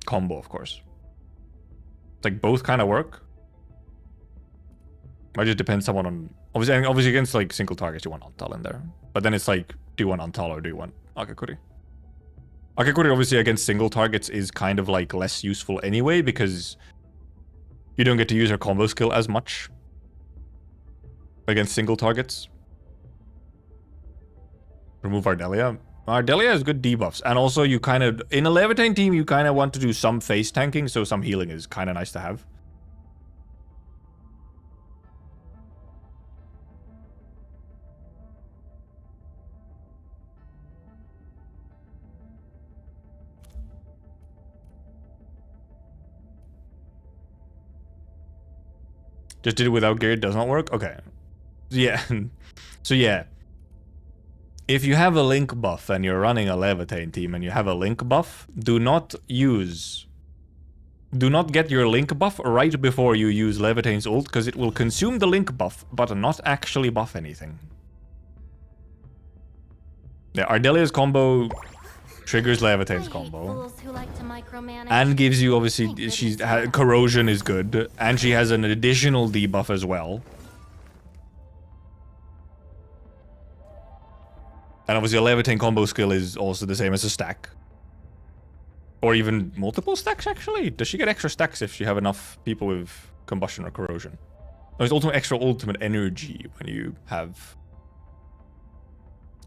combo, of course. It's like, both kind of work. Might just depend someone on... Obviously against, like, single targets, you want Antal in there. But then it's like, do you want Antal or do you want Akekuri? Akekuri, obviously, against single targets is kind of, like, less useful anyway, because you don't get to use her combo skill as much against single targets. Remove Ardelia. Ardelia has good debuffs. And also, you kind of... In a Laevatainn team, you kind of want to do some face tanking, so some healing is kind of nice to have. Just did it without gear, it does not work? Okay. Yeah. So yeah. If you have a link buff and you're running a Laevatainn team and you have a link buff, do not get your link buff right before you use Laevatainn's ult, because it will consume the link buff, but not actually buff anything. Yeah, Ardelia's combo triggers Laevatainn's combo. And gives you, obviously, corrosion is good, and she has an additional debuff as well. And obviously a Laevatainn combo skill is also the same as a stack. Or even multiple stacks, actually. Does she get extra stacks if you have enough people with combustion or corrosion? There's also extra ultimate energy when you have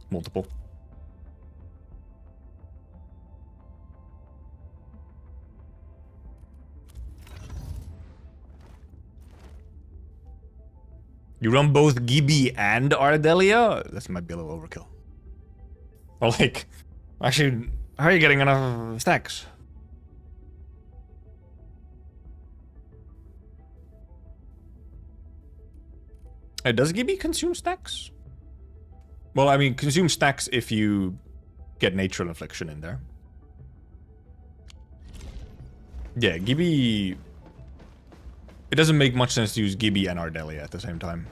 multiple. You run both Gibby and Ardelia? That might be a little overkill. Or like, actually, how are you getting enough stacks? Does Gibby consume stacks? Well, I mean, consume stacks if you get Natural Infliction in there. Yeah, Gibby... It doesn't make much sense to use Gibby and Ardelia at the same time.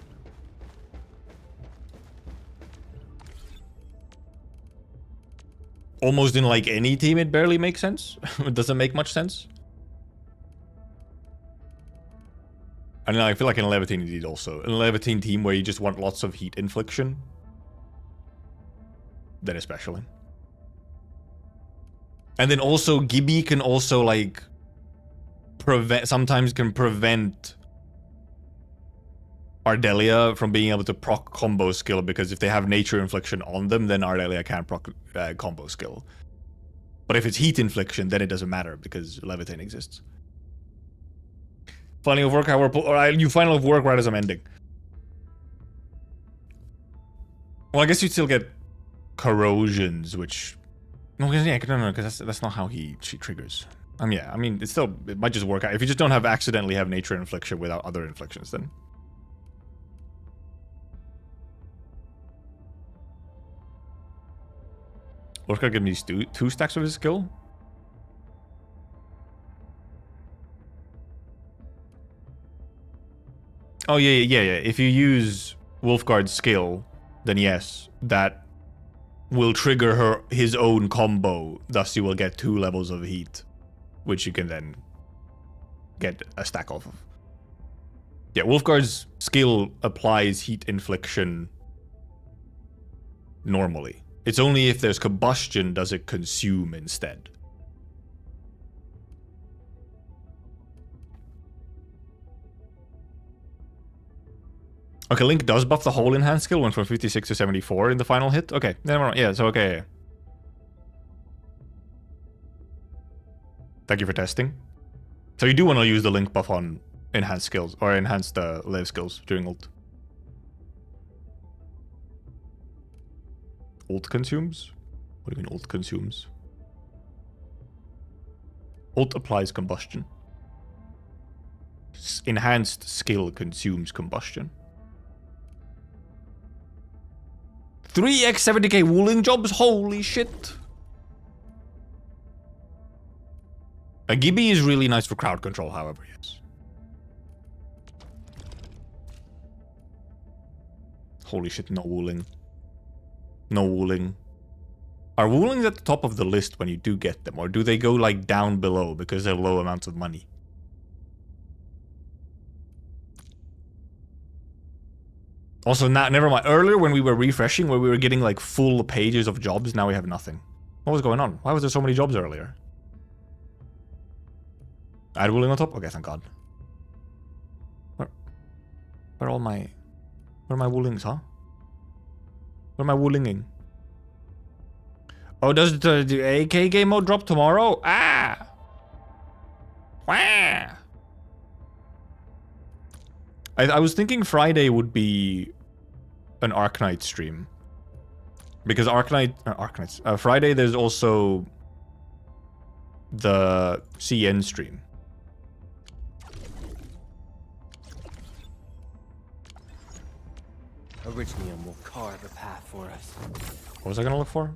Almost in like any team, it barely makes sense. It doesn't make much sense. I don't know, I feel like in a Laevatainn indeed also. In a Laevatainn team where you just want lots of heat infliction. Then especially. And then also, Gibby can also like... sometimes can prevent Ardelia from being able to proc combo skill, because if they have nature infliction on them, then Ardelia can't proc combo skill. But if it's heat infliction, then it doesn't matter because Laevatainn exists. Final of work, you final of work right as I'm ending. Well, I guess you'd still get corrosions, which no, because that's not how she triggers. Yeah, I mean, it might just work out. If you just don't accidentally have nature infliction without other inflictions, then. Wolfguard give me two stacks of his skill? Oh, yeah. If you use Wolfguard's skill, then yes, that will trigger his own combo. Thus, you will get 2 levels of heat, which you can then get a stack off of. Yeah, Wolfguard's skill applies heat infliction normally. It's only if there's combustion does it consume instead. Okay, Link does buff the whole enhanced skill, went from 56 to 74 in the final hit. Okay, never mind. Yeah, so okay. Thank you for testing. So you do want to use the Link buff on enhanced skills, or enhanced Laev skills during ult. Alt consumes? What do you mean alt consumes? Alt applies combustion. Enhanced skill consumes combustion. 3x 70k wooling jobs? Holy shit. A Gibby is really nice for crowd control, however, yes. Holy shit, no wooling. No wooling. Are woolings at the top of the list when you do get them? Or do they go like down below because they're low amounts of money? Also, now, never mind. Earlier when we were refreshing, where we were getting like full pages of jobs, now we have nothing. What was going on? Why was there so many jobs earlier? Add wooling on top? Okay, thank God. Where are all my... Where are my woolings, huh? Where am I woolinging? Oh, does the AK game mode drop tomorrow? Ah! Wah! I was thinking Friday would be an Arknight stream. Because Arknights. Friday there's also the CN stream. Originium will carve a path for us. What was I gonna look for?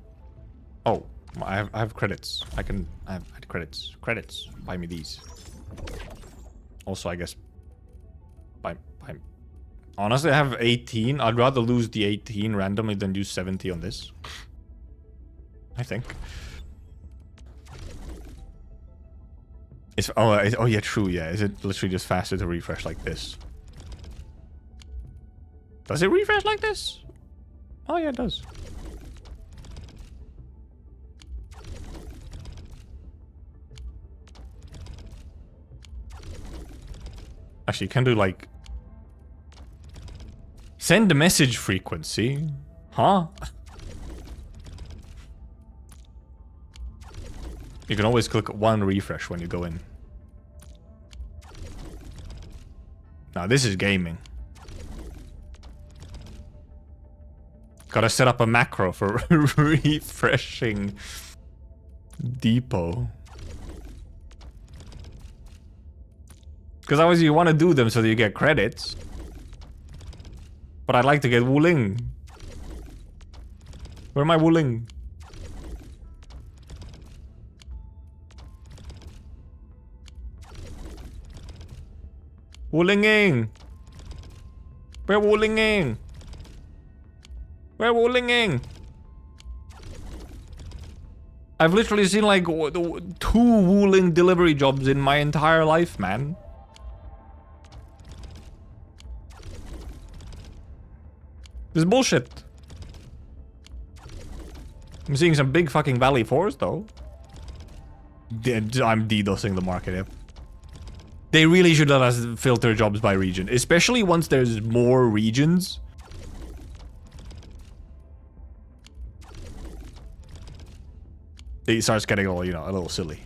Oh, I have credits. I have credits. Credits. Buy me these. Also, I guess buy. Honestly, I have 18. I'd rather lose the 18 randomly than use 70 on this. I think. Oh yeah, true. Yeah, is it literally just faster to refresh like this? Does it refresh like this? Oh yeah, it does. Actually, you can do like... Send a message frequency. Huh? You can always click one refresh when you go in. Now this is gaming. Gotta set up a macro for refreshing depot. Because obviously you want to do them so that you get credits. But I'd like to get wooling. Where am I wooling? Woolinging! We're woolinging! We're woolinging! I've literally seen like 2 wooling delivery jobs in my entire life, man. This is bullshit. I'm seeing some big fucking Valley 4s though. I'm DDoSing the market, yep. They really should let us filter jobs by region, especially once there's more regions. It starts getting all, you know, a little silly.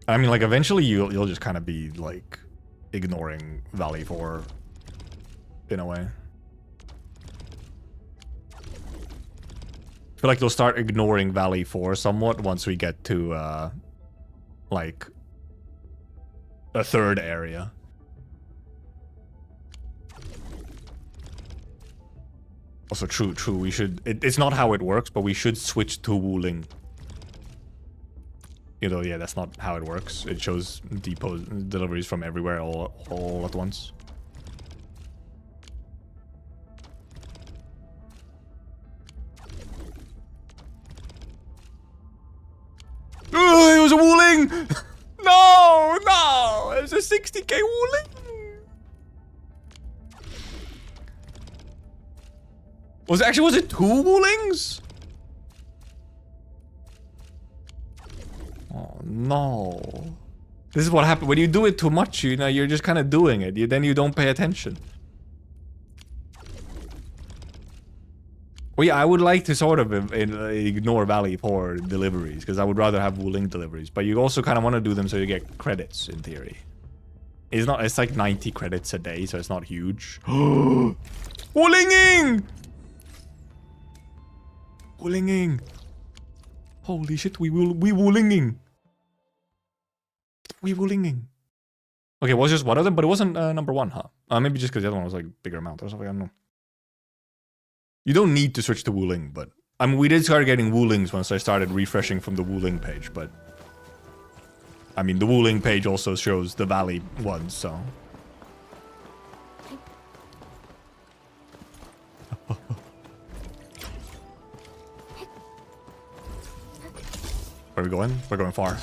I mean, like, eventually you'll just kind of be, like, ignoring Valley 4 in a way. I feel like they'll start ignoring Valley 4 somewhat once we get to, like, a third area. Also, true, we should... It's not how it works, but we should switch to wooling. You know, yeah, that's not how it works. It shows depot deliveries from everywhere all at once. It was a wooling! No! It was a 60k wooling! Was it 2 woolings? Oh no. This is what happens when you do it too much, you know, you're just kind of doing it. Then you don't pay attention. Well, yeah, I would like to sort of ignore Valley 4 deliveries, because I would rather have wooling deliveries. But you also kind of want to do them so you get credits, in theory. It's not. It's like 90 credits a day, so it's not huge. Woolinging! Woolinging! Holy shit! We woolinging! We woolinging! Okay, it was just one of them, but it wasn't number one, huh? Maybe just because the other one was like bigger amount or something. I don't know. You don't need to switch to wooling, but I mean, we did start getting woolings once I started refreshing from the wooling page, but I mean, the wooling page also shows the valley ones, so. Where are we going? We're going far.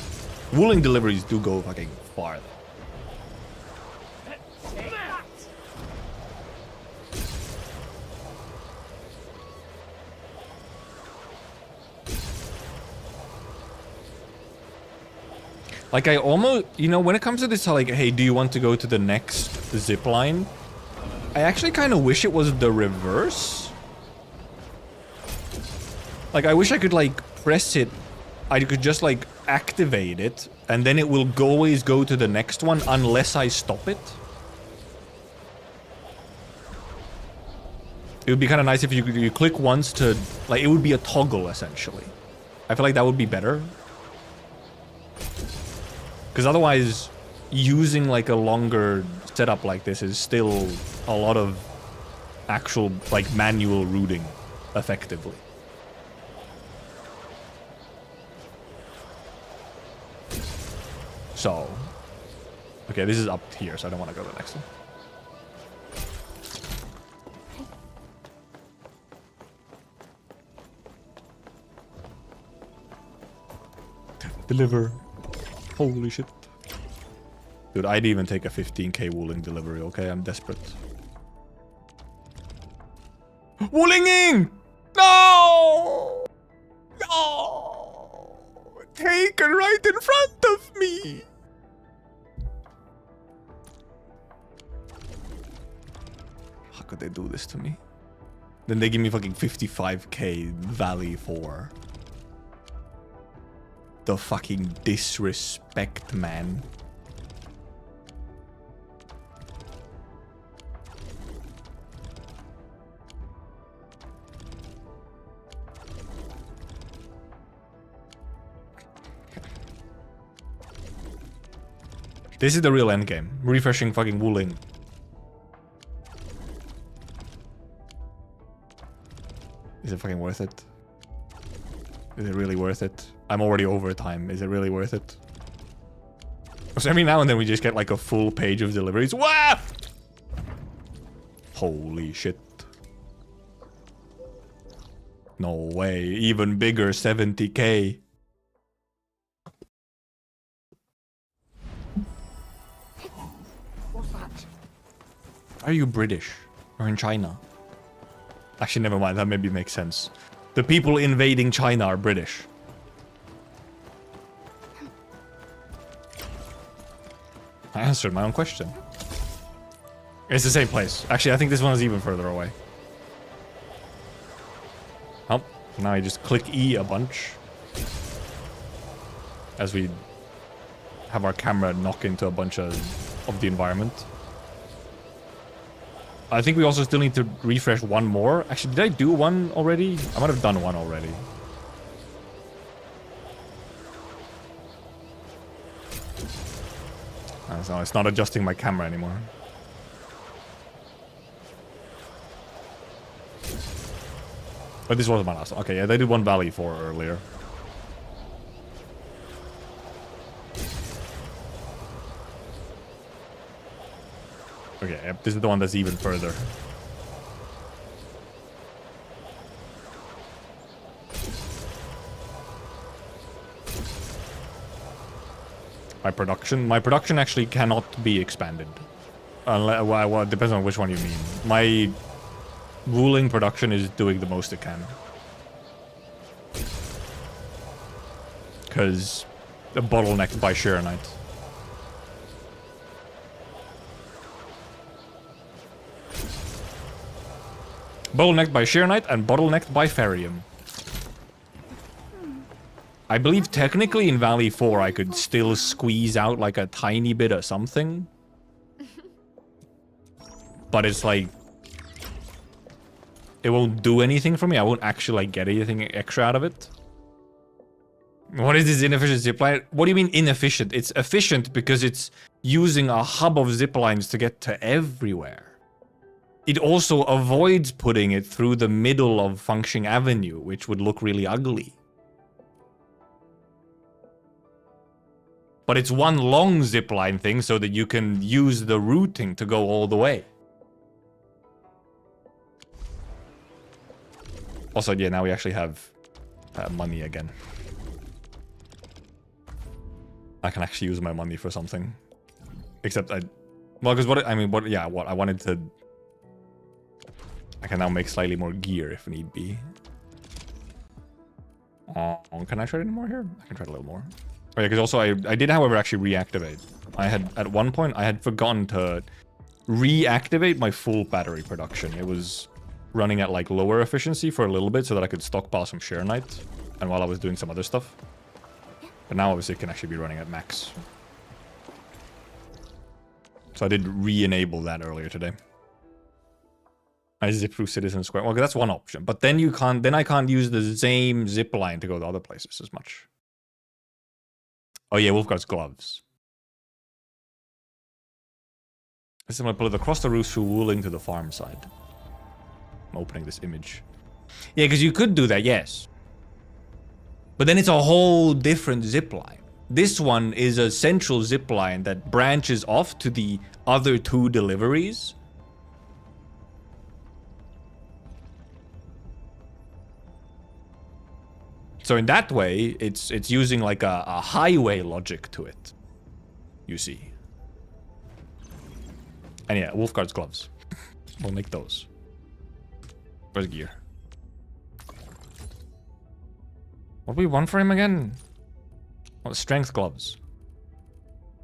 Wooling deliveries do go fucking far. Like, I almost, you know, when it comes to this, like, hey, do you want to go to the next zip line? I actually kind of wish it was the reverse. Like, I wish I could, like, press it. I could just, like, activate it, and then it will always go to the next one unless I stop it. It would be kind of nice if you click once to, like, it would be a toggle, essentially. I feel like that would be better. Because otherwise, using like a longer setup like this is still a lot of actual like manual routing, effectively. So, okay, this is up here, so I don't want to go to the next one. Deliver. Holy shit. Dude, I'd even take a 15k wooling delivery, okay? I'm desperate. Woolinging! No! No! Taken right in front of me! How could they do this to me? Then they give me fucking 55k Valley for... The fucking disrespect, man. This is the real endgame. Refreshing fucking wooling. Is it fucking worth it? Is it really worth it? I'm already over time. Is it really worth it? So every now and then we just get like a full page of deliveries. Wah! Holy shit. No way. Even bigger 70k. What's that? Are you British? Or in China? Actually, never mind. That maybe makes sense. The people invading China are British. I answered my own question. It's the same place. Actually, I think this one is even further away. Oh, now I just click E a bunch. As we have our camera knock into a bunch of the environment. I think we also still need to refresh one more. Actually, did I do one already? I might have done one already. So it's not adjusting my camera anymore. But this was my last one. Okay, yeah, they did one Valley 4 earlier. Okay, yep, this is the one that's even further. My production actually cannot be expanded. Well, it depends on which one you mean. My ruling production is doing the most it can. Because bottlenecked by Arknights. Bottlenecked by Arknights and bottlenecked by Ferium. I believe technically in Valley 4 I could still squeeze out like a tiny bit of something. but it's like it won't do anything for me. I won't actually like get anything extra out of it. What is this inefficient zipline? What do you mean inefficient? It's efficient because it's using a hub of ziplines to get to everywhere. It also avoids putting it through the middle of Functioning Avenue, which would look really ugly. But it's one long zipline thing so that you can use the routing to go all the way. Also, yeah, now we actually have money again. I can actually use my money for something. Except well, because what I wanted to... I can now make slightly more gear if need be. Can I trade any more here? I can trade a little more. Oh yeah, because also I did, however, actually reactivate. I had, at one point, I had forgotten to reactivate my full battery production. It was running at like lower efficiency for a little bit so that I could stockpile some Sharonite, and while I was doing some other stuff. But now obviously it can actually be running at max. So I did re-enable that earlier today. I zip through Citizen Square. Well, that's one option. But then you can't, then I can't use the same zip line to go to other places as much. Oh yeah, Wolfguard's gloves. This is when I pull it across the roof through Wooling to the farm side. I'm opening this image. Yeah, because you could do that, yes. But then it's a whole different zip line. This one is a central zip line that branches off to the other two deliveries. So in that way, it's using like a highway logic to it. You see. And yeah, Wolfguard's gloves. We'll make those. Where's gear? What do we want for him again? What, strength gloves?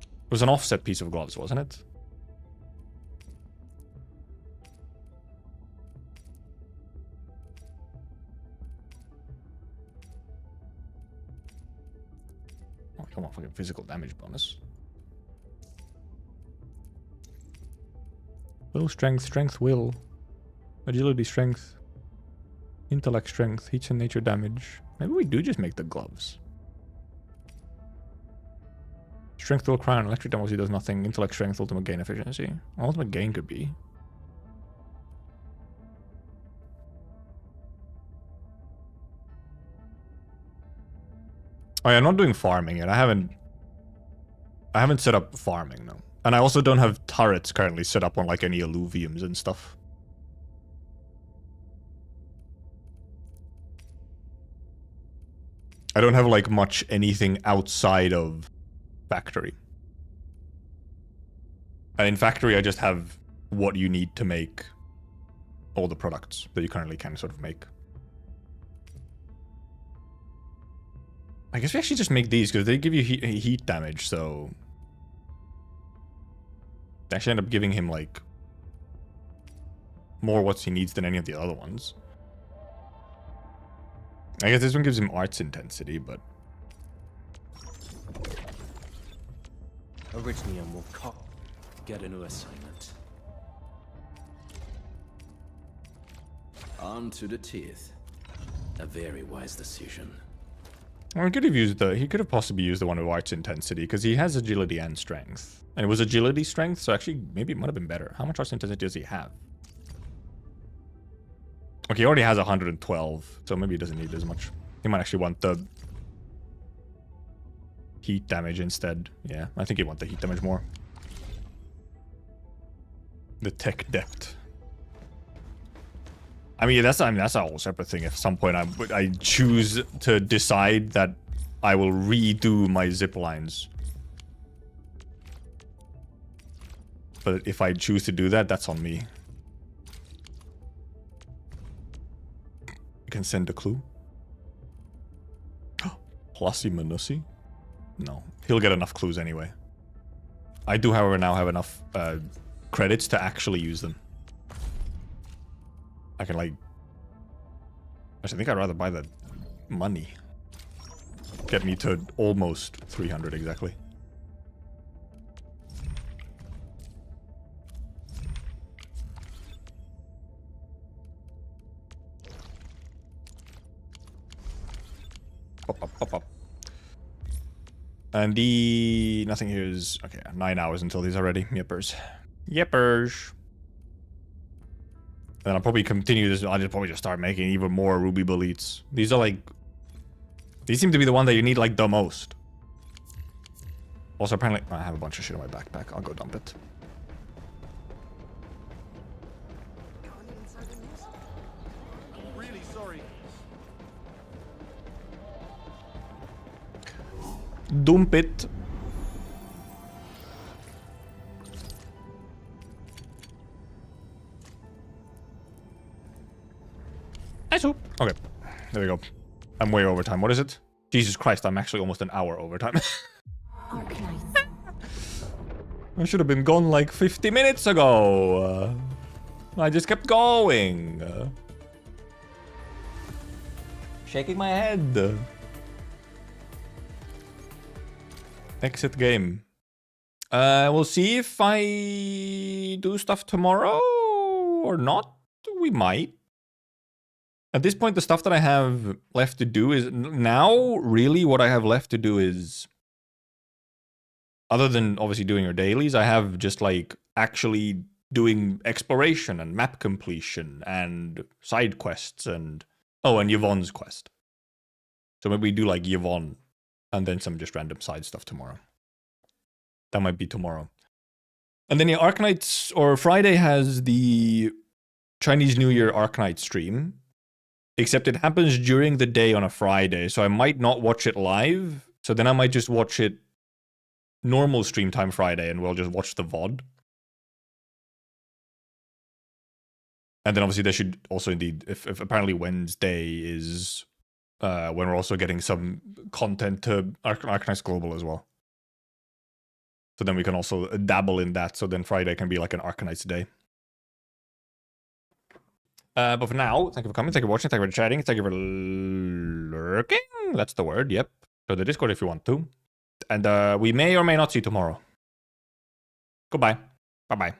It was an offset piece of gloves, wasn't it? Oh, come on, fucking physical damage bonus. Will strength, strength will. Agility strength. Intellect strength, heat and nature damage. Maybe we do just make the gloves. Strength will crown, electric damage does nothing. Intellect strength, ultimate gain efficiency. Ultimate gain could be. Oh yeah, I'm not doing farming yet. I haven't set up farming, no. And I also don't have turrets currently set up on like any alluviums and stuff. I don't have like much anything outside of factory. And in factory I just have what you need to make all the products that you currently can sort of make. I guess we actually just make these because they give you heat damage, so... They actually end up giving him, like, more what he needs than any of the other ones. I guess this one gives him arts intensity, but... Arknights will call. Get a new assignment. On to the teeth. A very wise decision. Well, he could have used he could have possibly used the one with arts intensity, because he has agility and strength. And it was agility strength, so actually, maybe it might have been better. How much arts intensity does he have? Okay, he already has 112, so maybe he doesn't need as much. He might actually want the heat damage instead. Yeah, I think he'd want the heat damage more. The tech depth. I mean, that's a whole separate thing. If at some point I choose to decide that I will redo my zip lines. But if I choose to do that, that's on me. You can send a clue. Plusy Manussi? No. He'll get enough clues anyway. I do, however, now have enough credits to actually use them. I can, like... Actually, I think I'd rather buy the money. Get me to almost 300 exactly. And the... Nothing here is... Okay, 9 hours until these are ready. Yippers. Yippers. And then I'll probably continue this. I'll just probably just start making even more ruby bullets. These are like... These seem to be the one that you need like the most. Also, apparently... I have a bunch of shit in my backpack. I'll go dump it. Really sorry. Dump it. Okay, there we go. I'm way over time. What is it? Jesus Christ, I'm actually almost an hour over time. Arknights. I should have been gone like 50 minutes ago. I just kept going. Shaking my head. Exit game. We'll see if I do stuff tomorrow or not. We might. At this point, the stuff that I have left to do is... Now, really, what I have left to do is... Other than, obviously, doing your dailies, I have just, like, actually doing exploration and map completion and side quests and... Oh, and Yvonne's quest. So maybe we do, like, Yvonne and then some just random side stuff tomorrow. That might be tomorrow. And then, yeah, Arknights... Or Friday has the Chinese New Year Arknight stream. Except it happens during the day on a Friday, so I might not watch it live. So then I might just watch it normal stream time Friday, and we'll just watch the VOD. And then obviously there should also indeed, if apparently Wednesday is when we're also getting some content to Arknights Global as well. So then we can also dabble in that, so then Friday can be like an Arknights day. But for now, thank you for coming, thank you for watching, thank you for chatting, thank you for lurking. That's the word, yep. So the Discord if you want to. And we may or may not see you tomorrow. Goodbye. Bye-bye.